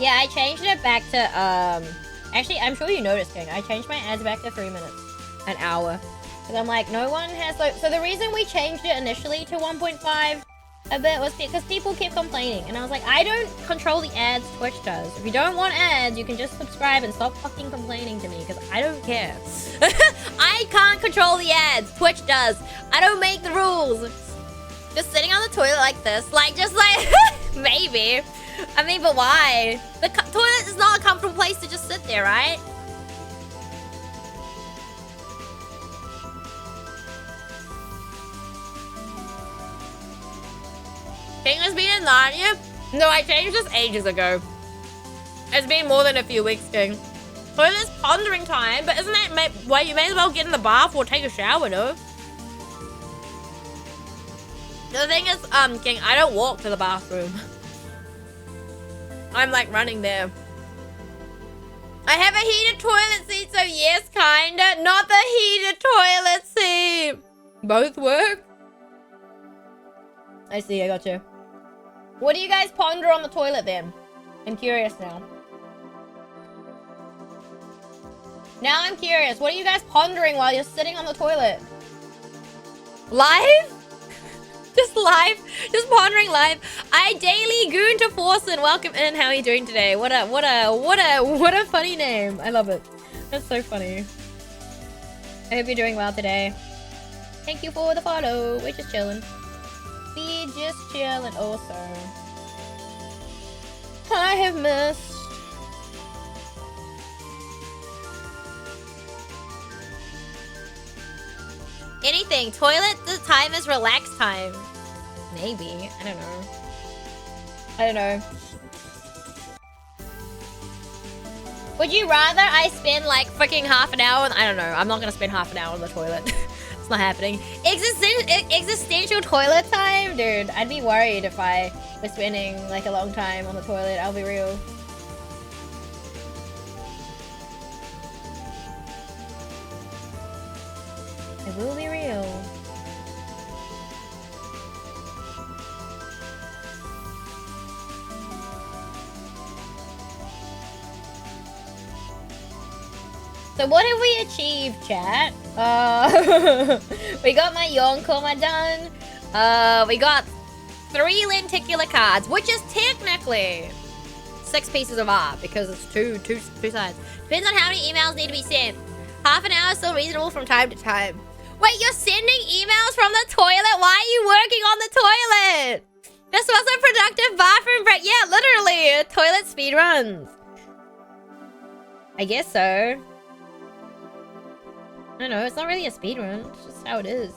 Yeah, I changed it back to, Actually, I'm sure you noticed, King. I changed my ads back to 3 minutes. An hour. Because I'm like, no one has... Like, so the reason we changed it initially to 1.5 a bit was because people kept complaining. And I was like, I don't control the ads, Twitch does. If you don't want ads, you can just subscribe and stop fucking complaining to me. Because I don't care. I can't control the ads. Twitch does. I don't make the rules. Just sitting on the toilet like this. Like, just like... Maybe. I mean, but why? The toilet is not a comfortable place to just sit there, right? King has been in Narnia? No, I changed this ages ago. It's been more than a few weeks, King. Toilet's pondering time, but isn't that why you may as well get in the bath or take a shower, no? The thing is, King, I don't walk to the bathroom. I'm like running there. I have a heated toilet seat, so yes, kinda. Not the heated toilet seat. Both work? I see, I got you. What do you guys ponder on the toilet then? I'm curious now. Now I'm curious. What are you guys pondering while you're sitting on the toilet? Live? Just live, just pondering live. I daily goon to Forsen. Welcome in. How are you doing today? What a funny name. I love it. That's so funny. I hope you're doing well today. Thank you for the follow. We're just chilling. We just chilling. Also, I have missed. Anything. Toilet, the time is relaxed time. Maybe. I don't know. I don't know. Would you rather I spend like freaking half an hour? I don't know. I'm not gonna spend half an hour on the toilet. It's not happening. Existential toilet time? Dude, I'd be worried if I was spending like a long time on the toilet. I'll be real. I will be real. So what have we achieved, chat? We got my yawn coma done. We got 3 lenticular cards, which is technically 6 pieces of art because it's two sides. Depends on how many emails need to be sent. Half an hour is still reasonable from time to time. Wait, you're sending emails from the toilet? Why are you working on the toilet? This was a productive bathroom break. Yeah, literally. Toilet speed runs. I guess so. I don't know. It's not really a speed run. It's just how it is.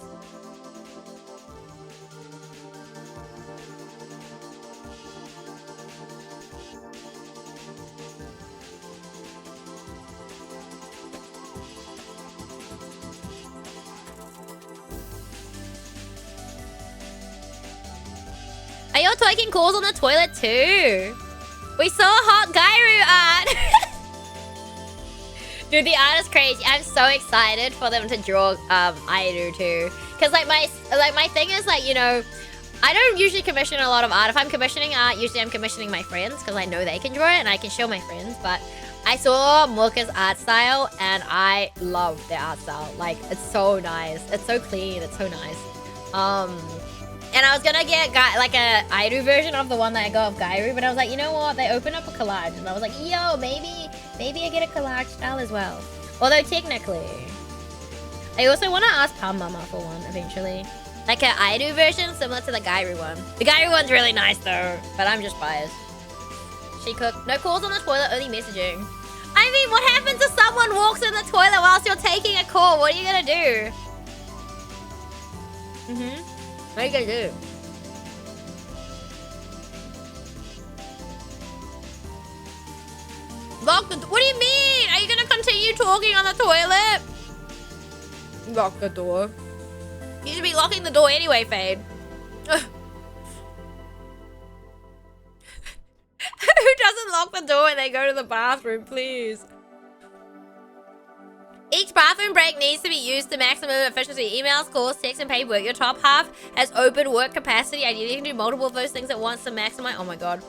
Are you taking calls on the toilet too? We saw hot Gairu art. Dude, the art is crazy. I'm so excited for them to draw Airu too. Cause like my thing is like, you know, I don't usually commission a lot of art. If I'm commissioning art, usually I'm commissioning my friends because I know they can draw it and I can show my friends. But I saw Mocha's art style and I love their art style. Like, it's so nice. It's so clean. It's so nice. And I was gonna get like a Airu version of the one that I got of Gairu, but I was like, you know what? They opened up a collage, and I was like, yo, maybe I get a collage style as well. Although technically, I also want to ask Palm Mama for one eventually, like an Airu version similar to the Gairu one. The Gairu one's really nice though, but I'm just biased. She cooked. No calls on the toilet, only messaging. I mean, what happens if someone walks in the toilet whilst you're taking a call? What are you gonna do? What are you gonna do? Lock the door. What do you mean? Are you gonna continue talking on the toilet? Lock the door. You should be locking the door anyway, Fade. Who doesn't lock the door when they go to the bathroom, please? Each bathroom break needs to be used to maximum efficiency. Emails, calls, text, and paperwork. Your top half has open work capacity. Ideally, you can do multiple of those things at once to maximize. Oh my god.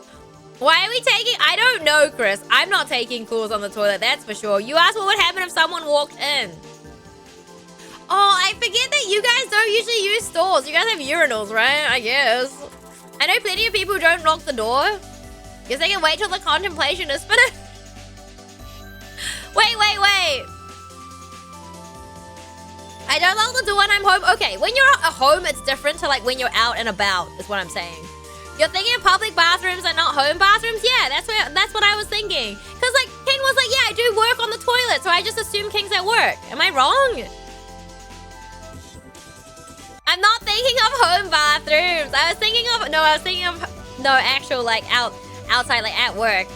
Why are we taking... I don't know, Chris. I'm not taking calls on the toilet, that's for sure. You asked what would happen if someone walked in. Oh, I forget that you guys don't usually use stalls. You guys have urinals, right? I guess. I know plenty of people who don't lock the door. Guess they can wait till the contemplation is finished. Wait. I don't lock the door when I'm home. Okay, when you're at home, it's different to like when you're out and about, is what I'm saying. You're thinking of public bathrooms and not home bathrooms? Yeah, that's what I was thinking. Because like, King was like, yeah, I do work on the toilet, so I just assume King's at work. Am I wrong? I'm not thinking of home bathrooms. I was thinking of actual like outside, like at work.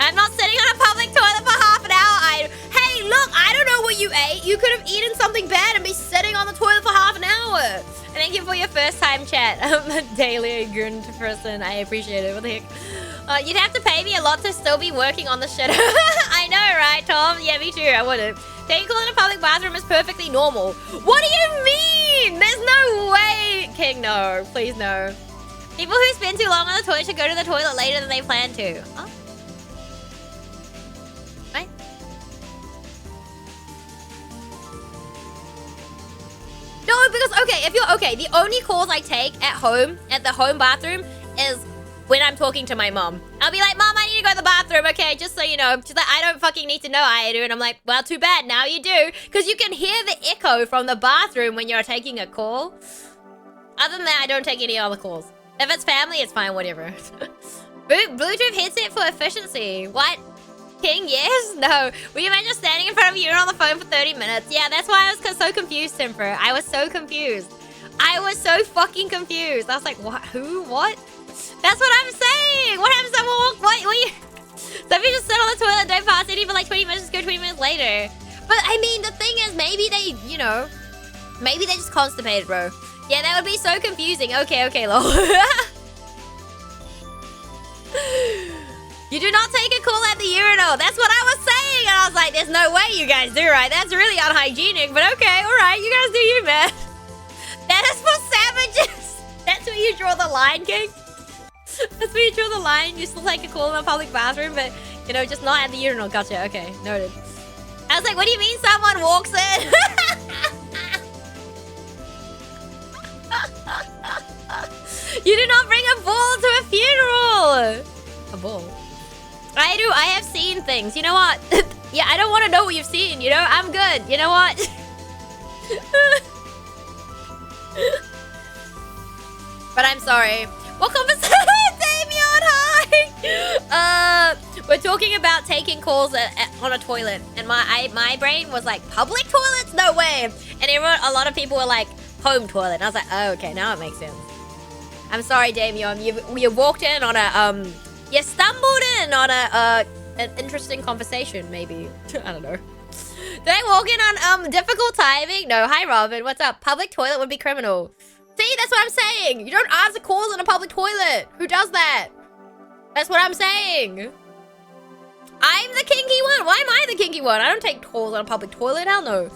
I'm not sitting on a public toilet for half an hour. Hey, look, I don't know what you ate. You could have eaten something bad and be sitting on the toilet for half an hour. And thank you for your first time chat. I'm a daily grunt person. I appreciate it. What the heck? You'd have to pay me a lot to still be working on the shit. I know, right, Tom? Yeah, me too. I wouldn't. Taking a call in a public bathroom is perfectly normal. What do you mean? There's no way. King, no. Please, no. People who spend too long on the toilet should go to the toilet later than they plan to. Oh. Right? No, because, okay, if you're, okay, the only calls I take at home, at the home bathroom, is when I'm talking to my mom. I'll be like, Mom, I need to go to the bathroom, okay, just so you know. She's like, I don't fucking need to know I do. And I'm like, well, too bad, now you do. Because you can hear the echo from the bathroom when you're taking a call. Other than that, I don't take any other calls. If it's family, it's fine, whatever. Bluetooth headset for efficiency. What? King, yes? No. Will you imagine standing in front of you and on the phone for 30 minutes? Yeah, that's why I was so confused, Timper. I was so confused. I was so fucking confused. I was like, what? Who? What? That's what I'm saying. What happens if someone walk? What you... Some people just sit on the toilet and don't pass any for like 20 minutes, just go 20 minutes later. But I mean, the thing is, maybe they, you know, maybe they're just constipated, bro. Yeah, that would be so confusing. Okay, lol. You do not take a call at the urinal. That's what I was saying. And I was like, there's no way you guys do, right? That's really unhygienic. But okay, all right. You guys do you, man. That is for savages. That's where you draw the line, King. That's where you draw the line. You still take a call in a public bathroom, but, you know, just not at the urinal. Gotcha. Okay, noted. was like, what do you mean someone walks in? You do not bring a bull to a funeral. A bull. I do. I have seen things. You know what? Yeah, I don't want to know what you've seen. You know, I'm good. You know what? But I'm sorry. What conversation? Damien, hi! We're talking about taking calls on a toilet. And my brain was like, public toilets? No way. And a lot of people were like, home toilet. And I was like, oh, okay, now it makes sense. I'm sorry, Damien. You walked in on a, you stumbled in on an interesting conversation, maybe. I don't know. Did I walk in on difficult timing? No. Hi, Robin. What's up? Public toilet would be criminal. See, that's what I'm saying. You don't answer calls in a public toilet. Who does that? That's what I'm saying. I'm the kinky one. Why am I the kinky one? I don't take calls on a public toilet. Hell no.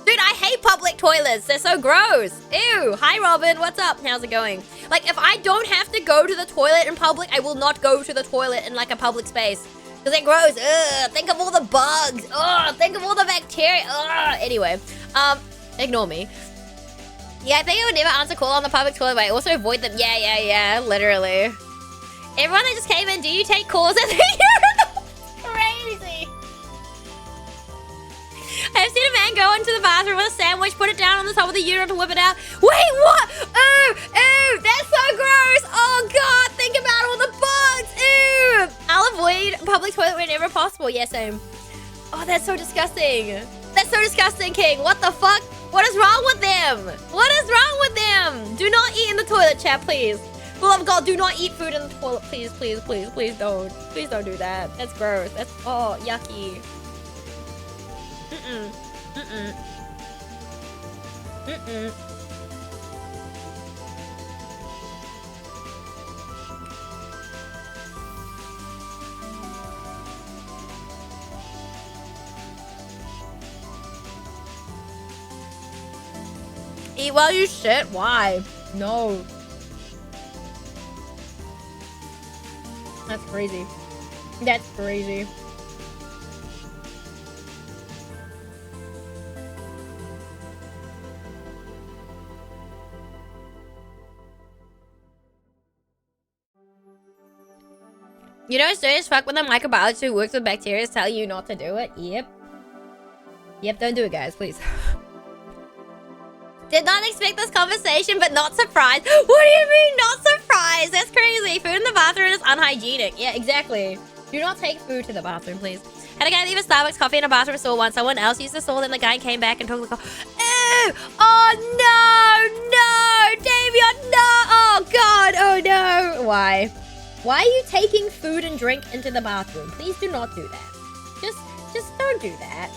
Dude, I hate public toilets. They're so gross. Ew. Hi, Robin. What's up? How's it going? Like, if I don't have to go to the toilet in public, I will not go to the toilet in, like, a public space. Because they're gross. Ugh. Think of all the bugs. Ugh. Think of all the bacteria. Ugh. Anyway. Ignore me. Yeah, I think I would never answer call on the public toilet, but I also avoid them. Yeah. Literally. Everyone that just came in, do you take calls at the urinal? Crazy. I've seen a man go into the bathroom with a sandwich, put it down on the top of the urinal to whip it out. Wait, what? Ooh, that's so gross. Oh, God, think about all the bugs. Ooh. I'll avoid public toilet whenever possible. Yeah, same. Oh, that's so disgusting. That's so disgusting, King. What the fuck? What is wrong with them? What is wrong with them? Do not eat in the toilet, chat, please. For the love of God, do not eat food in the toilet. Please don't. Please don't do that. That's gross. That's, oh, yucky. Eat while you shit? Why? No. That's crazy. That's crazy. You know, it's dirty as fuck when the microbiologist who works with bacteria tell you not to do it. Yep. Yep, don't do it, guys, please. Did not expect this conversation, but not surprised. What do you mean, not surprised? That's crazy. Food in the bathroom is unhygienic. Yeah, exactly. Do not take food to the bathroom, please. Had a guy leave a Starbucks coffee in a bathroom stall once. Someone else used the stall, then the guy came back and took the coffee. Ew! Oh, no! Damien, no! Oh, God! Oh, no! Why? Why are you taking food and drink into the bathroom? Please do not do that. Just don't do that.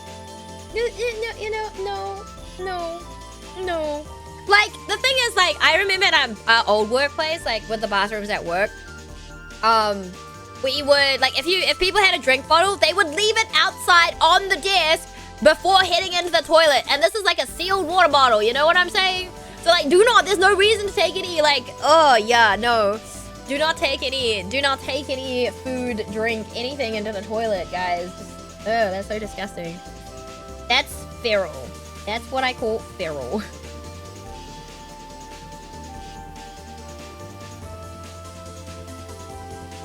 No. Like, the thing is, like, I remember at our old workplace, like, with the bathrooms at work, we would, like, if people had a drink bottle, they would leave it outside on the desk before heading into the toilet. And this is like a sealed water bottle, you know what I'm saying? So, like, there's no reason to take any, like, oh, yeah, no. Do not take any food, drink, anything into the toilet, guys. Oh, that's so disgusting. That's feral. That's what I call feral.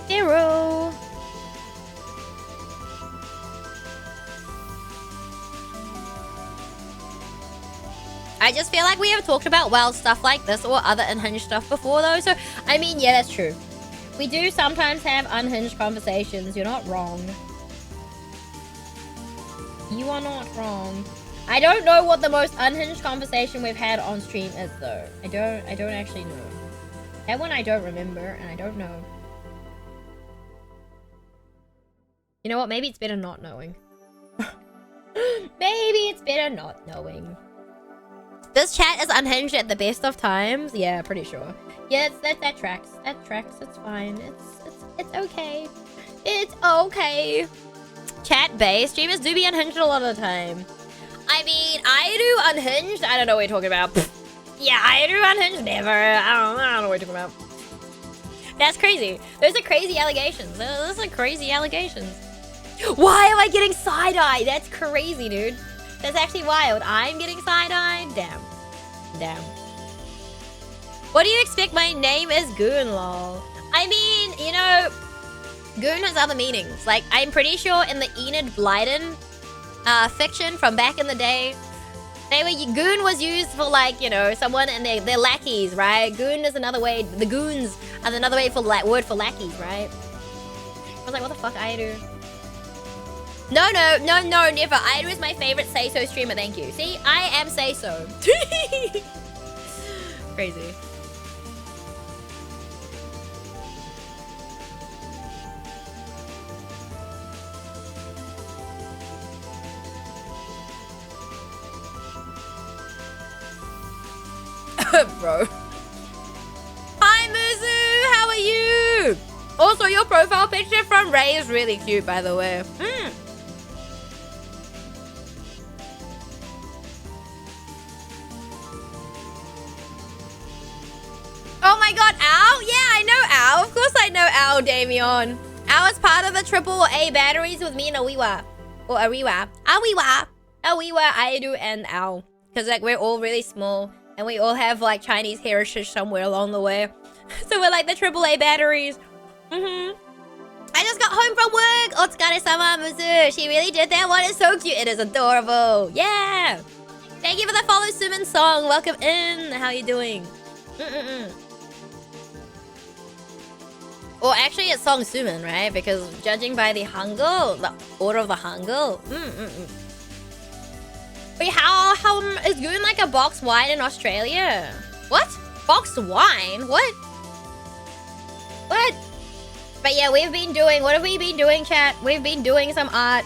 Feral. I just feel like we have talked about wild stuff like this or other unhinged stuff before, though. So, I mean, yeah, that's true. We do sometimes have unhinged conversations. You're not wrong. You are not wrong. I don't know what the most unhinged conversation we've had on stream is, though. I don't actually know. That one I don't remember, and I don't know. You know what? Maybe it's better not knowing. Maybe it's better not knowing. This chat is unhinged at the best of times. Yeah, pretty sure. Yeah, that tracks. That tracks. It's fine. It's okay. It's okay. Chat based streamers do be unhinged a lot of the time. I mean, I do unhinged. I don't know what you're talking about. Yeah, I do unhinged. Never. I don't know what you're talking about. That's crazy. Those are crazy allegations. Those are crazy allegations. Why am I getting side-eye? That's crazy, dude. That's actually wild. I'm getting side-eye? Damn. Damn. What do you expect my name is Goon, lol? I mean, you know, Goon has other meanings. Like, I'm pretty sure in the Enid Blyton fiction from back in the day, Goon was used for, like, you know, someone and their lackeys, right? Goon is another way. The goons are another way for word for lackeys, right? I was like, what the fuck, Aidu? No, never. Aidu is my favorite say-so streamer, thank you. See, I am say-so. Crazy. Bro. Hi, Muzu! How are you? Also, your profile picture from Ray is really cute, by the way. Oh my god, Ow? Yeah, I know Ow. Of course I know Ow, Damien. Ow is part of the AAA batteries with me and Awiwa. Or Ariwa. Awiwa, Aidu, and Ow. Because, like, we're all really small. And we all have, like, Chinese heritage somewhere along the way. So we're like the AAA batteries. I just got home from work. Otsukare-sama, Muzu. She really did that one. It's so cute. It is adorable. Yeah. Thank you for the follow, Sumin Song. Welcome in. How you doing? Well, actually, it's Song Sumin, right? Because judging by the Hangul, the order of the Hangul. Wait, how is Goon like a box wine in Australia? What? Box wine? What? What? But yeah, we've been doing, what have we been doing, chat? We've been doing some art.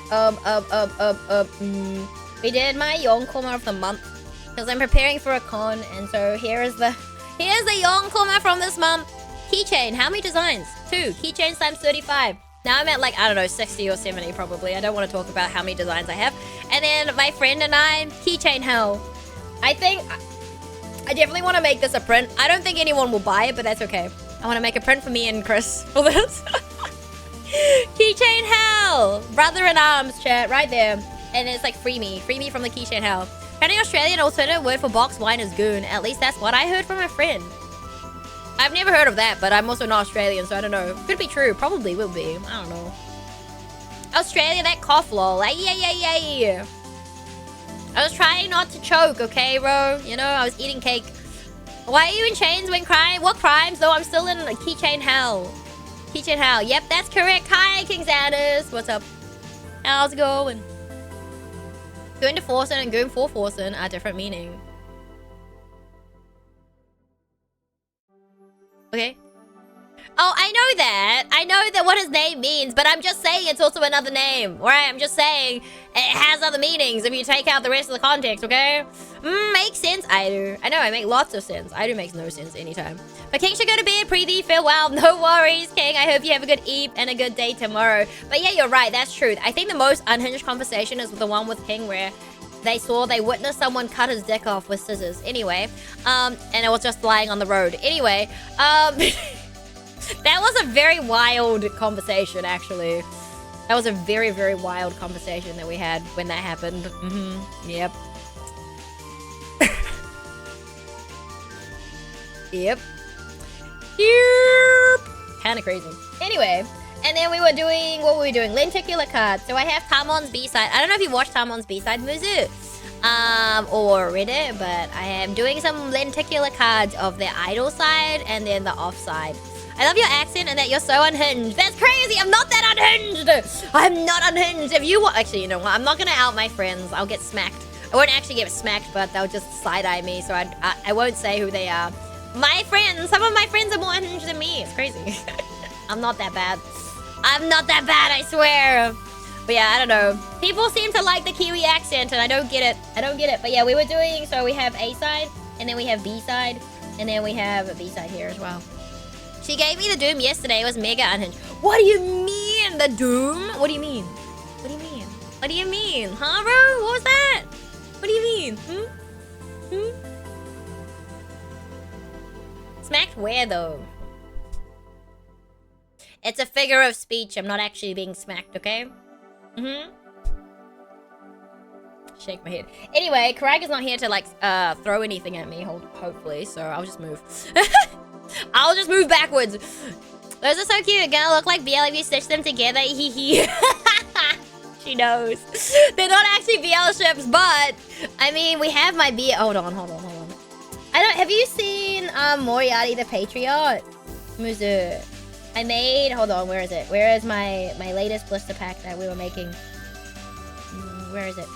We did my Yonkoma of the month because I'm preparing for a con, and so here's the Yonkoma from this month. Keychain. How many designs? 2. Keychains times 35. Now I'm at, like, I don't know, 60 or 70 probably. I don't want to talk about how many designs I have. And then my friend and I, keychain hell. I think I definitely want to make this a print. I don't think anyone will buy it, but that's okay. I want to make a print for me and Chris for this. Keychain hell. Brother in arms, chat, right there. And it's like free me from the keychain hell. Apparently Australian alternative word for box wine is goon. At least that's what I heard from a friend. I've never heard of that, but I'm also not Australian, so I don't know. Could be true. Probably will be. I don't know. Australia, that cough, lol. Like, yeah. I was trying not to choke, okay, bro? You know, I was eating cake. Why are you in chains when crying? What crimes, though? I'm still in keychain hell. Keychain hell. Yep, that's correct. Hi, King Xanus. What's up? How's it going? Goon to Forsen and Goon for Forsen are different meaning. Okay. Oh, I know that. I know that what his name means, but I'm just saying it's also another name, right? I'm just saying it has other meanings if you take out the rest of the context, okay? Makes sense, Aidu. I know, I make lots of sense. Aidu makes no sense anytime. But King should go to bed. Preeti, farewell. No worries, King. I hope you have a good eve and a good day tomorrow. But yeah, you're right. That's true. I think the most unhinged conversation is the one with King where they witnessed someone cut his dick off with scissors. Anyway, and it was just lying on the road. Anyway, that was a very wild conversation, actually. That was a very, very wild conversation that we had when that happened. Yep. Yep. Kinda crazy. Anyway, and then we were doing, what were we doing? Lenticular cards. So I have Tamon's B-side. I don't know if you watched Tamon's B-side, Muzu. Or read it, but I am doing some lenticular cards of the idol side and then the off side. I love your accent and that you're so unhinged. That's crazy. I'm not that unhinged. I'm not unhinged. If you want, actually, you know what? I'm not gonna out my friends. I'll get smacked. I won't actually get smacked, but they'll just side-eye me. So I won't say who they are. My friends. Some of my friends are more unhinged than me. It's crazy. I'm not that bad. I'm not that bad, I swear. But yeah, I don't know. People seem to like the Kiwi accent, and I don't get it. I don't get it. But yeah, we were doing, so we have A side, and then we have B side, and then we have a B side here as well. She gave me the Doom yesterday. It was mega unhinged. What do you mean, the Doom? What do you mean? What do you mean? What do you mean? Huh, bro? What was that? What do you mean? Smacked where, though? It's a figure of speech. I'm not actually being smacked, okay? Mm-hmm. Shake my head. Anyway, Karag is not here to like throw anything at me, hopefully, so I'll just move. I'll just move backwards. Those are so cute. Gonna look like BL if you stitch them together. Hee hee. She knows. They're not actually BL ships, but I mean, we have my BL. Hold on. Have you seen Moriarty the Patriot? Muzu. I made. Hold on. Where is it? Where is my latest blister pack that we were making? Where is it?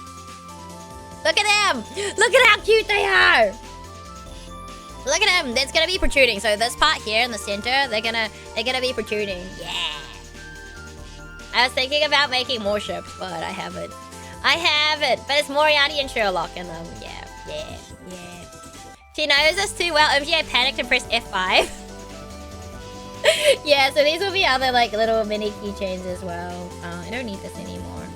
Look at them! Look at how cute they are! Look at them! It's gonna be protruding. So this part here in the center, they're gonna be protruding. Yeah. I was thinking about making more ships, but I haven't. But it's Moriarty and Sherlock in them. Yeah. She knows us too well. OMG, I panicked and pressed F5. Yeah, so these will be other like little mini keychains as well. I don't need this anymore.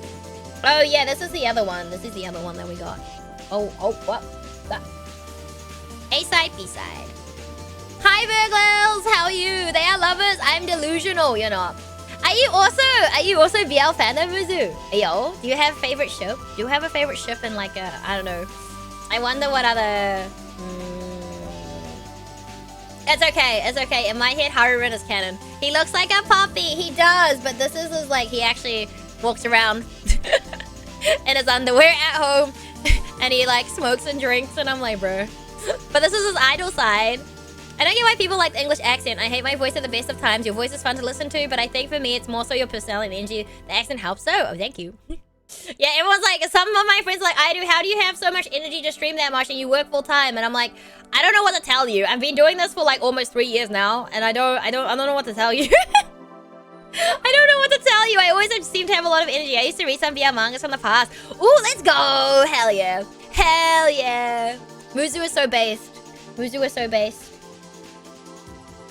Oh yeah, this is the other one. This is the other one that we got. Oh, what? A-side, B-side. Hi, Virgils! How are you? They are lovers. I'm delusional, you know. Are you also BL fan of Muzu? Yo, do you have favorite ship? Do you have a favorite ship in like a, I don't know. I wonder what other... It's okay. In my head, Harurin is canon. He looks like a puppy. He does, but this is like, he actually walks around in his underwear at home. And he like smokes and drinks, and I'm like, bro. But this is his idol side. I don't get why people like the English accent. I hate my voice at the best of times. Your voice is fun to listen to, but I think for me, it's more so your personality and energy. The accent helps though. Oh, thank you. Yeah, everyone's like, some of my friends are like, I do. How do you have so much energy to stream that much and you work full time? And I'm like, I don't know what to tell you. I've been doing this for like almost 3 years now, and I don't know what to tell you. I don't know what to tell you. I always seem to have a lot of energy. I used to read some BL mangas from the past. Ooh, let's go. Hell yeah. Hell yeah. Muzu is so based.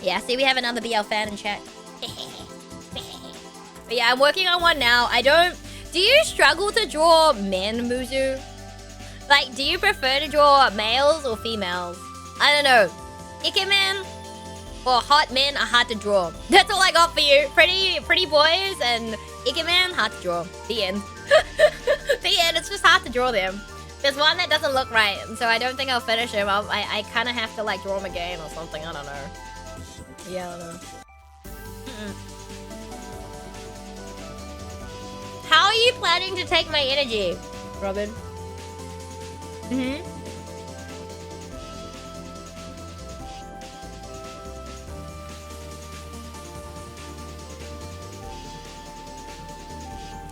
Yeah, see, we have another BL fan in chat. But yeah, I'm working on one now. Do you struggle to draw men, Muzu? Like, do you prefer to draw males or females? I don't know. Ikemen or hot men are hard to draw. That's all I got for you. Pretty boys and Ikemen, hard to draw. The end. The end, it's just hard to draw them. There's one that doesn't look right, so I don't think I'll finish him. I kind of have to like draw him again or something, I don't know. Yeah, I don't know. How are you planning to take my energy, Robin?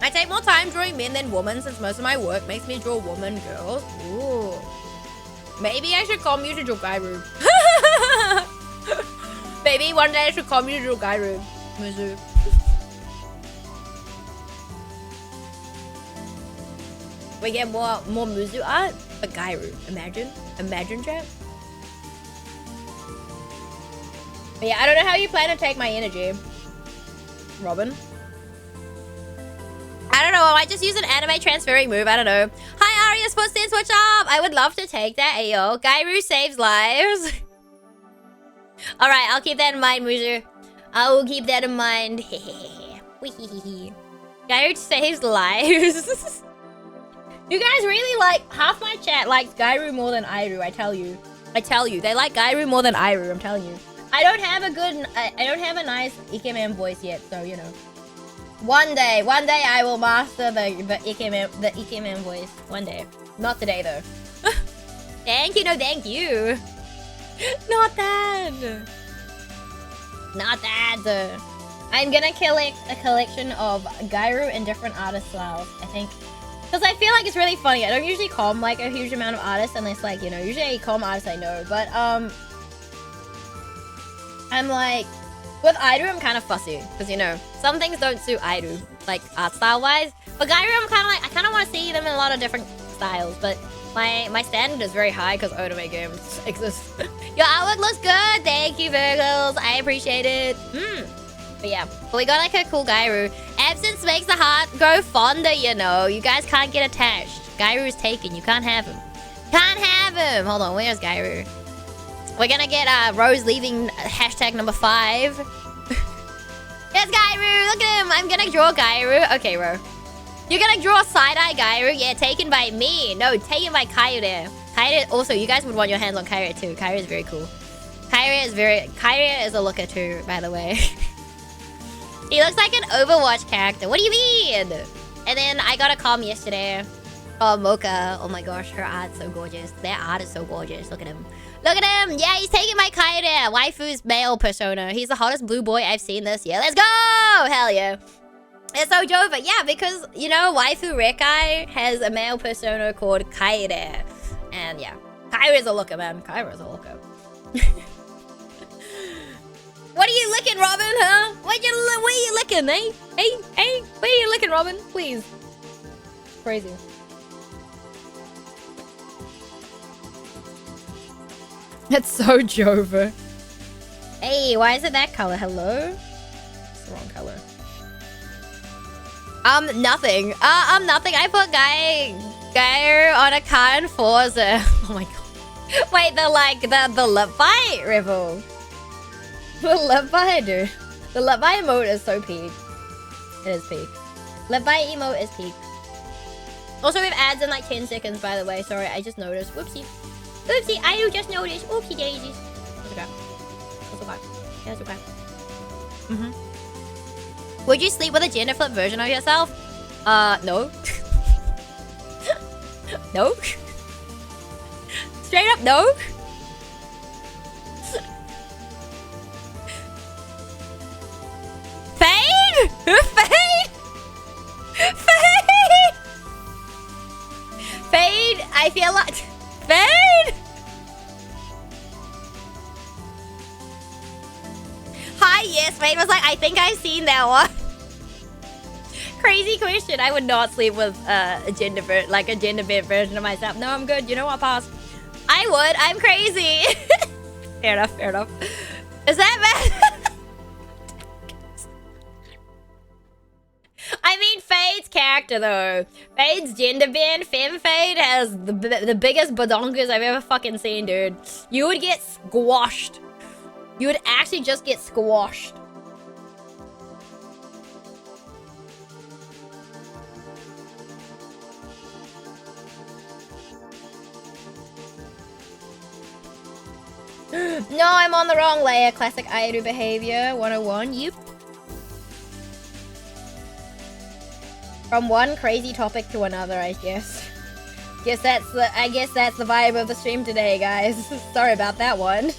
I take more time drawing men than women since most of my work makes me draw woman girls. Ooh. Maybe I should come you to draw Gairu. Maybe one day I should come you to draw Gairu. Muzu. We get more Muzu art, but Gairu. Imagine, chat. But yeah, I don't know how you plan to take my energy, Robin. I don't know. I might just use an anime transferring move. I don't know. Hi, Aria Sports Dance. What's up? I would love to take that. Ayo. Gairu saves lives. All right, I'll keep that in mind, Muzu. I will keep that in mind. Gairu saves lives. You guys really like, half my chat likes Gairu more than Airu, I tell you. They like Gairu more than Airu, I'm telling you. I don't have a nice Ikemen voice yet, so you know. One day I will master the Ikemen voice. One day. Not today though. Thank you, no thank you. Not that. I'm gonna collect a collection of Gairu and different artist styles, I think. Because I feel like it's really funny. I don't usually comb like a huge amount of artists unless like, you know, usually I comb artists I know. But I'm like, with Airu I'm kind of fussy. Because, you know, some things don't suit Airu, like art style wise. But Gairu I'm kind of like, I kind of want to see them in a lot of different styles. But my standard is very high because Otome games exist. Your artwork looks good. Thank you, Virgils. I appreciate it. But yeah, but we got like a cool Gairu. Absence makes the heart grow fonder, you know. You guys can't get attached. Gairu is taken. You can't have him. Can't have him. Hold on, where's Gairu? We're gonna get Rose leaving hashtag number 5. There's Gairu. Look at him. I'm gonna draw Gairu. Okay, Ro. You're gonna draw side-eye Gairu? Yeah, taken by me. No, taken by Kairi. Kairi, also, you guys would want your hands on Kairi too. Kairi is very cool. Kairi is a looker too, by the way. He looks like an Overwatch character. What do you mean? And then I got a comm yesterday. Oh, Mocha. Oh my gosh, her art's so gorgeous. Their art is so gorgeous. Look at him. Look at him. Yeah, he's taking my Kairi. Waifu's male persona. He's the hottest blue boy I've seen this year. Let's go! Hell yeah. It's so Jova. Yeah, because, you know, Waifu Rekai has a male persona called Kairi. And yeah, Kairi's a looker, man. Kairi's a looker. What are you licking, Robin, huh? What are you licking, eh? Hey, what are you licking, Robin? Please. Crazy. That's so Jova. Hey, why is it that color? Hello? It's the wrong color. Nothing. Nothing. I put Gairu on a car in Forza. Oh my god. Wait, the lip bite rival. The lip bite, dude. The lip bite emote is so peak. It is peak. Lip bite emote is peak. Also, we have ads in like 10 seconds, by the way. Sorry, I just noticed. Whoopsie. Oopsie, I just noticed. Oopsie daisies. That's okay. That's okay. That's okay. Would you sleep with a gender flip version of yourself? No. No. Straight up, no. Fade? Fade? Fade? Fade? I feel like... Fade? Hi, yes, Fade was like, I think I've seen that one. Crazy question. I would not sleep with a gender bent version of myself. No, I'm good. You know what, pass. I would. I'm crazy. Fair enough, fair enough. Is that bad? I mean, Fade's character, though. Fade's gender bend, Femme Fade, has the biggest badonkas I've ever fucking seen, dude. You would get squashed. You would actually just get squashed. No, I'm on the wrong layer. Classic Airu behavior 101. Yep. From one crazy topic to another, I guess. I guess that's the vibe of the stream today, guys. Sorry about that one.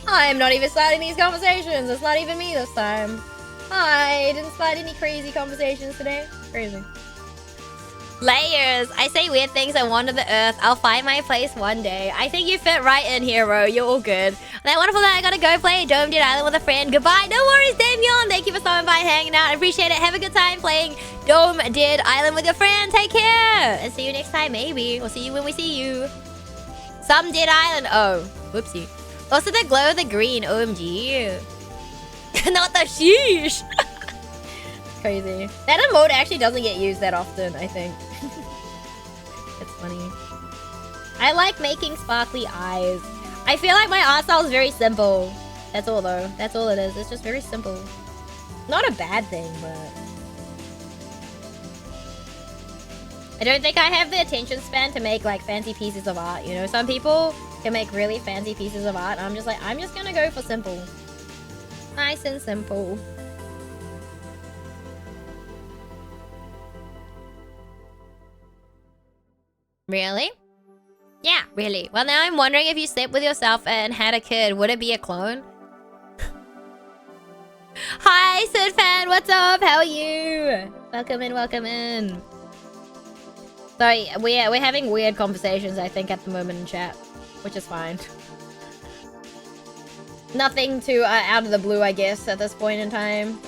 I'm not even starting these conversations. It's not even me this time. I didn't start any crazy conversations today. Crazy. Layers. I say weird things and wander the earth. I'll find my place one day. I think you fit right in, hero. You're all good. That wonderful that I gotta go play Dome Dead Island with a friend. Goodbye. No worries, Damien. Thank you for stopping by and hanging out. I appreciate it. Have a good time playing Dome Dead Island with your friend. Take care. And see you next time, maybe. We'll see you when we see you. Some Dead Island. Oh, whoopsie. Also the glow of the green. OMG. Not the sheesh. Crazy. That emote actually doesn't get used that often, I think. It's funny. I like making sparkly eyes. I feel like my art style is very simple. That's all though. That's all it is. It's just very simple. Not a bad thing, but... I don't think I have the attention span to make like fancy pieces of art, you know? Some people can make really fancy pieces of art. I'm just like, I'm just gonna go for simple. Nice and simple. Really? Yeah, really. Well, now I'm wondering if you slept with yourself and had a kid, would it be a clone? Hi, Sid fan. What's up? How are you? Welcome in, welcome in. Sorry, we're having weird conversations, I think, at the moment in chat, which is fine. Nothing too out of the blue, I guess, at this point in time.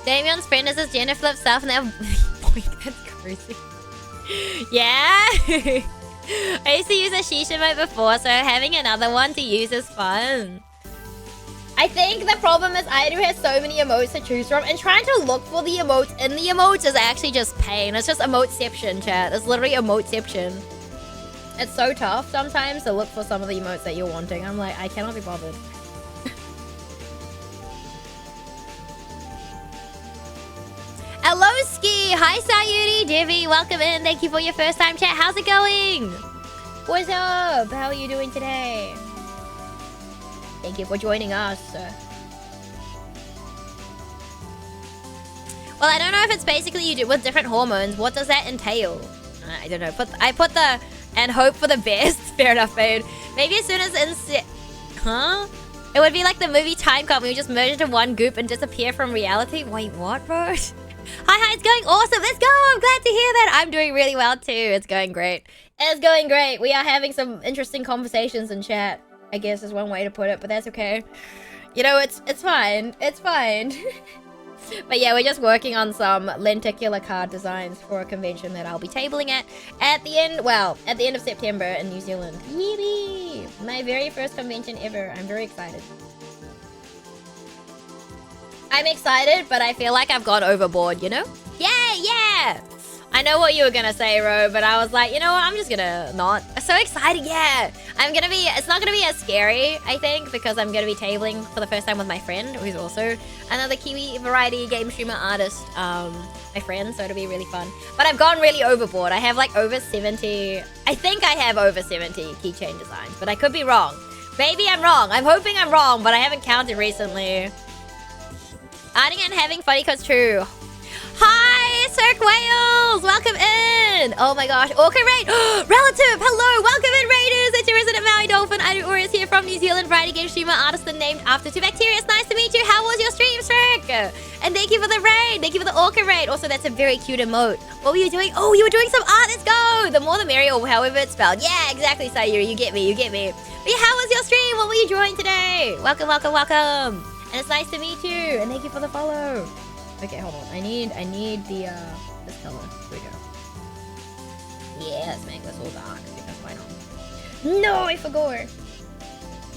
Damien's friend is his gender flip self and then that's crazy. Yeah. I used to use a shisha mode before, so having another one to use is fun. I think the problem is Aidu has so many emotes to choose from, and trying to look for the emotes in the emotes is actually just pain. It's just emoteception, chat. It's literally emoteception. It's so tough sometimes to look for some of the emotes that you're wanting. I'm like, I cannot be bothered. Hello, Ski. Hi, Sayuri. Divi, welcome in. Thank you for your first time chat. How's it going? What's up? How are you doing today? Thank you for joining us. Well, I don't know if it's basically you do with different hormones. What does that entail? I don't know. I put the and hope for the best. Fair enough, babe. Maybe as soon as huh? It would be like the movie Time Cop when you just merge into one goop and disappear from reality. Wait, what, bro? Hi, it's going awesome. Let's go. I'm glad to hear that. I'm doing really well too. It's going great. It's going great. We are having some interesting conversations in chat, I guess is one way to put it, but that's okay. You know, it's fine. It's fine. But yeah, we're just working on some lenticular card designs for a convention that I'll be tabling at the end of September in New Zealand. Yee! My very first convention ever. I'm very excited. I'm excited, but I feel like I've gone overboard, you know? Yeah! I know what you were gonna say, Ro, but I was like, you know what? I'm just gonna not. I'm so excited, yeah! It's not gonna be as scary, I think, because I'm gonna be tabling for the first time with my friend, who's also another Kiwi variety game streamer artist, my friend, so it'll be really fun. But I've gone really overboard. I have like over 70, I think I have over 70 keychain designs, but I could be wrong. Maybe I'm wrong. I'm hoping I'm wrong, but I haven't counted recently. Adding and having fun equals true. Hi, Cirque Wales! Welcome in! Oh my gosh, Orca Raid! Relative! Hello! Welcome in, Raiders! It's your resident Maui Dolphin. Aidu is here from New Zealand, variety game streamer, artist named after two bacteria. It's nice to meet you. How was your stream, Cirque? And thank you for the raid! Thank you for the Orca Raid! Also, that's a very cute emote. What were you doing? Oh, you were doing some art! Let's go! The more the merrier, or however it's spelled. Yeah, exactly, Sayuri. You get me, you get me. But yeah, how was your stream? What were you drawing today? Welcome, welcome, welcome! And it's nice to meet you, and thank you for the follow. Okay, hold on. I need the this color. Here we go. Yeah, let's make this all dark because why not? No, I forgot.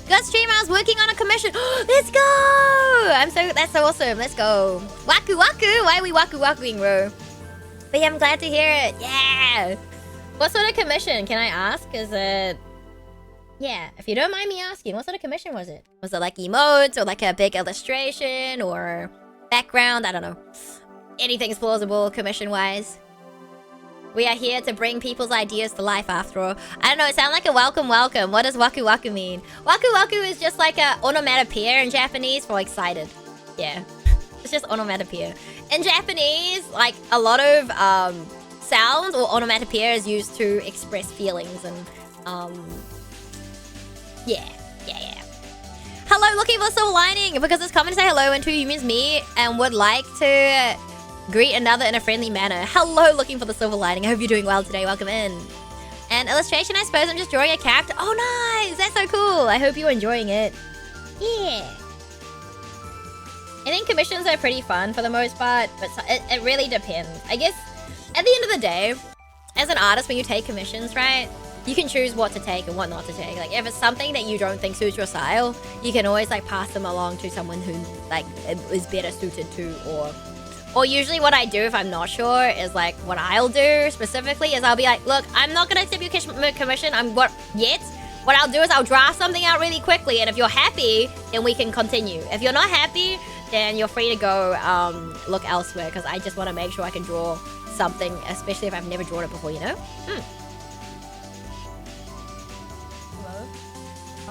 Good stream. I was working on a commission. Let's go! That's so awesome. Let's go. Waku waku. Why are we waku wakuing, bro? But yeah, I'm glad to hear it. Yeah. What sort of commission? Can I ask? Is it? Yeah, if you don't mind me asking, what sort of commission was it? Was it like emotes or like a big illustration or background? I don't know. Anything's plausible commission-wise. We are here to bring people's ideas to life after all. I don't know, it sounds like a welcome. What does waku waku mean? Waku waku is just like a onomatopoeia in Japanese for excited. Yeah, it's just onomatopoeia. In Japanese, like a lot of sounds or onomatopoeia is used to express feelings and yeah. Hello, looking for the silver lining because it's coming to say hello and two humans me and would like to greet another in a friendly manner. Hello, looking for the silver lining. I hope you're doing well today. Welcome in. And illustration, I suppose I'm just drawing a character. Oh, nice. That's so cool. I hope you're enjoying it. Yeah. I think commissions are pretty fun for the most part, but it really depends. I guess at the end of the day, as an artist, when you take commissions, right? You can choose what to take and what not to take. Like, if it's something that you don't think suits your style, you can always, like, pass them along to someone who, like, is better suited to, or usually what I do if I'm not sure is, like, what I'll do specifically is I'll be like, look, I'm not gonna accept your commission, What I'll do is I'll draft something out really quickly, and if you're happy, then we can continue. If you're not happy, then you're free to go, look elsewhere, because I just want to make sure I can draw something, especially if I've never drawn it before, you know?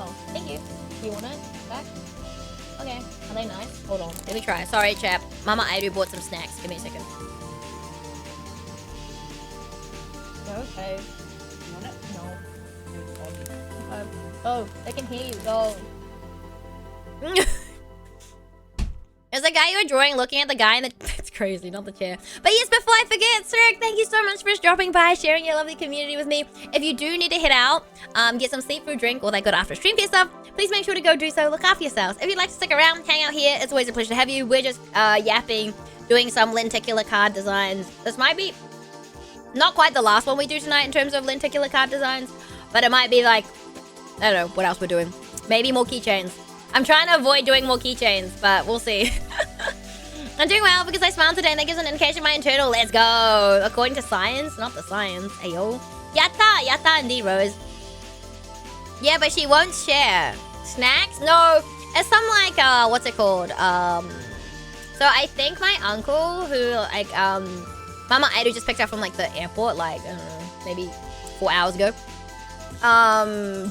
Oh, thank you. You want it? Back? Okay. Are they nice? Hold on. Let me try. Sorry, chap. Mama Aidu bought some snacks. Give me a second. Okay. You want it? No. Oh, they can hear you. Go. Is the guy you were drawing looking at the guy in the... It's crazy, not the chair. But yes, before I forget, Cirque, thank you so much for dropping by, sharing your lovely community with me. If you do need to head out, get some sleep, food, drink, all that good after stream care stuff, please make sure to go do so. Look after yourselves. If you'd like to stick around, hang out here, it's always a pleasure to have you. We're just yapping, doing some lenticular card designs. This might be not quite the last one we do tonight in terms of lenticular card designs, but it might be like, I don't know what else we're doing. Maybe more keychains. I'm trying to avoid doing more keychains, but we'll see. I'm doing well because I smiled today and that gives an indication of my internal. Let's go. According to science, not the science. Ayo. Yatta. Yatta indeed, Rose. Yeah, but she won't share. Snacks? No. It's some like, what's it called? So I think my uncle who, like, Mama Aidu just picked up from, like, the airport, like, I don't know, maybe 4 hours ago.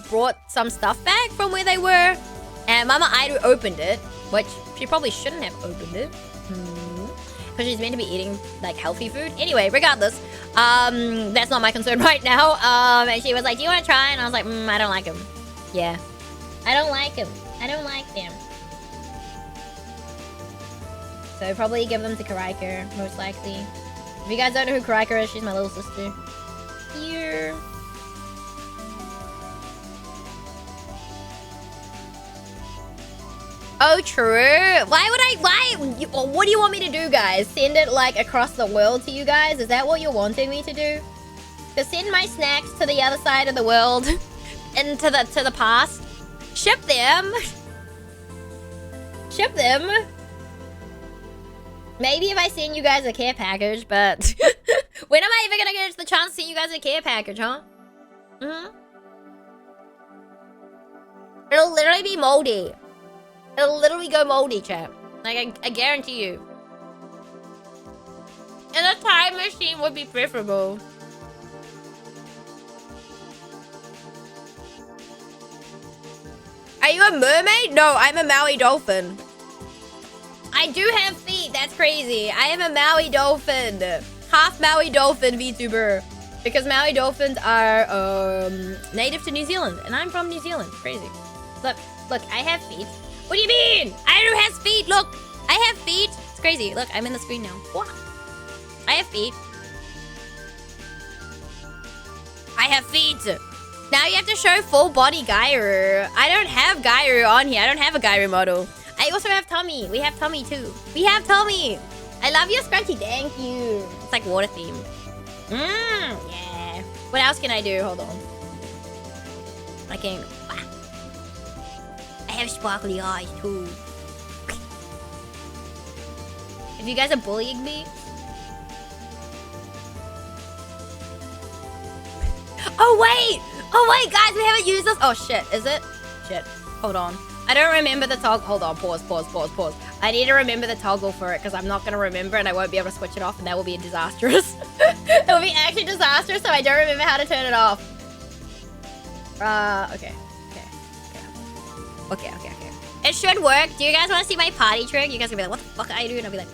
Brought some stuff back from where they were. And Mama Aidu opened it, which she probably shouldn't have opened it. Because she's meant to be eating, like, healthy food. Anyway, regardless, that's not my concern right now. And she was like, do you want to try? And I was like, I don't like him. Yeah. I don't like him. I don't like them. So probably give them to Karaika, most likely. If you guys don't know who Karaika is, she's my little sister. Here. Oh, true. What do you want me to do, guys? Send it, like, across the world to you guys? Is that what you're wanting me to do? To send my snacks to the other side of the world? And to the past? Ship them? Ship them? Maybe if I send you guys a care package, but... when am I even gonna get the chance to send you guys a care package, huh? It'll literally be moldy. It'll literally go moldy, chat. Like, I guarantee you. And a time machine would be preferable. Are you a mermaid? No, I'm a Maui dolphin. I do have feet. That's crazy. I am a Maui dolphin. Half Maui dolphin VTuber. Because Maui dolphins are native to New Zealand. And I'm from New Zealand. Crazy. Look, I have feet. What do you mean? Aidu has feet. Look, I have feet. It's crazy. Look, I'm in the screen now. What? I have feet. I have feet. Now you have to show full body Gairu. I don't have Gairu on here. I don't have a Gairu model. I also have Tommy. We have Tommy too. We have Tommy. I love your scrunchy. Thank you. It's like water themed. Yeah. What else can I do? Hold on. I can... I have sparkly eyes too. If you guys are bullying me... Oh wait, guys, we haven't used this. Oh shit, is it? Shit, hold on. I don't remember the toggle. Hold on, pause. I need to remember the toggle for it because I'm not going to remember and I won't be able to switch it off and that will be disastrous. It will be actually disastrous, so I don't remember how to turn it off. Okay. It should work. Do you guys want to see my potty trick? You guys are going to be like, what the fuck are you doing? I'll be like,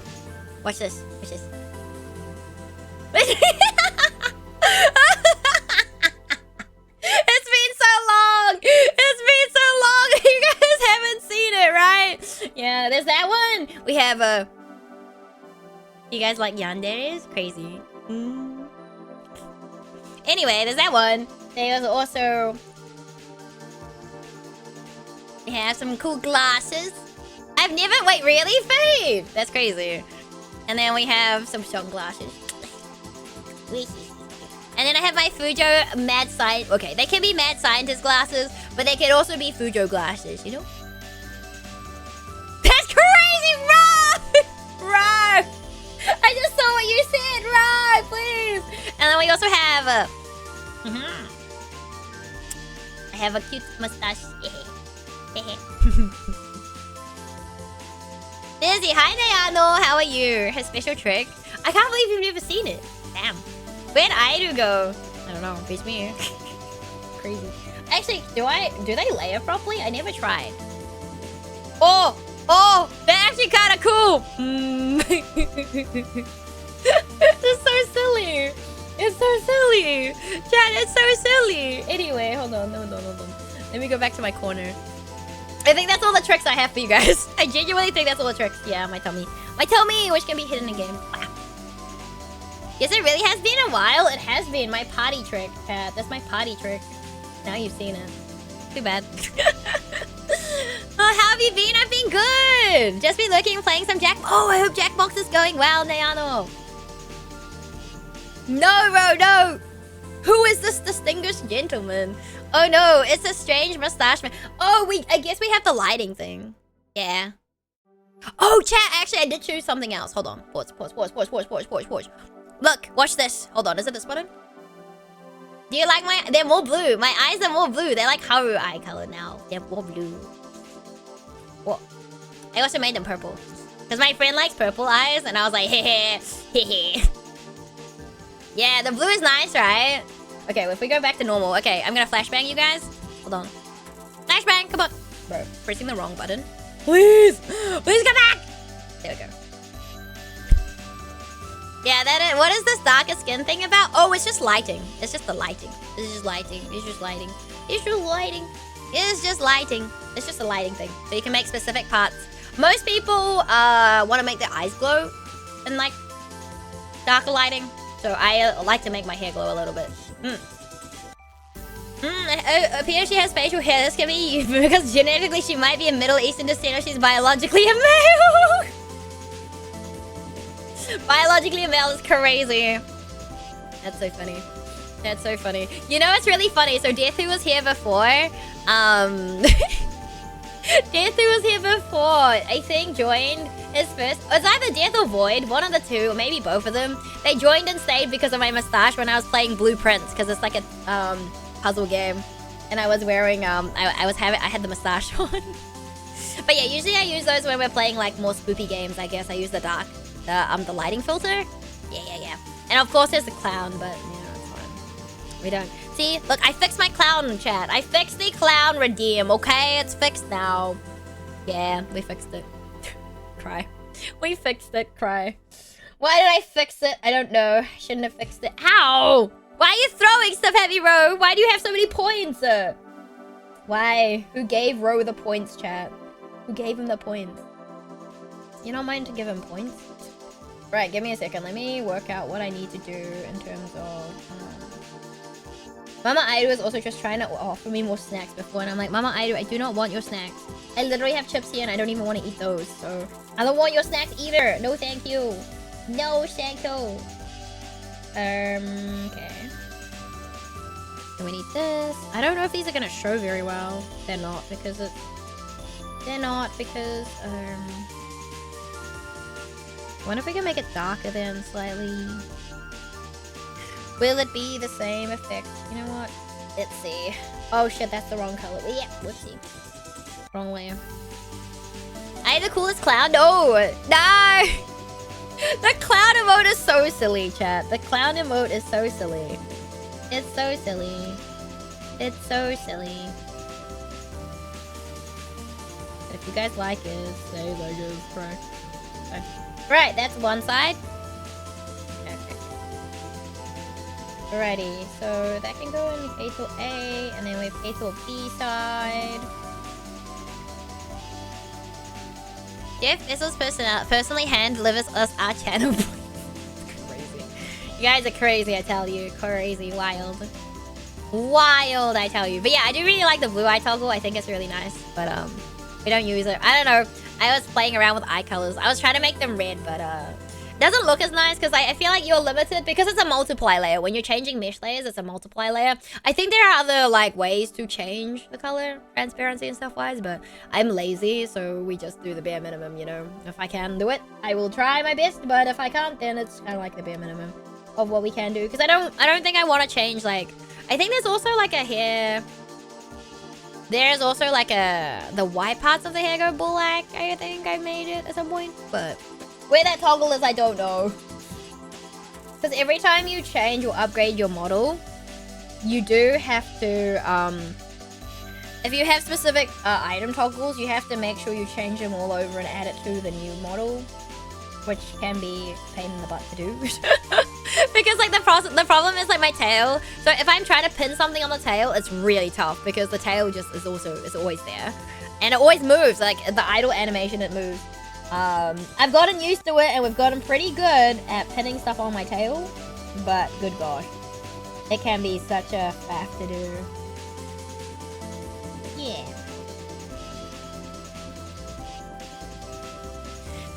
watch this. It's been so long. You guys haven't seen it, right? Yeah, there's that one. We have you guys like yanderes? Crazy. Anyway, there's that one. There's also... we have some cool glasses. I've never... Wait, really? Fave? That's crazy. And then we have some sunglasses. And then I have my Fujo Mad Scientist... Okay, they can be Mad Scientist glasses, but they can also be Fujo glasses, you know? That's crazy, Rob! Rob! I just saw what you said, Rob, please! And then we also have I have a cute mustache. Busy, hi Nayano, how are you? Her special trick. I can't believe you've never seen it. Damn. Where'd Aidu go? I don't know. Beats me here. Crazy. Actually, do they layer properly? I never tried. Oh, they're actually kind of cool. It's so silly. It's so silly. Chat, it's so silly. Anyway, hold on. Let me go back to my corner. I think that's all the tricks I have for you guys. I genuinely think that's all the tricks. Yeah, my tummy. My tummy, which can be hidden in game. Wow. Yes, it really has been a while. It has been my potty trick, Pat. That's my potty trick. Now you've seen it. Too bad. Oh, how have you been? I've been good. Just been looking and playing some Jack... Oh, I hope Jackbox is going well, Nayano. No, bro, no. Who is this distinguished gentleman? Oh no, it's a strange mustache man. Oh, I guess we have the lighting thing. Yeah. Oh, chat, actually, I did choose something else. Hold on. Pause. Look, watch this. Hold on, is it this button? Do you like my... They're more blue. My eyes are more blue. They're like Haru eye color now. They're more blue. What? I also made them purple. Because my friend likes purple eyes, and I was like, heh. Yeah, the blue is nice, right? Okay, if we go back to normal. Okay, I'm gonna flashbang you guys. Hold on. Flashbang, come on. Bro, pressing the wrong button. Please! Please come back! There we go. Yeah, that is... What is this darker skin thing about? Oh, it's just lighting. It's just the lighting. It's just lighting. It's just lighting. It's just lighting. It's just lighting. It's just a lighting thing. So you can make specific parts. Most people want to make their eyes glow in, like, darker lighting. So I like to make my hair glow a little bit. Appears she has facial hair. This can be because genetically she might be a Middle Eastern descent or she's biologically a male. Biologically a male is crazy. That's so funny. That's so funny. You know, it's really funny. So Death Who was here before. Death Who was here before. I think joined his first... It's either Death or Void. One of the two. Or maybe both of them. They joined and stayed because of my mustache when I was playing Blueprints. Because it's like a puzzle game. And I was wearing... I had the mustache on. But yeah, usually I use those when we're playing like more spoopy games, I guess. I use the dark... the lighting filter. Yeah. And of course there's the clown, but you know, it's fine. We don't... See, look, I fixed my clown, chat. I fixed the clown redeem, okay? It's fixed now. Yeah, we fixed it. Cry. We fixed it, cry. Why did I fix it? I don't know. I shouldn't have fixed it. How? Why are you throwing stuff, Heavy Ro? Why do you have so many points? Why? Who gave Ro the points, chat? Who gave him the points? You don't mind to give him points? Right, give me a second. Let me work out what I need to do in terms of... Mama Aidu is also just trying to offer me more snacks before, and I'm like, Mama Aidu, I do not want your snacks. I literally have chips here, and I don't even want to eat those, so... I don't want your snacks either! No, thank you! No, thank you! Okay. And we need this. I don't know if these are gonna show very well. They're not, because it's... They're not, because, I wonder if we can make it darker then, slightly. Will it be the same effect? You know what? Let's see. Oh shit, that's the wrong color. Yeah, whoopsie. Wrong layer. I the coolest clown? No! No! The clown emote is so silly, chat. The clown emote is so silly. It's so silly. It's so silly. But if you guys like it, say like it, right? Okay. Right, that's one side. Okay. Alrighty, so that can go in Fatal A, and then we have Fatal B side. Jeff Issel's personally hand delivers us our channel. Crazy. You guys are crazy, I tell you. Crazy, wild. Wild, I tell you. But yeah, I do really like the blue eye toggle. I think it's really nice, but we don't use it. I don't know. I was playing around with eye colors. I was trying to make them red, but doesn't look as nice because I feel like you're limited because it's a multiply layer. When you're changing mesh layers, it's a multiply layer. I think there are other like ways to change the color, transparency and stuff wise, but I'm lazy, so we just do the bare minimum, you know. If I can do it, I will try my best, but if I can't, then it's kind of like the bare minimum of what we can do. Because I don't think I want to change, like, I think there's also like a hair... There's also like the white parts of the hair go black. I think I made it at some point, but where that toggle is, I don't know. Because every time you change or upgrade your model, you do have to, if you have specific item toggles, you have to make sure you change them all over and add it to the new model, which can be a pain in the butt to do. Because like the problem is like my tail. So if I'm trying to pin something on the tail, it's really tough because the tail just is always there, and it always moves. Like the idle animation, it moves. I've gotten used to it, and we've gotten pretty good at pinning stuff on my tail. But good gosh, it can be such a faff to do. Yeah.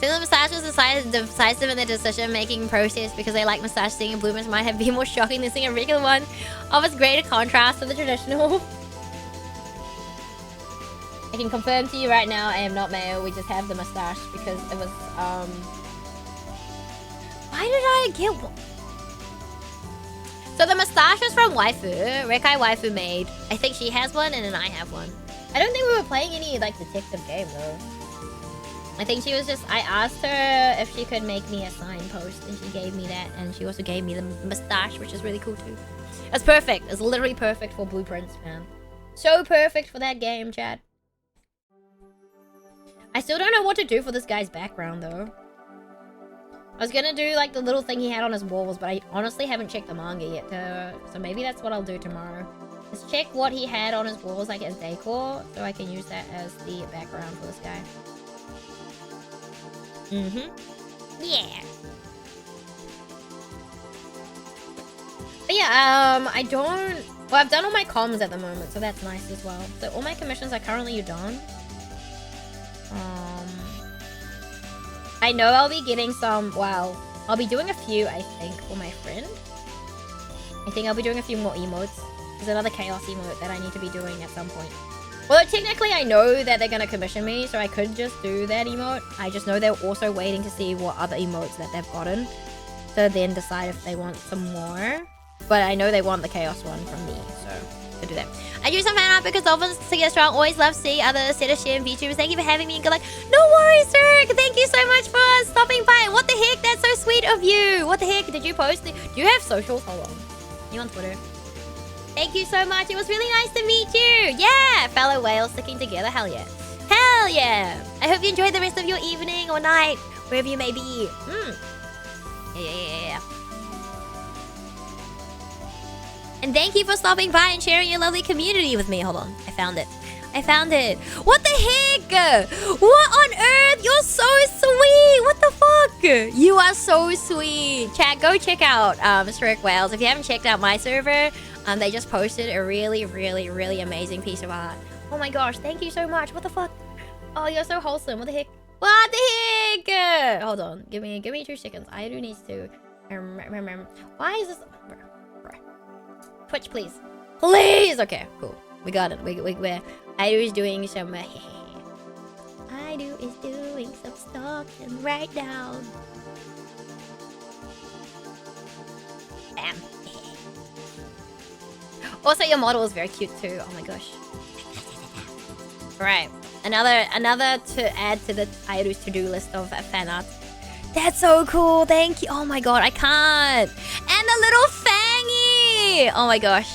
Since the massage was decisive in the decision-making process because I like massage, seeing a bloomers might have been more shocking than seeing a regular one. Offers greater contrast to the traditional. I can confirm to you right now, I am not male. We just have the mustache because it was, Why did I get one? So the mustache was from Waifu. Rekai Waifu made. I think she has one and then I have one. I don't think we were playing any, like, detective game, though. I think she was just... I asked her if she could make me a signpost, and she gave me that. And she also gave me the mustache, which is really cool, too. It's perfect. It's literally perfect for blueprints, man. So perfect for that game, chat. I still don't know what to do for this guy's background, though. I was gonna do, like, the little thing he had on his walls, but I honestly haven't checked the manga yet, so maybe that's what I'll do tomorrow. Let's check what he had on his walls, like, as decor, so I can use that as the background for this guy. Yeah. But yeah, I don't... Well, I've done all my comms at the moment, so that's nice as well. So all my commissions are currently done. I know I'll be getting some... Well, I'll be doing a few, I think, for my friend. I think I'll be doing a few more emotes. There's another chaos emote that I need to be doing at some point. Well, technically, I know that they're going to commission me, so I could just do that emote. I just know they're also waiting to see what other emotes that they've gotten, to then decide if they want some more. But I know they want the chaos one from me, so to do that. I do some fan art because Dolphins to get strong. Always love to see other set of share and VTubers. Thank you for having me. And good luck. No worries, Rick. Thank you so much for stopping by. What the heck? That's so sweet of you. What the heck? Did you post? Do you have socials? Hold on. You on Twitter? Thank you so much. It was really nice to meet you. Yeah, fellow whales sticking together. Hell yeah. Hell yeah. I hope you enjoyed the rest of your evening or night, wherever you may be. Yeah. And thank you for stopping by and sharing your lovely community with me. Hold on. I found it. What the heck? What on earth? You're so sweet. What the fuck? You are so sweet. Chat, go check out Mr. Rick Wales. If you haven't checked out my server, they just posted a really, really, really amazing piece of art. Oh my gosh. Thank you so much. What the fuck? Oh, you're so wholesome. What the heck? What the heck? Hold on. Give me 2 seconds. I do need to remember. Why is this... Twitch, please. Please! Okay, cool. We got it. We're... Aidu is doing some... Aidu is doing some stalking right now. Bam. Also, your model is very cute too. Oh my gosh. Right. Another to add to the Aidu's to-do list of fan art. That's so cool. Thank you. Oh my god, I can't. And the little fangy. Oh my gosh.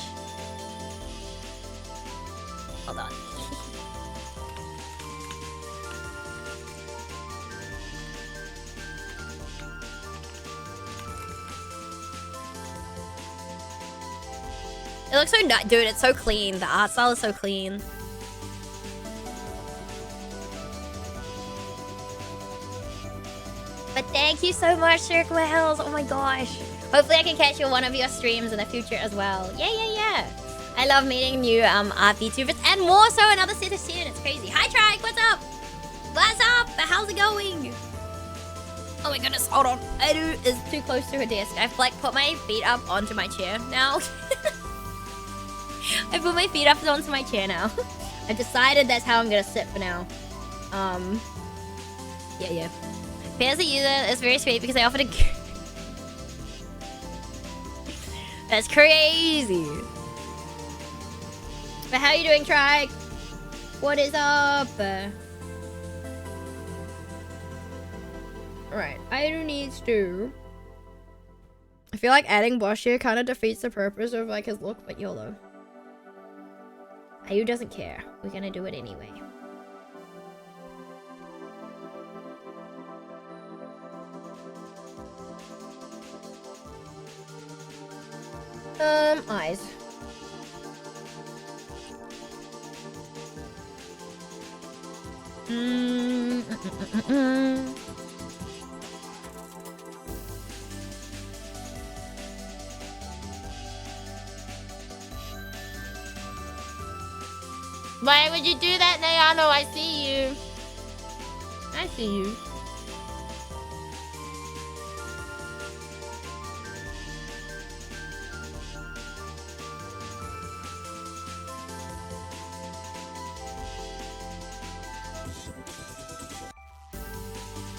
Hold on. It looks so nice. Dude, it's so clean. The art style is so clean. But thank you so much, Cirque Wells. Oh my gosh. Hopefully I can catch you on one of your streams in the future as well. Yeah. I love meeting new art VTubers and more so another set of students. It's crazy. Hi, Trike. What's up? What's up? How's it going? Oh my goodness. Hold on. Aidu is too close to her desk. I've like put my feet up onto my chair now. I put my feet up onto my chair now. I've decided that's how I'm gonna sit for now. Yeah. As a user, it's very sweet because I offered a... That's crazy. But how are you doing, Trike? What is up? Right, Aidu needs to... I feel like adding blush here kind of defeats the purpose of like his look, but YOLO. Aidu doesn't care. We're gonna do it anyway. Eyes. Why would you do that, Nayano? I see you.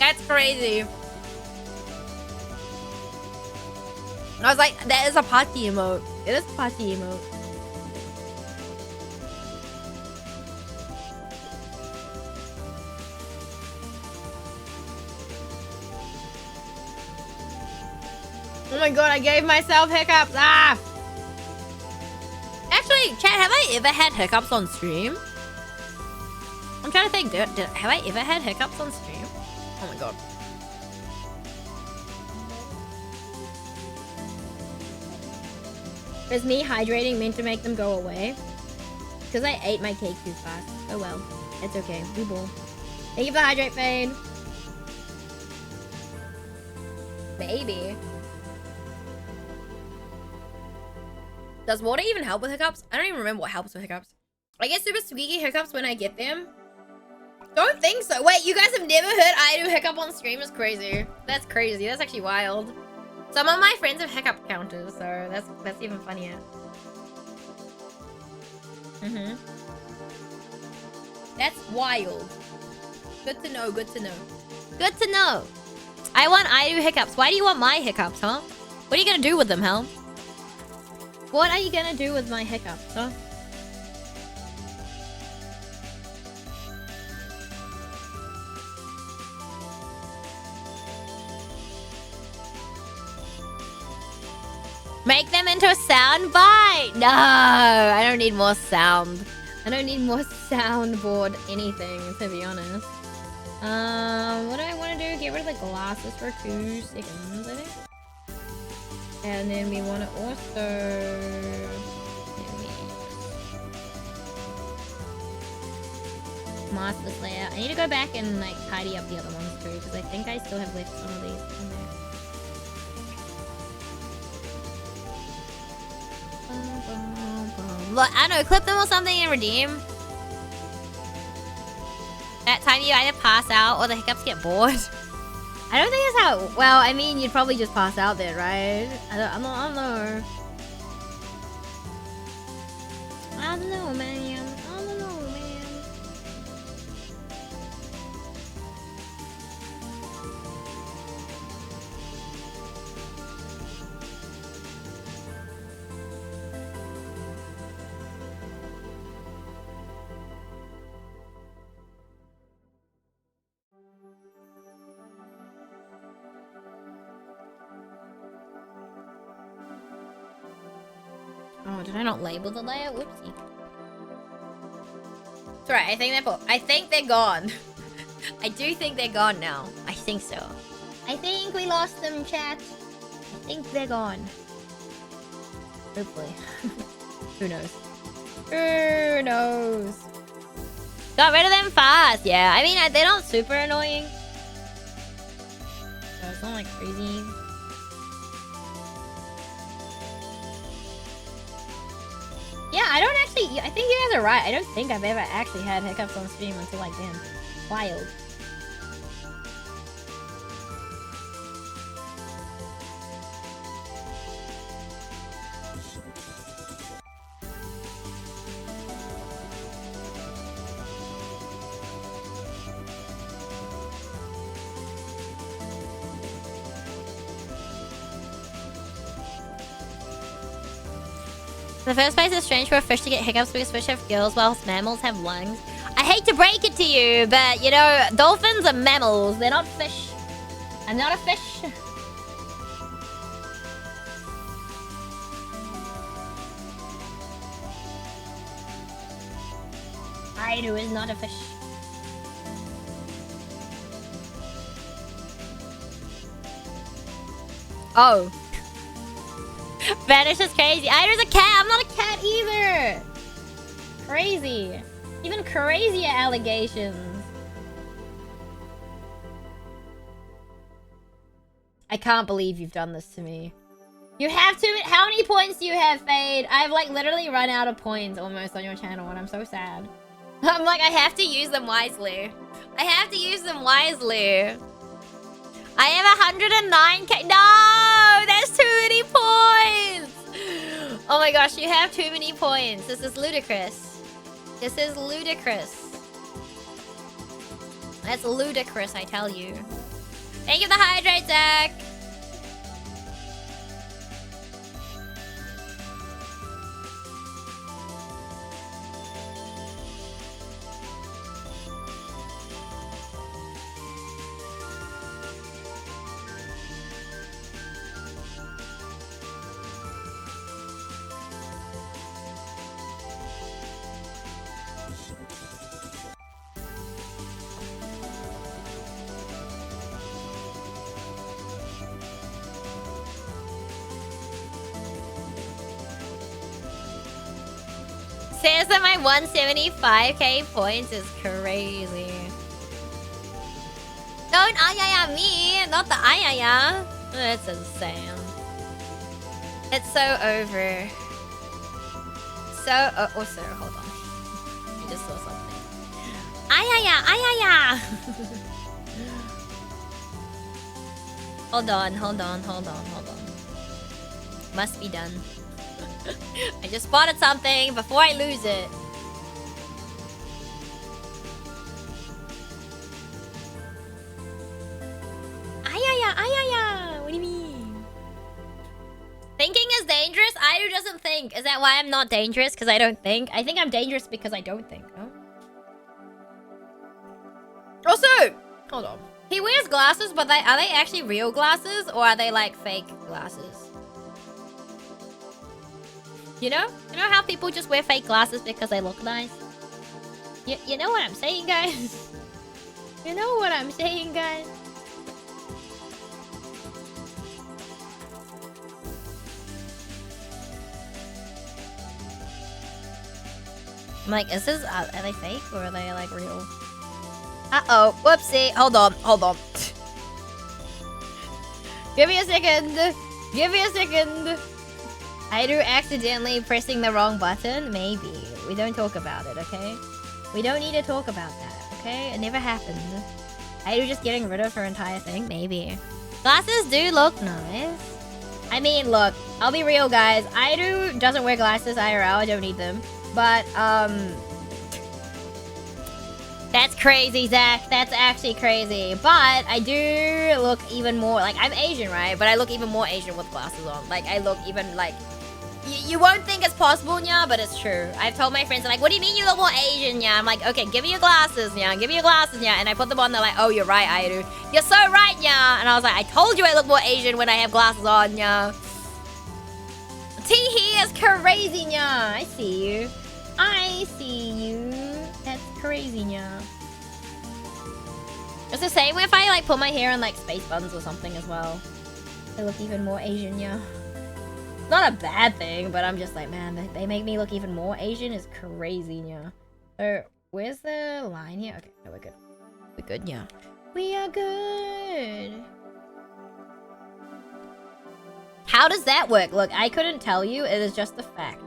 That's crazy. I was like, that is a party emote. It is a party emote. Oh my god, I gave myself hiccups. Ah! Actually, chat, have I ever had hiccups on stream? I'm trying to think, have I ever had hiccups on stream? Oh my god. Is me hydrating meant to make them go away? Because I ate my cake too fast. Oh well. It's okay. We will. Thank you for the hydrate, Fade. Baby. Does water even help with hiccups? I don't even remember what helps with hiccups. I get super squeaky hiccups when I get them. Don't think so. Wait, you guys have never heard I do hiccup on stream? It's crazy. That's crazy. That's actually wild. Some of my friends have hiccup counters, so that's even funnier. That's wild. Good to know, good to know. Good to know. I want I do hiccups. Why do you want my hiccups, huh? What are you gonna do with them, Hel? What are you gonna do with my hiccups, huh? Make them into a sound bite! No! I don't need more sound. I don't need more soundboard anything, to be honest. What do I want to do? Get rid of the glasses for 2 seconds, I think. And then we want to also... Mask this layer. I need to go back and like tidy up the other ones too, because I think I still have left some of these on there. Look, I don't know, clip them or something and redeem. That time you either pass out or the hiccups get bored. I don't think that's how... Well, I mean, you'd probably just pass out there, right? I don't know. I don't know, man. I don't know, man. Oh, did I not label the layer? Whoopsie. It's alright, I think they're gone. I do think they're gone now. I think so. I think we lost them, chat. I think they're gone. Hopefully. Who knows? Who knows? Got rid of them fast. Yeah, I mean, they're not super annoying. So it's not like crazy. Yeah, I don't actually... I think you guys are right. I don't think I've ever actually had hiccups on stream until like then. Wild. In the first place, it's strange for a fish to get hiccups because fish have gills whilst mammals have lungs. I hate to break it to you, but, you know, dolphins are mammals. They're not fish. I'm not a fish. Aidu is not a fish. Oh. Vanish is crazy. Ida's a cat. I'm not a cat either. Crazy. Even crazier allegations. I can't believe you've done this to me. You have to... How many points do you have, Fade? I've like literally run out of points almost on your channel and I'm so sad. I'm like, I have to use them wisely. I have to use them wisely. I have 109k. No! That's too many points! Oh my gosh, you have too many points. This is ludicrous. This is ludicrous. That's ludicrous, I tell you. Thank you for the hydrate, Zach. Says that my 175k points is crazy. Don't ayaya me, not the ayaya. That's insane. It's so over. So, also, hold on. I just saw something. Ayaya, ayaya. Hold on. Must be done. I just spotted something before I lose it. Ayaya. What do you mean? Thinking is dangerous? Aidu doesn't think. Is that why I'm not dangerous? Because I don't think? I think I'm dangerous because I don't think. Huh? Also, hold on. He wears glasses, but are they actually real glasses? Or are they like fake glasses? You know how people just wear fake glasses because they look nice? You know what I'm saying, guys? You know what I'm saying, guys? I'm like, are they fake or are they like real? Uh-oh, whoopsie. Hold on. Give me a second. I do accidentally pressing the wrong button? Maybe. We don't talk about it, okay? We don't need to talk about that, okay? It never happened. I do just getting rid of her entire thing? Maybe. Glasses do look nice. I mean, look, I'll be real, guys. I do doesn't wear glasses IRL. I don't need them. But, that's crazy, Zach. That's actually crazy. But I do look even more... Like, I'm Asian, right? But I look even more Asian with glasses on. Like, I look even, like... You won't think it's possible, yeah, but it's true. I've told my friends, they're like, what do you mean you look more Asian, yeah? I'm like, okay, give me your glasses, yeah. Give me your glasses, yeah. And I put them on, they're like, oh, you're right, Aidu. You're so right, yeah. And I was like, I told you I look more Asian when I have glasses on, yeah. Teehee is crazy, yeah. I see you. That's crazy, yeah. It's the same if I, like, put my hair in, like, space buns or something as well. I look even more Asian, yeah. It's not a bad thing, but I'm just like, man, they make me look even more Asian is crazy, yeah. So, where's the line here? Okay, no, we're good. We're good, yeah. We are good. How does that work? Look, I couldn't tell you. It is just a fact.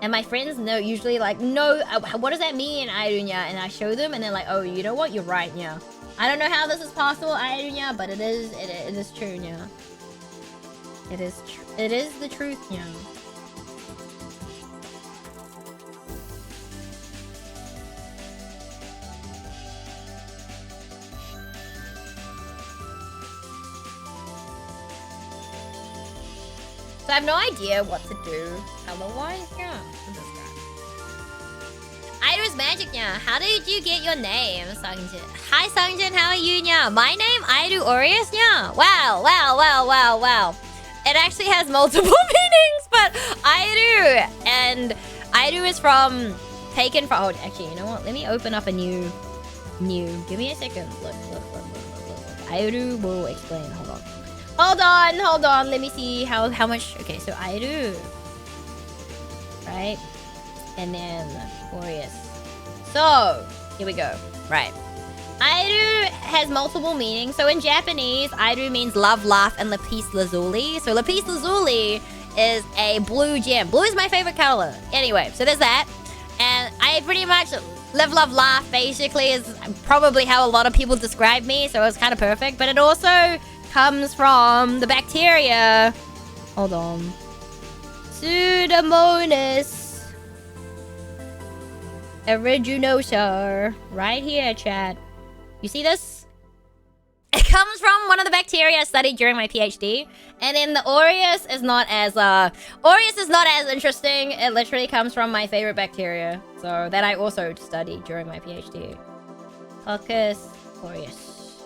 And my friends know, usually like, no, what does that mean, Airunya? And I show them, and they're like, oh, you know what? You're right, yeah. I don't know how this is possible, Airunya, but it is true, yeah. It is the truth, yeah. So I have no idea what to do color-wise, yeah. Airu's magic, yeah. How did you get your name, Sungjin? Hi, Sungjin, how are you, yeah? My name, Airu Orius, yeah. Wow. It actually has multiple meanings, but Airu. And Airu is taken from... Oh, actually, you know what? Let me open up a new... Give me a second. Look. Airu will explain. Hold on. Let me see how much... Okay, so Airu. Right? And then Orius. So, here we go. Right. Airu has multiple meanings. So in Japanese, Airu means love, laugh, and lapis lazuli. So lapis lazuli is a blue gem. Blue is my favorite color. Anyway, so there's that. And I pretty much live, love, laugh basically is probably how a lot of people describe me. So it's kind of perfect. But it also comes from the bacteria. Hold on. Pseudomonas aeruginosa. Right here, chat. You see this? It comes from one of the bacteria I studied during my PhD. And then the aureus is not as interesting. It literally comes from my favorite bacteria. So that I also studied during my PhD. Coccus aureus.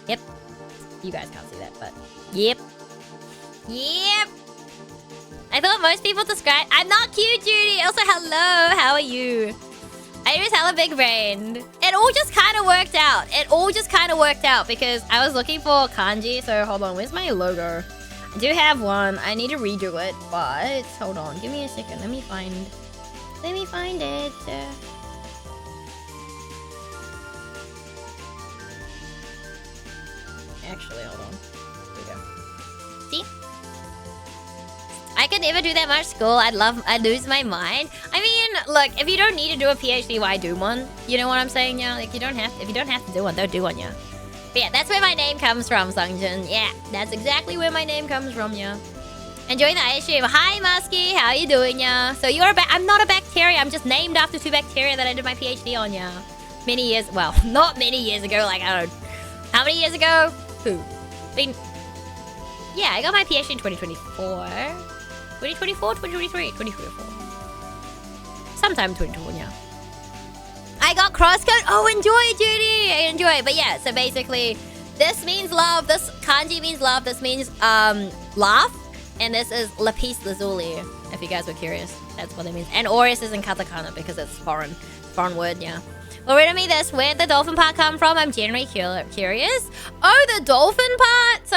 Yep. You guys can't see that, but yep. Yep. I thought most people describe... I'm not cute, Judy. Also, hello. How are you? I just have a big brain. It all just kind of worked out. It all just kind of worked out because I was looking for kanji. So hold on. Where's my logo? I do have one. I need to redo it, but hold on. Give me a second. Let me find it. Actually, hold on. Here we go. See? I could never do that much school. I'd lose my mind. I mean, look, if you don't need to do a PhD, why do one? You know what I'm saying, yeah? Like, if you don't have to do one, don't do one, yeah. But yeah, that's where my name comes from, Sungjin. Yeah, that's exactly where my name comes from, yeah. Enjoying the ice stream. Hi, Musky. How are you doing, yeah? So you're I'm not a bacteria. I'm just named after 2 bacteria that I did my PhD on, yeah. Many years, well, not many years ago. Like, I don't know. How many years ago? Yeah, I got my PhD in 2024. 2024, 2023, 2024. Sometime 2021, yeah. I got crosscode. Oh, enjoy it, Judy. I enjoy it. But yeah, so basically, this means love. This kanji means love. This means laugh. And this is lapis lazuli, if you guys were curious. That's what it means. And aureus is in katakana because it's foreign word, yeah. Well, read me this. Where'd the dolphin part come from? I'm generally curious. Oh, the dolphin part? So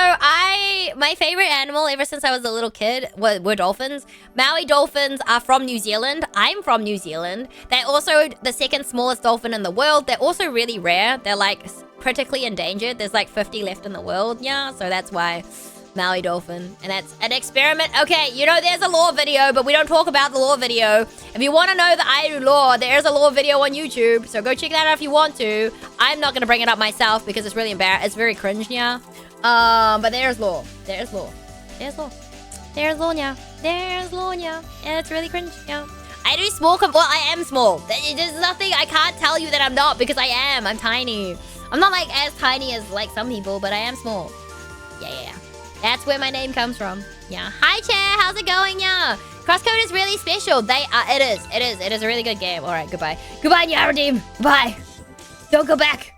my favorite animal ever since I was a little kid were dolphins. Maui dolphins are from New Zealand. I'm from New Zealand. They're also the 2nd smallest dolphin in the world. They're also really rare. They're like critically endangered. There's like 50 left in the world, yeah. So that's why Maui dolphin. And that's an experiment. Okay, you know, there's a lore video, but we don't talk about the lore video. If you want to know the Airu lore, there's a lore video on YouTube. So go check that out if you want to. I'm not going to bring it up myself because it's really embarrassing. It's very cringe, yeah. But there's lore. There's lore. There's lore. There's lore, yeah. There's lore, yeah. Yeah, it's really cringe, yeah. I do small... Well, I am small. There's nothing... I can't tell you that I'm not because I am. I'm tiny. I'm not, like, as tiny as, like, some people, but I am small. Yeah. That's where my name comes from. Yeah. Hi, Chair. How's it going, yeah? Crosscode is really special. It is a really good game. All right, goodbye. Goodbye, Yaradim. Bye. Don't go back.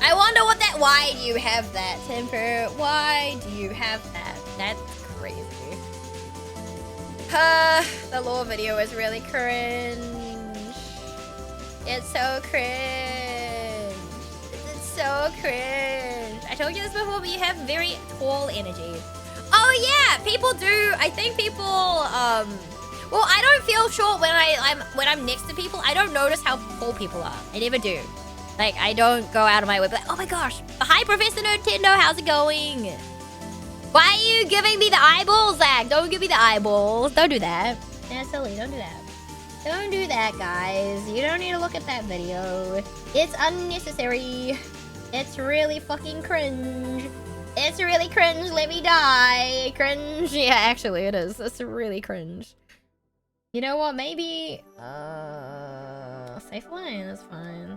I wonder what that... Why do you have that, Temper? Why do you have that? That's crazy. The lore video is really cringe. It's so cringe. It's so cringe. I told you this before, but you have very tall energy. Oh yeah, people do. I think people well, I don't feel short when I'm next to people. I don't notice how tall people are. I never do. Like, I don't go out of my way, but like, oh my gosh. Hi, Professor Nintendo, how's it going? Why are you giving me the eyeballs, Zach? Don't give me the eyeballs. Don't do that. That's silly, don't do that. Don't do that, guys. You don't need to look at that video. It's unnecessary. It's really fucking cringe. It's really cringe. Let me die. Cringe. Yeah, actually, it is. It's really cringe. You know what? Maybe... safe line is fine.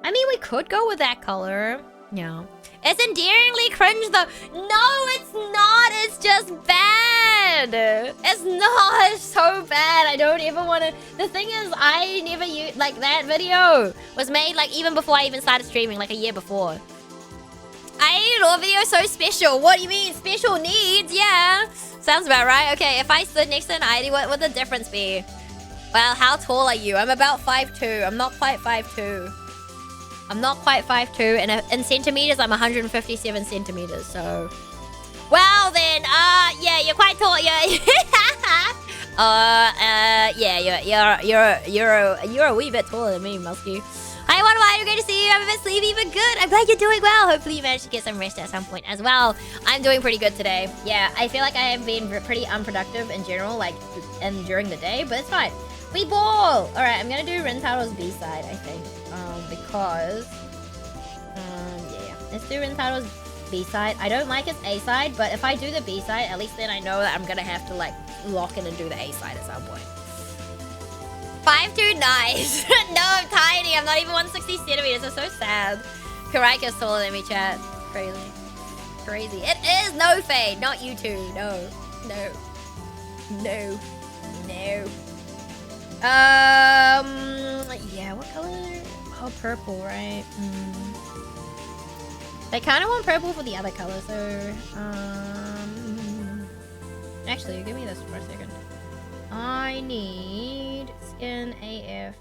I mean, we could go with that color. Yeah. It's endearingly cringe, though. No, it's not. It's just bad. It's not. It's so bad. I don't ever want to... The thing is, I never use... Like, that video was made, like, even before I even started streaming, like, a year before. Lore video so special. What do you mean? Special needs? Yeah. Sounds about right. Okay, if I stood next to an ID, what would the difference be? Well, how tall are you? I'm about 5'2". I'm not quite 5'2". I'm not quite 5'2", and in centimeters, I'm 157 centimeters, so... Well, then, yeah, you're quite tall, yeah. Yeah, you're a wee bit taller than me, Musky. Hi, what am I? Great to see you. I'm a bit sleepy, but good. I'm glad you're doing well. Hopefully you managed to get some rest at some point as well. I'm doing pretty good today. Yeah, I feel like I have been pretty unproductive in general, like, and during the day, but it's fine. We ball! Alright, I'm gonna do Rintaro's B-side, I think. Because... yeah. Let's do Rintaro's B-side. I don't like his A-side, but if I do the B-side, at least then I know that I'm gonna have to, like, lock in and do the A-side at some point. 5'2", nice. No, I'm tiny. I'm not even 160 centimeters. I'm so sad. Karika's taller than me, chat. Crazy. Crazy. It is no fade, not you two. No. No. No. No. Yeah, what color? Oh, purple, right? I kind of want purple for the other color, so actually, give me this for a second. I need skin AF.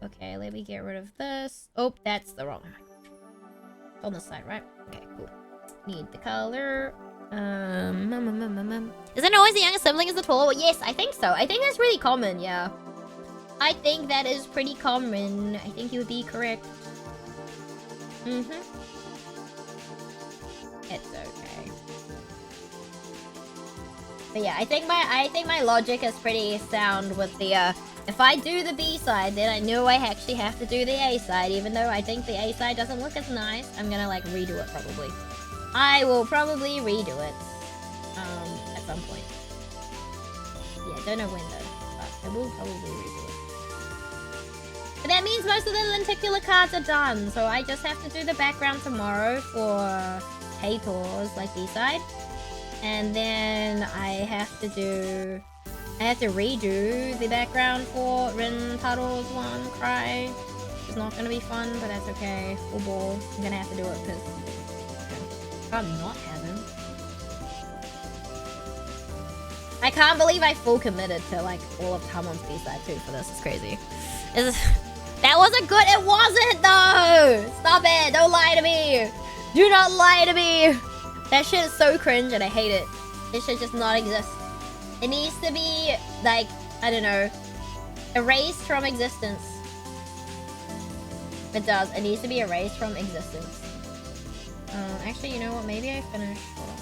Okay, let me get rid of this. Oh, that's the wrong one. On the side, right? Okay, cool. Need the color. Isn't it always the younger sibling is the taller one? Yes, I think so. I think that's really common, yeah. I think that is pretty common. I think you would be correct. It's okay. But yeah, I think my logic is pretty sound with the if I do the B side, then I know I actually have to do the A side, even though I think the A side doesn't look as nice. I'm gonna like redo it probably. I will probably redo it at some point. Yeah, don't know when though, but I will probably redo it. But that means most of the lenticular cards are done, so I just have to do the background tomorrow for Hator's like B-side. And then I have to redo the background for Rin Puddle's one, Cry. It's not gonna be fun, but that's okay. Full ball. I'm gonna have to do it because I'm not having. I can't believe I full committed to like all of Tamon's B-side too for this. It's crazy. That wasn't good. It wasn't though. Stop it. Don't lie to me. Do not lie to me. That shit is so cringe and I hate it. It should just not exist. It needs to be like, I don't know, erased from existence. It does. It needs to be erased from existence. Actually, you know what? Maybe I finished. Hold on.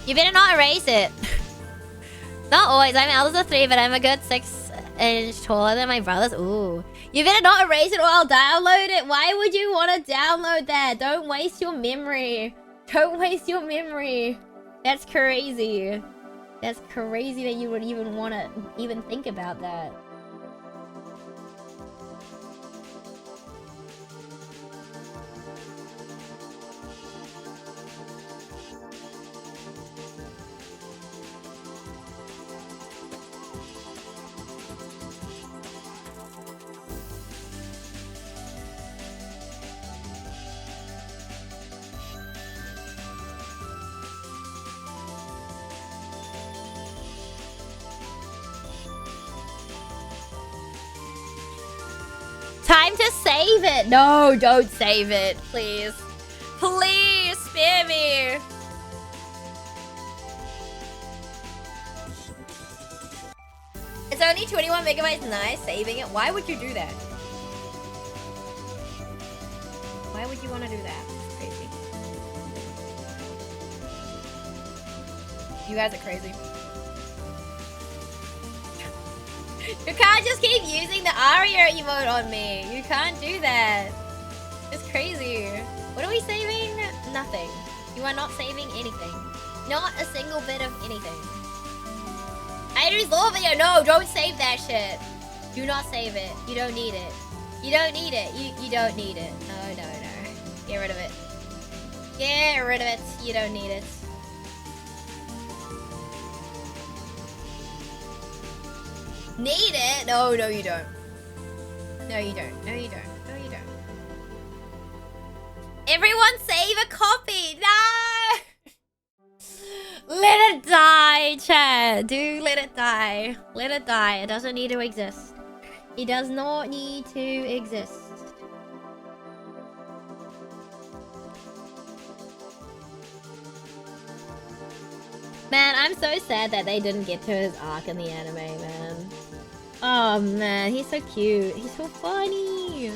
You better not erase it. Not always. I'm eldest of 3, but I'm a good 6 inch taller than my brothers. Ooh. You better not erase it or I'll download it. Why would you want to download that? Don't waste your memory. Don't waste your memory. That's crazy. That's crazy that you would even want to even think about that. Time to save it. No, don't save it. Please. Please spare me. It's only 21 megabytes. Nice. Saving it. Why would you do that? Why would you want to do that? It's crazy. You guys are crazy. You can't just keep using the Aria emote on me. You can't do that. It's crazy. What are we saving? Nothing. You are not saving anything. Not a single bit of anything. Idris Law video. No, don't save that shit. Do not save it. You don't need it. You don't need it. You don't need it. No, no, no. Get rid of it. Get rid of it. You don't need it. Need it? No, no, you don't. No, you don't. No, you don't. No, you don't. Everyone save a copy. No! Let it die, chat. Do let it die. Let it die. It doesn't need to exist. It does not need to exist. Man, I'm so sad that they didn't get to his arc in the anime, man. Oh man, he's so cute. He's so funny.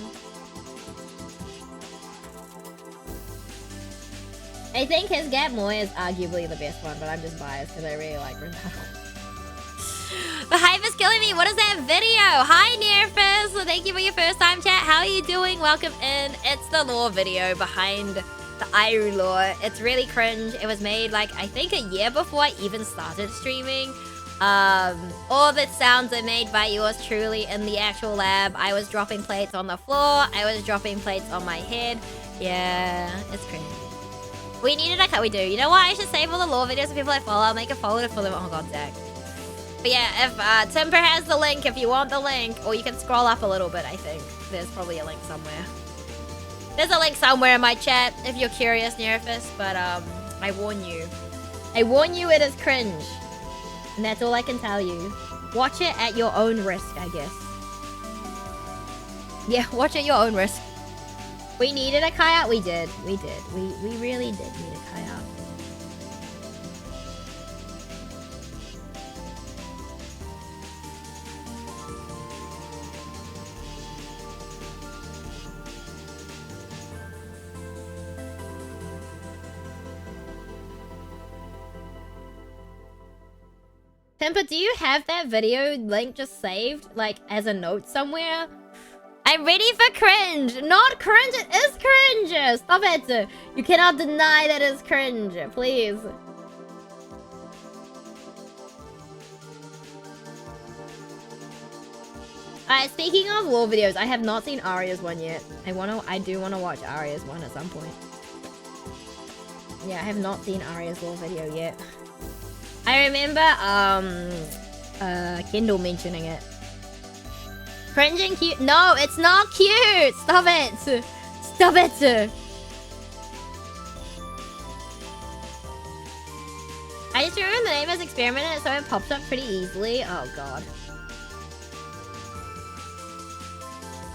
I think his Gat Moy is arguably the best one, but I'm just biased because I really like Renata. The hype is killing me. What is that video? Hi, Nerfus. Well, thank you for your first time chat. How are you doing? Welcome in. It's the lore video behind the Airu lore. It's really cringe. It was made like I think a year before I even started streaming. All the sounds are made by yours truly in the actual lab. I was dropping plates on the floor. I was dropping plates on my head. Yeah, it's crazy. We needed a cut. We do. You know what? I should save all the lore videos of people I follow. I'll make a folder for them. Oh god, Zach. But yeah, if Timber has the link, if you want the link, or you can scroll up a little bit, I think. There's probably a link somewhere. There's a link somewhere in my chat if you're curious, Nerifus, but I warn you. I warn you, it is cringe. And that's all I can tell you. Watch it at your own risk, I guess. Yeah, watch at your own risk. We needed a kayak? We did. We did. We really did need a kayak. Temper, do you have that video link just saved, like, as a note somewhere? I'm ready for cringe! Not cringe, it is cringe! Stop it! You cannot deny that it's cringe, please. Alright, speaking of lore videos, I have not seen Arya's one yet. I do wanna watch Arya's one at some point. Yeah, I have not seen Arya's lore video yet. I remember, Kendall mentioning it. Cringe and cute. No, it's not cute! Stop it! Stop it! I just remember the name as experiment, so it pops up pretty easily. Oh god.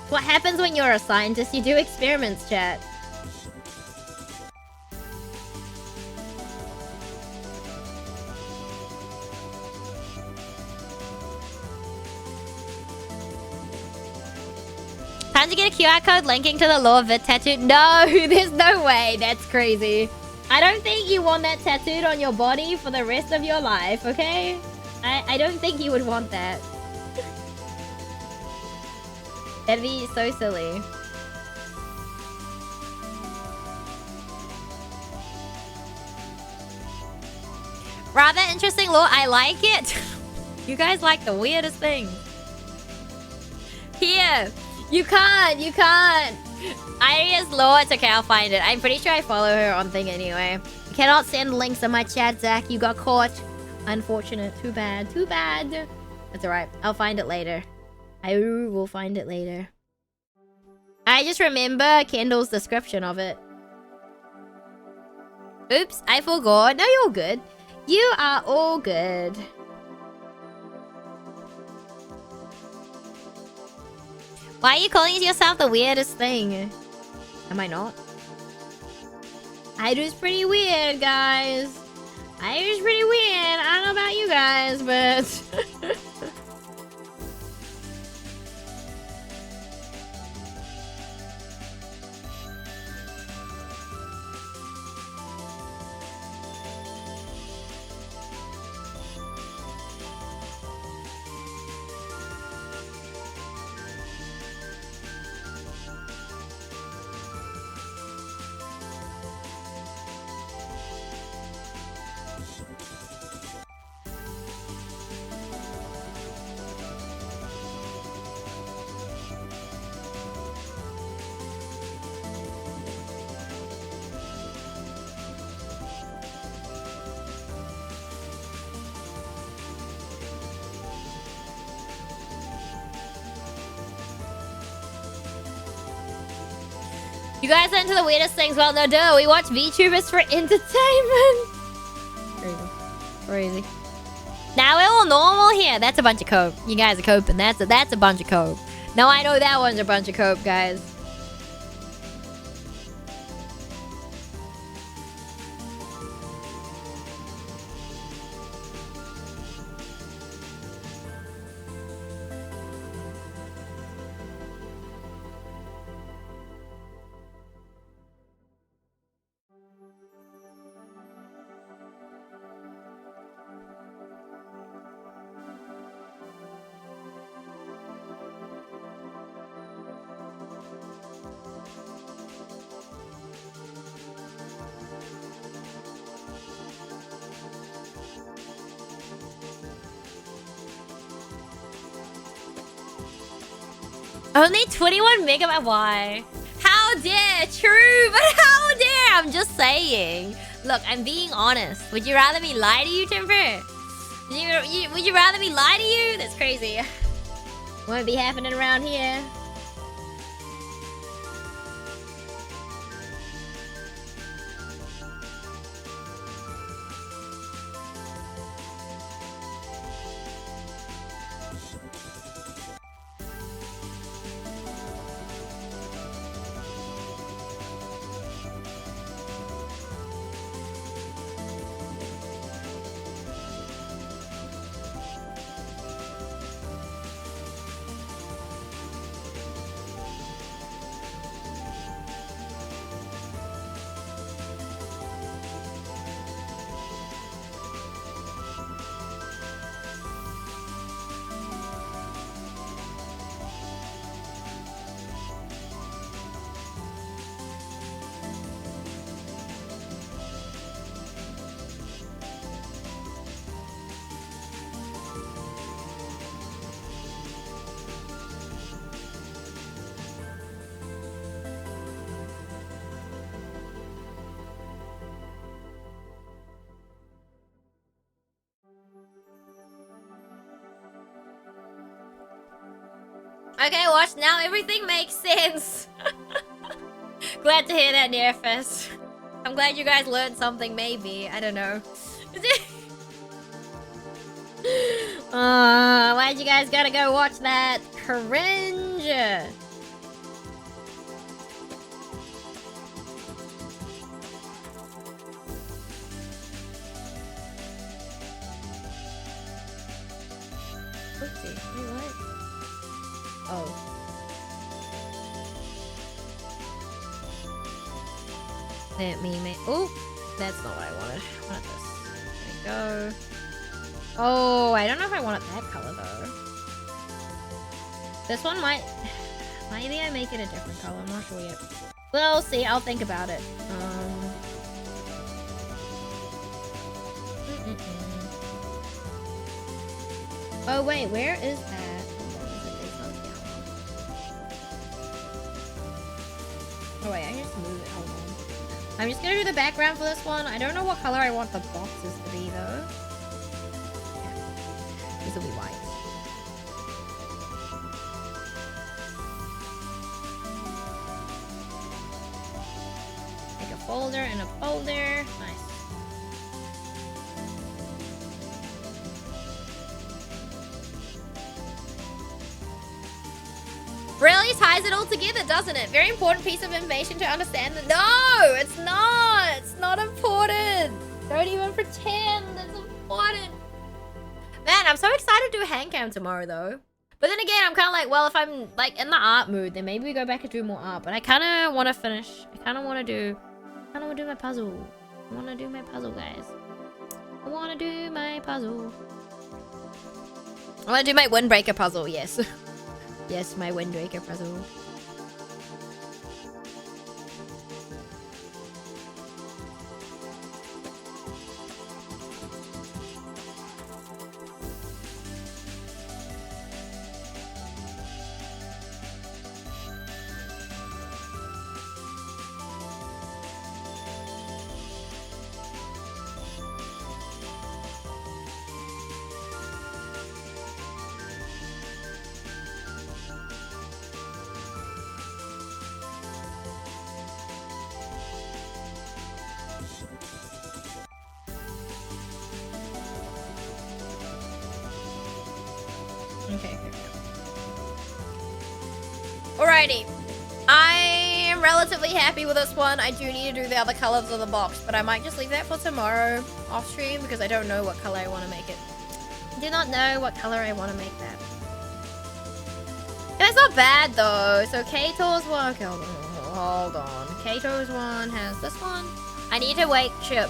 What happens when you're a scientist? You do experiments, chat. Time to get a QR code linking to the lore vid tattoo. No, there's no way. That's crazy. I don't think you want that tattooed on your body for the rest of your life, okay? I don't think you would want that. That'd be so silly. Rather interesting lore. I like it. You guys like the weirdest thing. Here. You can't. Aria's lore. It's okay, I'll find it. I'm pretty sure I follow her on thing anyway. You cannot send links in my chat, Zach. You got caught. Unfortunate. Too bad. Too bad. That's alright. I'll find it later. I will find it later. I just remember Kendall's description of it. Oops, I forgot. No, you're good. You are all good. Why are you calling yourself the weirdest thing? Am I not? Ido's pretty weird, guys. Ido's pretty weird. I don't know about you guys, but... You guys are into the weirdest things. Well, no, duh. We watch VTubers for entertainment. Crazy. Now we're all normal here. That's a bunch of cope. You guys are coping. That's a bunch of cope. No, I know that one's a bunch of cope, guys. Only 21 megabyte. Why? How dare? True, but how dare? I'm just saying. Look, I'm being honest. Would you rather me lie to you, Timber? Would you rather me lie to you? That's crazy. Won't be happening around here. Okay, watch now. Everything makes sense. Glad to hear that, Nerfus. I'm glad you guys learned something, maybe. I don't know. Why'd you guys gotta go watch that? Cringe. Oopsie. Wait, what? Oh. Let me make... Oh! That's not what I wanted. I wanted this. There we go. Oh, I don't know if I want it that color, though. This one might... Maybe I make it a different color. I'm not sure yet. We'll see. I'll think about it. Oh, wait. Where is that? Oh wait, I can just move it. Hold on. I'm just gonna do the background for this one. I don't know what color I want the boxes to be though. Yeah. These will be white. Make a folder and a folder. Nice. Really ties it all together, doesn't it? Very important piece of information to understand that. No, it's not. It's not important. Don't even pretend it's important. Man, I'm so excited to do a hand cam tomorrow, though. But then again, I'm kind of like, well, if I'm like in the art mood, then maybe we go back and do more art. But I kind of want to finish. I kind of want to do my puzzle. I want to do my puzzle, guys. I want to do my puzzle. I want to do my windbreaker puzzle. Yes. Yes, my windbreaker puzzle. Okay. Alrighty. I am relatively happy with this one. I do need to do the other colors of the box, but I might just leave that for tomorrow off stream because I don't know what color I want to make it. I do not know what color I want to make that. That's not bad though. So Kato's one. Okay, hold on. Kato's one has this one. I need to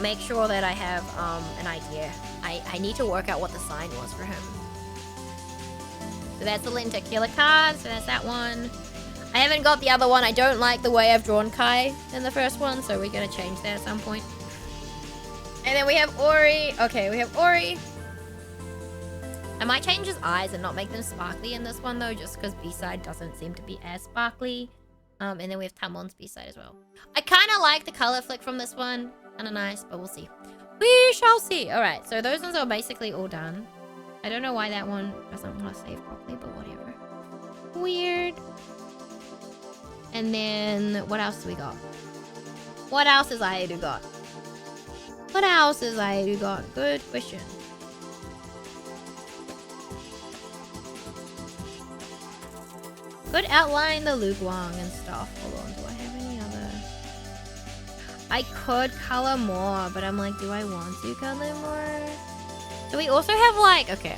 make sure that I have an idea. I need to work out what the sign was for him. So that's the lenticular card, so that's that one. I haven't got the other one. I don't like the way I've drawn Kai in the first one, so we're gonna change that at some point. And then we have Ori. Okay, we have Ori. I might change his eyes and not make them sparkly in this one though, just because B-side doesn't seem to be as sparkly. And then we have Tamon's B-side as well. I kind of like the color flick from this one. Kind of nice, but we'll see. We shall see. All right, so those ones are basically all done. I don't know why that one doesn't want to save properly, but whatever. Weird. And then what else do we got? What else has Aedu got? What else has Aedu got? Good question. Could outline the Luke Wang and stuff. Hold on, do I have any other? I could color more, but I'm like, do I want to color more? So we also have like, okay.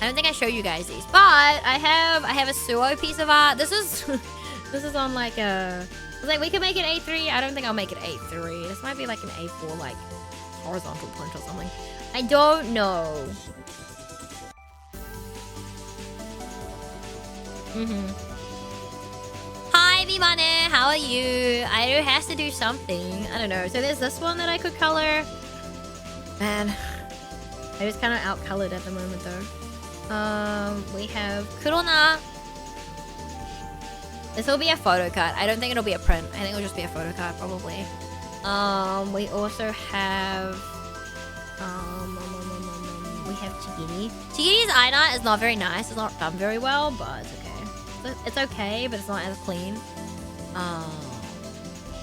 I don't think I showed you guys these, but I have a Suo piece of art. This is this is on like a. I was like, we could make it A3. I don't think I'll make it A3. This might be like an A4, like horizontal print or something. I don't know. Hi, Vimane. How are you? Aedu has to do something. I don't know. So there's this one that I could color. Man, I just kind of out-colored at the moment though. We have Kurona. This will be a photo cut. I don't think it'll be a print. I think it'll just be a photo cut, probably. We also have... we have Chigiri. Chigiri's eye art is not very nice. It's not done very well, but it's okay. It's okay, but it's not as clean.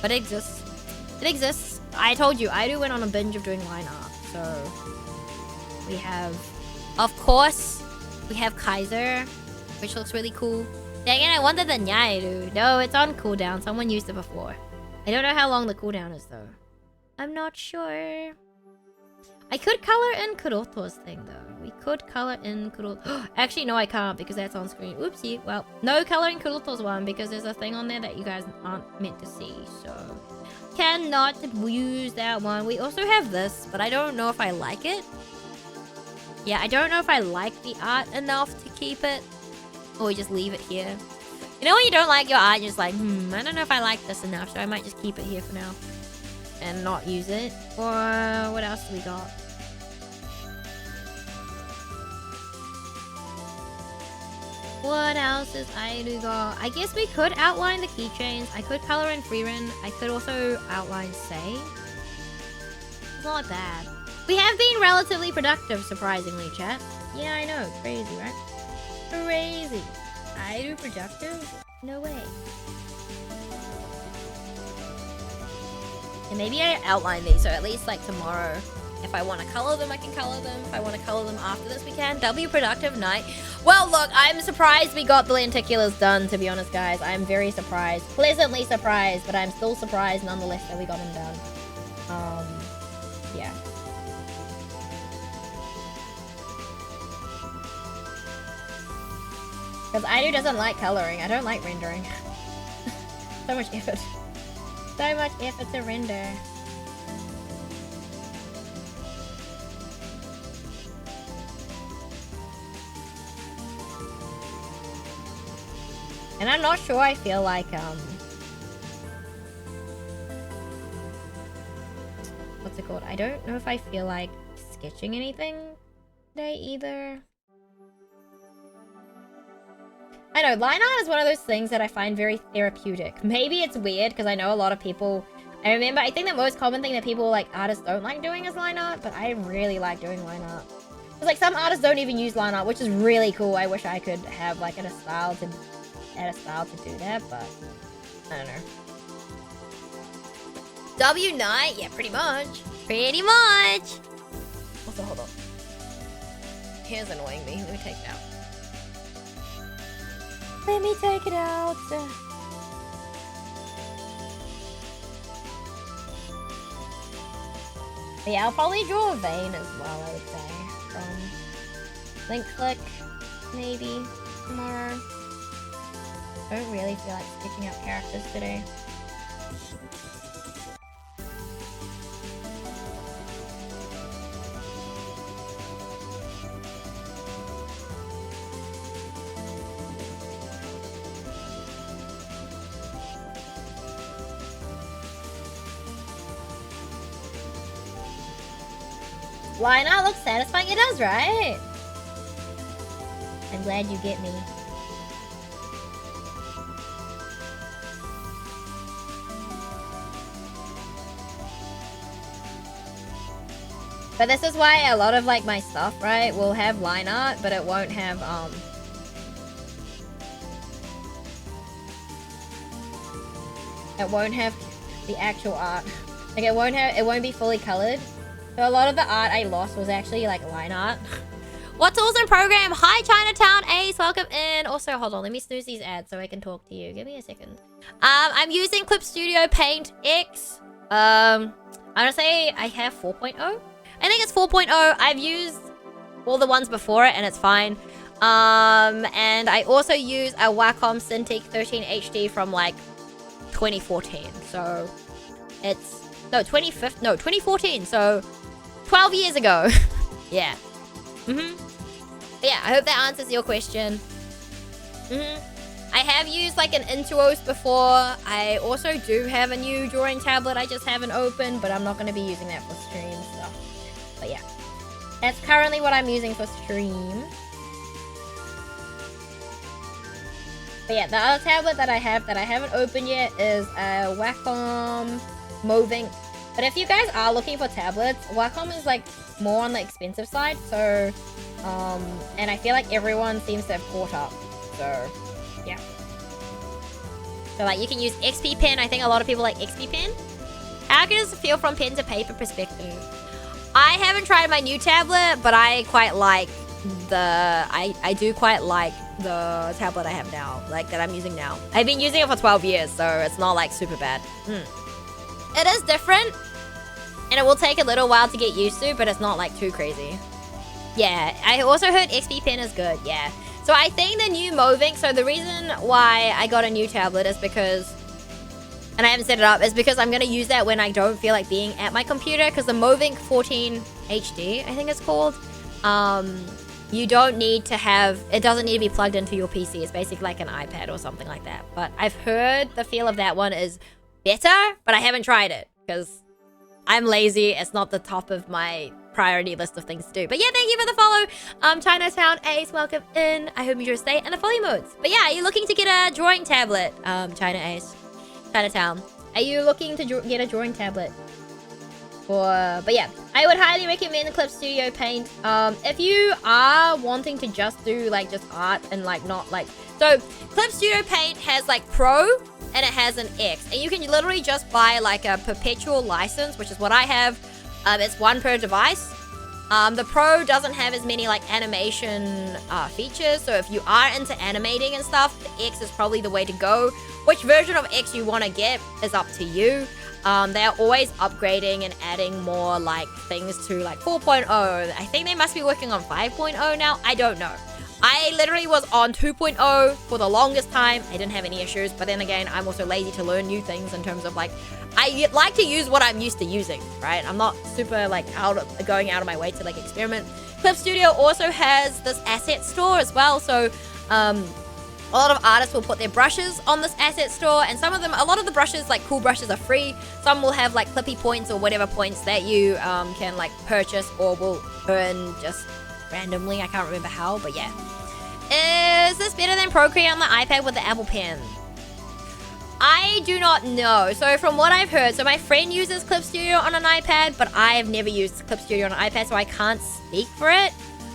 But it exists. It exists. I told you, I went on a binge of doing line art. So, we have... Of course, we have Kaiser, which looks really cool. Dang it, I wanted the Nyairu. No, it's on cooldown. Someone used it before. I don't know how long the cooldown is, though. I'm not sure. I could color in Kuroto's thing, though. We could color in Kuroto. Actually, no, I can't, because that's on screen. Oopsie. Well, no coloring Kuroto's one, because there's a thing on there that you guys aren't meant to see, so... Cannot use that one. We also have this, but I don't know if I like it. Yeah, I don't know if I like the art enough to keep it. Or we just leave it here. You know when you don't like your art, you're just like, I don't know if I like this enough, so I might just keep it here for now. And not use it. Or what else do we got? What else is Aedu got? I guess we could outline the keychains. I could color in Freerin. I could also outline Say. It's not bad. We have been relatively productive, surprisingly, chat. Yeah, I know. Crazy, right? Crazy. Aedu productive? No way. And maybe I outline these, so at least like tomorrow, if I want to color them, I can color them. If I want to color them after this, we can. W productive night. Well, look, I'm surprised we got the lenticulars done, to be honest, guys. I'm very surprised. Pleasantly surprised, but I'm still surprised nonetheless that we got them done. Yeah. Because Aedu doesn't like coloring. I don't like rendering. So much effort. So much effort to render. And I'm not sure I feel like, what's it called? I don't know if I feel like sketching anything today either. I know, line art is one of those things that I find very therapeutic. Maybe it's weird, because I know a lot of people... I think the most common thing that people, like, artists don't like doing is line art, but I really like doing line art. Because, like, some artists don't even use line art, which is really cool. I wish I could have, like, a style to do that, but... I don't know. W night? Yeah, pretty much. Pretty much! Also, hold on. Hair's annoying me. Let me take it out. Let me take it out. Yeah, I'll probably draw a vein as well, I would say. From link click, maybe, tomorrow. I don't really feel like sketching out characters today. Line art looks satisfying. It does, right? I'm glad you get me. But this is why a lot of like my stuff, right, will have line art, but it won't have the actual art. Like it won't be fully colored. So a lot of the art I lost was actually like line art. What's awesome program? Hi Chinatown Ace, welcome in. Also, hold on, let me snooze these ads so I can talk to you. Give me a second. I'm using Clip Studio Paint X. I'm gonna say I have 4.0. I think it's 4.0. I've used all the ones before it and it's fine. And I also use a Wacom Cintiq 13 HD from like 2014. So it's 2014. So 12 years ago. Yeah. Yeah, I hope that answers your question. I have used like an Intuos before. I also do have a new drawing tablet I just haven't opened, but I'm not going to be using that for stream stuff. But yeah, that's currently what I'm using for stream. But yeah, the other tablet that I haven't opened yet is a Wacom Moving. But if you guys are looking for tablets, Wacom is like more on the expensive side. So, and I feel like everyone seems to have caught up. So, yeah. So like you can use XP Pen. I think a lot of people like XP Pen. How does it feel from pen to paper perspective? I haven't tried my new tablet, but I quite like I do quite like the tablet I have now, like that I'm using now. I've been using it for 12 years, so it's not like super bad. It is different, and it will take a little while to get used to, but it's not like too crazy. Yeah, I also heard XP Pen is good, yeah. So I think the new Moving, so the reason why I got a new tablet is because, and I haven't set it up, is because I'm going to use that when I don't feel like being at my computer, because the Moving 14 HD, I think it's called, you don't need to have, it doesn't need to be plugged into your PC. It's basically like an iPad or something like that. But I've heard the feel of that one is better, but I haven't tried it because I'm lazy. It's not the top of my priority list of things to do. But yeah, thank you for the follow. Chinatown Ace, welcome in. I hope you enjoy stay and the follow modes. But yeah, are you looking to get a drawing tablet? China Ace, Chinatown. Are you looking to get a drawing tablet? But yeah, I would highly recommend the Clip Studio Paint. If you are wanting to just do like just art and like not like, so Clip Studio Paint has like Pro and it has an X, and you can literally just buy like a perpetual license, which is what I have. It's one per device. The Pro doesn't have as many like animation features, so if you are into animating and stuff, the X is probably the way to go. Which version of X you want to get is up to you. They're always upgrading and adding more like things to like 4.0. I think they must be working on 5.0 now. I don't know. I literally was on 2.0 for the longest time. I didn't have any issues, but then again, I'm also lazy to learn new things in terms of like, I like to use what I'm used to using, right? I'm not super like going out of my way to like experiment. Clip Studio also has this asset store as well. So, a lot of artists will put their brushes on this asset store, and some of them, a lot of the brushes, like cool brushes, are free. Some will have like clippy points or whatever points that you can like purchase or will earn just randomly. I can't remember how, but yeah. Is this better than Procreate on the iPad with the Apple Pen? I do not know. So from what I've heard, so my friend uses Clip Studio on an iPad, but I have never used Clip Studio on an iPad, so I can't speak for it.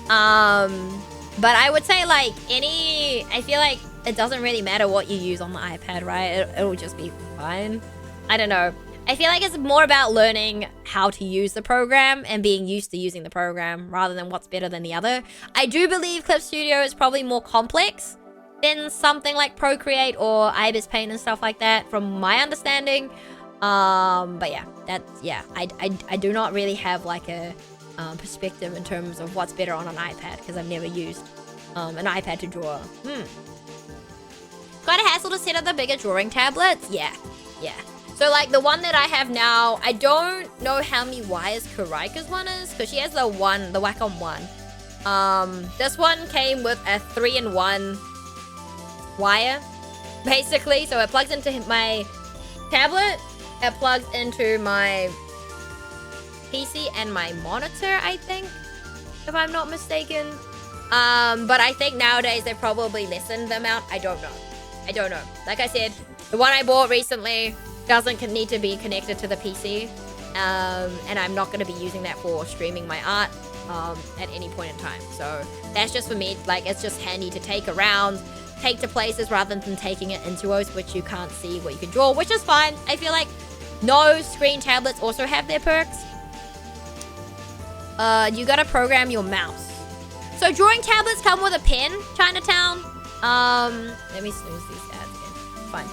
But I would say like I feel like it doesn't really matter what you use on the iPad, right? It'll just be fine. I don't know. I feel like it's more about learning how to use the program and being used to using the program rather than what's better than the other. I do believe Clip Studio is probably more complex than something like Procreate or Ibis Paint and stuff like that, from my understanding. But yeah, I do not really have like a perspective in terms of what's better on an iPad because I've never used an iPad to draw. Quite a hassle to set up the bigger drawing tablets. Yeah. So like the one that I have now, I don't know how many wires Karaika's one is because she has the Wacom one. This one came with a 3-in-1 wire, basically. So it plugs into my tablet, it plugs into my PC and my monitor, I think, if I'm not mistaken. But I think nowadays they've probably lessened the amount. I don't know. Like I said, the one I bought recently doesn't need to be connected to the PC. And I'm not going to be using that for streaming my art at any point in time. So that's just for me. Like, it's just handy to take around, take to places rather than taking it into OS, which you can't see what you can draw, which is fine. I feel like no screen tablets also have their perks. You gotta program your mouse. So drawing tablets come with a pen, Chinatown. Let me snooze these ads again. Fine.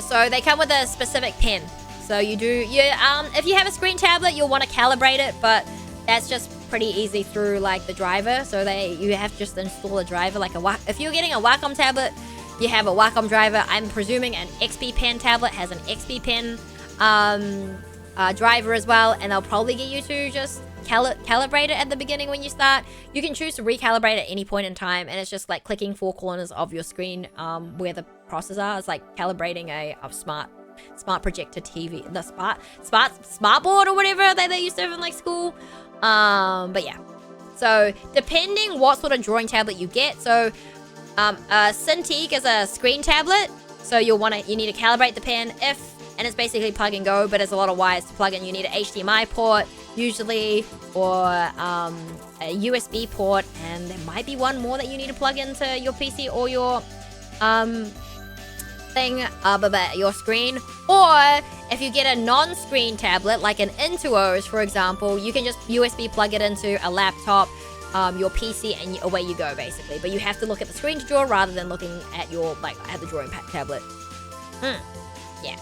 So they come with a specific pen. So if you have a screen tablet, you'll want to calibrate it, but that's just pretty easy through like the driver. So you have to just install a driver, like if you're getting a Wacom tablet, you have a Wacom driver. I'm presuming an XP Pen tablet has an XP Pen driver as well, and they'll probably get you to just calibrate it at the beginning when you start. You can choose to recalibrate at any point in time, and it's just like clicking four corners of your screen where the processors are. It's like calibrating a smart projector TV, the smart board or whatever they used to have in like school. But yeah, so depending what sort of drawing tablet you get, so a Cintiq is a screen tablet, so you need to calibrate the pen and it's basically plug and go, but there's a lot of wires to plug in. You need an HDMI port usually, or a USB port, and there might be one more that you need to plug into your PC or your your screen. Or if you get a non-screen tablet like an Intuos, for example, you can just USB plug it into a laptop, your PC, and away you go basically. But you have to look at the screen to draw rather than looking at at the drawing tablet. Yeah,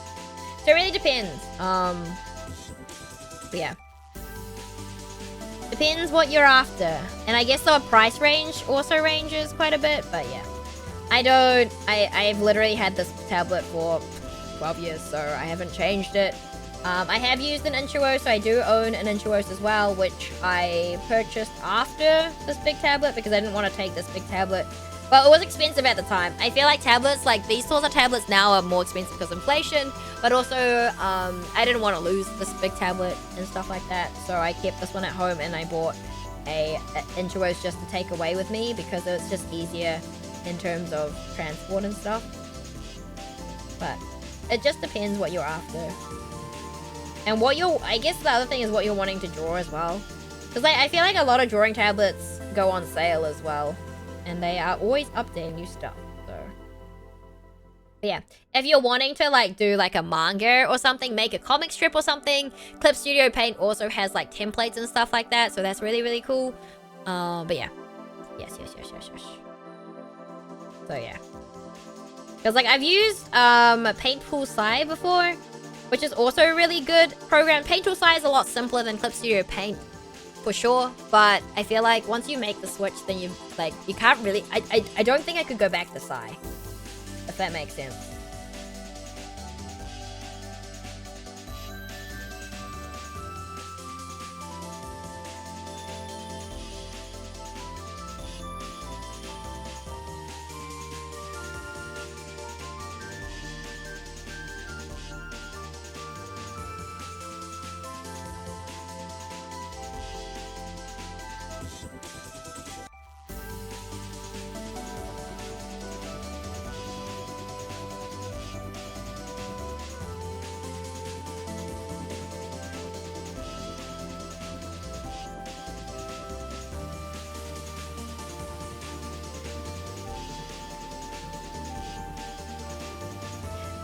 so it really depends. But yeah, depends what you're after, and I guess the price range also ranges quite a bit. But yeah, I've literally had this tablet for 12 years, so I haven't changed it. I have used an Intuos, so I do own an Intuos as well, which I purchased after this big tablet because I didn't want to take this big tablet. Well, it was expensive at the time. I feel like tablets, like these sorts of tablets now are more expensive because of inflation, but also I didn't want to lose this big tablet and stuff like that, so I kept this one at home and I bought a Intuos just to take away with me because it's just easier in terms of transport and stuff. But it just depends what you're after. And I guess the other thing is what you're wanting to draw as well. Because I feel like a lot of drawing tablets go on sale as well. And they are always updating new stuff, so. But yeah, if you're wanting to do a manga or something, make a comic strip or something, Clip Studio Paint also has templates and stuff like that. So that's really, really cool. But yeah. Yes. So yeah. Because I've used Paint Tool Sai before, which is also a really good program. Paint Tool Sai is a lot simpler than Clip Studio Paint, for sure. But I feel like once you make the switch, then you can't really... I don't think I could go back to Sai, if that makes sense.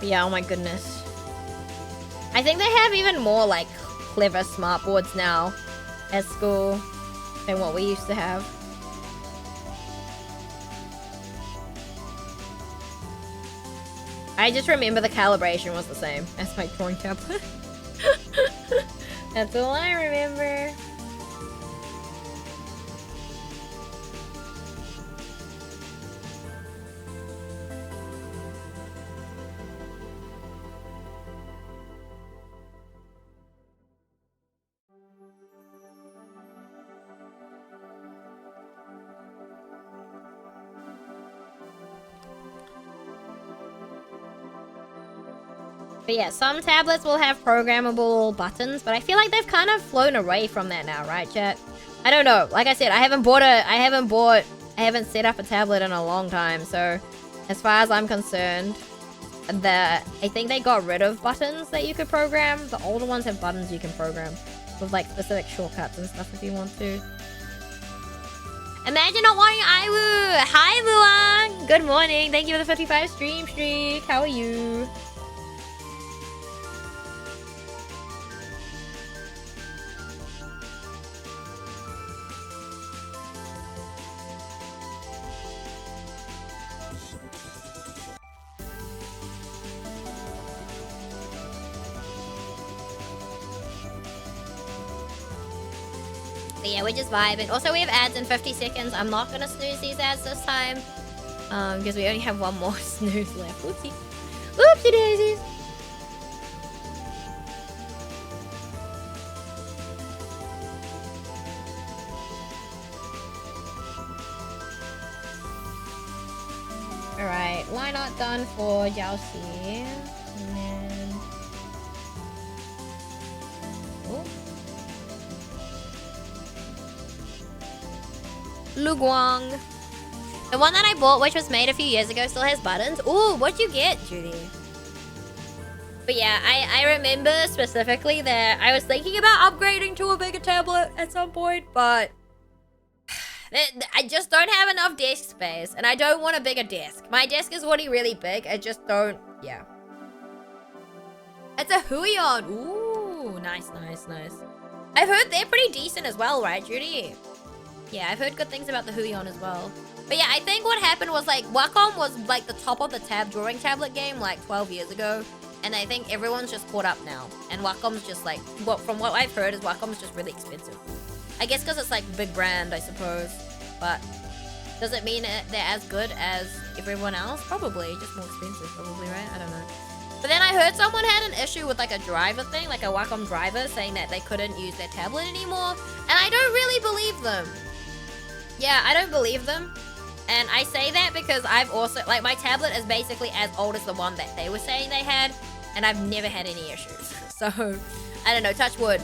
Yeah, oh my goodness. I think they have even more clever smart boards now at school than what we used to have. I just remember the calibration was the same as my drawing tablet. That's all I remember. But yeah, some tablets will have programmable buttons, but I feel like they've kind of flown away from that now, right, chat? I don't know. Like I said, I haven't set up a tablet in a long time. So as far as I'm concerned, I think they got rid of buttons that you could program. The older ones have buttons you can program with like specific shortcuts and stuff if you want to. Imagine not wanting Iwu. Hi, Luang. Good morning. Thank you for the 55 stream streak. How are you? But yeah, we're just vibing. Also, we have ads in 50 seconds. I'm not gonna snooze these ads this time. Because we only have one more snooze left. Oopsie. Oopsie daisies. Alright, line art done for Jiaoxi. And then... Oh. Luguang. The one that I bought, which was made a few years ago, still has buttons. Ooh, what'd you get, Judy? But yeah, I remember specifically that I was thinking about upgrading to a bigger tablet at some point, but I just don't have enough desk space, and I don't want a bigger desk. My desk is already really big. I just don't, yeah. It's a Huion. Ooh, nice, nice, nice. I've heard they're pretty decent as well, right, Judy? Yeah, I've heard good things about the Huion as well. But yeah, I think what happened was like Wacom was like the top of the drawing tablet game like 12 years ago. And I think everyone's just caught up now. And Wacom's just like, from what I've heard is Wacom's just really expensive. I guess because it's like a big brand, I suppose. But does it mean they're as good as everyone else? Probably, just more expensive probably, right? I don't know. But then I heard someone had an issue with like a driver thing, like a Wacom driver, saying that they couldn't use their tablet anymore. And I don't really believe them. Yeah, I don't believe them. And I say that because I've also, like, my tablet is basically as old as the one that they were saying they had, and I've never had any issues. So, I don't know, touch wood.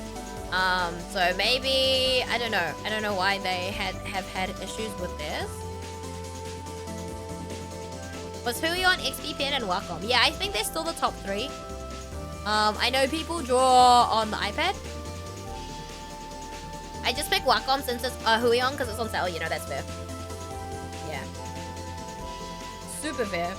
So maybe, I don't know. I don't know why they have had issues with this. Was Huion, XP Pen, and Wacom? Yeah, I think they're still the top 3. I know people draw on the iPad. I just picked Wacom since it's Huion because it's on sale, you know, that's fair. Yeah. Super fair.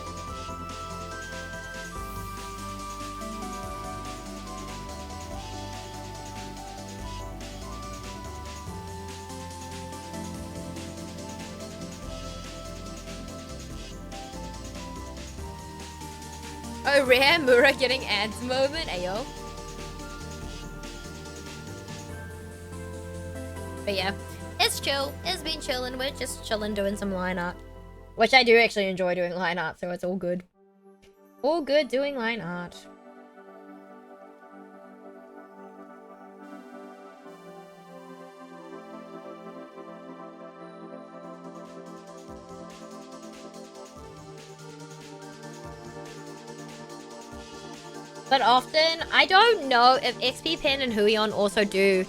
Oh, rare Mura getting ads moment, ayo. But yeah, it's chill. It's been chilling. We're just chilling doing some line art. Which I do actually enjoy doing line art, so it's all good. All good doing line art. But often, I don't know if XP Pen and Huion also do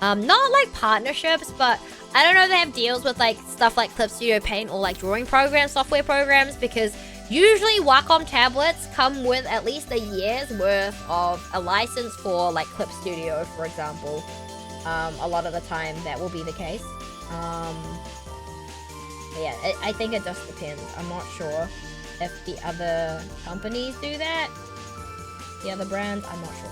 not like partnerships, but I don't know if they have deals with like stuff like Clip Studio Paint or like drawing programs, software programs, because usually Wacom tablets come with at least a year's worth of a license for like Clip Studio, for example. A lot of the time that will be the case. Yeah, I think it just depends. I'm not sure if the other companies do that. The other brands, I'm not sure.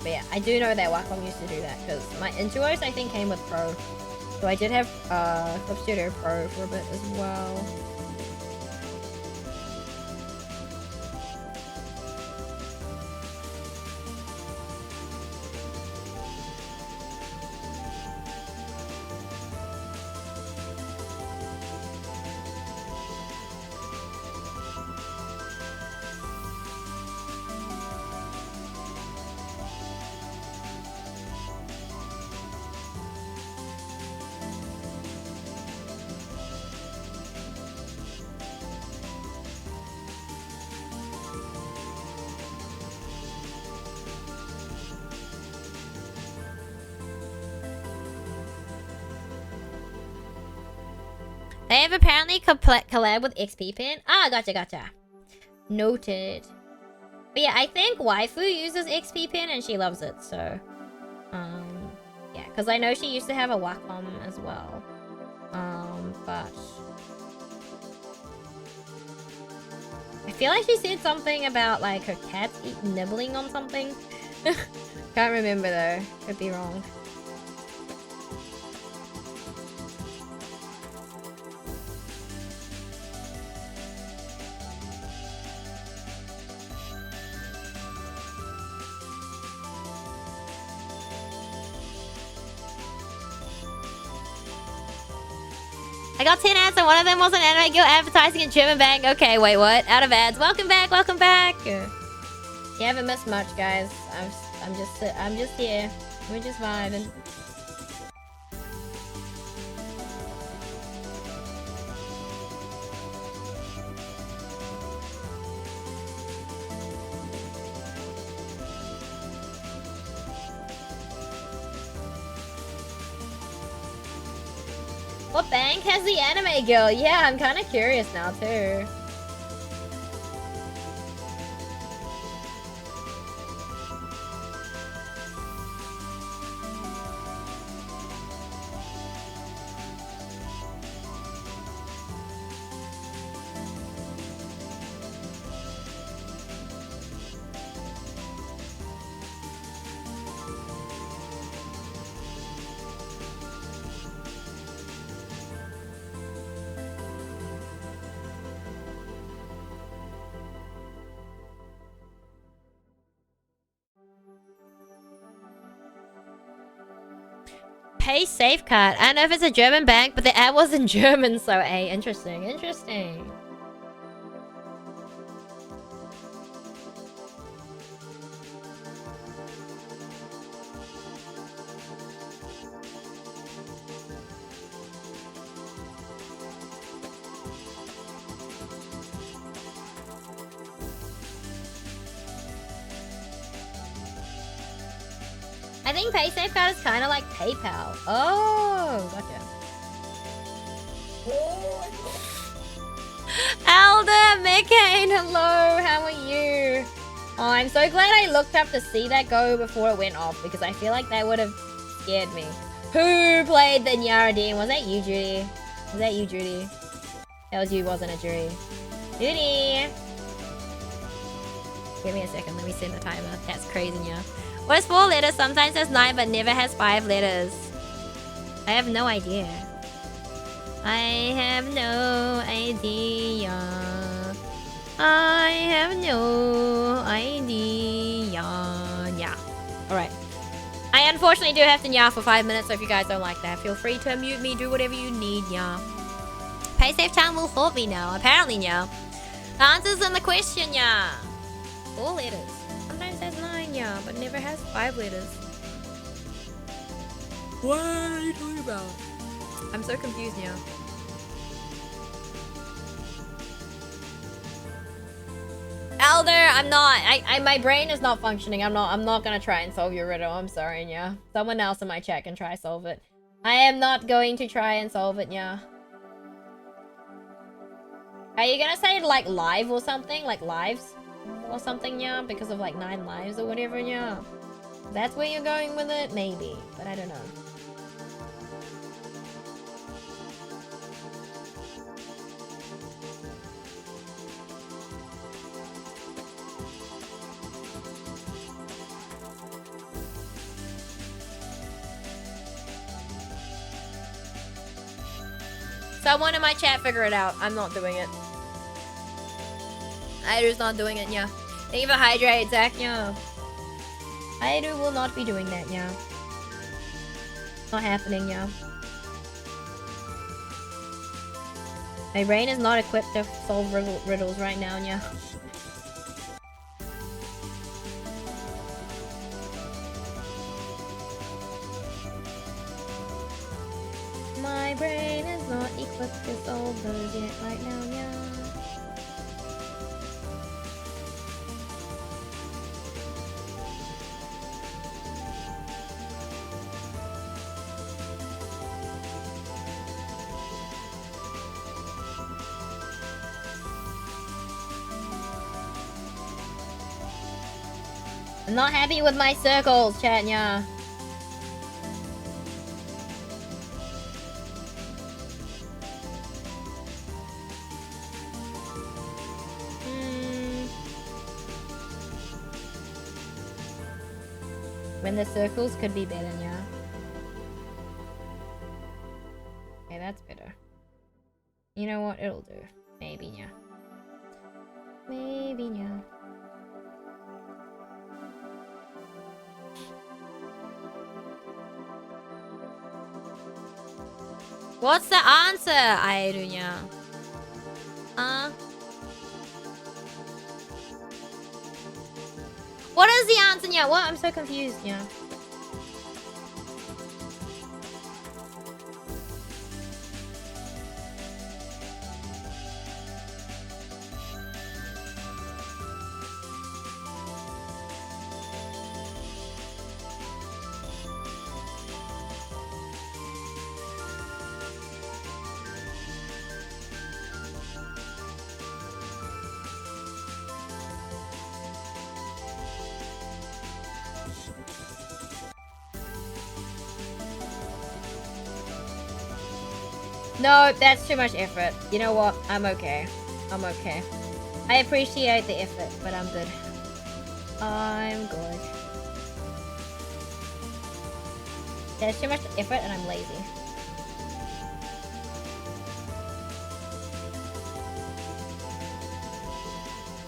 But yeah, I do know that Wacom used to do that because my Intuos I think came with Pro. So I did have Clip Studio Pro for a bit as well. They have apparently collab with XP Pen. Ah, gotcha. Noted. But yeah, I think Waifu uses XP Pen and she loves it, so... yeah, because I know she used to have a Wacom as well. But... I feel like she said something about, like, her cat's nibbling on something. Can't remember, though. Could be wrong. I got 10 ads and one of them was an anime guild advertising in German Bank. Okay, wait, what? Out of ads. Welcome back. You haven't missed much, guys. I'm just here. We're just vibing. What bank has the anime guild? Yeah, I'm kind of curious now too. Pay safe card. I don't know if it's a German bank, but the ad was in German, so hey, interesting. I think Pay Safe Card is kind of like PayPal. Oh, gotcha. Alda, McCain, hello, how are you? Oh, I'm so glad I looked up to see that go before it went off, because I feel like that would have scared me. Who played the Nyara Dean? Was that you, Judy? That was you, wasn't it, Judy? Judy! Give me a second, let me send the timer. That's crazy, yeah. What is 4 letters? Sometimes has 9, but never has 5 letters. I have no idea. I have no idea. Yeah. Alright. I unfortunately do have to nya for 5 minutes, so if you guys don't like that, feel free to unmute me, do whatever you need, yeah. PaySafe time will haunt me now, apparently, yeah. The answer's in the question, yeah. 4 letters. Sometimes has 9, yeah, but never has 5 letters. What are you talking about? I'm so confused now. Elder, I'm not. My brain is not functioning. I'm not gonna try and solve your riddle. I'm sorry, yeah. Someone else in my chat can try solve it. I am not going to try and solve it, yeah. Are you gonna say like live or something? Like lives? Or something, yeah, because of like 9 lives or whatever, yeah. That's where you're going with it? Maybe, but I don't know. Someone in my chat figure it out. I'm not doing it. Airu's not doing it, yeah. Thank you for hydrate, Zach, yeah. Airu will not be doing that, yeah. Not happening, yeah. My brain is not equipped to solve riddles right now, yeah. My brain is not equipped to solve those yet right now, yeah. I'm not happy with my circles, chat, yeah. When the circles could be better, yeah. Okay, that's better. You know what? It'll do. Maybe, yeah. Maybe, yeah. What's the answer, Airunya? What is the answer, yeah? What? I'm so confused, yeah. No, that's too much effort. You know what? I'm okay. I'm okay. I appreciate the effort, but I'm good. I'm good. There's too much effort and I'm lazy.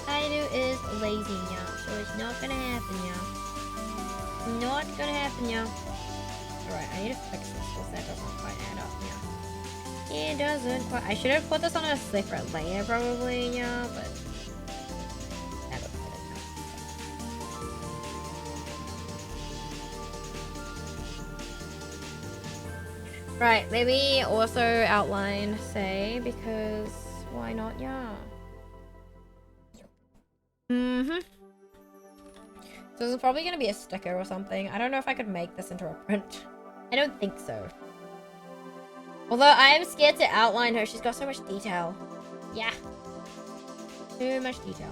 Aidu is lazy now, so it's not gonna happen now. Not gonna happen now. Alright, I need to fix this because that doesn't quite add up now. It doesn't quite. I should have put this on a separate layer probably, yeah, but that looks good. Right, maybe also outline, say, because why not, yeah. So this is probably gonna be a sticker or something. I don't know if I could make this into a print. I don't think so. Although I am scared to outline her. She's got so much detail. Yeah. Too much detail.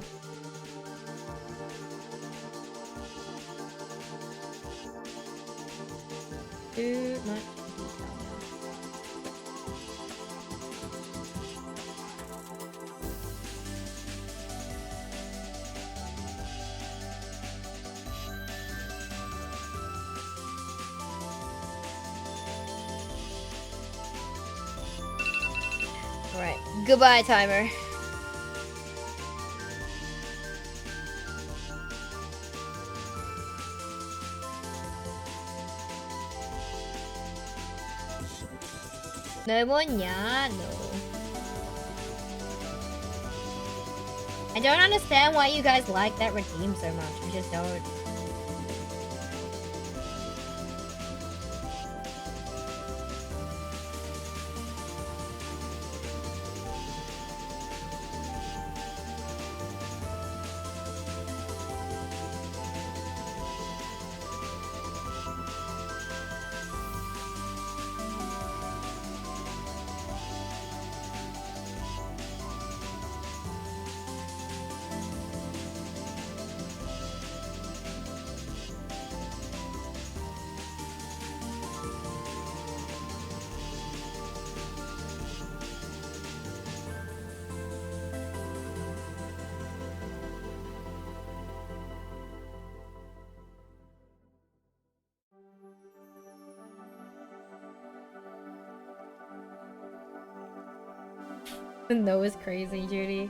Too much detail. Alright, goodbye, timer. No more, yeah, no. I don't understand why you guys like that redeem so much. I just don't. No is crazy, Judy.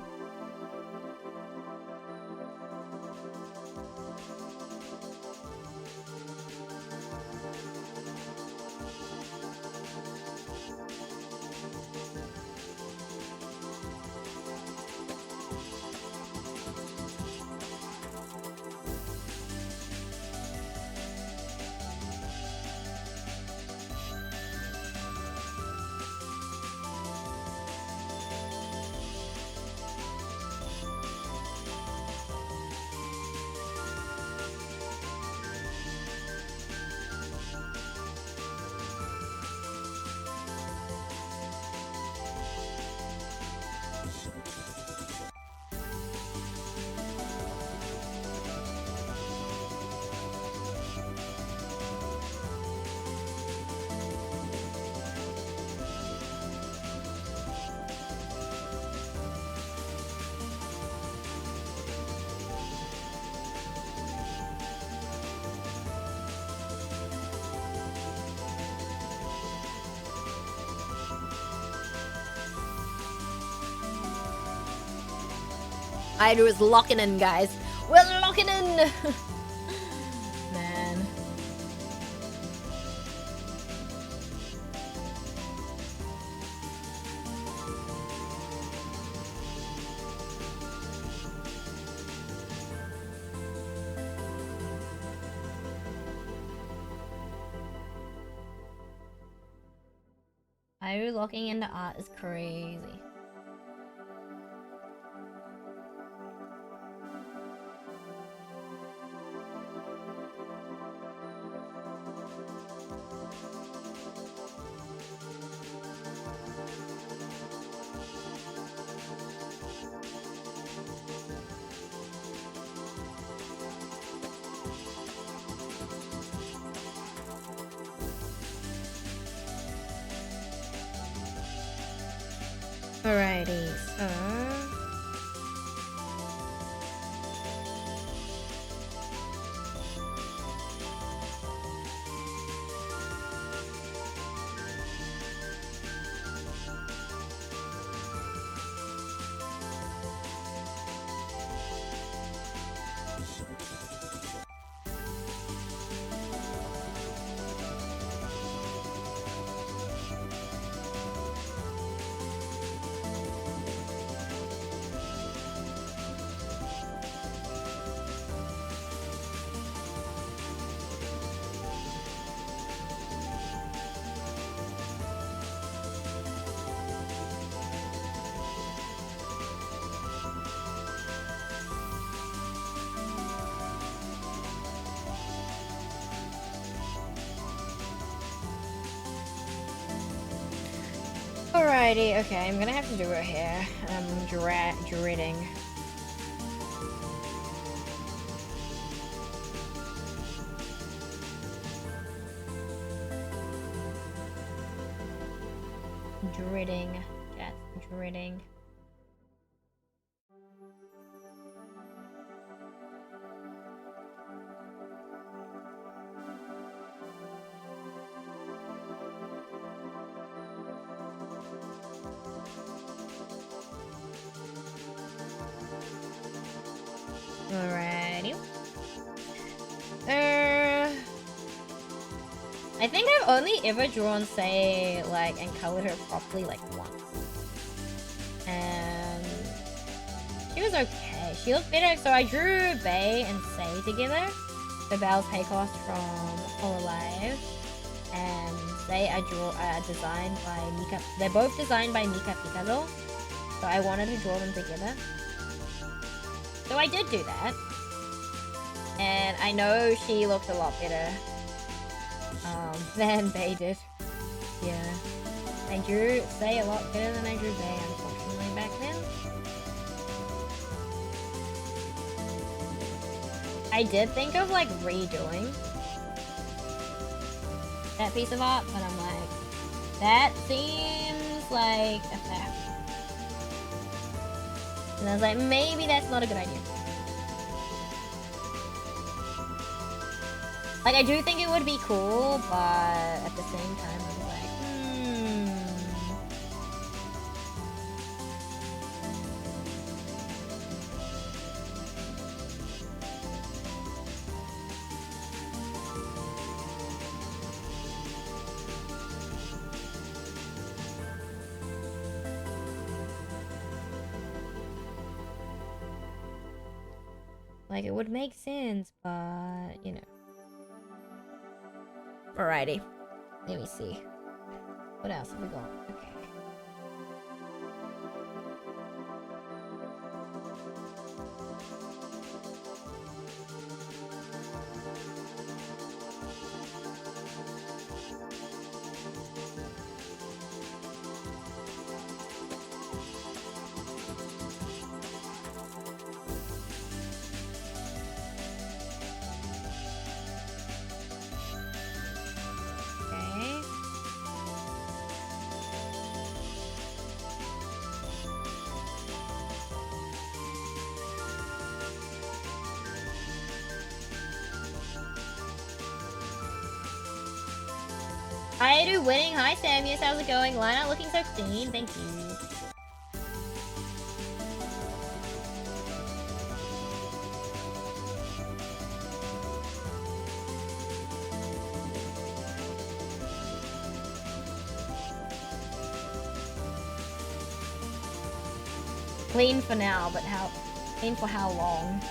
Aidu is locking in, guys. We're locking in. Man. Aidu locking into art is crazy. Alrighty, so... Alrighty, okay, I'm gonna have to do her hair. I'm dreading. Just dreading. Alrighty. I think I've only ever drawn, say, like, and colored her properly, like, once. And she was okay. She looked better. So I drew Bay and Say together. So Belle's Paycost from Hololive. And Say I designed by Mika. They're both designed by Mika Picado. So I wanted to draw them together. So I did do that. And I know she looked a lot better than Bay did. Yeah. I drew Say a lot better than I drew Bay, unfortunately, back then. I did think of, like, redoing that piece of art, but I'm like, that seems like a fact. And I was like, maybe that's not a good idea. Like, I do think it would be cool, but at the same time, I'm like, like, it would make sense, but, you know. Alrighty. Let me see. What else have we got? Okay. Hi, do winning. Hi, Samus. How's it going? Lina looking so clean. Thank you. Clean for now, but clean for how long?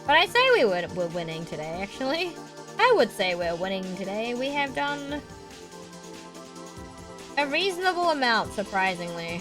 But I'd say we're winning today, actually. I would say we're winning today. We have done a reasonable amount, surprisingly.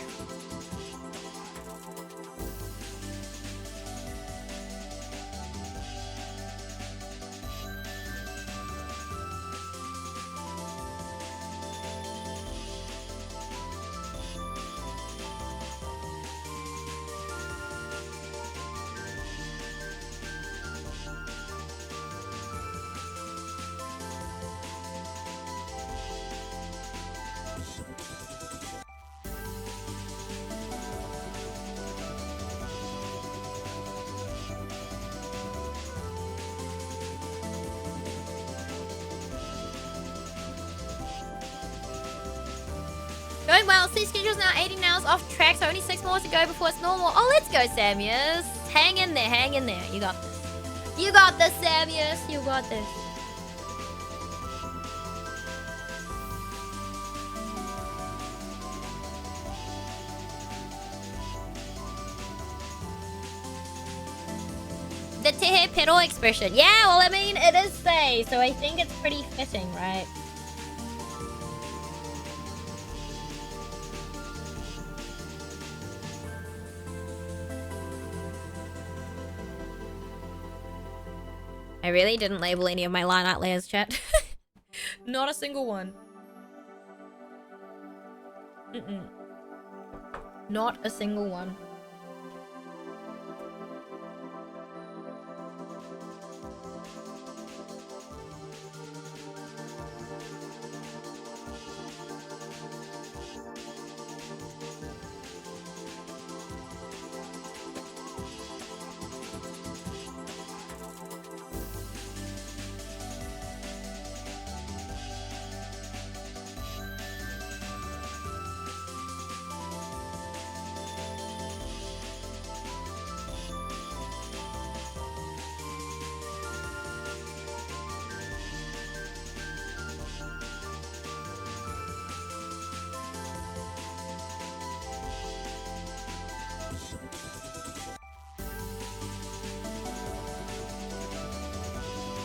Going well. Sleep schedule's now 18 hours off track, so only 6 more to go before it's normal. Oh, let's go, Samus. Hang in there, hang in there. You got this. You got this, Samus. You got this. The tehe pedal expression. Yeah, well, I mean, it is say, so I think it's pretty fitting, right? I really didn't label any of my line art layers, chat. Not a single one. Not a single one.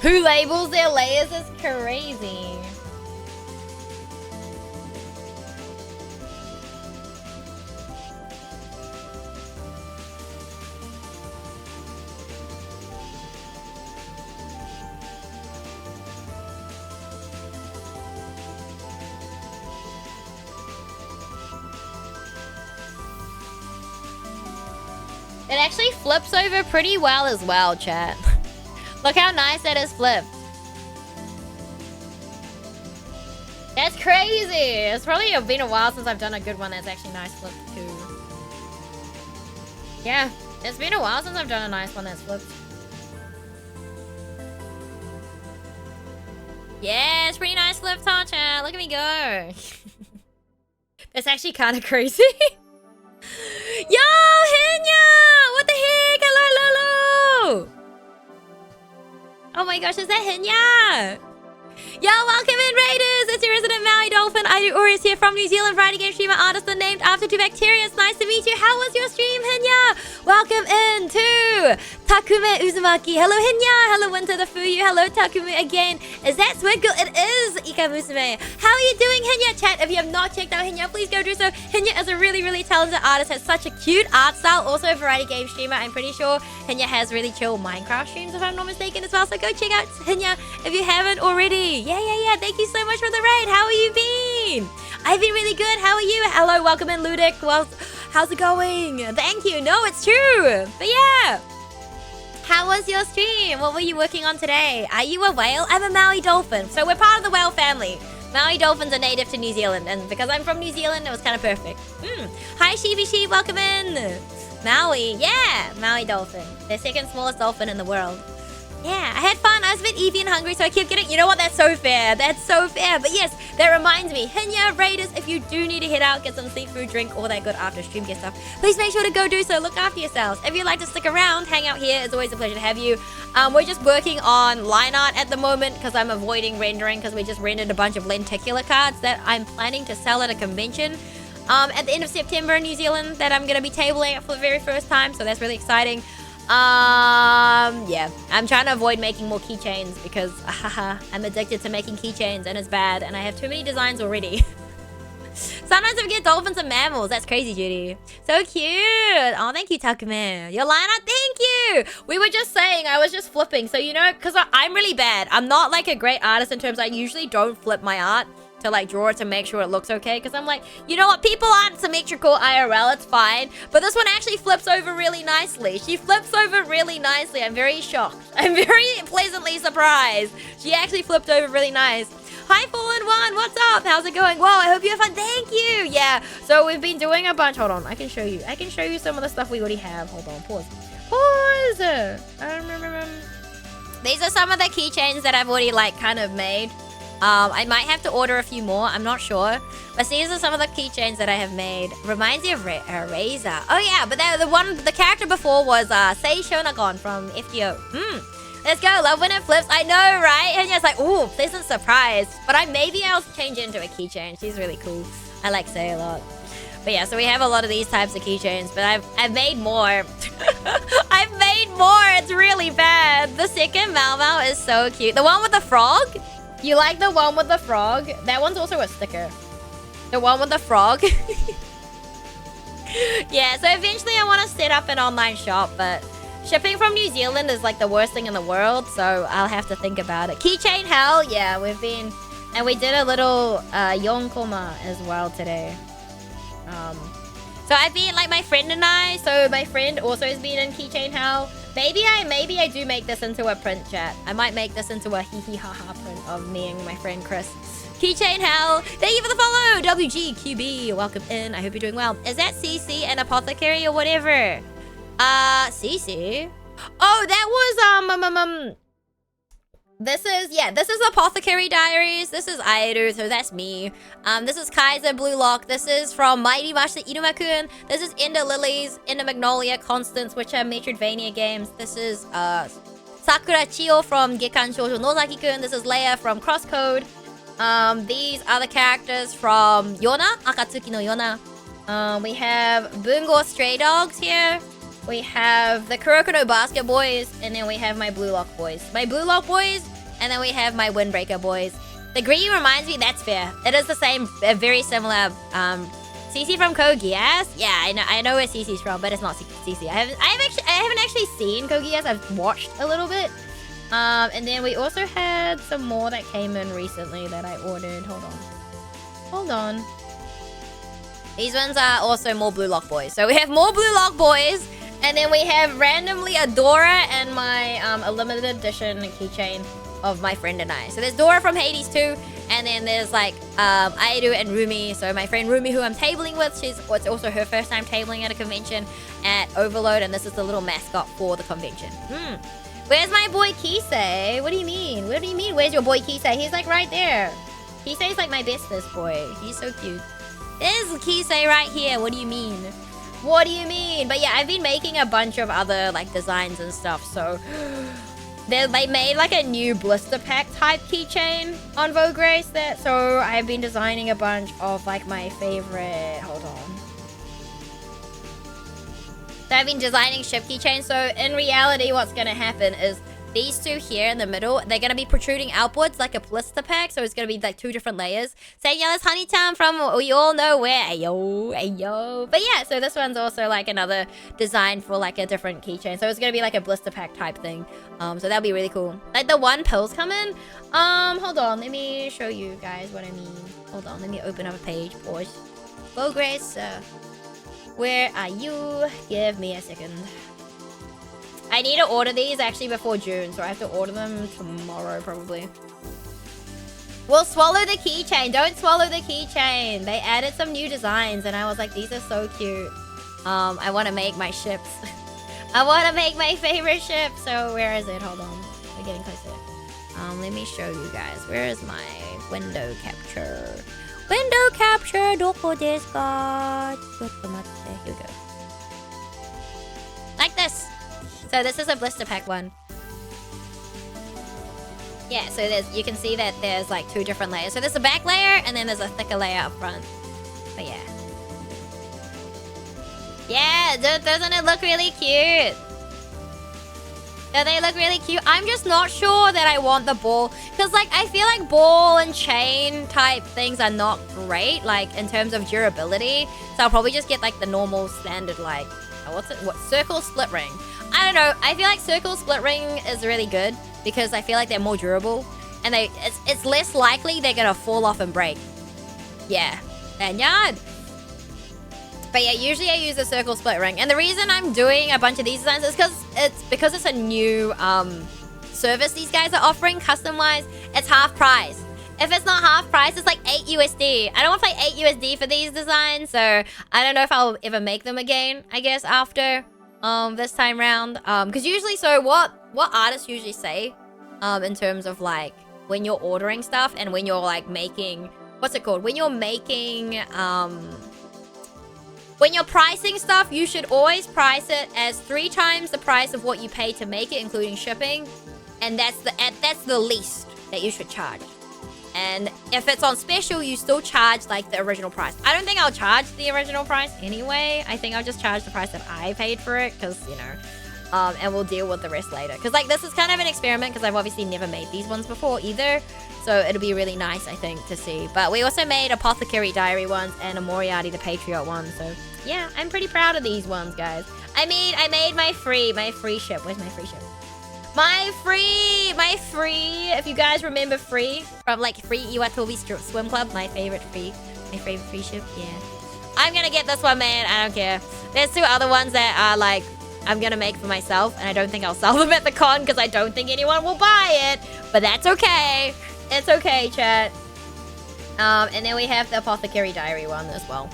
Who labels their layers is crazy. It actually flips over pretty well as well, chat. Look how nice that is flipped. That's crazy. It's probably been a while since I've done a good one that's actually nice flipped too. Yeah, it's been a while since I've done a nice one that's flipped. Yeah, it's pretty nice flipped, huh, chat? Look at me go. That's actually kind of crazy. Yo, Henya! What the heck? Hello, Lolo! Oh my gosh, is that Henya? Yo, welcome in, Raiders! It's your resident Maui Dolphin. I do Aureus here from New Zealand, variety game streamer, artist named after two bacteria. It's nice to meet you. How was your stream, Henya? Welcome in to Takume Uzumaki. Hello, Henya. Hello, Winter the Fuyu. Hello, Takume again. Is that Swiggle? It is Ika Musume. How are you doing, Henya? Chat, if you have not checked out Henya, please go do so. Henya is a really, really talented artist. Has such a cute art style. Also a variety game streamer. I'm pretty sure Henya has really chill Minecraft streams, if I'm not mistaken, as well. So go check out Henya if you haven't already. Yeah. Thank you so much for the raid. How have you been? I've been really good. How are you? Hello, welcome in, Ludic. Well, how's it going? Thank you. No, it's true. But yeah. How was your stream? What were you working on today? Are you a whale? I'm a Maui dolphin. So we're part of the whale family. Maui dolphins are native to New Zealand. And because I'm from New Zealand, it was kind of perfect. Hi, Sheepy Sheep. Welcome in. Maui. Yeah. Maui dolphin. The second smallest dolphin in the world. Yeah, I had fun. I was a bit eevee and hungry, so I kept getting... You know what? That's so fair. That's so fair. But yes, that reminds me. Hinya Raiders, if you do need to head out, get some seafood, drink, all that good after stream get stuff, please make sure to go do so. Look after yourselves. If you'd like to stick around, hang out here. It's always a pleasure to have you. We're just working on line art at the moment because I'm avoiding rendering because we just rendered a bunch of lenticular cards that I'm planning to sell at a convention at the end of September in New Zealand that I'm going to be tabling at for the very first time. So that's really exciting. Yeah, I'm trying to avoid making more keychains because I'm addicted to making keychains and it's bad and I have too many designs already. Sometimes I forget dolphins and mammals. That's crazy, Judy. So cute. Oh, thank you, Takuma. Your line art, thank you. We were just saying, I was just flipping. So, you know, because I'm really bad. I'm not like a great artist in terms I usually don't flip my art to like draw it to make sure it looks okay. Because I'm like, you know what? People aren't symmetrical IRL. It's fine. But this one actually flips over really nicely. She flips over really nicely. I'm very shocked. I'm very pleasantly surprised. She actually flipped over really nice. Hi, Fallen One. What's up? How's it going? Whoa, I hope you have fun. Thank you. Yeah. So we've been doing a bunch. Hold on. I can show you. I can show you some of the stuff we already have. Hold on. Pause. Pause. These are some of the keychains that I've already like kind of made. I might have to order a few more. I'm not sure. But these are some of the keychains that I have made. Reminds me of Razor. Oh, yeah. But the character before was Sei Shonagon from FGO. Let's go. Love when it flips. I know, right? And it's like, ooh, pleasant surprise. But maybe I'll change it into a keychain. She's really cool. I like Sei a lot. But yeah, so we have a lot of these types of keychains. But I've made more. I've made more. It's really bad. The second Mau Mau is so cute. The one with the frog? You like the one with the frog? That one's also a sticker. The one with the frog. Yeah, so eventually I want to set up an online shop, but shipping from New Zealand is like the worst thing in the world, so I'll have to think about it. Keychain hell, yeah, we've been... And we did a little yonkoma as well today. So I've been, like, my friend and I, so my friend also has been in Keychain hell. Maybe I do make this into a print, chat. I might make this into a hee-hee-ha-ha print of me and my friend Chris. Keychain hell. Thank you for the follow. WGQB, welcome in. I hope you're doing well. Is that CC and Apothecary or whatever? CC? Oh, that was, this is Apothecary Diaries. This is Airu, so that's me. This is Kaiser Blue Lock. This is from Mighty Master Iruma-kun. This is Ender Lilies, Ender Magnolia, Constance, which are Metroidvania games. This is Sakura Chio from Gekan Shoujo Nozaki-kun. This is Leia from Crosscode. These are the characters from Yona, Akatsuki no Yona. We have Bungo Stray Dogs here. We have the Kuroko no Basket Boys, and then we have my Blue Lock Boys. My Blue Lock Boys, and then we have my Windbreaker Boys. The green reminds me, that's fair. It is the same, very similar. CC from Kogias? Yeah, I know where CC's from, but it's not CC. I haven't actually seen Kogias. I've watched a little bit. And then we also had some more that came in recently that I ordered. Hold on. These ones are also more Blue Lock Boys. So we have more Blue Lock Boys. And then we have randomly a Dora and my a limited edition keychain of my friend and I. So there's Dora from Hades too. And then there's like Airu and Rumi. So my friend Rumi, who I'm tabling with, it's also her first time tabling at a convention at Overload. And this is the little mascot for the convention. Where's my boy Kisei? What do you mean? What do you mean? Where's your boy Kisei? He's like right there. Kisei's like my bestest boy. He's so cute. There's Kisei right here. What do you mean? What do you mean? But yeah, I've been making a bunch of other like designs and stuff. So they made like a new blister pack type keychain on Vogue Race. So I've been designing a bunch of like my favorite. Hold on. So I've been designing ship keychains. So in reality, what's gonna happen is these two here in the middle, they're going to be protruding outwards like a blister pack. So it's going to be like 2 different layers. Saying, yeah, that's Honey-chan from we all know where. Ayo, ayo. But yeah, so this one's also like another design for like a different keychain. So it's going to be like a blister pack type thing. So that'll be really cool. Like the one pills come in. Hold on. Let me show you guys what I mean. Hold on. Let me open up a page. Pause. Progress. Where are you? Give me a second. I need to order these actually before June, so I have to order them tomorrow probably. We'll swallow the keychain. Don't swallow the keychain. They added some new designs and I was like, these are so cute. I want to make my ships. I want to make my favorite ship. So where is it? Hold on. We're getting closer. Let me show you guys. Where is my window capture? Window capture. Doko desu ka? Here we go. Like this. So this is a blister pack one. Yeah, so you can see that there's like 2 different layers. So there's a back layer and then there's a thicker layer up front. But yeah. Yeah, doesn't it look really cute? Do they look really cute? I'm just not sure that I want the ball. Because like, I feel like ball and chain type things are not great. Like in terms of durability. So I'll probably just get like the normal standard like, circle split ring. I don't know. I feel like circle split ring is really good because I feel like they're more durable and it's less likely they're gonna fall off and break. Yeah, lanyard. But yeah, usually I use a circle split ring, and the reason I'm doing a bunch of these designs is because it's a new service these guys are offering custom-wise. It's half price. If it's not half price, it's like 8 USD. I don't want to pay 8 USD for these designs, so I don't know if I'll ever make them again. I guess after. This time round, because usually, so what artists usually say, in terms of like when you're ordering stuff and when you're like making, what's it called? When you're making, when you're pricing stuff, you should always price it as 3 times the price of what you pay to make it, including shipping, and that's the least that you should charge. And if it's on special, you still charge like the original price. I don't think I'll charge the original price anyway. I think I'll just charge the price that I paid for it because, you know, and we'll deal with the rest later. Because like this is kind of an experiment because I've obviously never made these ones before either. So it'll be really nice, I think, to see. But we also made Apothecary Diary ones and a Moriarty the Patriot one. So yeah, I'm pretty proud of these ones, guys. I made my free ship. Where's my free ship? My free, if you guys remember free from like free Iwatobi Swim Club, my favorite free ship, yeah. I'm gonna get this one, man, I don't care. There's 2 other ones that are like, I'm gonna make for myself, and I don't think I'll sell them at the con because I don't think anyone will buy it, but that's okay. It's okay, chat. And then we have the Apothecary Diary one as well.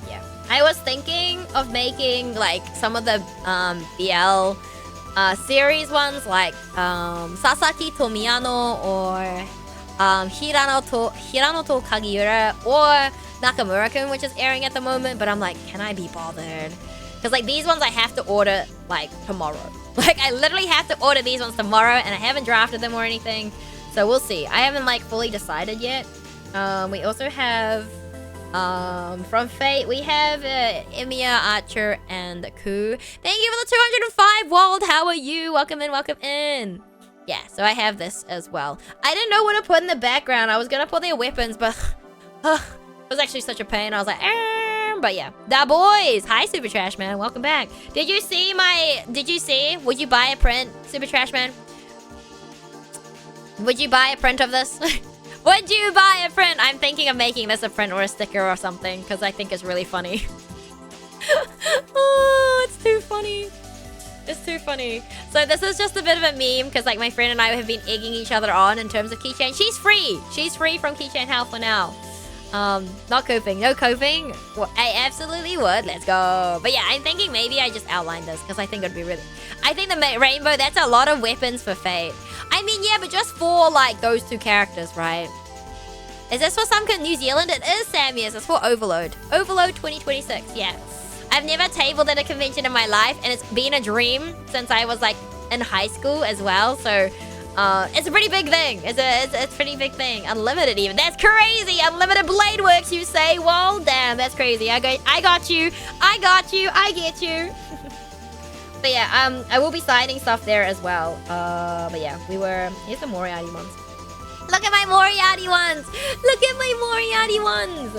Yeah. I was thinking of making like some of the BL series ones like Sasaki to Miyano or Hirano to Kagiura or Nakamura-kun, which is airing at the moment, but I'm like, can I be bothered? Because like these ones I have to order like tomorrow. Like I literally have to order these ones tomorrow and I haven't drafted them or anything. So we'll see. I haven't like fully decided yet. We also have from Fate, we have Emiya, Archer, and Ku. Thank you for the 205 Wald. How are you? Welcome in, welcome in. Yeah, so I have this as well. I didn't know what to put in the background. I was gonna put their weapons, but it was actually such a pain. I was like, but yeah. Da boys! Hi, Super Trash Man. Welcome back. Did you see? Would you buy a print, Super Trash Man? Would you buy a print of this? Would you buy a print? I'm thinking of making this a print or a sticker or something because I think it's really funny. Oh, it's too funny. It's too funny. So this is just a bit of a meme because like my friend and I have been egging each other on in terms of keychain. She's free. She's free from keychain hell for now. Not coping. No coping. Well, I absolutely would. Let's go. But yeah, I'm thinking maybe I just outline this because I think it'd be really... I think the rainbow, that's a lot of weapons for Fate. I mean, yeah, but just for like those 2 characters, right? Is this for some New Zealand? It is, Samuels. It's for Overload. Overload 2026, yeah. I've never tabled at a convention in my life, and it's been a dream since I was like in high school as well. So it's a pretty big thing. It's a pretty big thing. Unlimited even. That's crazy. Unlimited blade works, you say? Well, damn, that's crazy. I got you. I get you. But yeah, I will be signing stuff there as well. But yeah, here's the Moriarty ones. Look at my Moriarty ones! Look at my Moriarty ones!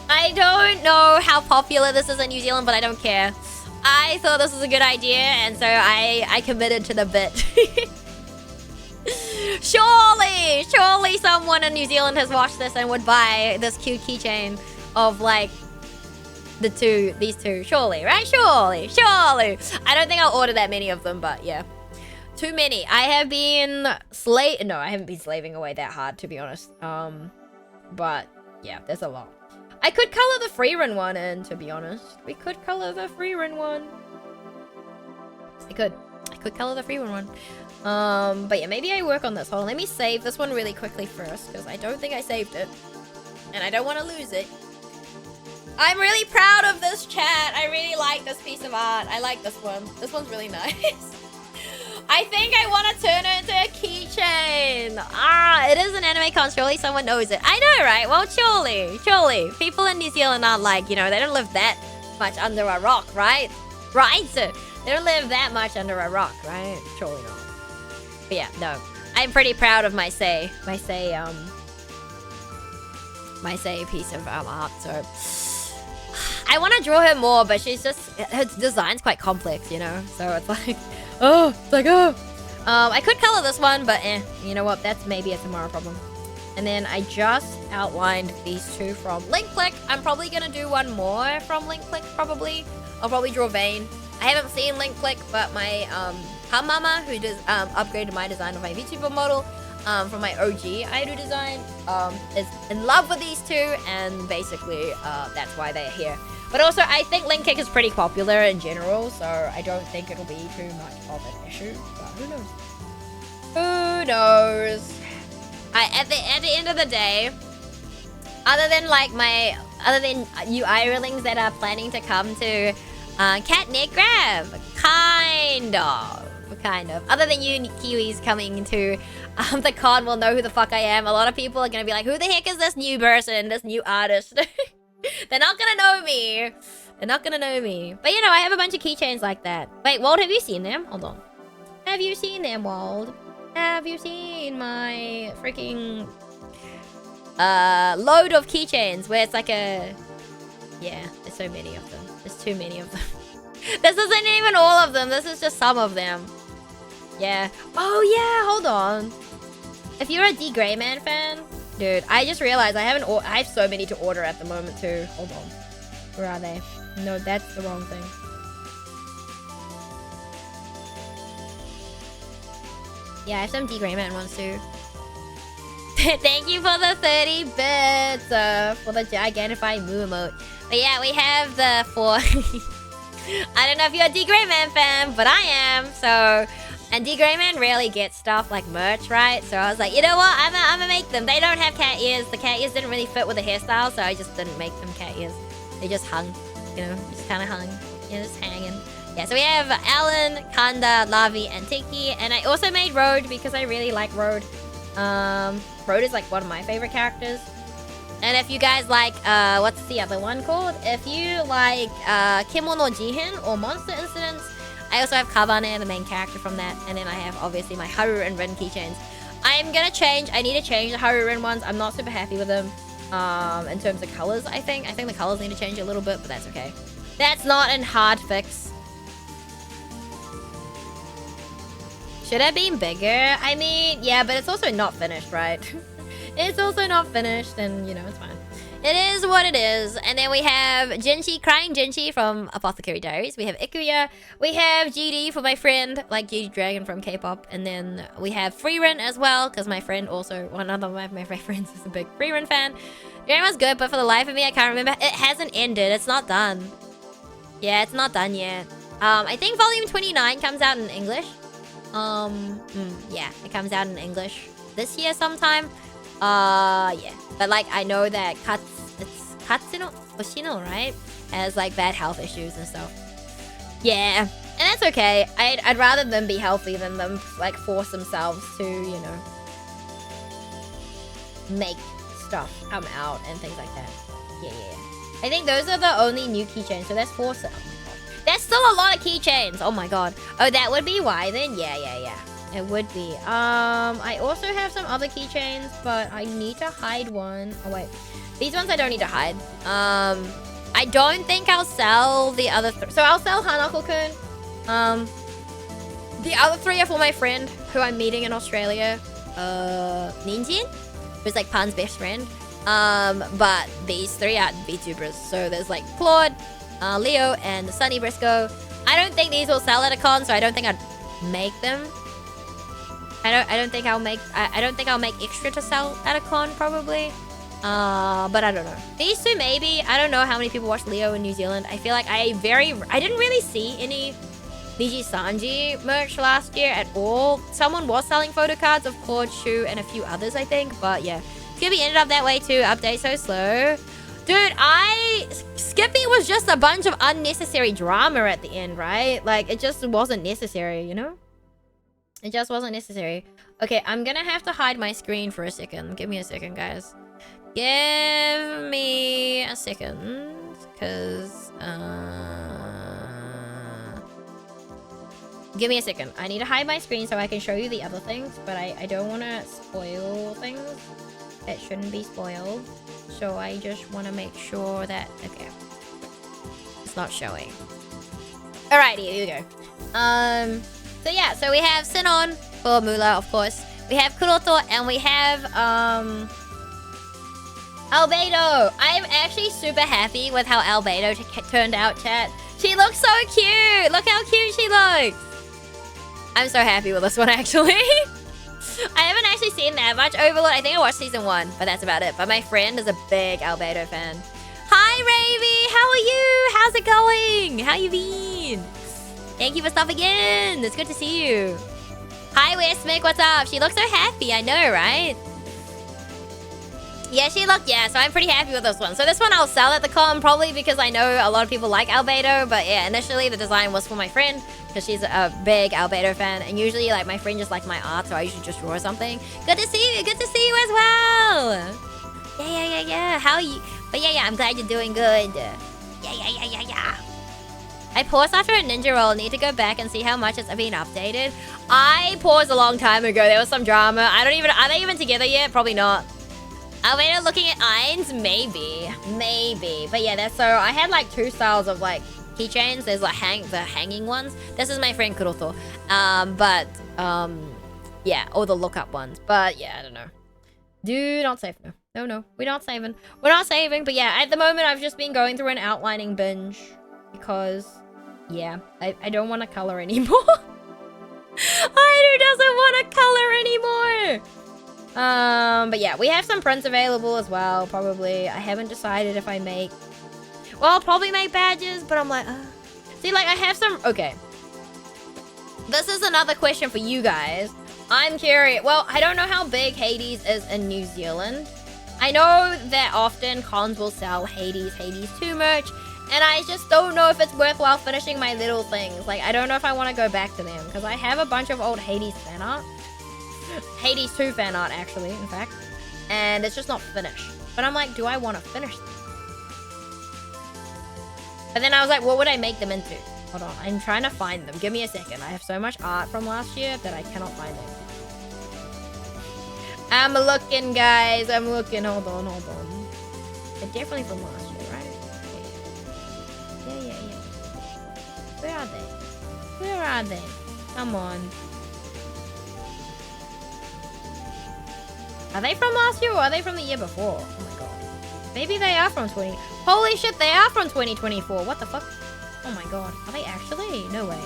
I don't know how popular this is in New Zealand, but I don't care. I thought this was a good idea, and so I committed to the bit. Surely someone in New Zealand has watched this and would buy this cute keychain of like these two. Surely, right? Surely. I don't think I'll order that many of them, but yeah. Too many. I haven't been slaving away that hard, to be honest. But yeah, there's a lot. I could color the free run one in, to be honest. We could color the free run one. I could color the free run one. But yeah, maybe I work on this. Hold on, let me save this one really quickly first, because I don't think I saved it. And I don't want to lose it. I'm really proud of this, chat. I really like this piece of art. I like this one. This one's really nice. I think I want to turn it into a keychain. It is an anime con. Surely someone knows it. I know, right? Well, surely. People in New Zealand aren't like, they don't live that much under a rock, right? Right? They don't live that much under a rock, right? Surely not. But yeah, no. I'm pretty proud of my say piece of art, so... I want to draw her more, but her design's quite complex, so it's like... I could color this one, but you know what? That's maybe a tomorrow problem. And then I just outlined these two from Link Click. I'm probably gonna do one more from Link Click, probably. I'll probably draw Vane. I haven't seen Link Click, but my Mama, who upgraded my design of my VTuber model from my OG idol design, is in love with these two, and basically that's why they're here. But also, I think Link Kick is pretty popular in general, so I don't think it'll be too much of an issue. But who knows? Who knows? At the end of the day, other than you Irelings that are planning to come to Catneck Grab, kind of. Other than you Kiwis coming to the con will know who the fuck I am. A lot of people are gonna be like, who the heck is this new person, this new artist? They're not gonna know me. But I have a bunch of keychains like that. Wait, Wald, have you seen them? Hold on. Have you seen them, Wald? Have you seen my freaking load of keychains where it's like a... Yeah, there's so many of them. There's too many of them. This isn't even all of them. This is just some of them. Yeah. Oh, yeah, hold on. If you're a D Greyman fan... Dude, I just realized I have so many to order at the moment too. Hold on. Where are they? No, that's the wrong thing. Yeah, I have some D Greyman ones too. Thank you for the 30 bits for the Gigantify Moo emote. But yeah, we have the 4. I don't know if you're a D Greyman fan, but I am, so... And D Greyman rarely gets stuff like merch, right? So I was like, you know what? I'm gonna make them. They don't have cat ears. The cat ears didn't really fit with the hairstyle, so I just didn't make them cat ears. They just hung, just kind of hung, just hanging. Yeah, so we have Alan, Kanda, Lavi, and Tiki. And I also made Road because I really like Road. Road is like one of my favorite characters. And if you guys like, what's the other one called? If you like Kimono Jihen or Monster Incidents, I also have Kabane, the main character from that. And then I have, obviously, my Haru and Rin keychains. I need to change the Haru Rin ones. I'm not super happy with them in terms of colors, I think. I think the colors need to change a little bit, but that's okay. That's not a hard fix. Should have been bigger? I mean, yeah, but it's also not finished, right? It's also not finished, and, it's fine. It is what it is. And then we have Jinchi, Crying Jinchi from Apothecary Diaries. We have Ikuya. We have GD for my friend, like GD Dragon from K-pop. And then we have Freerun as well, because my friend also, one of my friends is a big Freerun fan. Dragon was good, but for the life of me, I can't remember. It hasn't ended. It's not done. Yeah, it's not done yet. I think Volume 29 comes out in English. Yeah, it comes out in English this year sometime. Yeah. But, like, I know that Katsuno, right? Has, like, bad health issues and stuff. Yeah. And that's okay. I'd rather them be healthy than them, like, force themselves to, make stuff come out and things like that. Yeah. I think those are the only new keychains. So there's 4. That's still sell a lot of keychains. Oh my god. Oh, that would be why then. Yeah. It would be. I also have some other keychains, but I need to hide one. Oh wait, these ones I don't need to hide. I don't think I'll sell the other so I'll sell Hanako-kun. The other 3 are for my friend who I'm meeting in Australia. Ninjin, who's like Pan's best friend. But these 3 are VTubers. So there's like Claude, Leo, and Sunny Briscoe. I don't think these will sell at a con, so I don't think I'd make them. I don't think I'll make extra to sell at a con probably. But I don't know. These 2 maybe. I don't know how many people watch Leo in New Zealand. I feel like I didn't really see any Niji Sanji merch last year at all. Someone was selling photo cards of Claude, Shu, and a few others, I think. But yeah, Skippy ended up that way too. Update so slow. Dude, Skippy was just a bunch of unnecessary drama at the end, right? Like, it just wasn't necessary, you know? It just wasn't necessary. Okay, I'm gonna have to hide my screen for a second. Give me a second, guys. Give me a second. Because, give me a second. I need to hide my screen so I can show you the other things. But I don't want to spoil things that shouldn't be spoiled. So I just want to make sure that... Okay. It's not showing. Alrighty, here we go. So yeah, so we have Sinon for Mula, of course. We have Kuroto, and we have, Albedo. I'm actually super happy with how Albedo turned out, chat. She looks so cute. Look how cute she looks. I'm so happy with this one, actually. I haven't actually seen that much Overlord. I think I watched season 1, but that's about it. But my friend is a big Albedo fan. Hi, Ravy. How are you? How's it going? How you been? Thank you for stopping in. It's good to see you. Hi, Westmick. What's up? She looks so happy. I know, right? Yeah, so I'm pretty happy with this one. So this one I'll sell at the con, probably because I know a lot of people like Albedo. But yeah, initially the design was for my friend because she's a big Albedo fan. And usually, like, my friend just likes my art, so I usually just draw something. Good to see you. Good to see you as well. Yeah. How are you? But yeah, I'm glad you're doing good. Yeah. I paused after a ninja roll. Need to go back and see how much it's been updated. I paused a long time ago. There was some drama. Are they even together yet? Probably not. Albedo looking at Ainz? Maybe. But yeah, so I had like 2 styles of like keychains. There's like the hanging ones. This is my friend Kuroto. Yeah, or the lookup ones. But yeah, I don't know. Do not save. No. We're not saving. But yeah, at the moment I've just been going through an outlining binge. Because, yeah, I don't want to color anymore. Aidu doesn't want to color anymore. But yeah, we have some prints available as well, probably. I haven't decided if I make... Well, I'll probably make badges, but I'm like... See, like, I have some... Okay. This is another question for you guys. I'm curious. Well, I don't know how big Hades is in New Zealand. I know that often cons will sell Hades 2 merch. And I just don't know if it's worthwhile finishing my little things. Like, I don't know if I want to go back to them. Because I have a bunch of old Hades fan art. Hades 2 fan art, actually, in fact. And it's just not finished. But I'm like, do I want to finish them? But then I was like, what would I make them into? Hold on, I'm trying to find them. Give me a second. I have so much art from last year that I cannot find them. I'm looking, guys. I'm looking. Hold on. They're definitely from last year, right? Yeah. Where are they? Come on. Are they from last year or are they from the year before? Oh my god. Maybe they are from 20... Holy shit, they are from 2024. What the fuck? Oh my god. Are they actually? No way.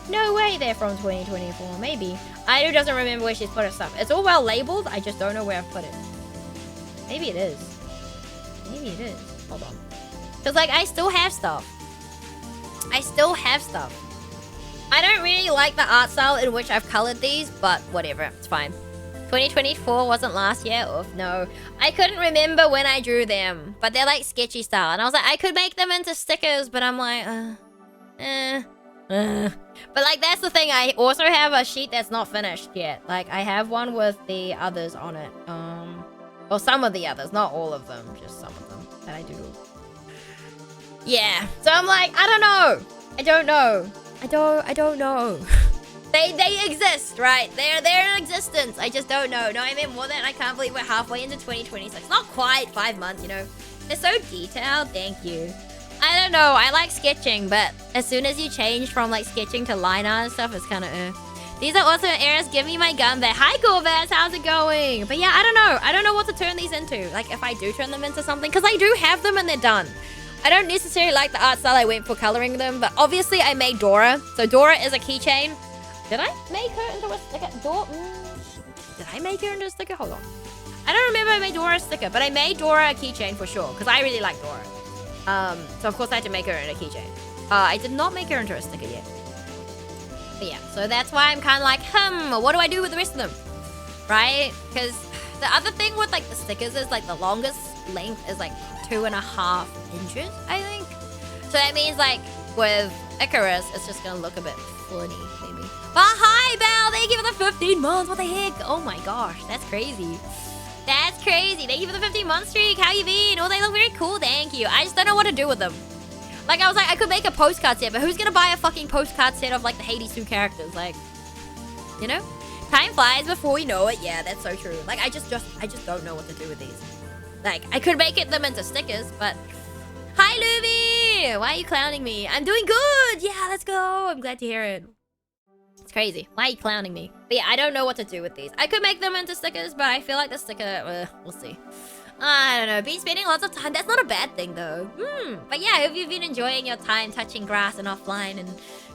No way they're from 2024. Maybe. Aidu doesn't remember where she's put her stuff. It's all well labeled. I just don't know where I've put it. Maybe it is. Hold on. Because, like, I still have stuff. I don't really like the art style in which I've colored these, but whatever. It's fine. 2024 wasn't last year? Oof, no. I couldn't remember when I drew them, but they're like sketchy style. And I was like, I could make them into stickers, but I'm like, But like, that's the thing. I also have a sheet that's not finished yet. Like, I have one with the others on it. Or some of the others, not all of them, just some of them that I do. Yeah, so I'm like, I don't know. I don't know. I don't know. They exist, right? They're in existence. I just don't know. No, I mean more than I can't believe we're halfway into 2026. Not quite 5 months, you know. They're so detailed. Thank you. I don't know. I like sketching, but as soon as you change from like sketching to line art and stuff, it's kind of These are awesome eras. Give me my gun back. Hi, Corvette. How's it going? But yeah, I don't know. I don't know what to turn these into. Like if I do turn them into something, because I do have them and they're done. I don't necessarily like the art style I went for coloring them, but obviously I made Dora. So Dora is a keychain. Did I make her into a sticker? Did I make her into a sticker? Hold on. I don't remember I made Dora a sticker, but I made Dora a keychain for sure, because I really like Dora. So of course I had to make her into a keychain. I did not make her into a sticker yet. But yeah, so that's why I'm kind of like, what do I do with the rest of them? Right? Because the other thing with like the stickers is like the longest length is like 2.5 inches, I think. So that means like with Icarus, it's just gonna look a bit funny, maybe. But hi, Belle! Thank you for the 15 months. What the heck? Oh my gosh, that's crazy. That's crazy. Thank you for the 15-month streak. How you been? Oh, they look very cool. Thank you. I just don't know what to do with them. Like, I was like, I could make a postcard set, but who's gonna buy a fucking postcard set of like the Hades 2 characters? Like, you know? Time flies before we know it. Yeah, that's so true. Like, I just don't know what to do with these. Like, I could make them into stickers, but... Hi, Luby! Why are you clowning me? I'm doing good! Yeah, let's go! I'm glad to hear it. It's crazy. Why are you clowning me? But yeah, I don't know what to do with these. I could make them into stickers, but I feel like the sticker... we'll see. I don't know. Been spending lots of time. That's not a bad thing, though. But yeah, I hope you've been enjoying your time touching grass and offline and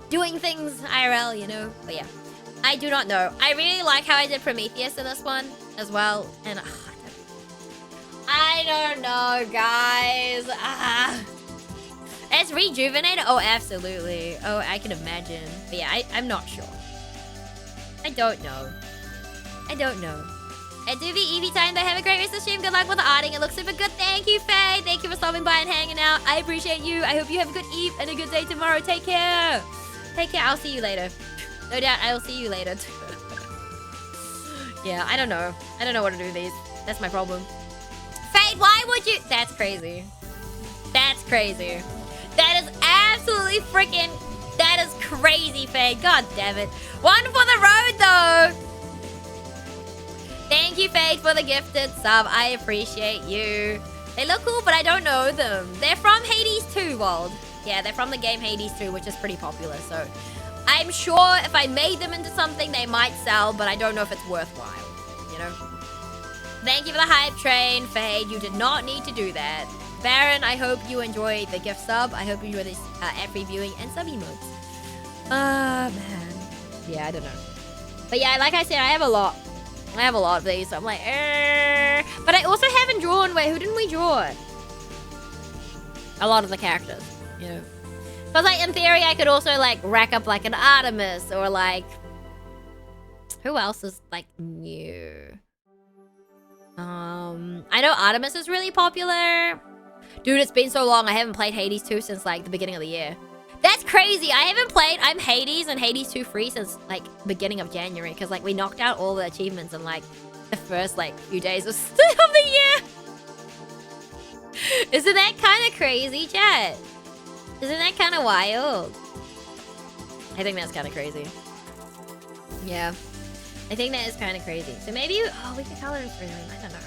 doing things IRL, you know? But yeah, I do not know. I really like how I did Prometheus in this one as well. And I don't know, guys. It's rejuvenated. Oh, absolutely. Oh, I can imagine. But yeah, I'm not sure. I don't know. I don't know. At Doobie Evie time, they have a great rest of the stream. Good luck with the arting. It looks super good. Thank you, Faye. Thank you for stopping by and hanging out. I appreciate you. I hope you have a good eve and a good day tomorrow. Take care. Take care. I'll see you later. No doubt, I will see you later. Yeah, I don't know. I don't know what to do with these. That's my problem. Fade, why would you... That's crazy. That's crazy. That is absolutely freaking... That is crazy, Fade. God damn it. One for the road, though. Thank you, Fade, for the gifted sub. I appreciate you. They look cool, but I don't know them. They're from Hades 2, Wald. Yeah, they're from the game Hades 2, which is pretty popular, so... I'm sure if I made them into something, they might sell, but I don't know if it's worthwhile, you know? Thank you for the hype train, Fade. You did not need to do that. Baron, I hope you enjoy the gift sub. I hope you enjoy this ad-free viewing and sub emotes. Man. Yeah, I don't know. But yeah, like I said, I have a lot. I have a lot of these, so I'm like, But I also haven't drawn... Wait, who didn't we draw? A lot of the characters, you know? Because, like, in theory, I could also, like, rack up, like, an Artemis or, like... Who else is, like, new? I know Artemis is really popular. Dude, it's been so long. I haven't played Hades 2 since, like, the beginning of the year. That's crazy. I haven't played... I'm Hades and Hades 2 free since, like, beginning of January. Because, like, we knocked out all the achievements in, like, the first, like, few days of the year. Isn't that kind of crazy, chat? Isn't that kind of wild? I think that's kind of crazy. Yeah. I think that is kind of crazy. So maybe you... Oh, we can color it for them. I don't know.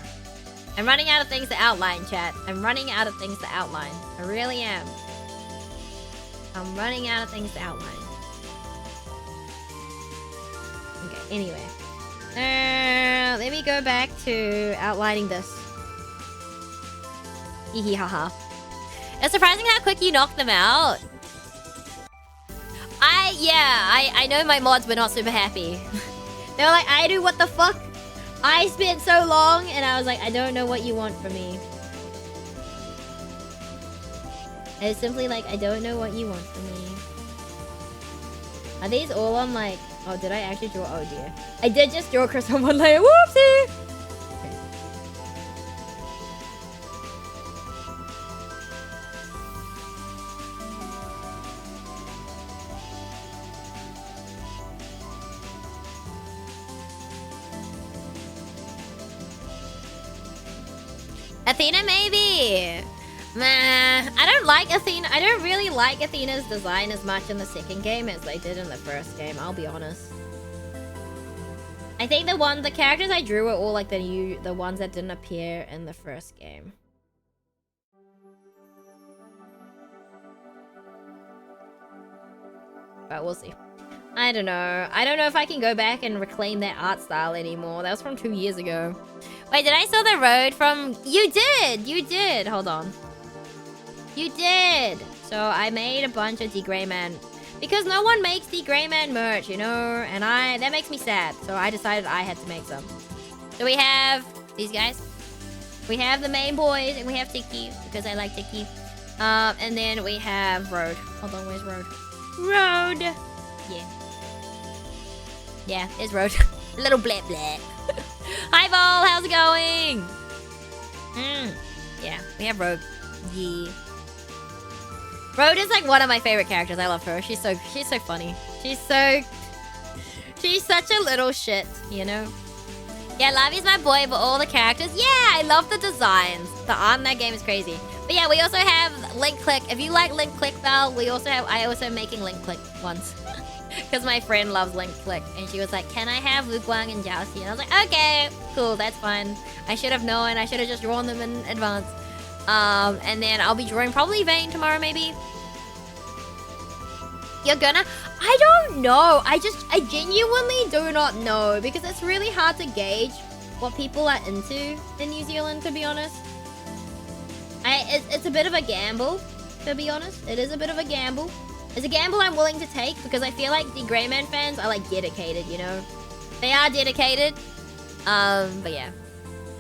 I'm running out of things to outline, chat. I'm running out of things to outline. I really am. I'm running out of things to outline. Okay, anyway. Let me go back to outlining this. Hee hee haha. It's surprising how quick you knocked them out. I know my mods were not super happy. They were like, I do what the fuck? I spent so long, and I was like, I don't know what you want from me. I was simply like, I don't know what you want from me. Are these all on like... Oh, did I actually draw? Oh dear. I did just draw Chris on one layer. Whoopsie! Okay. Athena, maybe. I don't like Athena. I don't really like Athena's design as much in the second game as they did in the first game, I'll be honest. I think the characters I drew were all like the ones that didn't appear in the first game. But we'll see. I don't know. I don't know if I can go back and reclaim that art style anymore. That was from 2 years ago. Wait, did I sell the road from... You did! You did! Hold on. You did! So I made a bunch of D-Greyman. Because no one makes D-Greyman merch, you know? And that makes me sad. So I decided I had to make some. So we have these guys. We have the main boys. And we have Tiki. Because I like Tiki. And then we have Road. Hold on, where's Road? Road! Yeah. Yeah, there's Road. A little bleh bleh. Hi, Vol! How's it going? Yeah, we have Road. Yeah. Road is like one of my favorite characters. I love her. She's so funny. She's such a little shit, you know? Yeah, Lavi's my boy, but all the characters. Yeah, I love the designs. The art in that game is crazy. But yeah, we also have Link Click. If you like Link Click, Val, I also am making Link Click ones. Because my friend loves Link Click. And she was like, can I have Lu Guang and Jousty? And I was like, okay, cool, that's fine. I should have known. I should have just drawn them in advance. And then I'll be drawing probably Vayne tomorrow, maybe. You're gonna? I don't know. I genuinely do not know. Because it's really hard to gauge what people are into in New Zealand, to be honest. It's a bit of a gamble, to be honest. It is a bit of a gamble. It's a gamble I'm willing to take because I feel like the Greyman fans are like dedicated, you know? They are dedicated. But yeah.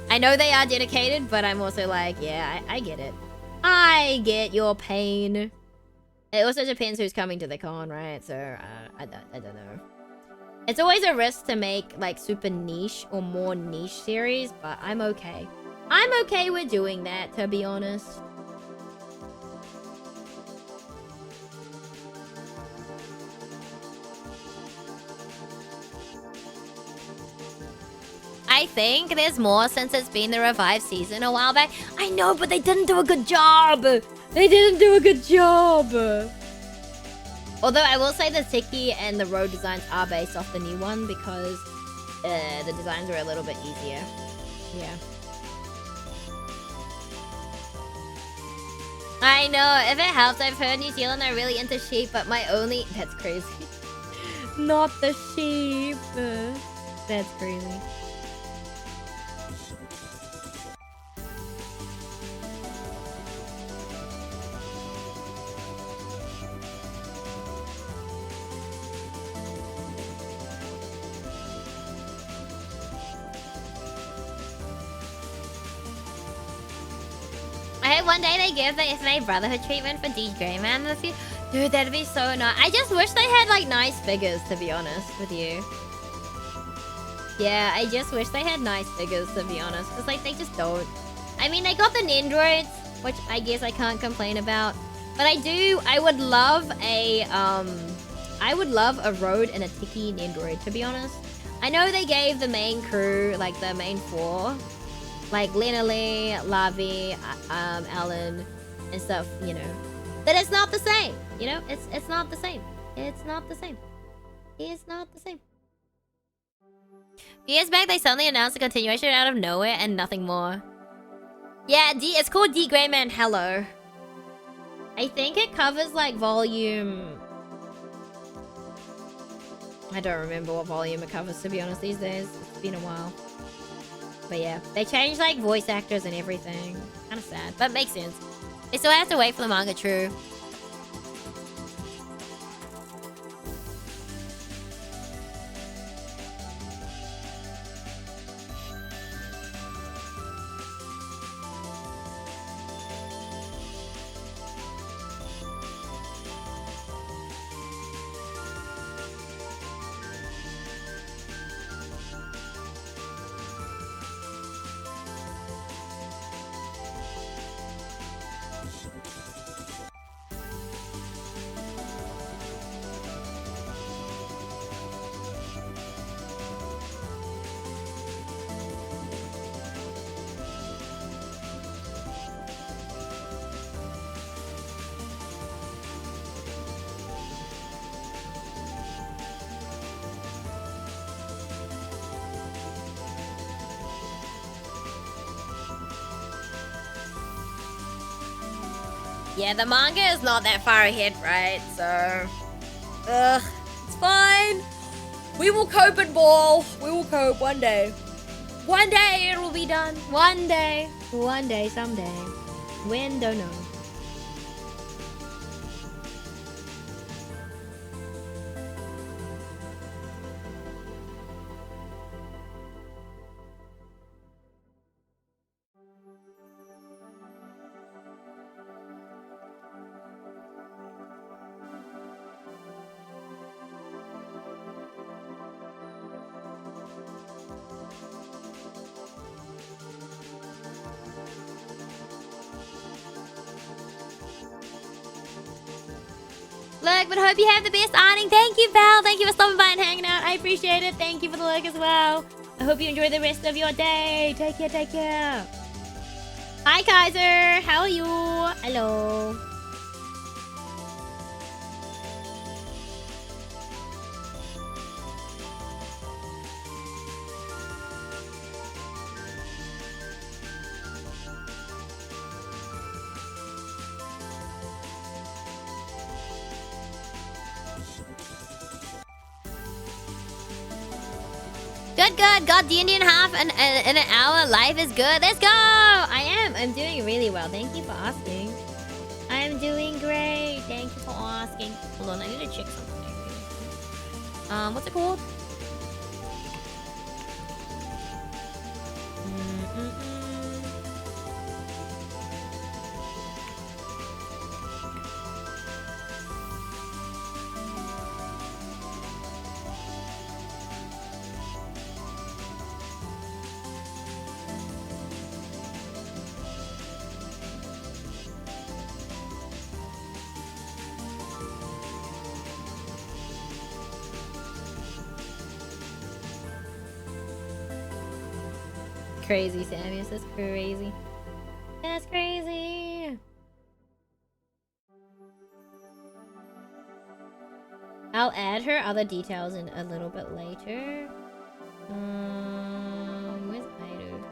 I know they are dedicated, but I'm also like, yeah, I get it. I get your pain. It also depends who's coming to the con, right? So, I don't know. It's always a risk to make like super niche or more niche series, but I'm okay. I'm okay with doing that, to be honest. I think there's more since it's been the revived season a while back. I know, but they didn't do a good job. They didn't do a good job. Although I will say the Tiki and the road designs are based off the new one because the designs are a little bit easier. Yeah. I know, if it helps, I've heard New Zealand are really into sheep, but my only... That's crazy. Not the sheep. That's crazy. I hope one day they give the SMA Brotherhood treatment for D-Greyman this year. Dude, that'd be so nice. I just wish they had, like, nice figures, to be honest with you. Yeah, I just wish they had nice figures, to be honest. Because, like, they just don't. I mean, they got the Nendroids, which I guess I can't complain about. But I would love a Road and a Tiki Nendroid, to be honest. I know they gave the main crew, like, the main four, like Lena Lee, Lavi, Alan, and stuff, you know. But it's not the same, you know? It's not the same. It's not the same. It's not the same. Years back, they suddenly announced a continuation out of nowhere and nothing more. Yeah, it's called D-Greyman Hello. I think it covers, like, volume... I don't remember what volume it covers, to be honest, these days. It's been a while. But yeah, they changed like voice actors and everything. Kind of sad, but makes sense. They still have to wait for the manga, true. Yeah, the manga is not that far ahead, right? So, it's fine. We will cope and ball. We will cope one day. One day it will be done. One day. One day, someday. When, don't know. Look, but hope you have the best ironing. Thank you, Val. Thank you for stopping by and hanging out. I appreciate it. Thank you for the look as well. I hope you enjoy the rest of your day. Take care, take care. Hi, Kaiser. How are you? Hello. Good, good. Got the Indian half in an hour. Life is good. Let's go. I am. I'm doing really well. Thank you for asking. I'm doing great. Thank you for asking. Hold on. I need to check something. What's it called? Crazy, Samus. That's crazy. That's crazy. I'll add her other details in a little bit later. Where's Ido?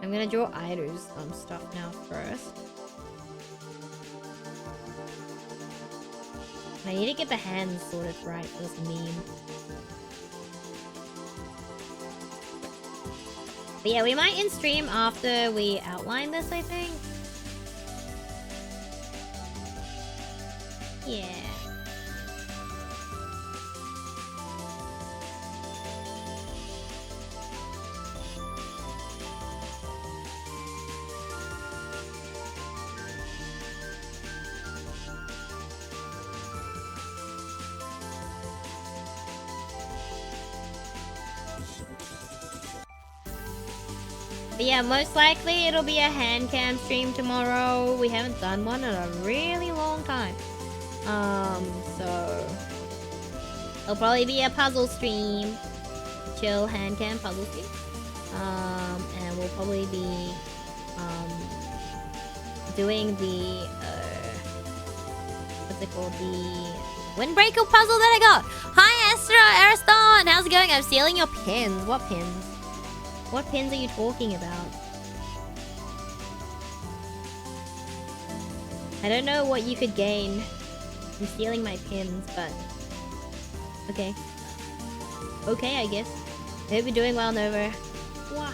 I'm gonna draw Ido's stuff now first. I need to get the hands sorted right for this meme. But yeah, we might in stream after we outline this, I think. Yeah. But yeah, most likely it'll be a hand cam stream tomorrow. We haven't done one in a really long time. So it'll probably be a puzzle stream. Chill hand cam puzzle stream. And we'll probably be doing the what's it called? The windbreaker puzzle that I got. Hi Astra Ariston! How's it going? I'm stealing your pins. What pins? What pins are you talking about? I don't know what you could gain from stealing my pins, but... Okay. Okay, I guess. I hope you're doing well, Nova. Wah.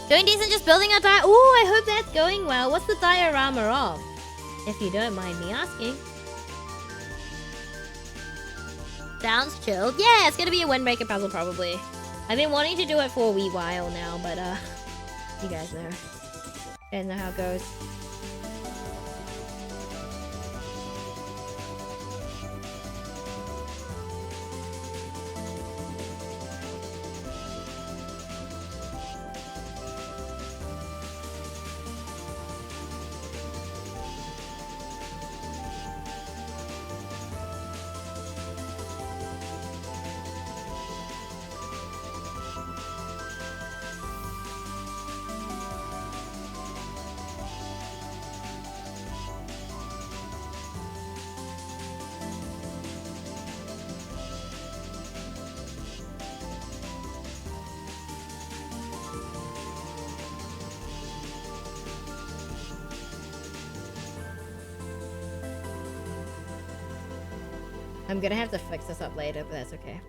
Doing decent, just building a Ooh, I hope that's going well. What's the diorama of? If you don't mind me asking. Sounds chilled. Yeah, it's gonna be a windbreaker puzzle probably. I've been wanting to do it for a wee while now, but you guys know. You guys know how it goes. I'm gonna have to fix this up later, but that's okay.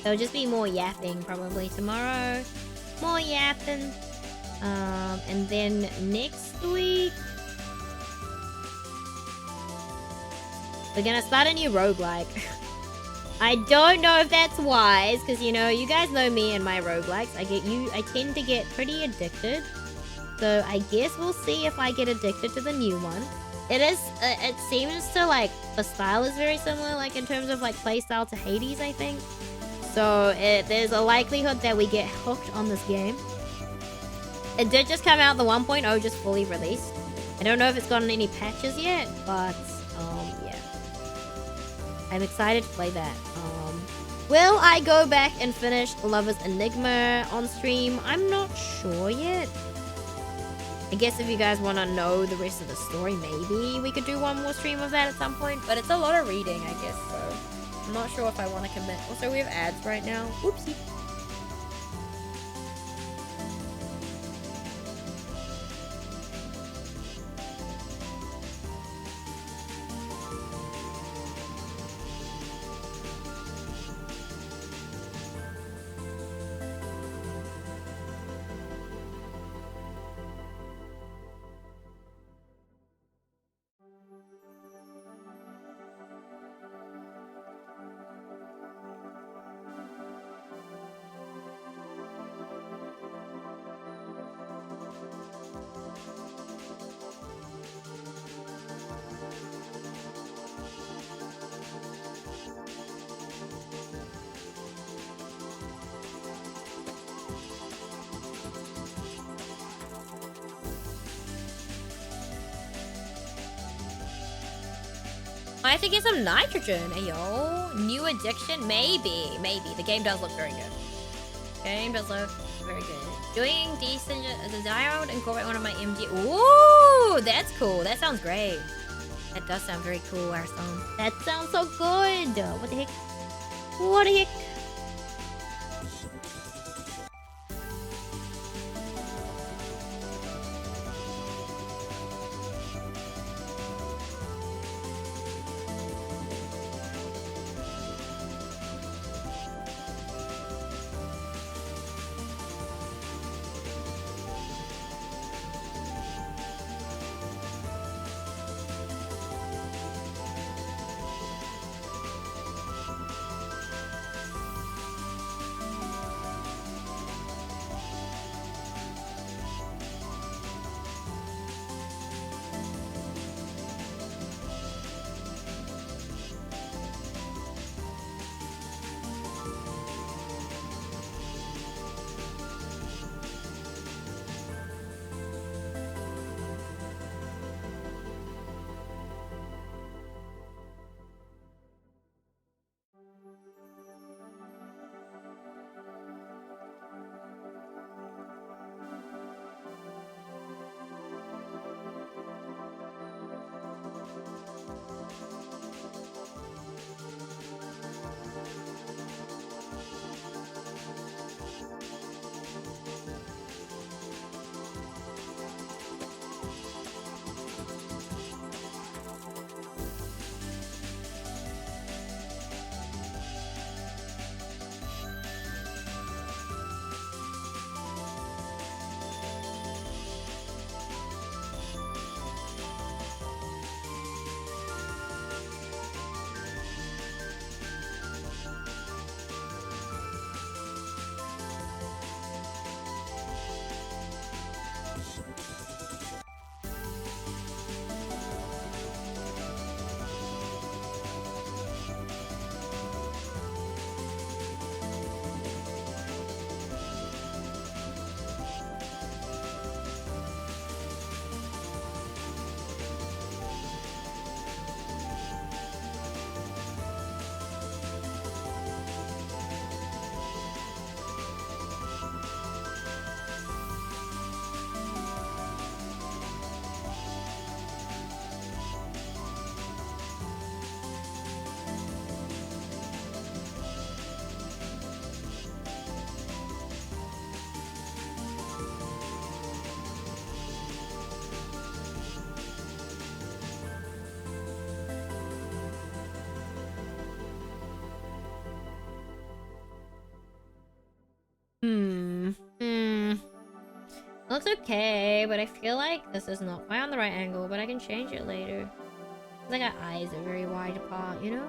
There'll just be more yapping probably tomorrow. More yapping. And then next week we're gonna start a new roguelike. I don't know if that's wise, because you know, you guys know me and my roguelikes. I tend to get pretty addicted. So I guess we'll see if I get addicted to the new one. It seems to, like, the style is very similar, like in terms of like playstyle to Hades, I think. So there's a likelihood that we get hooked on this game. It did just come out, the 1.0 just fully released. I don't know if it's gotten any patches yet, but yeah. I'm excited to play that. Will I go back and finish Lover's Enigma on stream? I'm not sure yet. I guess if you guys want to know the rest of the story, maybe we could do one more stream of that at some point. But it's a lot of reading, I guess, so I'm not sure if I want to commit. Also, we have ads right now. Oopsie. I have to get some nitrogen. Hey, yo. New addiction? Maybe. The game does look very good. Game does look very good. Doing decent. The diode incorporate one of my MG. Ooh, that's cool. That sounds great. That does sound very cool, our song. That sounds so good. What the heck? What the heck? Looks okay, but I feel like this is not quite on the right angle, but I can change it later. Like our eyes are very wide apart, you know?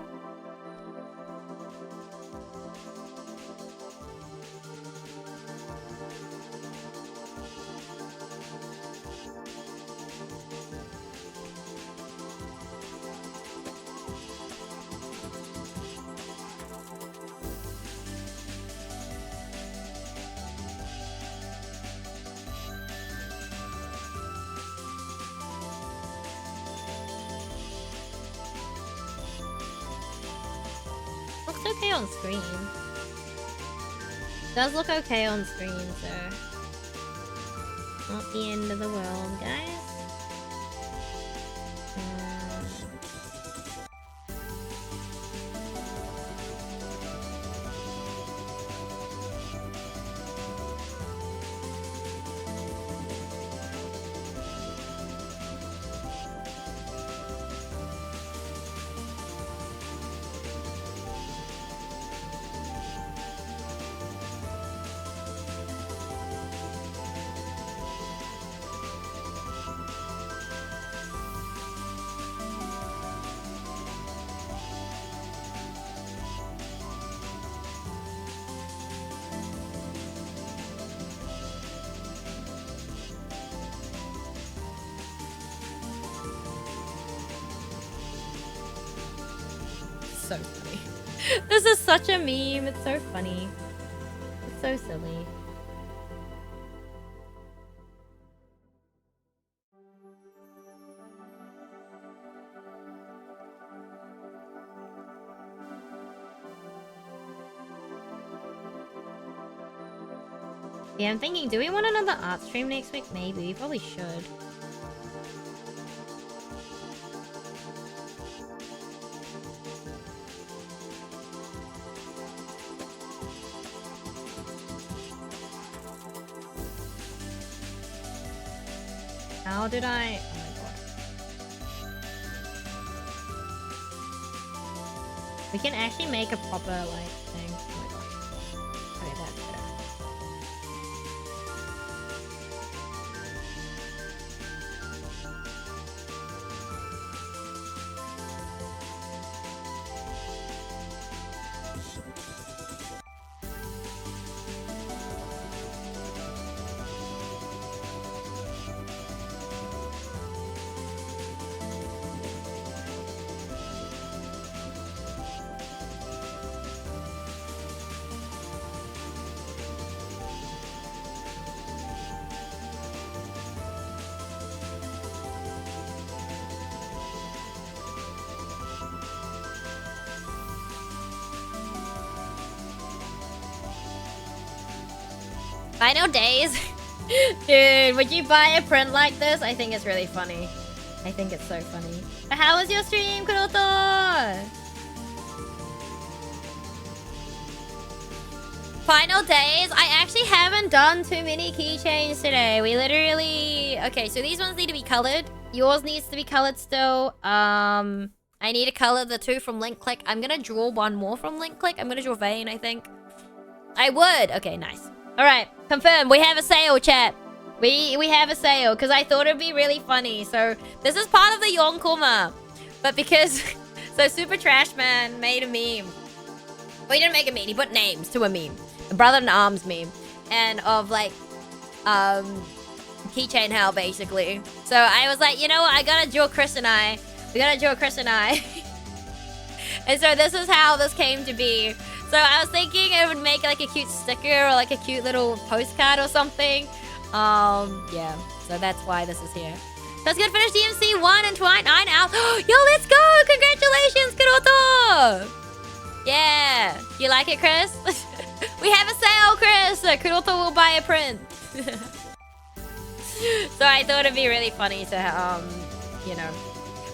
Looks okay on screen. Does look okay on screen, so not the end of the world, guys. So funny. This is such a meme. It's so funny. It's so silly. Yeah, I'm thinking, do we want another art stream next week? Maybe. We probably should. How did I... Oh my god. We can actually make a proper, like, thing. Oh my gosh. Okay, that's better. Final days? Dude, would you buy a print like this? I think it's really funny. I think it's so funny. How was your stream, Kuroto? Final days? I actually haven't done too many keychains today. We literally... Okay, so these ones need to be colored. Yours needs to be colored still. I need to color the two from Link Click. I'm gonna draw one more from Link Click. I'm gonna draw Vane, I think. I would. Okay, nice. All right, confirm. We have a sale, chat. We have a sale because I thought it'd be really funny. So this is part of the Yonkoma, but because so Super Trash Man made a meme. Well, he didn't make a meme. He put names to a meme, a Brother in Arms meme, and of like keychain hell basically. So I was like, you know what? I gotta draw Chris and I. We gotta draw Chris and I. And so this is how this came to be. So I was thinking it would make like a cute sticker or like a cute little postcard or something. Yeah. So that's why this is here. Let's go finish DMC 1 and 9 out. Yo, let's go! Congratulations, Kuroto! Yeah. You like it, Chris? We have a sale, Chris! Kuroto will buy a print. So I thought it'd be really funny to, you know.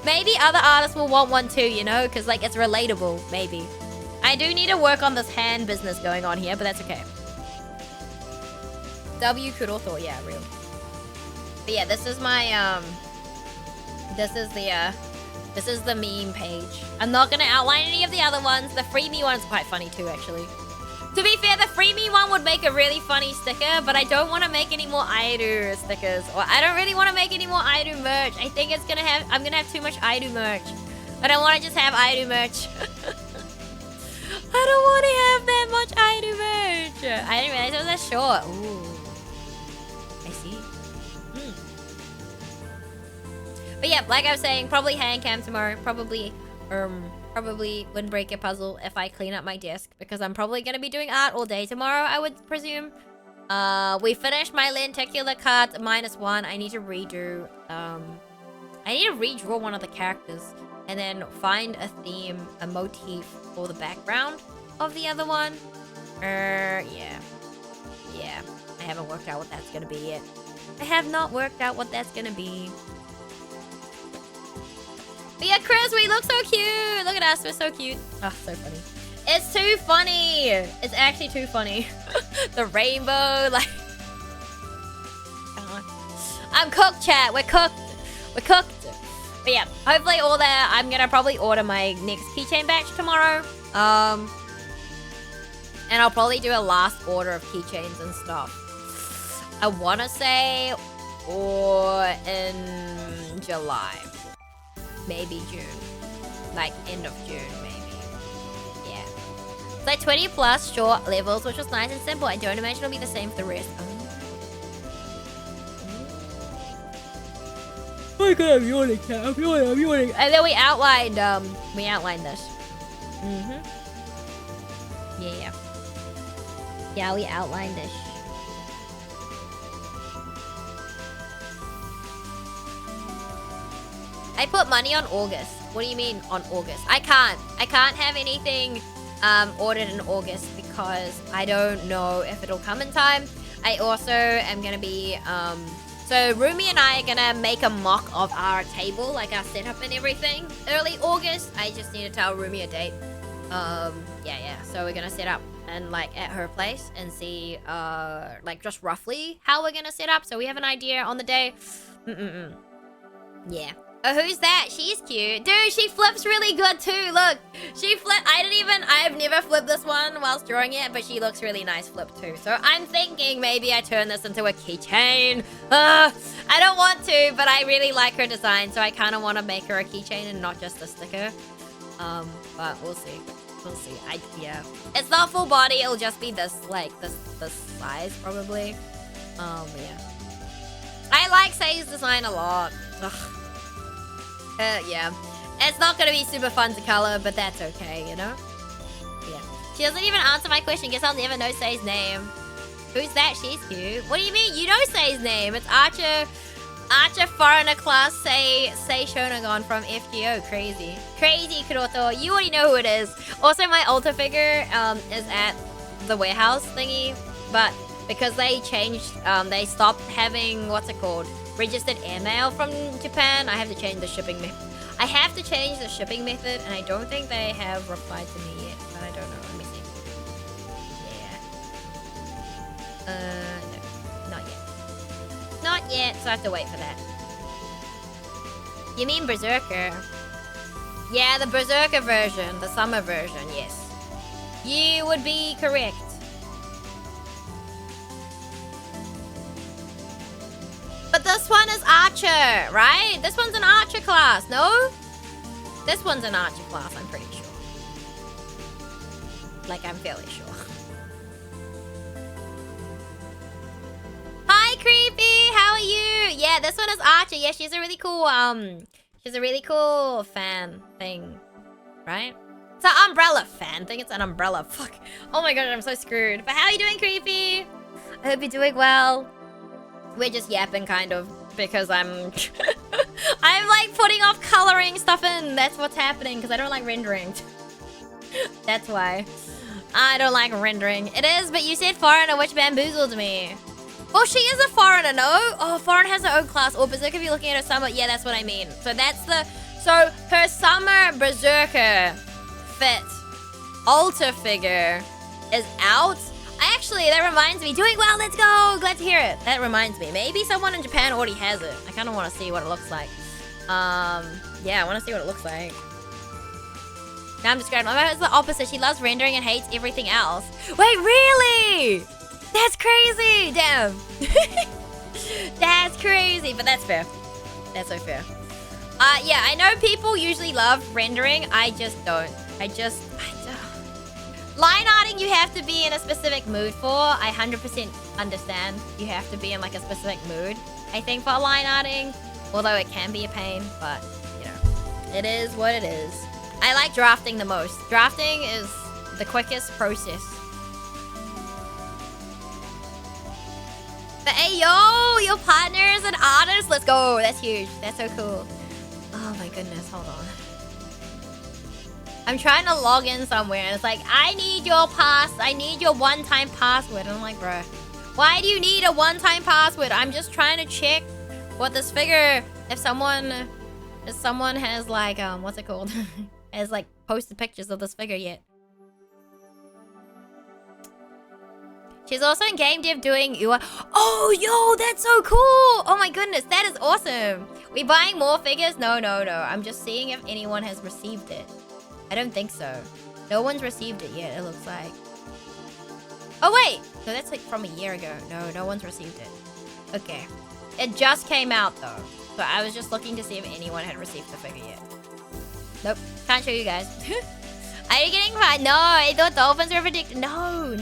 Maybe other artists will want one too, you know? Because, like, it's relatable, maybe. I do need to work on this hand business going on here, but that's okay. W Kuroto, yeah, real. But yeah, this is my, this is the meme page. I'm not gonna outline any of the other ones. The freebie one's quite funny too, actually. To be fair, the freebie one would make a really funny sticker, but I don't want to make any more Aidu stickers. Or I don't really want to make any more Aidu merch. I think I'm gonna have too much Aidu merch. I don't want to just have Aidu merch. I don't want to have that much Aidu merch. I didn't realize it was that short. Ooh. I see. But yeah, like I was saying, probably hand cam tomorrow. Probably windbreaker puzzle if I clean up my desk, because I'm probably gonna be doing art all day tomorrow, I would presume. We finished my lenticular cut -1. I need to redo. I need to redraw one of the characters and then find a theme, a motif for the background of the other one. Yeah. I haven't worked out what that's gonna be yet. I have not worked out what that's gonna be. But yeah, Chris, we look so cute. Look at us, we're so cute. Oh, so funny. It's too funny. It's actually too funny. The rainbow, like... I'm cooked, chat. We're cooked. We're cooked. But yeah, hopefully all that. I'm gonna probably order my next keychain batch tomorrow. And I'll probably do a last order of keychains and stuff. I want to say, or in July. Maybe June. Like, end of June, maybe. Yeah. It's like 20 plus short levels, which was nice and simple. I don't imagine it'll be the same for the rest. Oh my god, I'm yawning, cat. I'm yawning. And then we outlined this. Yeah. Yeah, we outlined this. I put money on August. What do you mean on August? I can't have anything ordered in August because I don't know if it'll come in time. I also am gonna be so Rumi and I are gonna make a mock of our table, like our setup and everything, early August. I just need to tell Rumi a date. Yeah. So we're gonna set up and like at her place and see like just roughly how we're gonna set up, so we have an idea on the day. Yeah. Oh, who's that? She's cute. Dude, she flips really good too. Look, she flipped. I've never flipped this one whilst drawing it, but she looks really nice flip too. So I'm thinking maybe I turn this into a keychain. I don't want to, but I really like her design, so I kind of want to make her a keychain and not just a sticker. But we'll see. We'll see. Yeah. It's not full body. It'll just be this, like, this size probably. Yeah. I like Say's design a lot. Ugh. Yeah. It's not gonna be super fun to color, but that's okay, you know? Yeah. She doesn't even answer my question. Guess I'll never know Say's name. Who's that? She's cute. What do you mean? You know Say's name. It's Archer Foreigner Class Say Shonagon from FGO. Crazy. Crazy, Kuroto. You already know who it is. Also, my Ulta figure is at the warehouse thingy, but because they changed, they stopped having, what's it called? Registered airmail from Japan. I have to change the shipping method. and I don't think they have replied to me yet, but I don't know. Let me see. Yeah. No, not yet. Not yet, so I have to wait for that. You mean Berserker? Yeah, the Berserker version, the summer version, yes. You would be correct. But this one is Archer, right? This one's an Archer class, no? This one's an Archer class, I'm pretty sure. Like, I'm fairly sure. Hi, Creepy! How are you? Yeah, this one is Archer. Yeah, she's a really cool fan thing, right? It's an umbrella fan thing. It's an umbrella. Fuck. Oh my god, I'm so screwed. But how are you doing, Creepy? I hope you're doing well. We're just yapping, kind of, because I'm I'm like putting off coloring stuff in. That's what's happening, because I don't like rendering. That's why. I don't like rendering. It is, but you said foreigner, which bamboozled me. Well, she is a foreigner, no? Oh, foreigner has her own class. Or Berserker, if you're looking at her summer. Yeah, that's what I mean. So that's the... So her summer Berserker fit altar figure is out. Actually, that reminds me. Doing well, let's go. Glad to hear it. That reminds me. Maybe someone in Japan already has it. I kind of want to see what it looks like. Yeah, I want to see what it looks like. Now I'm describing. My mom is the opposite. She loves rendering and hates everything else. Wait, really? That's crazy. Damn. That's crazy, but that's fair. That's so fair. Yeah, I know people usually love rendering. I just don't. I don't. Line arting you have to be in a specific mood for. I 100% understand. You have to be in like a specific mood, I think, for line arting. Although it can be a pain, but, you know, it is what it is. I like drafting the most. Drafting is the quickest process. But hey, yo, your partner is an artist. Let's go. That's huge. That's so cool. Oh my goodness, hold on. I'm trying to log in somewhere and it's like, I need your I need your one-time password. And I'm like, bro, why do you need a one-time password? I'm just trying to check what this figure, if someone has like, what's it called? Has like posted pictures of this figure yet. She's also in game dev doing UI. Oh, yo, that's so cool. Oh my goodness, that is awesome. We buying more figures? No. I'm just seeing if anyone has received it. I don't think so. No one's received it yet, it looks like. Oh, wait. No, that's like from a year ago. No one's received it. Okay. It just came out, though. So I was just looking to see if anyone had received the figure yet. Nope. Can't show you guys. Are you getting fine? No, I thought dolphins were predicted. No.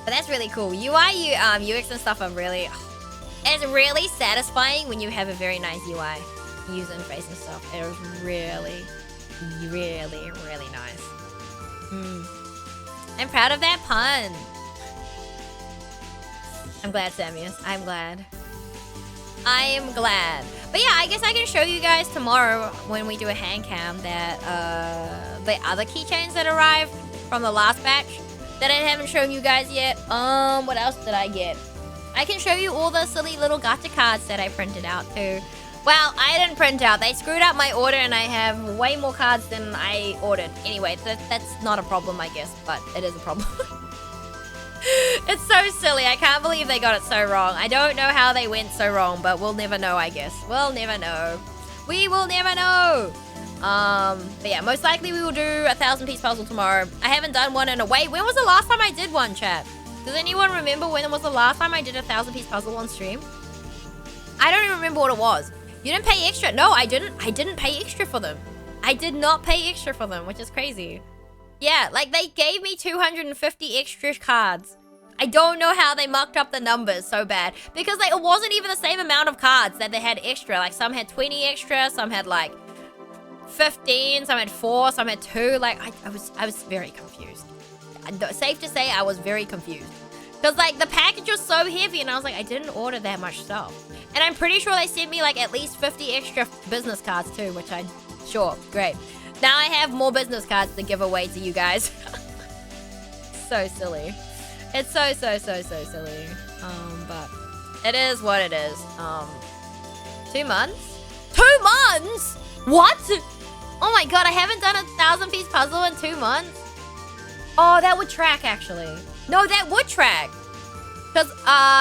But that's really cool. UI, UX and stuff are really... It's really satisfying when you have a very nice UI. User interface and stuff. It was really nice. I'm proud of that pun. I'm glad, Samus. I'm glad. I am glad. But yeah, I guess I can show you guys tomorrow when we do a hand cam that the other keychains that arrived from the last batch that I haven't shown you guys yet. What else did I get? I can show you all the silly little gacha cards that I printed out too. Well, I didn't print out. They screwed up my order and I have way more cards than I ordered. Anyway, that's not a problem, I guess, but it is a problem. It's so silly. I can't believe they got it so wrong. I don't know how they went so wrong, but we'll never know, I guess. We'll never know. We will never know. But yeah, most likely we will do a 1,000-piece puzzle tomorrow. I haven't done one in a way. When was the last time I did one, chat? Does anyone remember when it was the last time I did a 1,000-piece puzzle on stream? I don't even remember what it was. You didn't pay extra. No, I didn't. I didn't pay extra for them. I did not pay extra for them, which is crazy. Yeah, like they gave me 250 extra cards. I don't know how they mucked up the numbers so bad. Because like it wasn't even the same amount of cards that they had extra. Like some had 20 extra, some had like 15, some had 4, some had 2. Like I was very confused. Safe to say I was very confused. Because like the package was so heavy and I was like, I didn't order that much stuff. And I'm pretty sure they sent me like at least 50 extra business cards too, which sure, great. Now I have more business cards to give away to you guys. So silly. It's so silly. But it is what it is. 2 months? 2 months? What? Oh my god, I haven't done a 1,000-piece puzzle in 2 months? Oh, that would track actually. No, that would track. Because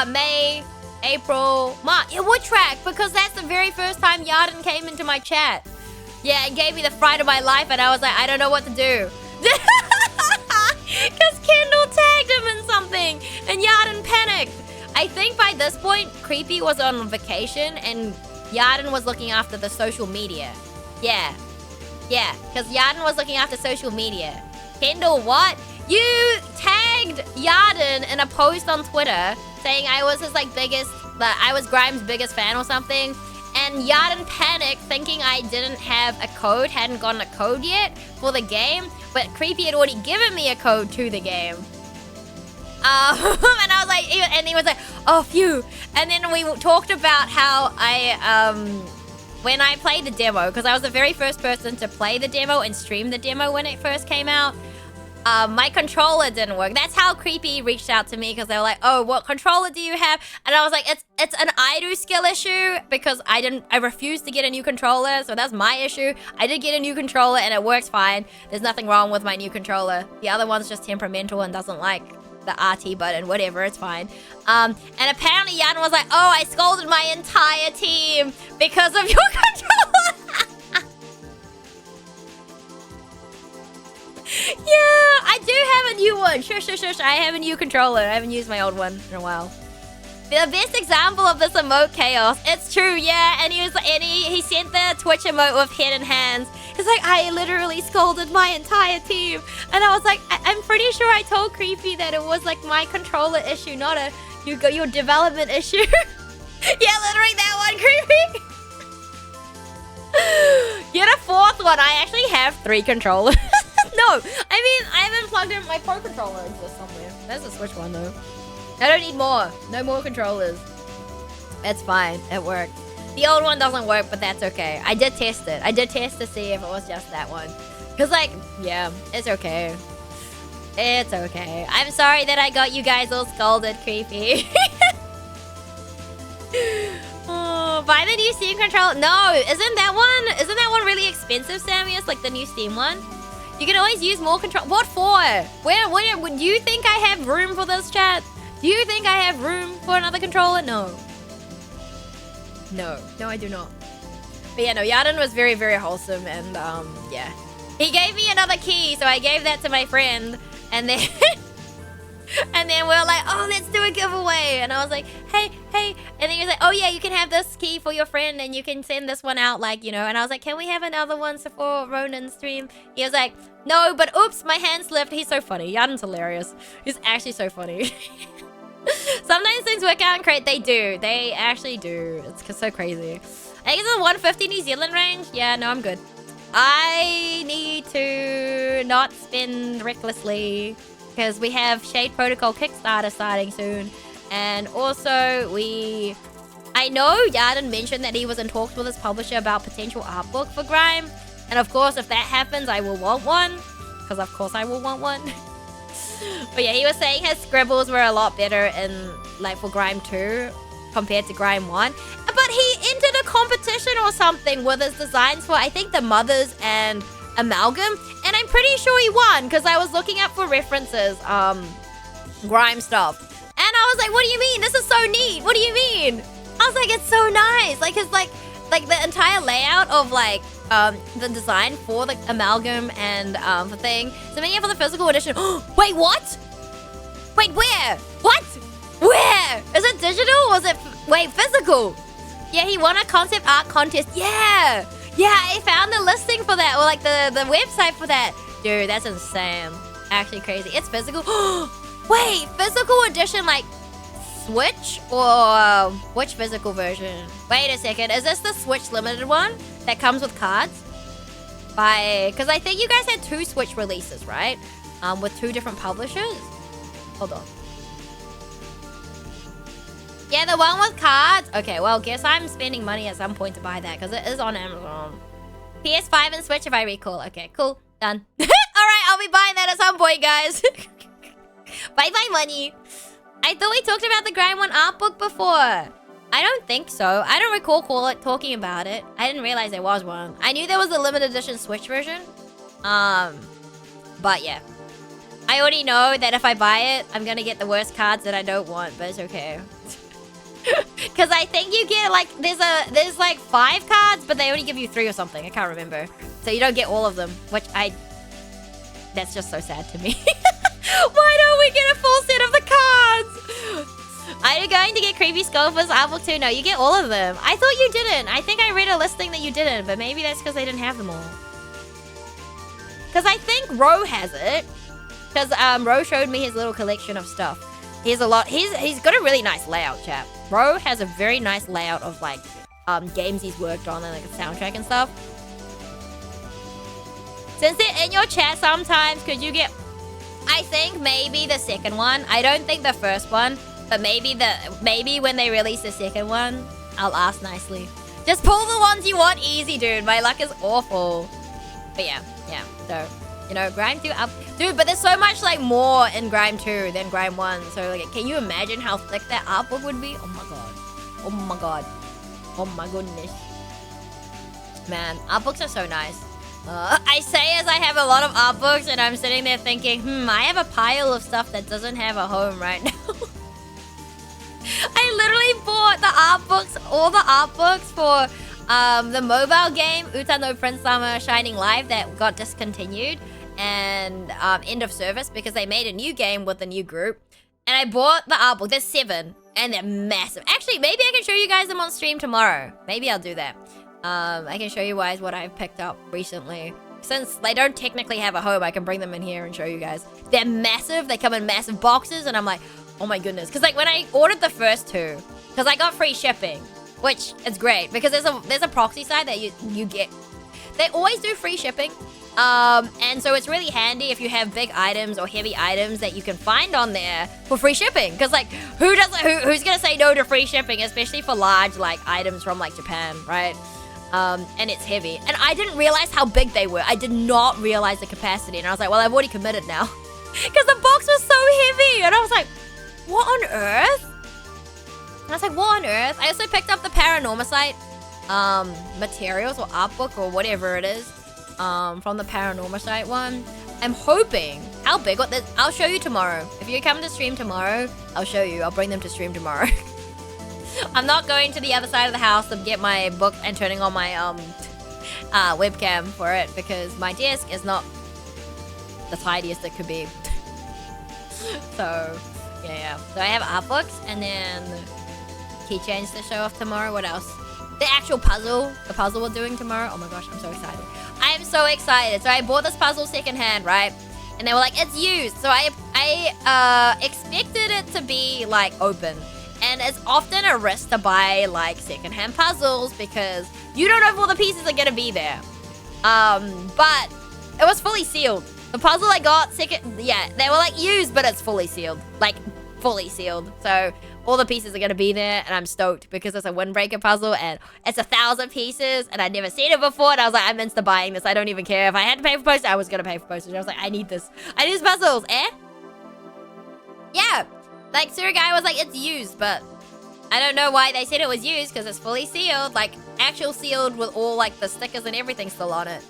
May, April, March. It would track because that's the very first time Yarden came into my chat. Yeah, it gave me the fright of my life and I was like, I don't know what to do. Because Kendall tagged him in something and Yarden panicked. I think by this point, Creepy was on vacation and Yarden was looking after the social media. Yeah, because Yarden was looking after social media. Kendall, what? You tagged Yarden in a post on Twitter saying I was his like biggest, I was Grimes' biggest fan or something. And Yarden panicked thinking I didn't have a code, hadn't gotten a code yet for the game. But Creepy had already given me a code to the game. And I was like, and he was like, oh, phew. And then we talked about how when I played the demo, because I was the very first person to play the demo and stream the demo when it first came out. My controller didn't work. That's how Creepy reached out to me because they were like, oh, what controller do you have? And I was like, it's an idle skill issue because I refused to get a new controller. So that's my issue. I did get a new controller and it works fine. There's nothing wrong with my new controller. The other one's just temperamental and doesn't like the RT button, whatever, it's fine. And apparently Yarden was like, oh, I scolded my entire team because of your controller. I do have a new one. Shush. I have a new controller. I haven't used my old one in a while. The best example of this emote chaos. It's true, yeah. And he sent the Twitch emote with head and hands. It's like, I literally scolded my entire team. And I was like, I'm pretty sure I told Creepy that it was like my controller issue, not your development issue. Yeah, literally that one, Creepy. Get a fourth one. I actually have 3 controllers. No, I mean, I haven't plugged in my Pro controller into somewhere. There's a Switch one though. I don't need more. No more controllers. It's fine. It worked. The old one doesn't work, but that's okay. I did test it. I did test to see if it was just that one. Because, like, yeah, it's okay. It's okay. I'm sorry that I got you guys all scolded, Creepy. Oh, buy the new Steam controller. No, isn't that one really expensive, Samus? Like the new Steam one? You can always use more control. What for? Where would you think I have room for this, chat? Do you think I have room for another controller? No. No, I do not. But yeah, no, Yarden was very, very wholesome, and yeah. He gave me another key, so I gave that to my friend, and then and then we were like, oh, let's do a giveaway. And I was like, hey. And then he was like, oh yeah, you can have this key for your friend, and you can send this one out, like, you know. And I was like, can we have another one for Ronan's stream? He was like, no, but oops, my hand slipped. He's so funny. Yarden's hilarious. He's actually so funny. Sometimes things work out in Crate. They do. They actually do. It's so crazy. I think it's a 150 New Zealand range. Yeah, no, I'm good. I need to not spend recklessly because we have Shade Protocol Kickstarter starting soon. And also, I know Yarden mentioned that he was in talks with his publisher about potential art book for Grime. And of course, if that happens, I will want one. Because of course I will want one. But yeah, he was saying his scribbles were a lot better in, like, for Grime 2 compared to Grime 1. But he entered a competition or something with his designs for, I think, the Mothers and Amalgam. And I'm pretty sure he won, because I was looking up for references, Grime stuff. And I was like, what do you mean? This is so neat. What do you mean? I was like, it's so nice. Like, it's like the entire layout of, like, the design for the Amalgam and the thing. So many for the physical edition. Wait, what? Wait, where? What? Where? Is it digital or is it... Wait, physical? Yeah, he won a concept art contest. Yeah, I found the listing for that, or like the website for that. Dude, that's insane. Actually crazy. It's physical. Wait, physical edition, like Switch or which physical version? Wait a second. Is this the Switch limited one that comes with cards? Because I think you guys had 2 Switch releases, right? With 2 different publishers. Hold on. Yeah, the one with cards. Okay, well, guess I'm spending money at some point to buy that because it is on Amazon. PS5 and Switch, if I recall. Okay, cool. Done. All right, I'll be buying that at some point, guys. Bye-bye money. I thought we talked about the Grime 1 art book before. I don't think so. I don't recall talking about it. I didn't realize there was one. I knew there was a limited edition Switch version. But yeah. I already know that if I buy it, I'm gonna get the worst cards that I don't want, but it's okay. Because I think you get, like, there's like 5 cards, but they only give you 3 or something. I can't remember. So you don't get all of them, which that's just so sad to me. Why don't we get a full set of the cards? Are you going to get Creepy Scopa's art book too? No, you get all of them. I thought you didn't. I think I read a listing that you didn't, but maybe that's because they didn't have them all. Because I think Ro has it. Because Ro showed me his little collection of stuff. He's got a really nice layout, chap. Ro has a very nice layout of, like, games he's worked on and, like, a soundtrack and stuff. Since they're in your chat sometimes, could you get... I think maybe the second one. I don't think the first one. But maybe when they release the second one, I'll ask nicely. Just pull the ones you want easy, dude. My luck is awful. But yeah. So, you know, Grime 2 up. Dude, but there's so much, like, more in Grime 2 than Grime 1. So, like, can you imagine how thick that art book would be? Oh my god. Oh my god. Oh my goodness. Man, art books are so nice. I say as I have a lot of art books and I'm sitting there thinking, I have a pile of stuff that doesn't have a home right now. I literally bought the art books, all the art books for the mobile game Uta no Prince Summer Shining Live that got discontinued. and End of Service because they made a new game with a new group. And I bought the art book. There's 7 and they're massive. Actually, maybe I can show you guys them on stream tomorrow. Maybe I'll do that. I can show you guys what I've picked up recently. Since they don't technically have a home, I can bring them in here and show you guys. They're massive. They come in massive boxes and I'm like, oh my goodness. Because like when I ordered the first 2, because I got free shipping, which is great because there's a proxy site that you get. They always do free shipping. And so it's really handy if you have big items or heavy items that you can find on there for free shipping. Because like who's gonna say no to free shipping, especially for large like items from like Japan, right? And it's heavy. And I didn't realize how big they were. I did not realize the capacity. And I was like, well, I've already committed now. Because the box was so heavy. And I was like, what on earth? And I was like, what on earth? I also picked up the Paranormal site materials or art book or whatever it is from the Paranormal site one. I'm hoping, how big? I'll show you tomorrow. If you come to stream tomorrow, I'll show you. I'll bring them to stream tomorrow. I'm not going to the other side of the house to get my book and turning on my webcam for it because my desk is not the tidiest it could be. So, yeah. So I have art books and then keychains to show off tomorrow. What else? The actual puzzle. The puzzle we're doing tomorrow. Oh my gosh, I'm so excited. I am so excited. So I bought this puzzle secondhand, right? And they were like, it's used. So I expected it to be like open. And it's often a risk to buy like secondhand puzzles because you don't know if all the pieces are gonna be there. But it was fully sealed. The puzzle I got they were like used, but it's fully sealed. Like fully sealed. So all the pieces are gonna be there and I'm stoked because it's a windbreaker puzzle and it's 1,000 pieces and I'd never seen it before and I was like, I'm insta buying this. I don't even care. If I had to pay for postage, I was gonna pay for postage. I was like, I need this. I need these puzzles, Yeah. Like, Surugai was like, it's used, but I don't know why they said it was used because it's fully sealed. Like, actual sealed with all, like, the stickers and everything still on it.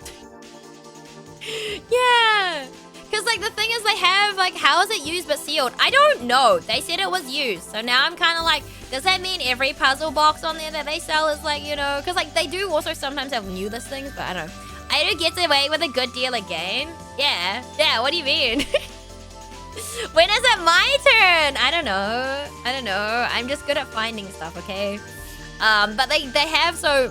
Yeah. Because, like, the thing is they have, like, how is it used but sealed? I don't know. They said it was used. So now I'm kind of like, does that mean every puzzle box on there that they sell is, like, you know? Because, like, they do also sometimes have new listings, but I don't know. I do get away with a good deal again. Yeah. Yeah, what do you mean? When is it my turn? I don't know. I'm just good at finding stuff, okay? But they have, so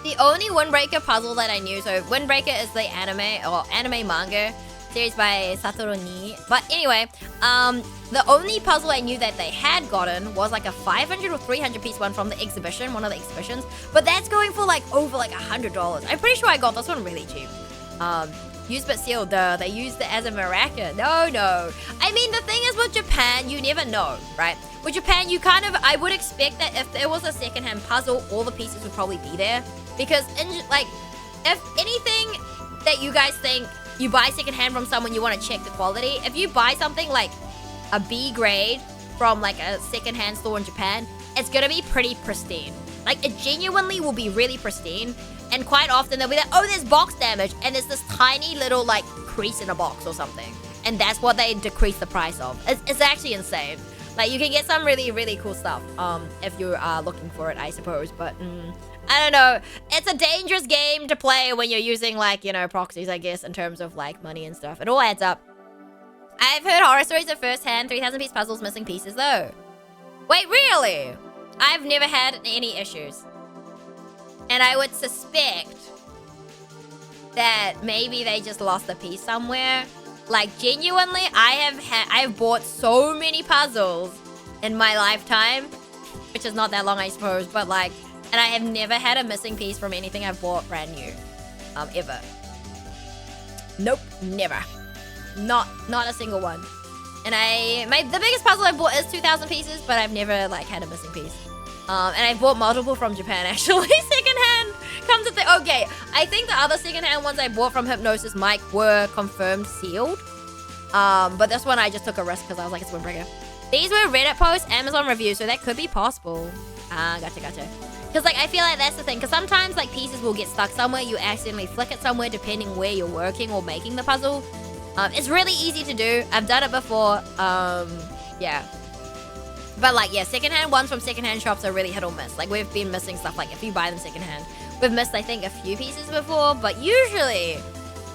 the only Windbreaker puzzle that I knew, so Windbreaker is the anime manga series by Satoru Nii. But anyway, the only puzzle I knew that they had gotten was like a 500 or 300 piece one from the exhibition, one of the exhibitions. But that's going for like over like $100. I'm pretty sure I got this one really cheap. Used but sealed, they used it as a maraca. No. I mean, the thing is with Japan, you never know, right? With Japan, you kind of, I would expect that if there was a secondhand puzzle, all the pieces would probably be there. Because, like, if anything that you guys think you buy secondhand from someone, you want to check the quality. If you buy something like a B grade from like a secondhand store in Japan, it's gonna be pretty pristine. Like, it genuinely will be really pristine. And quite often they'll be like, oh, there's box damage. And there's this tiny little, like, crease in a box or something. And that's what they decrease the price of. It's actually insane. Like, you can get some really, really cool stuff if you are looking for it, I suppose. But, I don't know. It's a dangerous game to play when you're using, like, you know, proxies, I guess, in terms of, like, money and stuff. It all adds up. I've heard horror stories at first hand. 3,000-piece puzzles missing pieces, though. Wait, really? I've never had any issues. And I would suspect that maybe they just lost a piece somewhere. Like, genuinely, I've bought so many puzzles in my lifetime, which is not that long, I suppose, but like, and I have never had a missing piece from anything I've bought brand new, ever. Nope, never. Not a single one. And the biggest puzzle I bought is 2,000 pieces, but I've never like had a missing piece. And I bought multiple from Japan, actually. Secondhand comes to think. Okay, I think the other secondhand ones I bought from Hypnosis Mike were confirmed sealed. But this one I just took a risk because I was like, it's Windbreaker. These were Reddit posts, Amazon reviews, so that could be possible. Gotcha. Because, like, I feel like that's the thing. Because sometimes, like, pieces will get stuck somewhere. You accidentally flick it somewhere depending where you're working or making the puzzle. It's really easy to do. I've done it before. Yeah. But, like, yeah, secondhand ones from secondhand shops are really hit or miss. Like, we've been missing stuff. Like, if you buy them secondhand, we've missed, I think, a few pieces before. But usually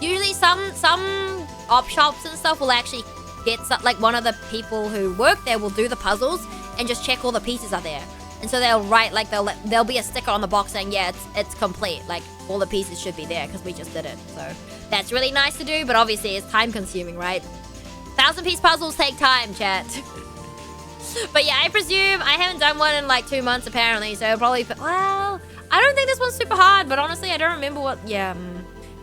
Usually some op shops and stuff will actually get like one of the people who work there will do the puzzles and just check all the pieces are there. And so they'll write like there'll be a sticker on the box saying, yeah, it's complete. Like all the pieces should be there because we just did it. So that's really nice to do, but obviously it's time consuming, right? 1,000-piece puzzles take time, chat. But yeah, I presume I haven't done one in like 2 months apparently, so probably, well, I don't think this one's super hard, but honestly, I don't remember what, yeah.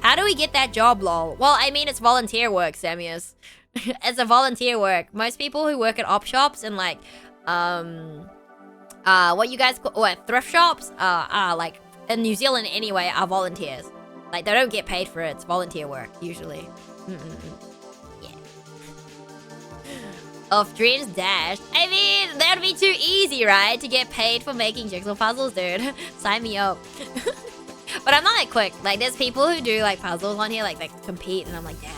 How do we get that job, lol? Well, I mean, it's volunteer work, Samus. It's a volunteer work. Most people who work at op shops and like, what you guys call, what, thrift shops, are like, in New Zealand anyway, are volunteers. Like, they don't get paid for it. It's volunteer work, usually. Yeah. Off Dreams Dash. I mean, that'd be too easy, right? To get paid for making jigsaw puzzles, dude. Sign me up. But I'm not that quick. Like, there's people who do, like, puzzles on here, like, they compete, and I'm like, damn.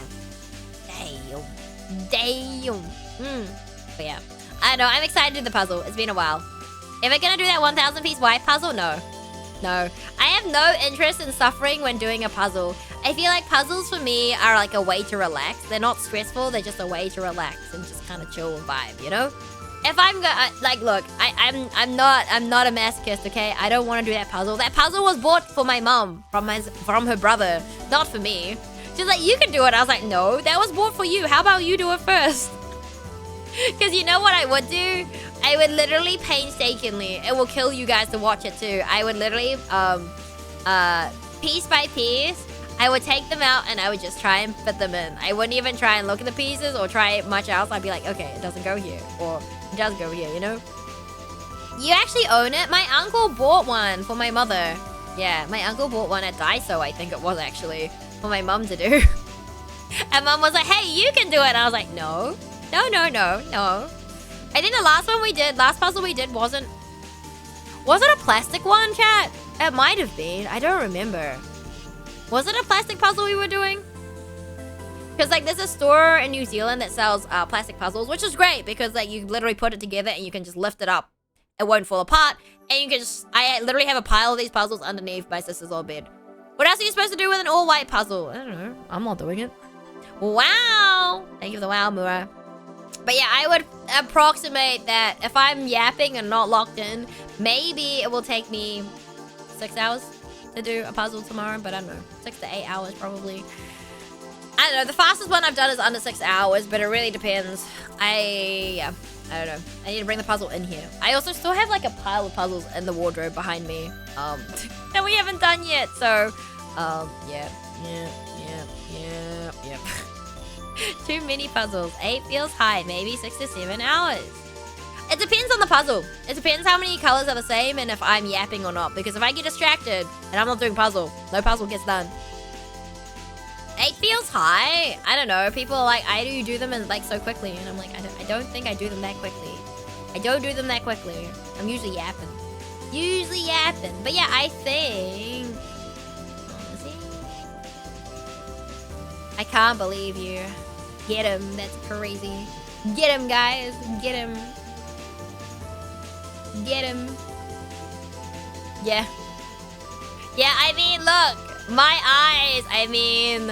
But yeah. I don't know, I'm excited to do the puzzle. It's been a while. Am I gonna do that 1,000-piece wife puzzle? No. No. I have no interest in suffering when doing a puzzle. I feel like puzzles for me are like a way to relax. They're not stressful, they're just a way to relax and just kind of chill and vibe, you know? If I'm gonna, like, look, I'm not a masochist, okay? I don't want to do that puzzle. That puzzle was bought for my mom from her brother, not for me. She's like, you can do it. I was like, no, that was bought for you. How about you do it first? Because you know what I would do? I would literally painstakingly, it will kill you guys to watch it too. I would literally, piece by piece, I would take them out and I would just try and fit them in. I wouldn't even try and look at the pieces or try much else. I'd be like, okay, it doesn't go here. Or it does go here, you know? You actually own it? My uncle bought one for my mother. Yeah, my uncle bought one at Daiso, I think it was actually, for my mum to do. And mum was like, hey, you can do it. And I was like, no. No. I think the last puzzle we did wasn't... Was it a plastic one, chat? It might have been. I don't remember. Was it a plastic puzzle we were doing? Because, like, there's a store in New Zealand that sells plastic puzzles, which is great because, like, you literally put it together and you can just lift it up. It won't fall apart. And you can just... I literally have a pile of these puzzles underneath my sister's old bed. What else are you supposed to do with an all-white puzzle? I don't know. I'm not doing it. Wow! Thank you for the wow, Mura. But yeah, I would approximate that if I'm yapping and not locked in, maybe it will take me 6 hours to do a puzzle tomorrow, but I don't know, 6 to 8 hours probably. I don't know, the fastest one I've done is under 6 hours, but it really depends. I don't know. I need to bring the puzzle in here. I also still have like a pile of puzzles in the wardrobe behind me, that we haven't done yet, so, yeah. Too many puzzles. 8 feels high. Maybe 6 to 7 hours. It depends on the puzzle. It depends how many colors are the same and if I'm yapping or not. Because if I get distracted and I'm not doing puzzle, no puzzle gets done. 8 feels high. I don't know. People are like, I do them in like so quickly. And I'm like, I don't think I do them that quickly. I don't do them that quickly. I'm usually yapping. But yeah, I think... I can't believe you. Get him. That's crazy. Get him, guys. Get him. Yeah. Yeah, I mean, look. My eyes. I mean,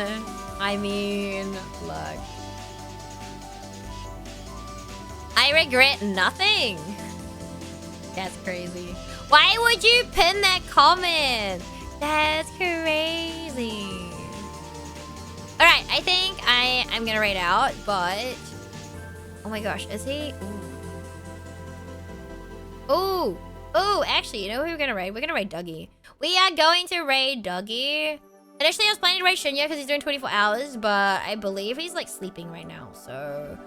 look. I regret nothing. That's crazy. Why would you pin that comment? That's crazy. Alright, I think I'm gonna raid out, but... Oh my gosh, is he... Ooh, actually, you know who we're gonna raid? We're gonna raid Dougie. We are going to raid Dougie. Initially, I was planning to raid Shinya because he's doing 24 hours, but I believe he's, like, sleeping right now, so...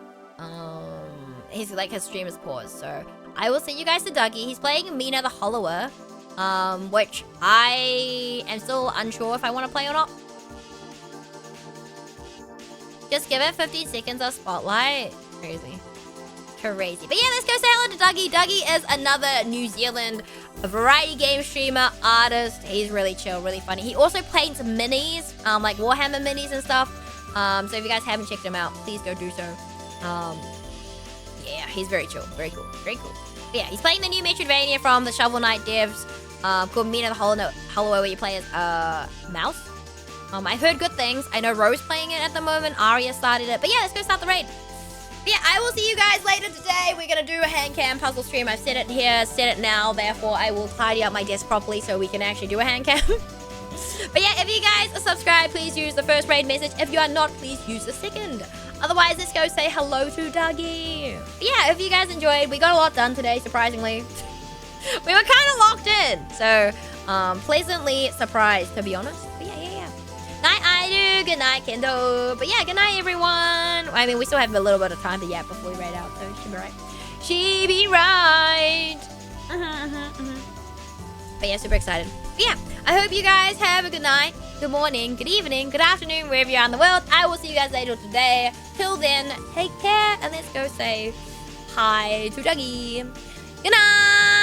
He's, like, his stream is paused, so... I will send you guys to Dougie. He's playing Mina the Hollower, which I am still unsure if I want to play or not. Just give it 15 seconds of spotlight. Crazy. But yeah, let's go say hello to Dougie. Dougie is another New Zealand variety game streamer, artist. He's really chill, really funny. He also plays minis, like Warhammer minis and stuff. So if you guys haven't checked him out, please go do so. Yeah, he's very chill. Very cool. But yeah, he's playing the new Metroidvania from the Shovel Knight devs, called Mina the Hollower, where you play as Mouse. I heard good things. I know Rose playing it at the moment. Arya started it. But yeah, let's go start the raid. But yeah, I will see you guys later today. We're going to do a hand cam puzzle stream. I've said it here, said it now. Therefore, I will tidy up my desk properly so we can actually do a hand cam. But yeah, if you guys are subscribed, please use the first raid message. If you are not, please use the second. Otherwise, let's go say hello to Dougie. But yeah, if you guys enjoyed, we got a lot done today, surprisingly. We were kind of locked in. So, pleasantly surprised, to be honest. But yeah. Night, Idu. Good night, Kendo. But yeah, good night, everyone. I mean, we still have a little bit of time to yap before we raid out, so she be right. She be right. But yeah, super excited. But yeah, I hope you guys have a good night, good morning, good evening, good afternoon, wherever you are in the world. I will see you guys later today. Till then, take care, and let's go say hi to Dougie. Good night.